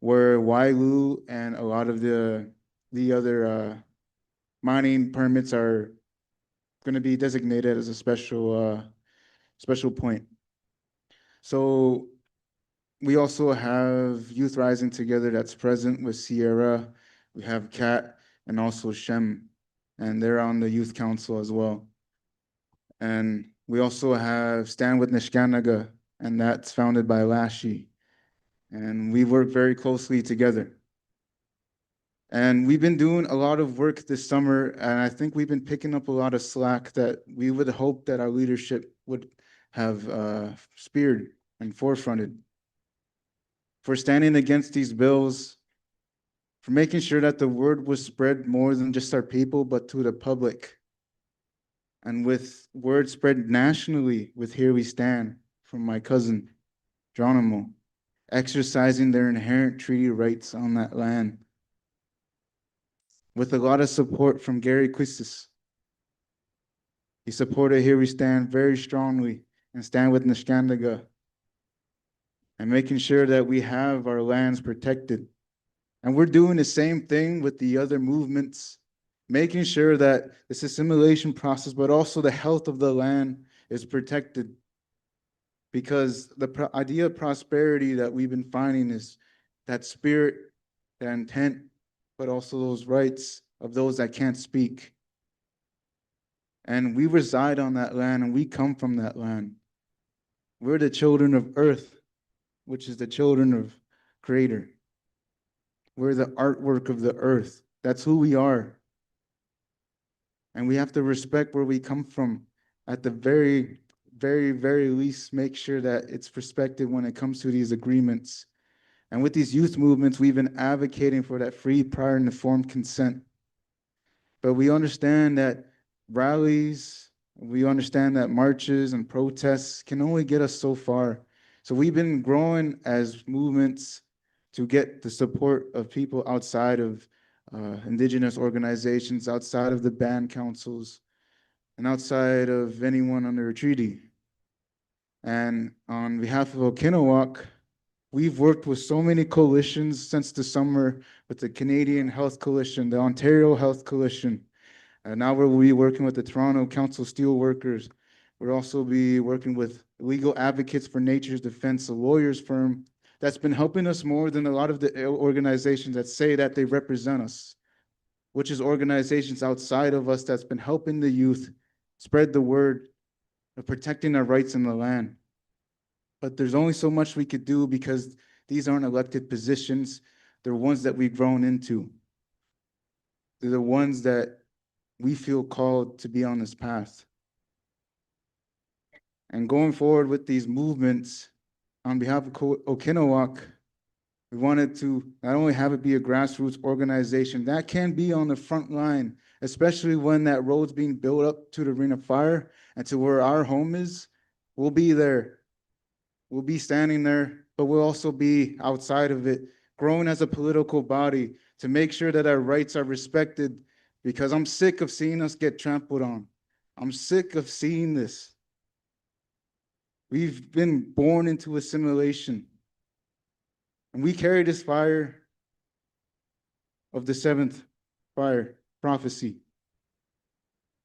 where Wailu and a lot of the other mining permits are going to be designated as a special point. So we also have Youth Rising Together that's present with Sierra. We have Kat and also Shem, and they're on the youth council as well. And we also have Stand with Nishkanaga, and that's founded by Lashy. And we work very closely together. And we've been doing a lot of work this summer, and I think we've been picking up a lot of slack that we would hope that our leadership would have speared and forefronted. For standing against these bills, for making sure that the word was spread more than just our people, but to the public. And with word spread nationally with Here We Stand from my cousin, Geronimo, exercising their inherent treaty rights on that land. With a lot of support from Gary Quistis. He supported Here We Stand very strongly and Stand with Nishkanaga, and making sure that we have our lands protected. And we're doing the same thing with the other movements, making sure that this assimilation process, but also the health of the land is protected. Because the idea of prosperity that we've been finding is that spirit, that intent, but also those rights of those that can't speak. And we reside on that land and we come from that land. We're the children of earth, which is the children of Creator. We're the artwork of the earth. That's who we are. And we have to respect where we come from. At the very, very, very least, make sure that it's respected when it comes to these agreements. And with these youth movements, we've been advocating for that free, prior, and informed consent. But we understand that rallies, we understand that marches and protests can only get us so far. So we've been growing as movements to get the support of people outside of indigenous organizations, outside of the band councils, and outside of anyone under a treaty. And on behalf of Okinawak, we've worked with so many coalitions since the summer with the Canadian Health Coalition, the Ontario Health Coalition. And now we'll be working with the Toronto Council Steelworkers. We'll also be working with Legal Advocates for Nature's Defense, a lawyers firm that's been helping us more than a lot of the organizations that say that they represent us, which is organizations outside of us that's been helping the youth spread the word of protecting our rights in the land. But there's only so much we could do because these aren't elected positions. They're ones that we've grown into. They're the ones that we feel called to be on this path. And going forward with these movements, on behalf of Okinawak, we wanted to not only have it be a grassroots organization that can be on the front line, especially when that road's being built up to the Ring of Fire and to where our home is. We'll be there. We'll be standing there, but we'll also be outside of it, growing as a political body to make sure that our rights are respected, because I'm sick of seeing us get trampled on. I'm sick of seeing this. We've been born into assimilation. And we carry this fire of the seventh fire prophecy,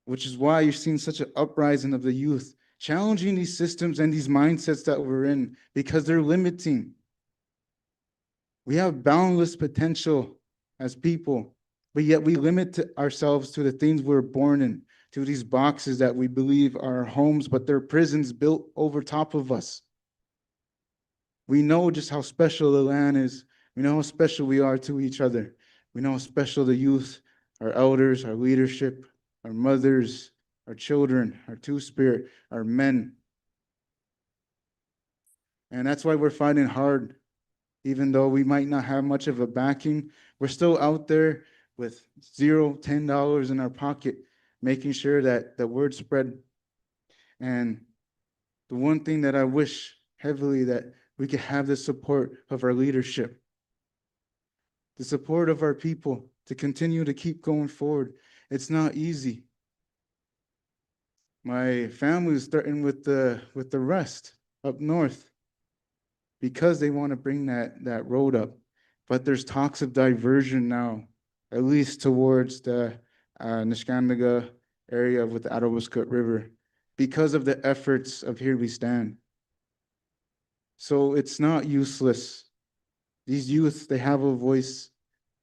which is why you're seeing such an uprising of the youth, challenging these systems and these mindsets that we're in, because they're limiting. We have boundless potential as people, but yet we limit ourselves to the things we're born in, to these boxes that we believe are our homes, but they're prisons built over top of us. We know just how special the land is. We know how special we are to each other. We know how special the youth, our elders, our leadership, our mothers, our children, our two-spirit, our men. And that's why we're fighting hard. Even though we might not have much of a backing, we're still out there with $0, $10 in our pocket, making sure that the word spread. And the one thing that I wish heavily that we could have the support of our leadership, the support of our people to continue to keep going forward. It's not easy. My family is threatened with the rest. up north because they want to bring that road up. But there's talks of diversion now, at least towards the Nishnawbe area with the Attawaskut River, because of the efforts of Here We Stand. So it's not useless. These youth, they have a voice,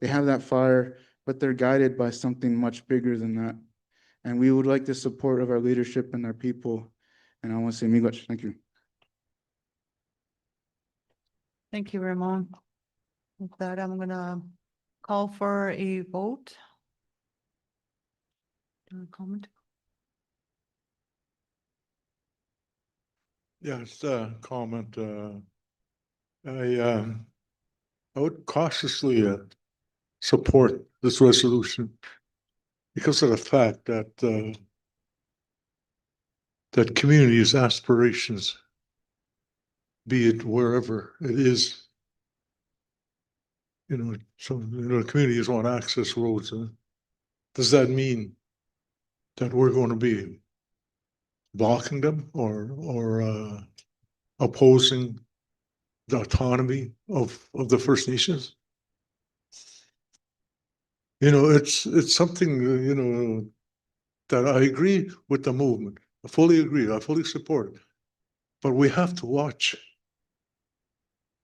they have that fire, but they're guided by something much bigger than that. And we would like the support of our leadership and our people. And I want to say miigwech. Thank you.
Thank you, Ramon. With that, I'm gonna call for a vote. Do you want to comment?
Yes, comment. I would cautiously support this resolution because of the fact that that community's aspirations, be it wherever it is, communities want access roads. Does that mean that we're going to be blocking them or opposing the autonomy of the First Nations? It's something that I agree with the movement. I fully agree. I fully support it. But we have to watch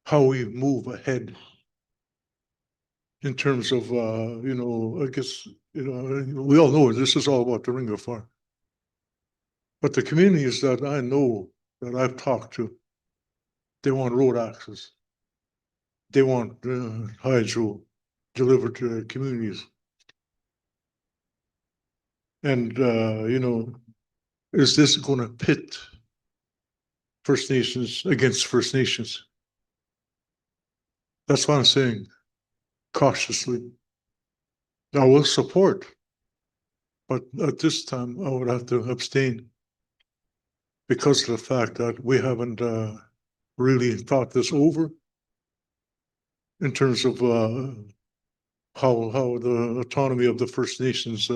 how we move ahead in terms of I guess we all know this is all about the Ringa Farm. But the communities that I know, that I've talked to, they want road access. They want hydro delivered to their communities. And is this going to pit First Nations against First Nations? That's what I'm saying, cautiously. I will support, but at this time I would have to abstain because of the fact that we haven't really thought this over in terms of how the autonomy of the First Nations.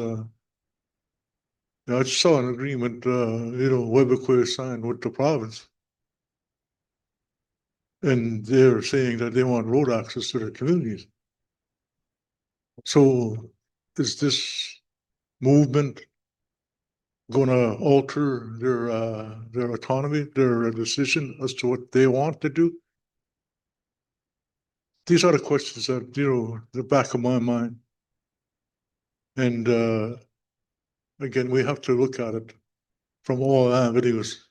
I just saw an agreement, Webber signed with the province. And they're saying that they want road access to their communities. So is this movement going to alter their autonomy, their decision as to what they want to do? These are the questions that, the back of my mind. And again, we have to look at it from all avenues.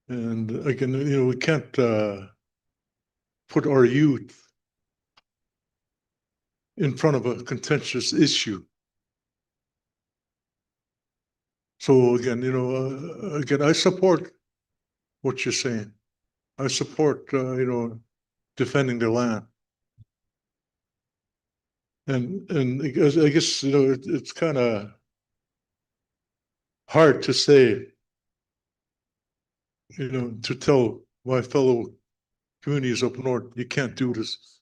And again, we can't put our youth in front of a contentious issue. So again, I support what you're saying. I support, defending the land. And I guess, it's kind of hard to say, to tell my fellow communities up north, you can't do this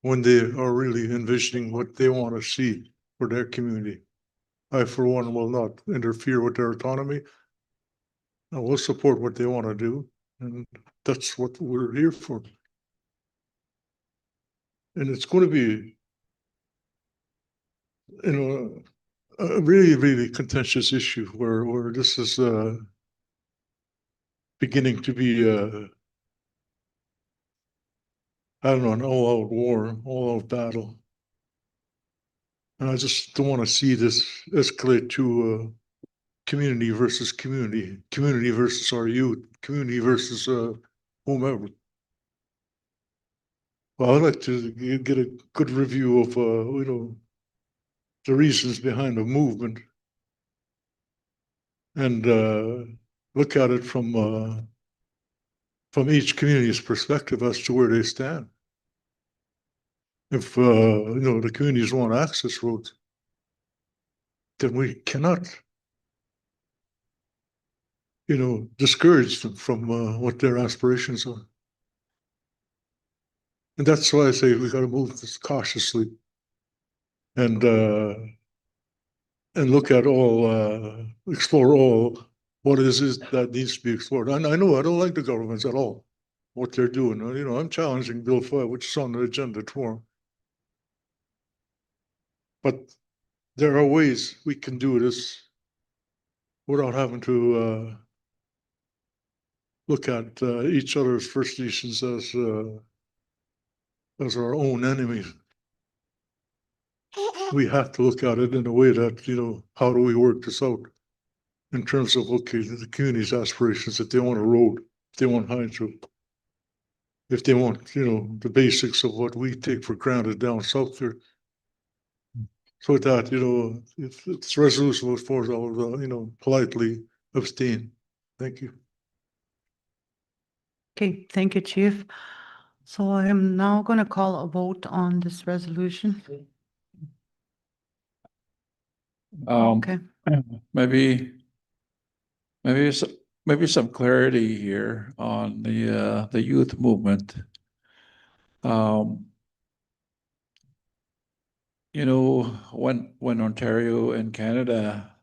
when they are really envisioning what they want to see for their community. I, for one, will not interfere with their autonomy. I will support what they want to do, and that's what we're here for. And it's going to be, a really, really contentious issue where this is beginning to be, I don't know, an all-out war, all-out battle. And I just don't want to see this escalate to community versus community, community versus our youth, community versus whomever. Well, I'd like to get a good review of, the reasons behind the movement and look at it from each community's perspective as to where they stand. If, the communities want access roads, then we cannot, discourage them from what their aspirations are. And that's why I say we got to move this cautiously and look at all, explore all what is it that needs to be explored? And I know I don't like the governments at all, what they're doing. You know, I'm challenging Bill 5, which is on the agenda tomorrow. But there are ways we can do this without having to look at each other's First Nations as our own enemies. We have to look at it in a way that, you know, how do we work this out in terms of, okay, the community's aspirations, if they want a road, if they want high through, if they want, you know, the basics of what we take for granted down south there. So with that, you know, if it's resolution was forward, I will, you know, politely abstain. Thank you.
Okay, thank you, Chief. So I am now going to call a vote on this resolution. Okay.
Maybe some clarity here on the youth movement. You know, when Ontario and Canada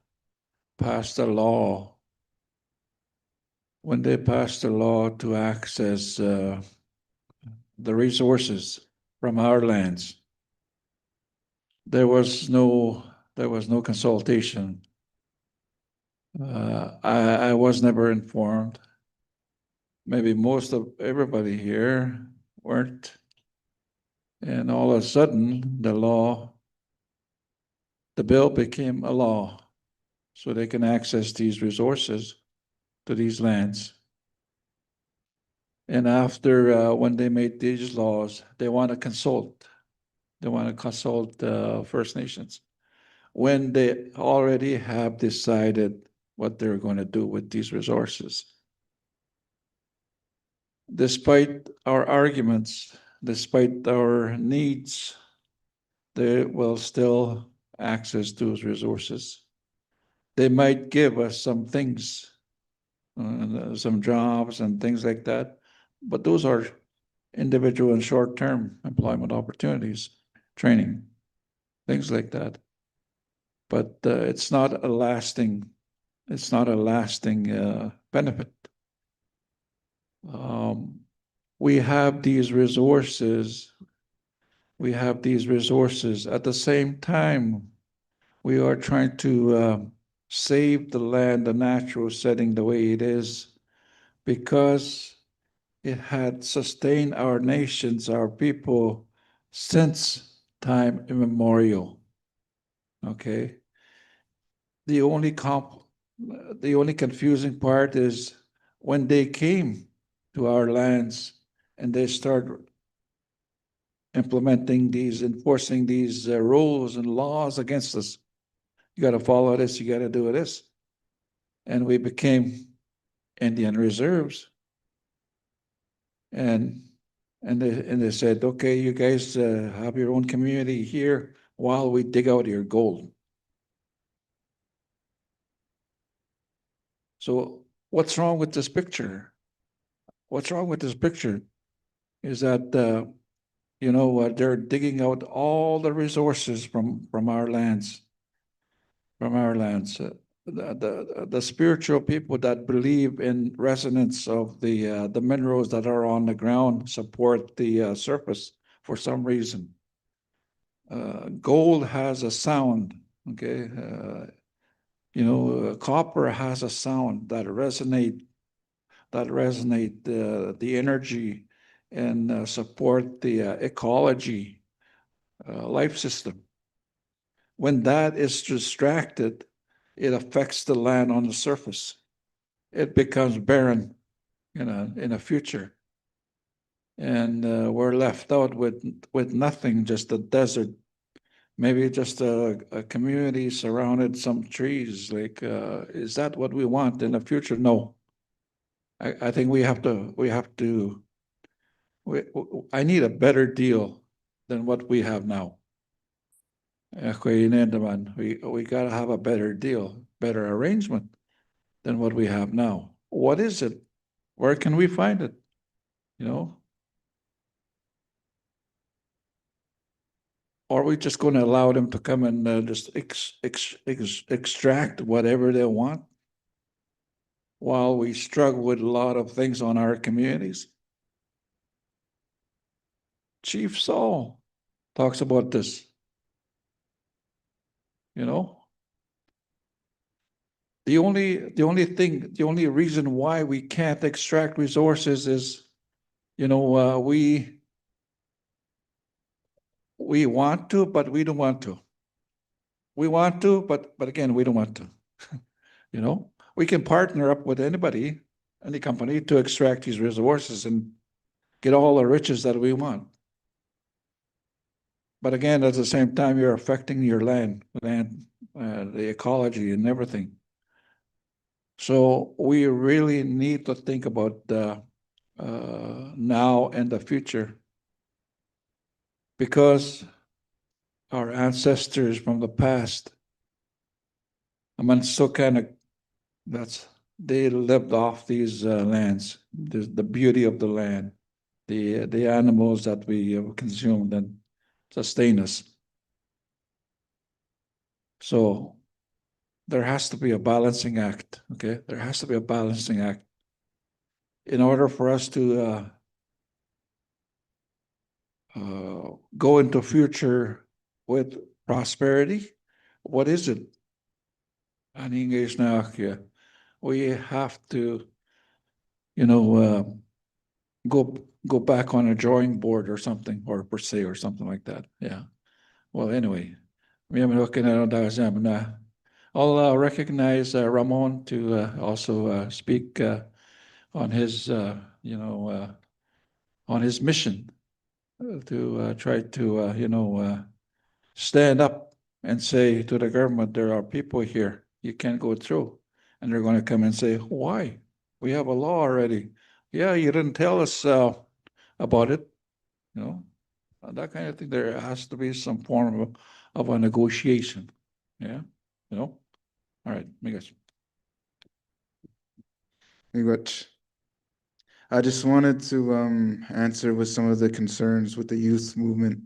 passed a law, when they passed a law to access the resources from our lands, there was no consultation. I was never informed. Maybe most of everybody here weren't. And all of a sudden, the bill became a law, so they can access these resources to these lands. And after, when they made these laws, they want to consult. They want to consult First Nations when they already have decided what they're going to do with these resources. Despite our arguments, despite our needs, they will still access those resources. They might give us some things, some jobs and things like that, but those are individual and short-term employment opportunities, training, things like that. But it's not a lasting benefit. We have these resources. We have these resources. At the same time, we are trying to save the land, the natural setting the way it is, because it had sustained our nations, our people, since time immemorial. Okay. The only confusing part is when they came to our lands and they start enforcing these rules and laws against us. You got to follow this, you got to do this. And we became Indian reserves. And they said, okay, you guys have your own community here while we dig out your gold. So what's wrong with this picture? What's wrong with this picture is that, you know, they're digging out all the resources from our lands, the spiritual people that believe in resonance of the minerals that are on the ground support the surface for some reason. Gold has a sound, okay? You know, copper has a sound that resonate the energy and support the ecology, life system. When that is distracted, it affects the land on the surface. It becomes barren, you know, in the future. And we're left out with nothing, just a desert, maybe just a community surrounded some trees. Like, is that what we want in the future? No. I think I need a better deal than what we have now. We got to have a better deal, better arrangement than what we have now. What is it? Where can we find it? You know? Or are we just going to allow them to come and just extract whatever they want? while we struggle with a lot of things on our communities. Chief Saul talks about this. You know, the only reason why we can't extract resources is, you know, we want to, but we don't want to. We want to, but again, we don't want to. You know, we can partner up with anybody, any company, to extract these resources and get all the riches that we want. But again, at the same time, you're affecting your land, the ecology and everything. So we really need to think about the now and the future, because our ancestors from the past, I mean, so kind of they lived off these lands, the beauty of the land, the animals that we consumed and sustain us. So there has to be a balancing act, okay? There has to be a balancing act in order for us to go into future with prosperity. What is it? An English now, we have to, you know, go back on a drawing board or something, or per se, or something like that. Yeah. Well, anyway, I'll recognize Ramon to also speak on his, you know, on his mission to try to, you know, stand up and say to the government, there are people here you can't go through. And they're going to come and say, why? We have a law already. Yeah, you didn't tell us about it. You know, that kind of thing. There has to be some form of a negotiation. Yeah, you know. All right, Migas.
I just wanted to answer with some of the concerns with the youth movement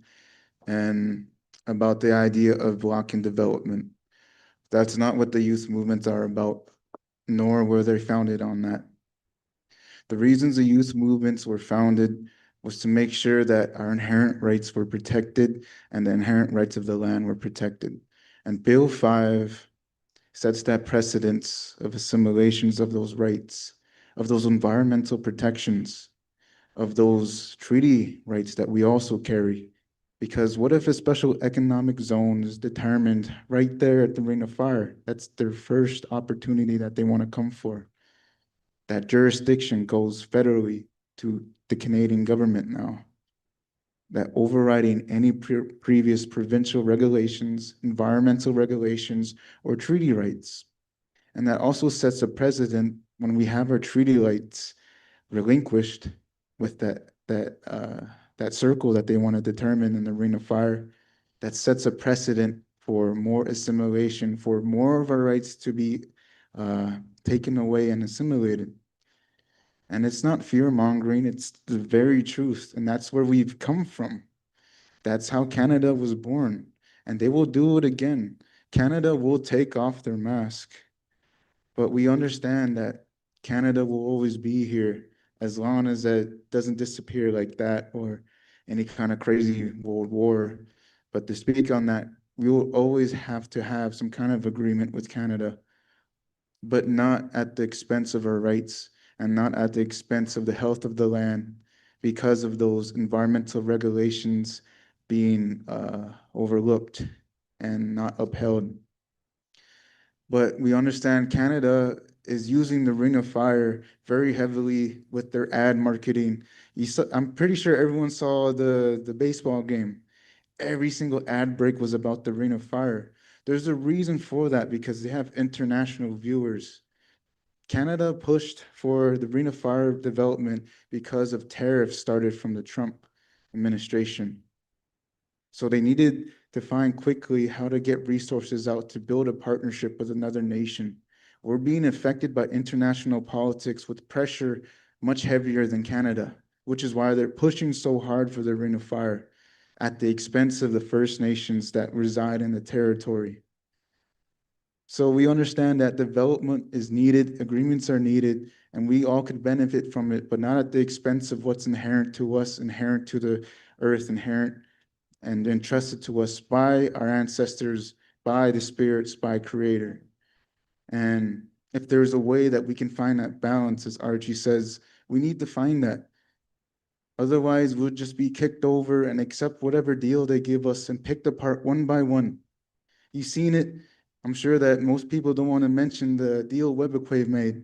and about the idea of blocking development. That's not what the youth movements are about, nor were they founded on that. The reasons the youth movements were founded was to make sure that our inherent rights were protected and the inherent rights of the land were protected. And Bill 5 sets that precedence of assimilations of those rights, of those environmental protections, of those treaty rights that we also carry. Because what if a special economic zone is determined right there at the Ring of Fire? That's their first opportunity that they want to come for. That jurisdiction goes federally to the Canadian government now. That overriding any previous provincial regulations, environmental regulations, or treaty rights. And that also sets a precedent when we have our treaty rights relinquished with that circle that they want to determine in the Ring of Fire. That sets a precedent for more assimilation, for more of our rights to be taken away and assimilated. And it's not fear-mongering, it's the very truth. And that's where we've come from. That's how Canada was born. And they will do it again. Canada will take off their mask. But we understand that Canada will always be here as long as it doesn't disappear like that or any kind of crazy world war. But to speak on that, we will always have to have some kind of agreement with Canada, but not at the expense of our rights and not at the expense of the health of the land because of those environmental regulations being overlooked and not upheld. But we understand Canada is using the Ring of Fire very heavily with their ad marketing. I'm pretty sure everyone saw the baseball game. Every single ad break was about the Ring of Fire. There's a reason for that because they have international viewers. Canada pushed for the Ring of Fire development because of tariffs started from the Trump administration. So they needed to find quickly how to get resources out to build a partnership with another nation. We're being affected by international politics with pressure much heavier than Canada, which is why they're pushing so hard for the Ring of Fire at the expense of the First Nations that reside in the territory. So we understand that development is needed, agreements are needed, and we all could benefit from it, but not at the expense of what's inherent to us, inherent to the earth, inherent and entrusted to us by our ancestors, by the spirits, by Creator. And if there's a way that we can find that balance, as Archie says, we need to find that. Otherwise, we'll just be kicked over and accept whatever deal they give us and picked apart one by one. You've seen it. I'm sure that most people don't want to mention the deal Webequave made.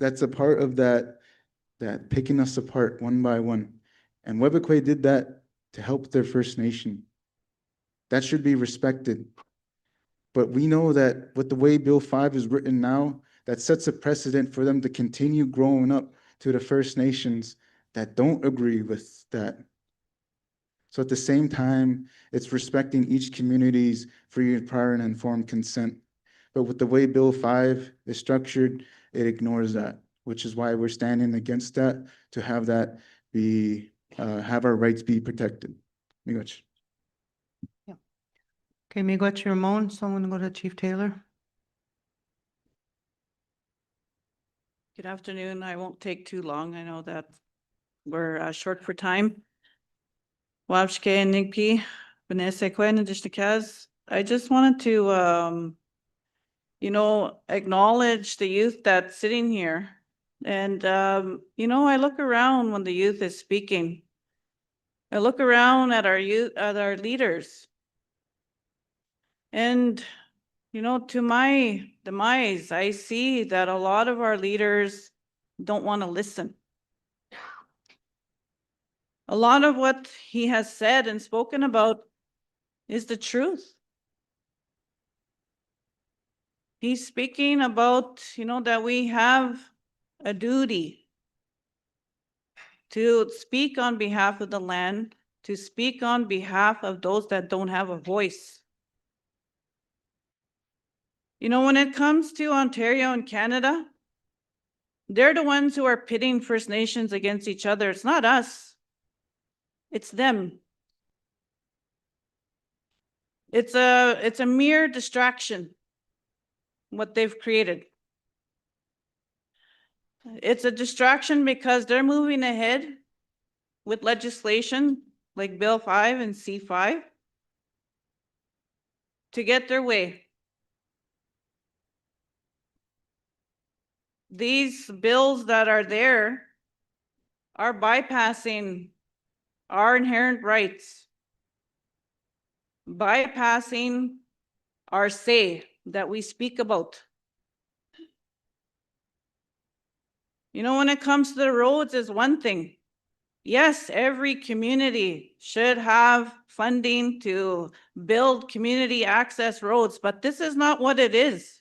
That's a part of that picking us apart one by one. And Webequave did that to help their First Nation. That should be respected. But we know that with the way Bill 5 is written now, that sets a precedent for them to continue growing up to the First Nations that don't agree with that. So at the same time, it's respecting each community's free, prior, and informed consent. But with the way Bill 5 is structured, it ignores that, which is why we're standing against that, to have that be, have our rights be protected. Miigwech.
Okay, miigwech, Ramon. So I'm gonna go to Chief Taylor.
Good afternoon. I won't take too long. I know that we're short for time. Wabshke and Nigpi, Vanessa Quinn and Dishnakaz. I just wanted to, acknowledge the youth that's sitting here. And, I look around when the youth is speaking. I look around at our youth, at our leaders. And, to my demise, I see that a lot of our leaders don't want to listen. A lot of what he has said and spoken about is the truth. He's speaking about, that we have a duty to speak on behalf of the land, to speak on behalf of those that don't have a voice. When it comes to Ontario and Canada, they're the ones who are pitting First Nations against each other. It's not us. It's them. It's a mere distraction, what they've created. It's a distraction because they're moving ahead with legislation like Bill 5 and C5 to get their way. These bills that are there are bypassing our inherent rights, bypassing our say that we speak about. When it comes to the roads is one thing. Yes, every community should have funding to build community access roads, but this is not what it is.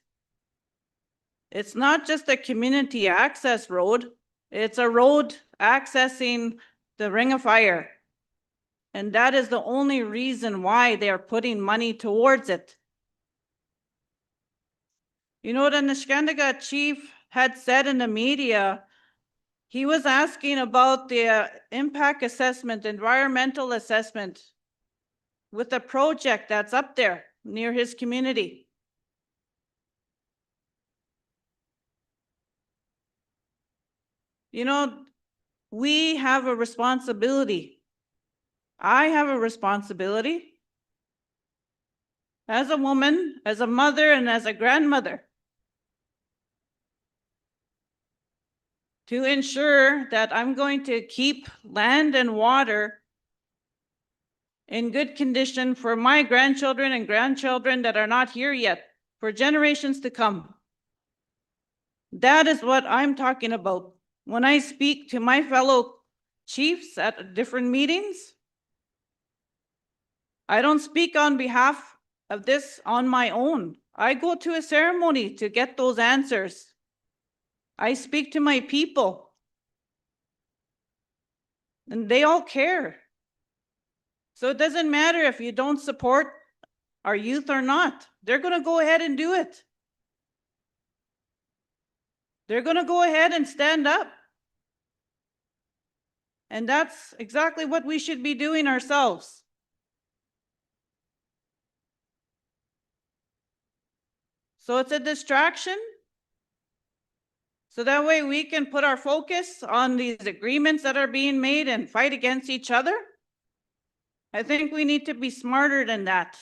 It's not just a community access road. It's a road accessing the Ring of Fire. And that is the only reason why they are putting money towards it. The Nishnawbe chief had said in the media, he was asking about the impact assessment, environmental assessment with a project that's up there near his community. We have a responsibility. I have a responsibility as a woman, as a mother, and as a grandmother to ensure that I'm going to keep land and water in good condition for my grandchildren and grandchildren that are not here yet, for generations to come. That is what I'm talking about. When I speak to my fellow chiefs at different meetings, I don't speak on behalf of this on my own. I go to a ceremony to get those answers. I speak to my people, and they all care. So it doesn't matter if you don't support our youth or not. They're going to go ahead and do it. They're going to go ahead and stand up. And that's exactly what we should be doing ourselves. So it's a distraction. So that way we can put our focus on these agreements that are being made and fight against each other. I think we need to be smarter than that.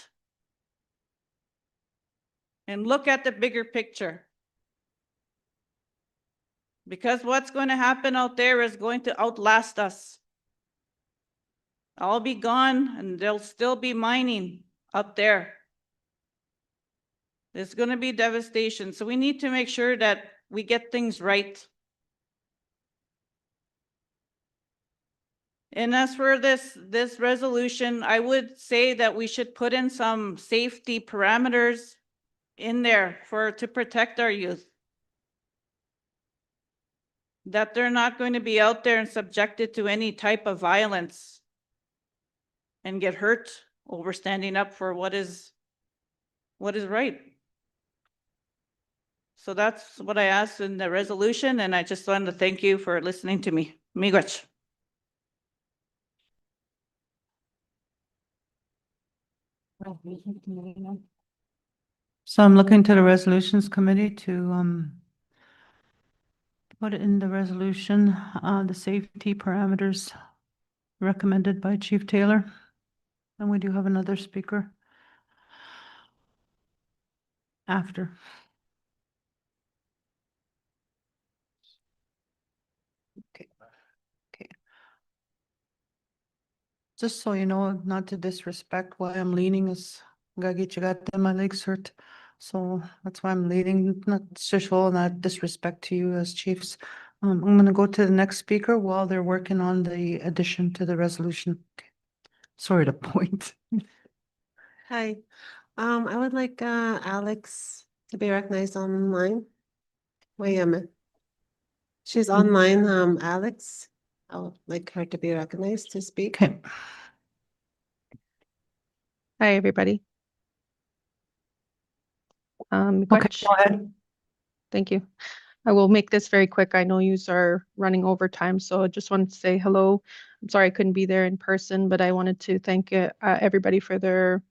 And look at the bigger picture. Because what's going to happen out there is going to outlast us. I'll be gone and there'll still be mining up there. There's going to be devastation. So we need to make sure that we get things right. And as for this resolution, I would say that we should put in some safety parameters in there to protect our youth. That they're not going to be out there and subjected to any type of violence and get hurt over standing up for what is right. So that's what I asked in the resolution, and I just wanted to thank you for listening to me. Miigwech.
So I'm looking to the resolutions committee to put in the resolution, the safety parameters recommended by Chief Taylor. And we do have another speaker after. Okay. Okay. Just so you know, not to disrespect, why I'm leaning is Gagi Chagate, my legs hurt. So that's why I'm leading, not social, not disrespect to you as chiefs. I'm gonna go to the next speaker while they're working on the addition to the resolution. Okay. Sorry to point.
Hi, I would like Alex to be recognized online. Wait, she's online, Alex. I would like her to be recognized to speak.
Okay.
Hi, everybody.
Okay,
Gwetch.
go ahead.
Thank you. I will make this very quick. I know you are running over time, so I just wanted to say hello. I'm sorry I couldn't be there in person, but I wanted to thank everybody for their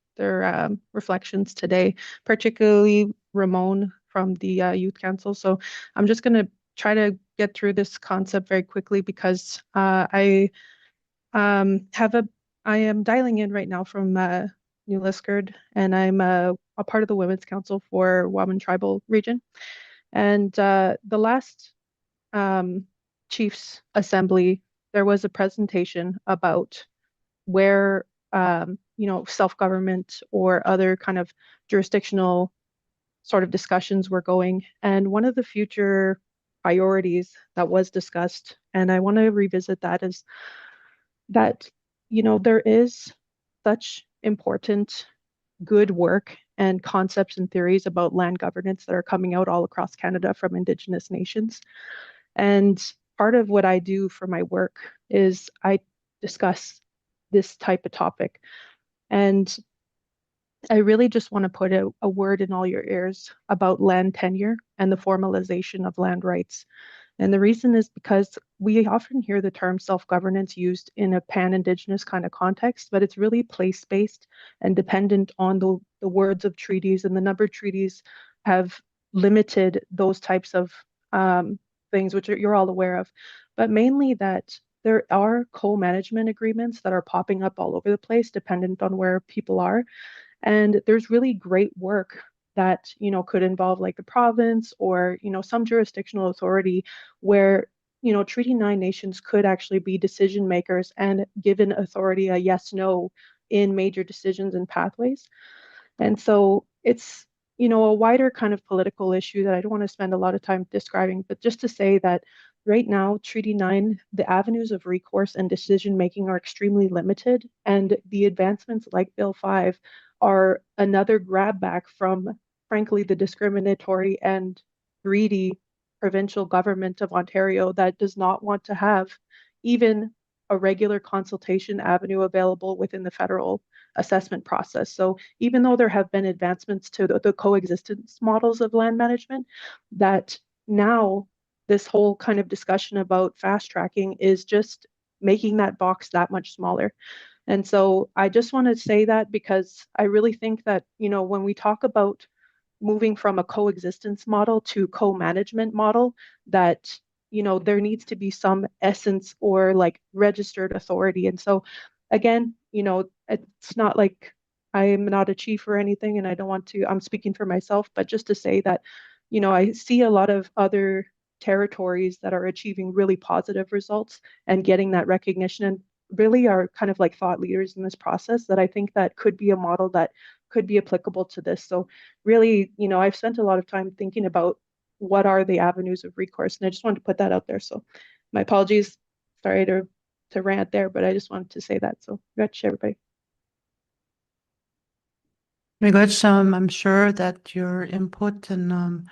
reflections today, particularly Ramon from the Youth Council. So I'm just going to try to get through this concept very quickly because I am dialing in right now from New Liskeard, and I'm a part of the Women's Council for Waban Tribal Region. And the last Chiefs Assembly, there was a presentation about where self-government or other kind of jurisdictional sort of discussions were going. And one of the future priorities that was discussed, and I want to revisit that, is that there is such important good work and concepts and theories about land governance that are coming out all across Canada from Indigenous nations. And part of what I do for my work is I discuss this type of topic. And I really just want to put a word in all your ears about land tenure and the formalization of land rights. And the reason is because we often hear the term self-governance used in a pan-Indigenous kind of context, but it's really place-based and dependent on the words of treaties, and the number of treaties have limited those types of things, which you're all aware of, but mainly that there are co-management agreements that are popping up all over the place, dependent on where people are. And there's really great work that could involve like the province or some jurisdictional authority where Treaty 9 nations could actually be decision makers and given authority a yes/no in major decisions and pathways. And so it's a wider kind of political issue that I don't want to spend a lot of time describing, but just to say that right now, Treaty 9, the avenues of recourse and decision making are extremely limited, and the advancements like Bill 5 are another grab back from, frankly, the discriminatory and greedy provincial government of Ontario that does not want to have even a regular consultation avenue available within the federal assessment process. So even though there have been advancements to the coexistence models of land management, that now this whole kind of discussion about fast tracking is just making that box that much smaller. And so I just want to say that because I really think that, when we talk about moving from a coexistence model to co-management model, that, you know, there needs to be some essence or like registered authority. And so again, you know, it's not like I am not a chief or anything, and I don't want to, I'm speaking for myself, but just to say that, you know, I see a lot of other territories that are achieving really positive results and getting that recognition, and really are kind of like thought leaders in this process, that I think that could be a model that could be applicable to this. So really, you know, I've spent a lot of time thinking about what are the avenues of recourse, and I just wanted to put that out there. So my apologies, sorry to rant there, but I just wanted to say that. So gotcha, everybody.
Very good. I'm sure that your input and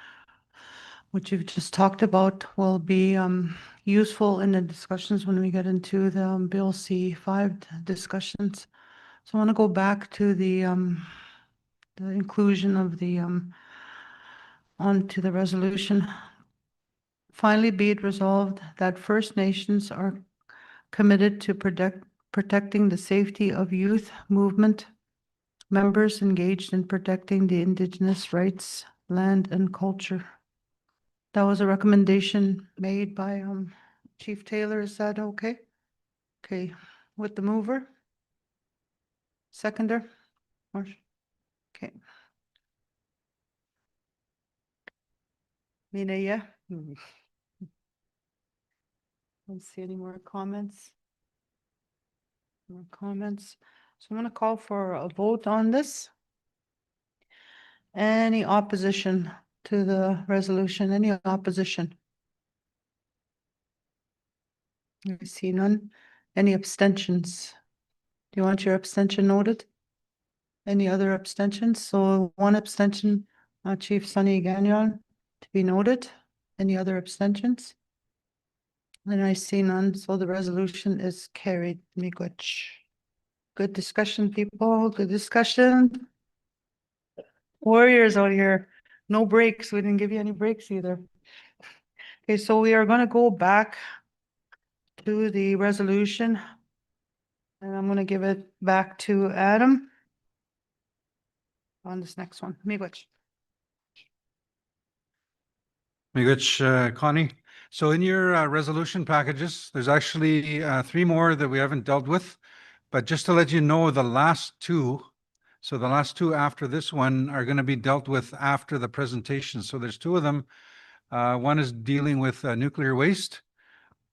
what you've just talked about will be useful in the discussions when we get into the Bill C5 discussions. So I want to go back to the inclusion of the onto the resolution. Finally, be it resolved that First Nations are committed to protecting the safety of youth movement members engaged in protecting the Indigenous rights, land, and culture. That was a recommendation made by Chief Taylor. Is that okay? Okay, with the mover? Seconder? Okay. Mina, yeah? Don't see any more comments. More comments. So I'm going to call for a vote on this. Any opposition to the resolution? Any opposition? I see none. Any abstentions? Do you want your abstention noted? Any other abstentions? So one abstention, Chief Sunny Gagnon, to be noted. Any other abstentions? And I see none, so the resolution is carried. Miigwech. Good discussion, people. Good discussion. Warriors out here. No breaks. We didn't give you any breaks either. Okay, so we are going to go back to the resolution. And I'm going to give it back to Adam on this next one. Miigwech.
Miigwech, Connie. So in your resolution packages, there's actually 3 more that we haven't dealt with. But just to let you know, the last 2, so the last 2 after this one are going to be dealt with after the presentation. So there's 2 of them. One is dealing with nuclear waste,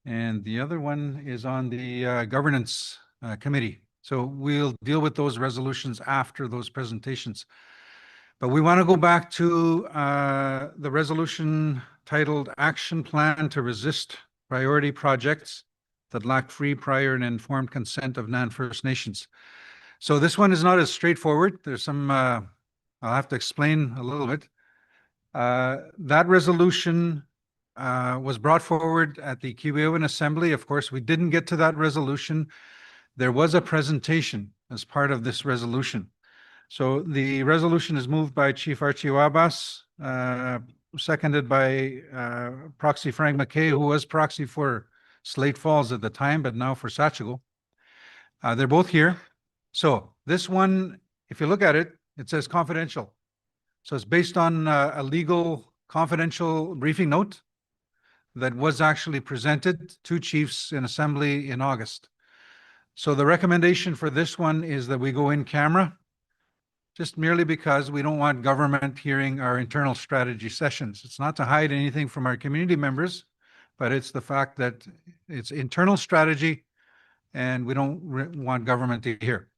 and the other one is on the governance committee. So we'll deal with those resolutions after those presentations. But we want to go back to the resolution titled Action Plan to Resist Priority Projects that Lack Free, Prior, and Informed Consent of Non-First Nations. So this one is not as straightforward. There's some, I'll have to explain a little bit. That resolution was brought forward at the Kiwewin Assembly. Of course, we didn't get to that resolution. There was a presentation as part of this resolution. So the resolution is moved by Chief Archie Wabas, seconded by Proxy Frank McKay, who was proxy for Slate Falls at the time, but now for Sachigo. They're both here. So this one, if you look at it, it says confidential. So it's based on a legal confidential briefing note that was actually presented to chiefs in assembly in August. So the recommendation for this one is that we go in camera, just merely because we don't want government hearing our internal strategy sessions. It's not to hide anything from our community members, but it's the fact that it's internal strategy and we don't want government to hear.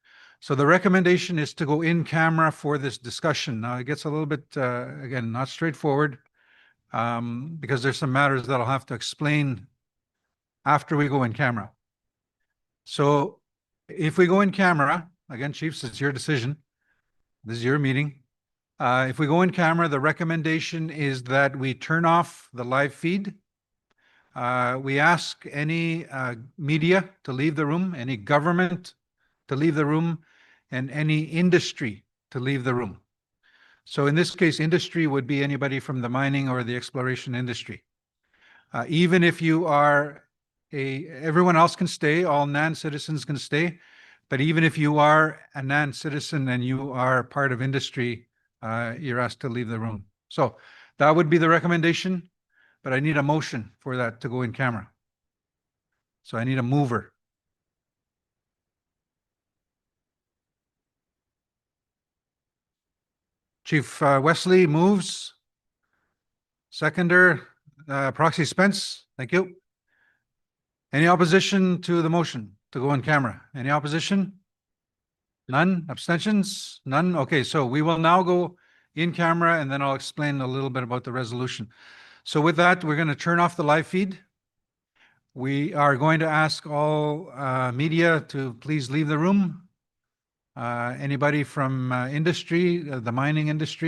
So the recommendation is to go in camera for this discussion. Now it gets a little bit, again, not straightforward because there's some matters that I'll have to explain after we go in camera. So if we go in camera, again, chiefs, it's your decision. This is your meeting. If we go in camera, the recommendation is that we turn off the live feed. We ask any media to leave the room, any government to leave the room, and any industry to leave the room. So in this case, industry would be anybody from the mining or the exploration industry. Even if you are everyone else can stay, all NAN citizens can stay, but even if you are a NAN citizen and you are part of industry, you're asked to leave the room. So that would be the recommendation, but I need a motion for that to go in camera. So I need a mover. Chief Wesley moves. Seconder, Proxy Spence, thank you. Any opposition to the motion to go in camera? Any opposition? None? Abstentions? None? Okay, so we will now go in camera and then I'll explain a little bit about the resolution. So with that, we're going to turn off the live feed. We are going to ask all media to please leave the room. Anybody from industry, the mining industry,